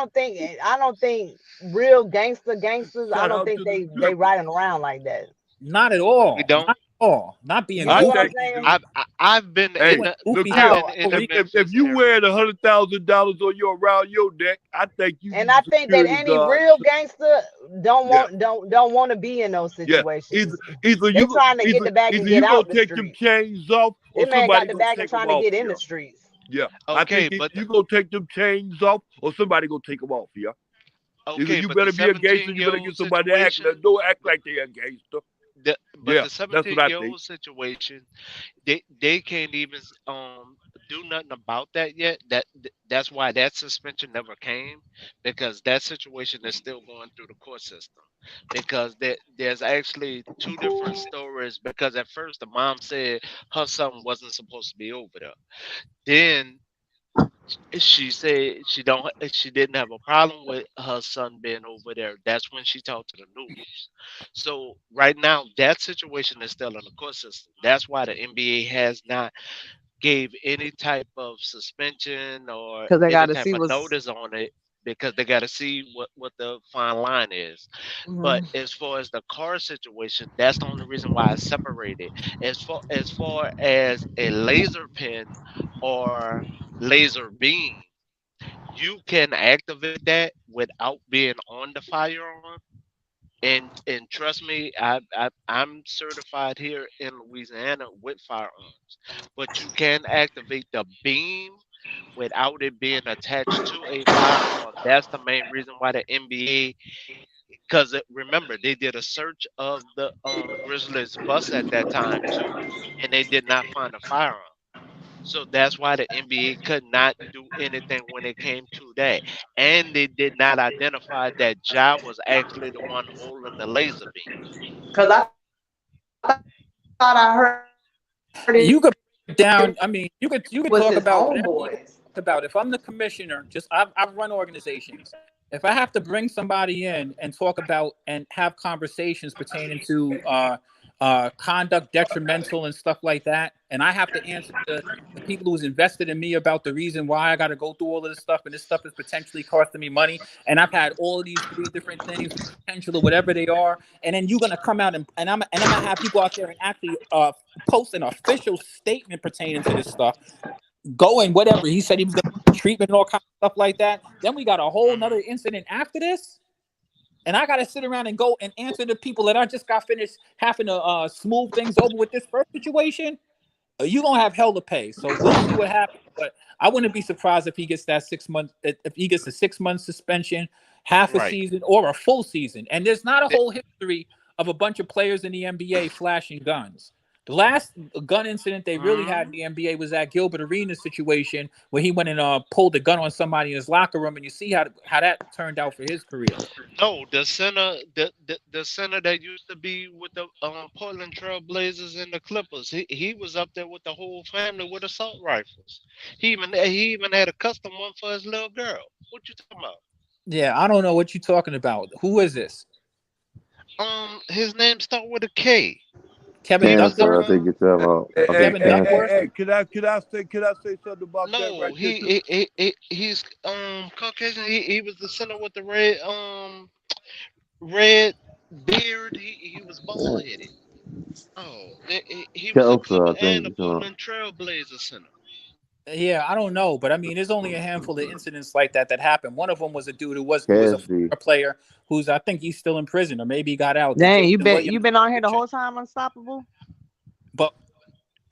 don't think real gangsters. I Shout don't out think to the they strip. riding around like that. Not at We all. don't. Not at all. Not being You I see what goofy. I'm think he saying? do. I've been Hey, in the look Goofy. here. No, in the If Memphis you area. wear $100,000 on your around your neck, I think you and need I a think that security any guard. real gangster Yeah, don't want to be in those yeah. situations. Either They you go, trying to get the bag and either get you out gonna the take them street. chains off, or This man got somebody the gonna bag and take them trying to off get in you. the streets. Yeah, I Okay, think but you gonna take them chains off, or somebody gonna take them off. Yeah. Either okay, you but the better be a gangster, you better 17-year-old get somebody to act. situation, Don't act like they a gangster. but Yeah, the that's what I think. 17-year-old situation, they can't even do nothing about that yet. That's why that suspension never came, because that situation is still going through the court system. Because there's actually two different stories. Because at first the mom said her son wasn't supposed to be over there. Then she said she didn't have a problem with her son being over there. That's when she talked to the news. So right now that situation is still in the court system. That's why the NBA has not gave any type of suspension or Because they got any to type see of what's. notice on it, because they got to see what the fine line is. But as far as the car situation, that's the only reason why it's separated. As far as a laser pen or laser beam, you can activate that without being on the firearm. And trust me, I'm certified here in Louisiana with firearms. But you can activate the beam without it being attached to a firearm. That's the main reason why the NBA, because remember they did a search of the Grizzlies bus at that time too, and they did not find a firearm. So that's why the NBA could not do anything when it came to that. And they did not identify that Ja was actually the one holding the laser beam. Because I thought I heard You it could break it down. I mean, you could was talk his about whatever you homeboys. talk about. If I'm the commissioner, I've run organizations. If I have to bring somebody in and talk about and have conversations pertaining to conduct detrimental and stuff like that, and I have to answer the people who's invested in me about the reason why I got to go through all of this stuff, and this stuff is potentially costing me money, and I've had all of these 3 different things, potential or whatever they are, and then you're gonna come out and I'm gonna have people out there and actually post an official statement pertaining to this stuff. Going whatever he said he was going to treatment and all kinds of stuff like that. Then we got a whole nother incident after this, and I got to sit around and go and answer the people that I just got finished having to smooth things over with this first situation. You're gonna have hell to pay. So we'll see what happens. But I wouldn't be surprised if he gets that 6 months. If he gets a 6-month suspension, half a Right. season, or a full season. And there's not a whole history of a bunch of players in the NBA flashing guns. The last gun incident they really had in the NBA was that Gilbert Arenas situation where he went and pulled a gun on somebody in his locker room, and you see how that turned out for his career. No, the center that used to be with the Portland Trail Blazers and the Clippers. He was up there with the whole family with assault rifles. He even had a custom one for his little girl. What you talking about? Yeah, I don't know what you're talking about. Who is this? His name start with a K. Kevin Cancer, Duckworth. I think you're talking about. I think Kevin Duckworth. Hey, could I say something about that No, right there too? he's Caucasian. He was the center with the red beard. He was bald headed. Oh, he was a Kelso, Clipper I think and a you're talking about. Portland Trailblazer center. Yeah, I don't know, but I mean, there's only a handful of incidents like that happened. One of them was a dude who was a Casby. former player who's I think he's still in prison or maybe he got out. Dang, you Williamson. been on here the whole time, Unstoppable? But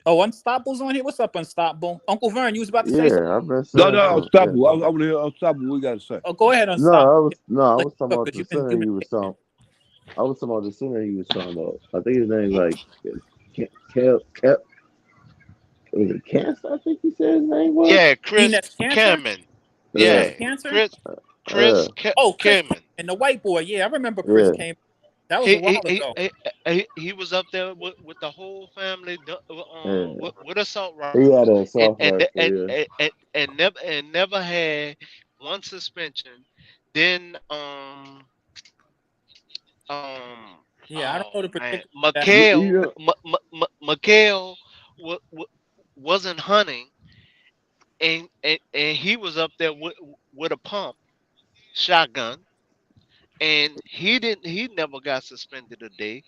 Unstoppable's on here. What's up, Unstoppable? Uncle Vern, you was about to say something. Yeah, I've been No, saying no, something. Unstoppable. I want to hear Unstoppable. What you got to say? Oh, go ahead, No, Unstoppable. I was talking about Because the center he was talking. I was talking about the center he was talking about. I think his name's like was it Cancer? I think he said his name was. Yeah, Chris Enes Cancer? Cameron. Yeah. Yeah, Cancer? Chris Chris Cameron. and the white boy. Yeah, I remember Chris Yeah. came. That was a while ago. He was up there with the whole family with assault He rifles had an assault rifle. Yeah. and never had one suspension. Then Yeah, I don't know the particular. McHale wasn't hunting, and he was up there with a pump shotgun, and he never got suspended a day.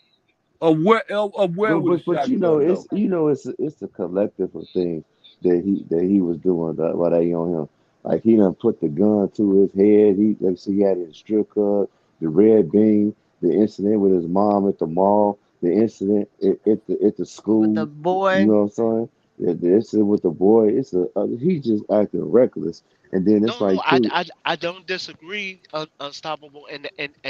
Where But was you know it's a collective of things that he was doing while they on him. Like he done put the gun to his head. He had his strip club, the red beam, the incident with his mom at the mall, the incident at the school. With the boy. You know what I'm saying? The incident with the boy. He just acting reckless. And then it's I don't disagree, Unstoppable, and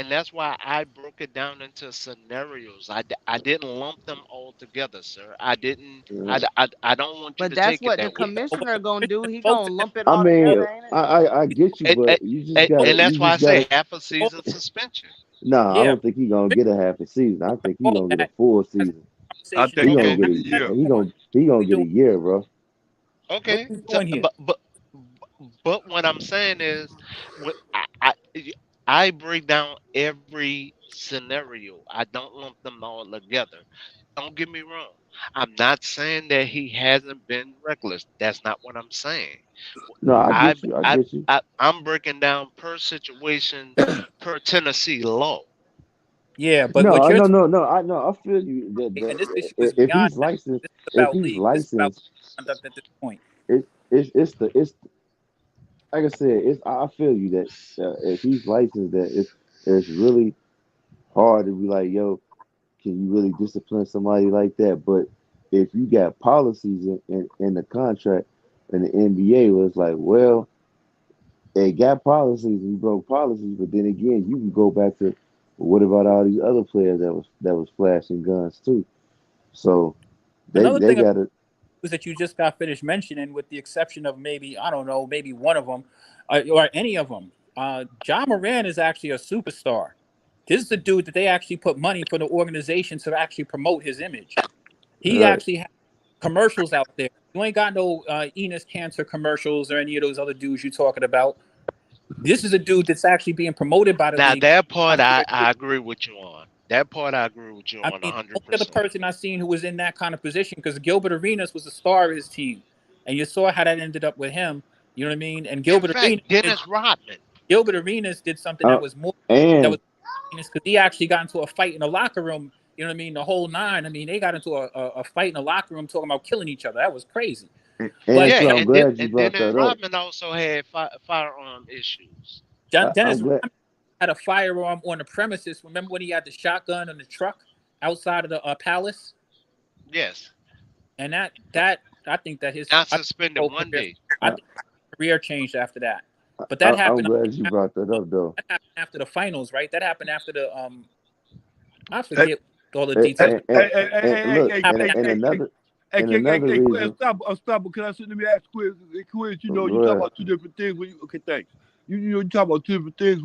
that's why I broke it down into scenarios. I didn't lump them all together, sir. I didn't. I don't want you But to that's take it what the that way. commissioner gonna do. He gonna lump it I all mean, together, ain't it? I get you, but you just got. And that's why I say half a season suspension. Nah, I don't think he's gonna get a half a season. I think he's gonna get a full season. I think He gonna get a year. He gonna get a year, bro. Okay, but what I'm saying is, I break down every scenario. I don't lump them all together. Don't get me wrong. I'm not saying that he hasn't been reckless. That's not what I'm saying. No, I get you. I get you. I'm breaking down per situation, per Tennessee law. Yeah, but No, what you're I feel you. and this issue is If beyond he's licensed, this is about if he's league. This is about licensed, conduct at this point. it's like I said. I feel you that if he's licensed, that it's really hard to be like, yo, can you really discipline somebody like that? But if you got policies in the contract in the NBA, where it's like, well, they got policies and you broke policies, but then again, you can go back to what about all these other players that was flashing guns too? So they got it. Was that you just got finished mentioning, with the exception of maybe I don't know, maybe one of them or any of them. John Moran is actually a superstar. This is the dude that they actually put money for the organization to actually promote his image. He actually has commercials out there. You ain't got no Enes Cancer commercials or any of those other dudes you're talking about. This is a dude that's actually being promoted by the Now league. that part I agree with you on. That part I agree with you on 100%. The other person I've seen who was in that kind of position, because Gilbert Arenas was the star of his team, and you saw how that ended up with him. You know what I mean? And Gilbert Arenas, Dennis Rodman. Gilbert Arenas did something that was more because he actually got into a fight in the locker room. You know what I mean? The whole nine. I mean, they got into a fight in the locker room talking about killing each other. That was crazy. I'm glad you brought Dennis that up. Rodman also had firearm issues. Dennis Rodman had a firearm on the premises. Remember when he had the shotgun in the truck outside of the palace? Yes. And that I think that his not suspended one day. I think his career changed after that. But that happened. I'm glad you brought that up, though. That happened after the finals, right? That happened after the I forget all the And, details. look, Happen and after. another reason. Stop. But can I sit? Let me ask Quiz. Quiz, you Go talk ahead. about two different things. Okay, thanks. You talk about two different things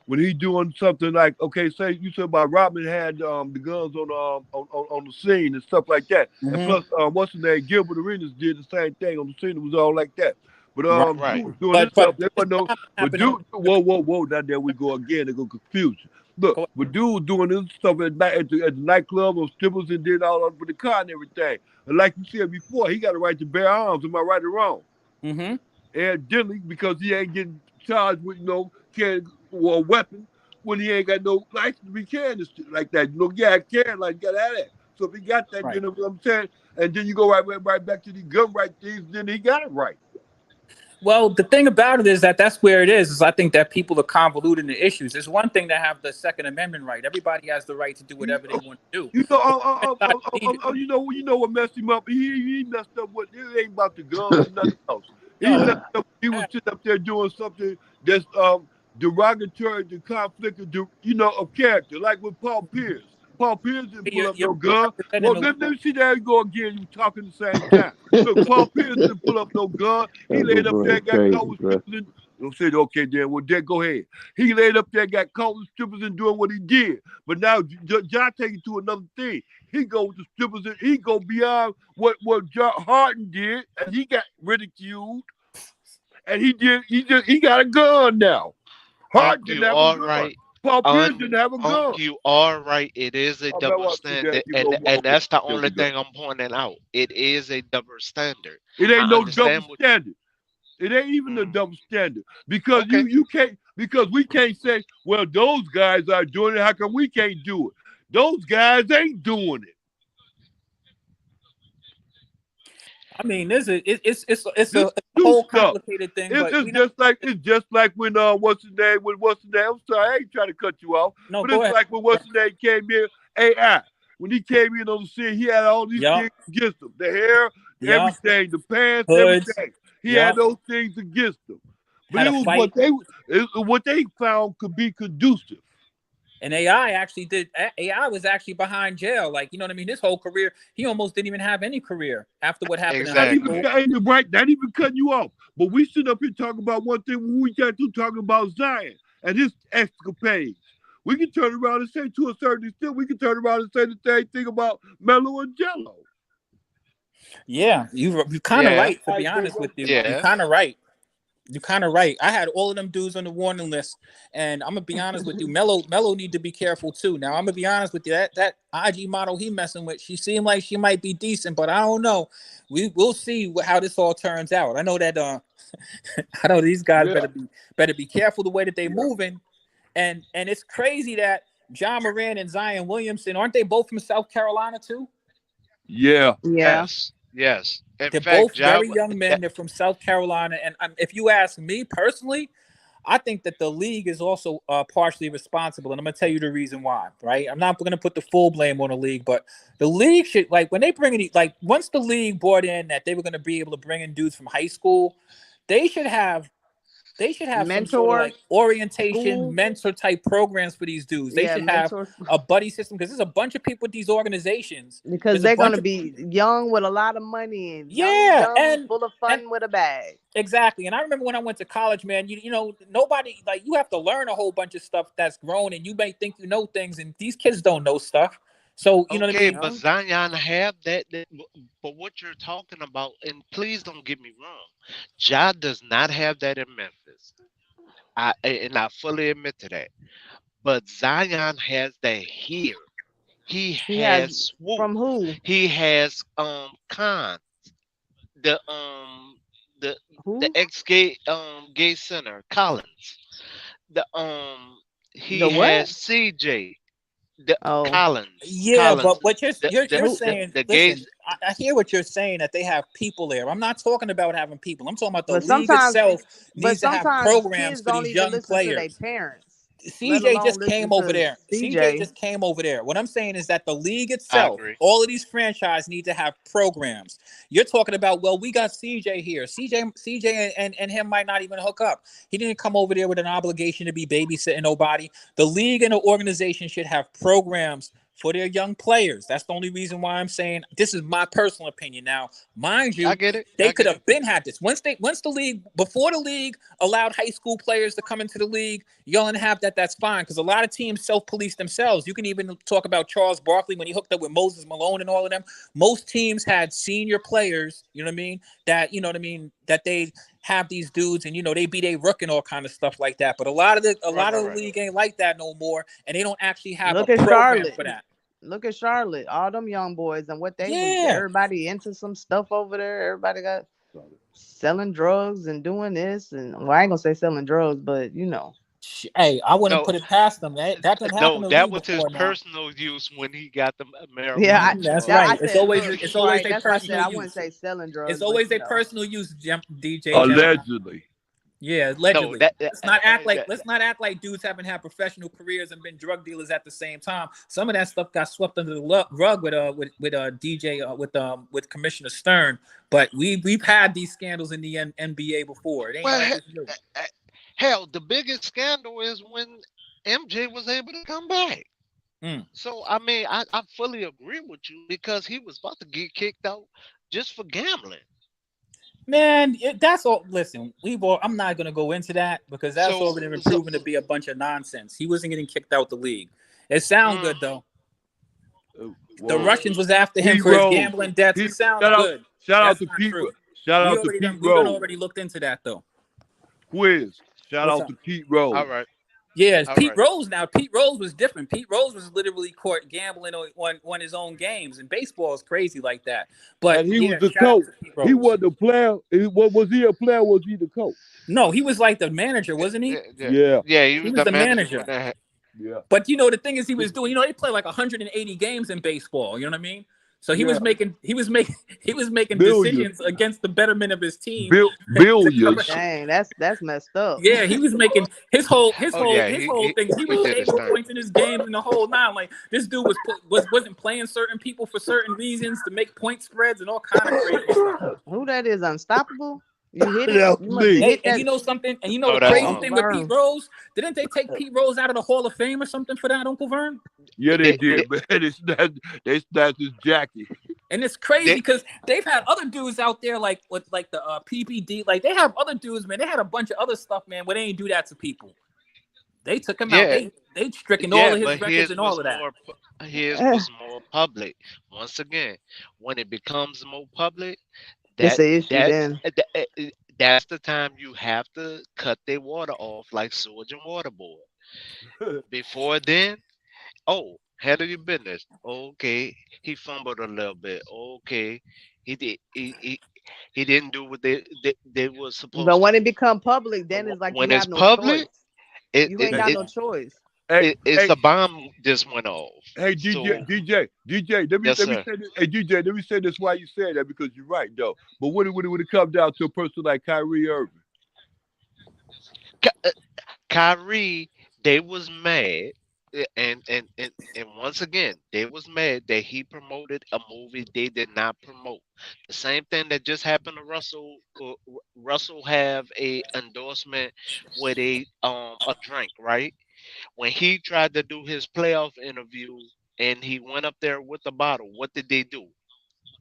when he doing something like, okay, say you said about Robin had the guns on the scene and stuff like that, and plus what's his name, Gilbert Arenas did the same thing on the scene. It was all like that. But Right. dude was doing this But stuff. They wasn't no. But dude, whoa, now there we go again. They go confuse you. Look, but dude was doing this stuff at the nightclub or strippers and did all over the car and everything. And like you said before, he got a right to bear arms. Am I right or wrong? Mm-hmm. And Dilly, because he ain't getting charged with carrying a weapon when he ain't got no license to be carrying this shit like that. Carrying like you gotta have that. So if he got that, Right. you know what I'm saying? And then you go right back to the gun right things, then he got it right. Well, the thing about it is that's where it is I think that people are convoluting the issues. It's one thing to have the Second Amendment right. Everybody has the right to do whatever they want to do. You know what messed him up? He messed up with it ain't about the guns and nothing else. He was sitting up there doing something that's derogatory to conflict of character, like with Paul Pierce. Paul Pierce didn't pull up no gun. Well, let me see, there you go again. You talking the same time. Look, Paul Pierce didn't pull up no gun. He laid up there, got caught with strippers. Don't say, okay, then, well, then go ahead. He laid up there, got caught with strippers and doing what he did. But now, John take it to another thing. He go with the strippers and he go beyond what John Harden did, and he got ridiculed. And he got a gun now. Harden didn't have a gun. Right. Paul Pierce didn't have a gun. You are right. It is a double standard, and that's the only thing I'm pointing out. It is a double standard. It ain't no double standard. It ain't even a double standard because you can't, because we can't say, well, those guys are doing it. How come we can't do it? Those guys ain't doing it. I mean, it's a whole complicated thing. It's just like when what's his name? I'm sorry, I ain't trying to cut you off. No, but go it's ahead. like when what's his name came in, AI. When he came in on the scene, he had all these things against him. The hair, everything, the pants, hoods, everything. He had those things against him. But it was what they found could be conducive. And AI was actually behind jail. Like, you know what I mean? His whole career, he almost didn't even have any career after what happened. Exactly. Not even cutting you off. But we sit up here talking about one thing when we got to talking about Zion and his escapades. We can turn around and say, to a certain extent, we can turn around and say the same thing about Melo and Jello. Yeah, you're kind of right, to be honest with you. Yeah. You're kind of right. You're kind of right. I had all of them dudes on the warning list, and I'm gonna be honest with you. Melo need to be careful too. Now I'm gonna be honest with you. That IG model he messing with, she seemed like she might be decent, but I don't know. We'll see how this all turns out. I know that I know these guys better be careful the way that they moving, and it's crazy that John Moran and Zion Williamson, aren't they both from South Carolina too? Yeah. Yes. They're both very young men. They're from South Carolina. And if you ask me personally, I think that the league is also partially responsible. And I'm going to tell you the reason why, right? I'm not going to put the full blame on the league, but the league should, like, when they bring in, like, once the league brought in that they were going to be able to bring in dudes from high school, they should have some sort of like orientation, mentor type programs for these dudes. They should have a buddy system because there's a bunch of people with these organizations. Because they're going to be young with a lot of money and young, and full of fun with a bag. Exactly. And I remember when I went to college, man, you know, nobody, like, you have to learn a whole bunch of stuff that's grown, and you may think you know things, and these kids don't know stuff. So, you know what I mean? But Zion have that, but what you're talking about, and please don't get me wrong, Ja does not have that in Memphis. I fully admit to that. But Zion has that here. He has Swoop. From who? He has Khan, the ex-gay gay center, Collins. He has CJ. Collins. Yeah, Collins. but what you're saying, listen, I hear what you're saying, that they have people there. I'm not talking about having people. I'm talking about the league itself needs to have programs for these young players. CJ just came over there. CJ just came over there. What I'm saying is that the league itself, all of these franchises need to have programs. You're talking about, well, we got CJ here. CJ and him might not even hook up. He didn't come over there with an obligation to be babysitting nobody. The league and the organization should have programs for their young players. That's the only reason why I'm saying this is my personal opinion. Now, mind you, I get it. they could have been had this before the league allowed high school players to come into the league. You only have that. That's fine because a lot of teams self-police themselves. You can even talk about Charles Barkley when he hooked up with Moses Malone and all of them. Most teams had senior players. You know what I mean? That they have these dudes and they be they rook and all kind of stuff like that. But a lot of the league ain't like that no more, and they don't actually have Look a at program Charlotte. for that. Look at Charlotte. All them young boys and what they was. Yeah. Everybody into some stuff over there. Everybody got selling drugs and doing this and I ain't gonna say selling drugs, but Hey, I wouldn't put it past them. That doesn't happen. No, that was his personal use when he got the marijuana. Yeah, That's yeah, right. I It's said, always look, it's always right, their that's why I said personal I use. wouldn't say selling drugs. It's always but, their personal use, DJ. Allegedly. Yeah, allegedly. No, let's not act like dudes haven't had professional careers and been drug dealers at the same time. Some of that stuff got swept under the rug with Commissioner Stern. But we've had these scandals in the NBA before. It ain't like it's new. Hell, the biggest scandal is when MJ was able to come back. So I mean, I fully agree with you because he was about to get kicked out just for gambling. Man, that's all. Listen, I'm not going to go into that because that's already been proven to be a bunch of nonsense. He wasn't getting kicked out the league. It sounds good though. The Russians was after him for his gambling debts. It sounds good. Shout out to Pete. Shout out to Pete We already looked into that though. Quiz. Shout out to Pete Rose. All right. Yeah, Pete Rose. Now Pete Rose was different. Pete Rose was literally caught gambling on his own games, and baseball is crazy like that. But and he was the coach. He wasn't a player. Was he a player? Or was he the coach? No, he was like the manager, wasn't he? Yeah. He was the manager. Yeah. But the thing is, he was doing. They play like 180 games in baseball. You know what I mean? So he was making decisions against the betterment of his team. Billions. Dang, that's messed up. Yeah, he was making his whole thing. He was table points in his games and the whole nine. Like this dude wasn't playing certain people for certain reasons to make point spreads and all kind of crazy stuff. Who that is? Unstoppable? You hit it. And you know something? And the crazy thing with Pete Rose? Didn't they take Pete Rose out of the Hall of Fame or something for that, Uncle Vern? Yeah, they did, man. They snatched his jacket. And it's crazy because they've had other dudes out there like with like the PPD. Like they have other dudes, man. They had a bunch of other stuff, man, where they ain't do that to people. They took him out. They stricken all of his records and all of that. His was more public. Once again, when it becomes more public, that's the time you have to cut their water off like sewage and water board. Before then, handle your business. Okay, he fumbled a little bit. Okay, he didn't do what they were supposed to. But when it become public, then it's like when you it's have no public, choice. You ain't got no choice. It's a bomb just went off. Hey DJ, let me say this. Hey DJ, let me say this why you said that because you're right though. But when it comes down to a person like Kyrie Irving, Kyrie, they was mad, and once again, they was mad that he promoted a movie they did not promote. The same thing that just happened to Russell. Russell have a endorsement with a drink, right? When he tried to do his playoff interview and he went up there with the bottle, what did they do?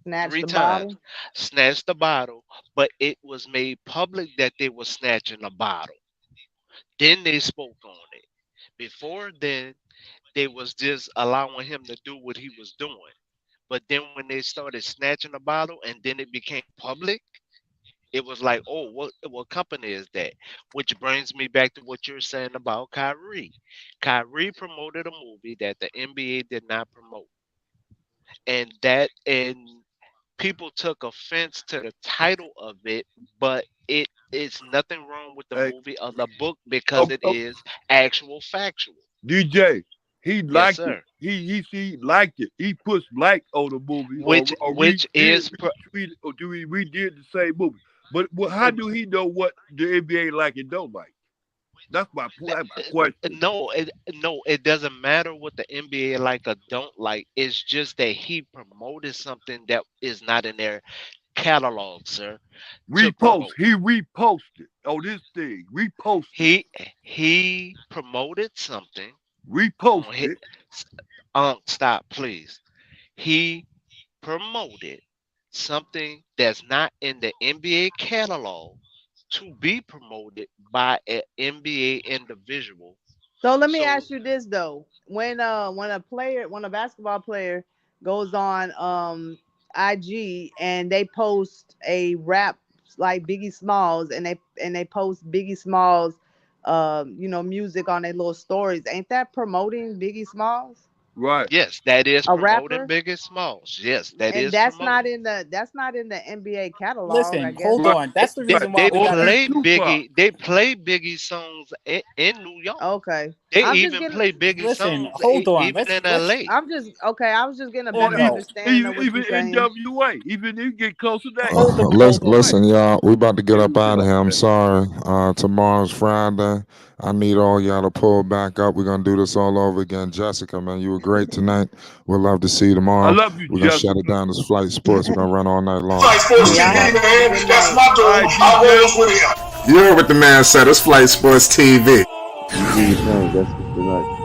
Three times. Snatched the bottle, but it was made public that they were snatching the bottle. Then they spoke on it. Before then, they was just allowing him to do what he was doing. But then when they started snatching the bottle and then it became public, it was like, oh, what company is that? Which brings me back to what you're saying about Kyrie. Kyrie promoted a movie that the NBA did not promote. And people took offense to the title of it, but it is nothing wrong with the movie or the book because it is actual factual. DJ, he liked it. He liked it. He pushed like on the movie, which is we did the same movie. But how do he know what the NBA like and don't like? That's my question. No, it doesn't matter what the NBA like or don't like. It's just that he promoted something that is not in their catalog, sir. He reposted on this thing. He promoted something. Reposted. Stop, please. He promoted something that's not in the NBA catalog to be promoted by an NBA individual. So let me So ask you this though: when a basketball player goes on IG and they post a rap like Biggie Smalls and they post Biggie Smalls music on their little stories, ain't that promoting Biggie Smalls, Right. yes, that is a promoting rapper? Biggie Smalls. Yes, that And is promoting. that's not in the NBA catalog, I Listen, guess. hold Right. on. That's the They, Right. reason why they we Or gotta. Big play Tupac. Biggie. They play Biggie songs in New York. Okay. They I'm just even getting play Biggie Listen, songs hold on. even in Let's. LA. I'm just okay. I was just getting a Or better No, understanding of what even you're saying. NWA. Even if you get close to that. hold on, Let's hold on. Right. listen, y'all. We about to get up Huge out of up here. I'm there. sorry. Tomorrow's Friday. I need all y'all to pull back up. We're gonna do this all over again. Jessica, man, you were great tonight. We'll love to see you I tomorrow. love you, We're gonna shut it Jessica. down. This Flight Sports. We're gonna run all night long. Flight Sports Y'all TV, have a man. good That's night. my All dude. right, I DJ. rolls with him. You heard what the man said. It's Flight Sports TV. You do your thing. That's good night.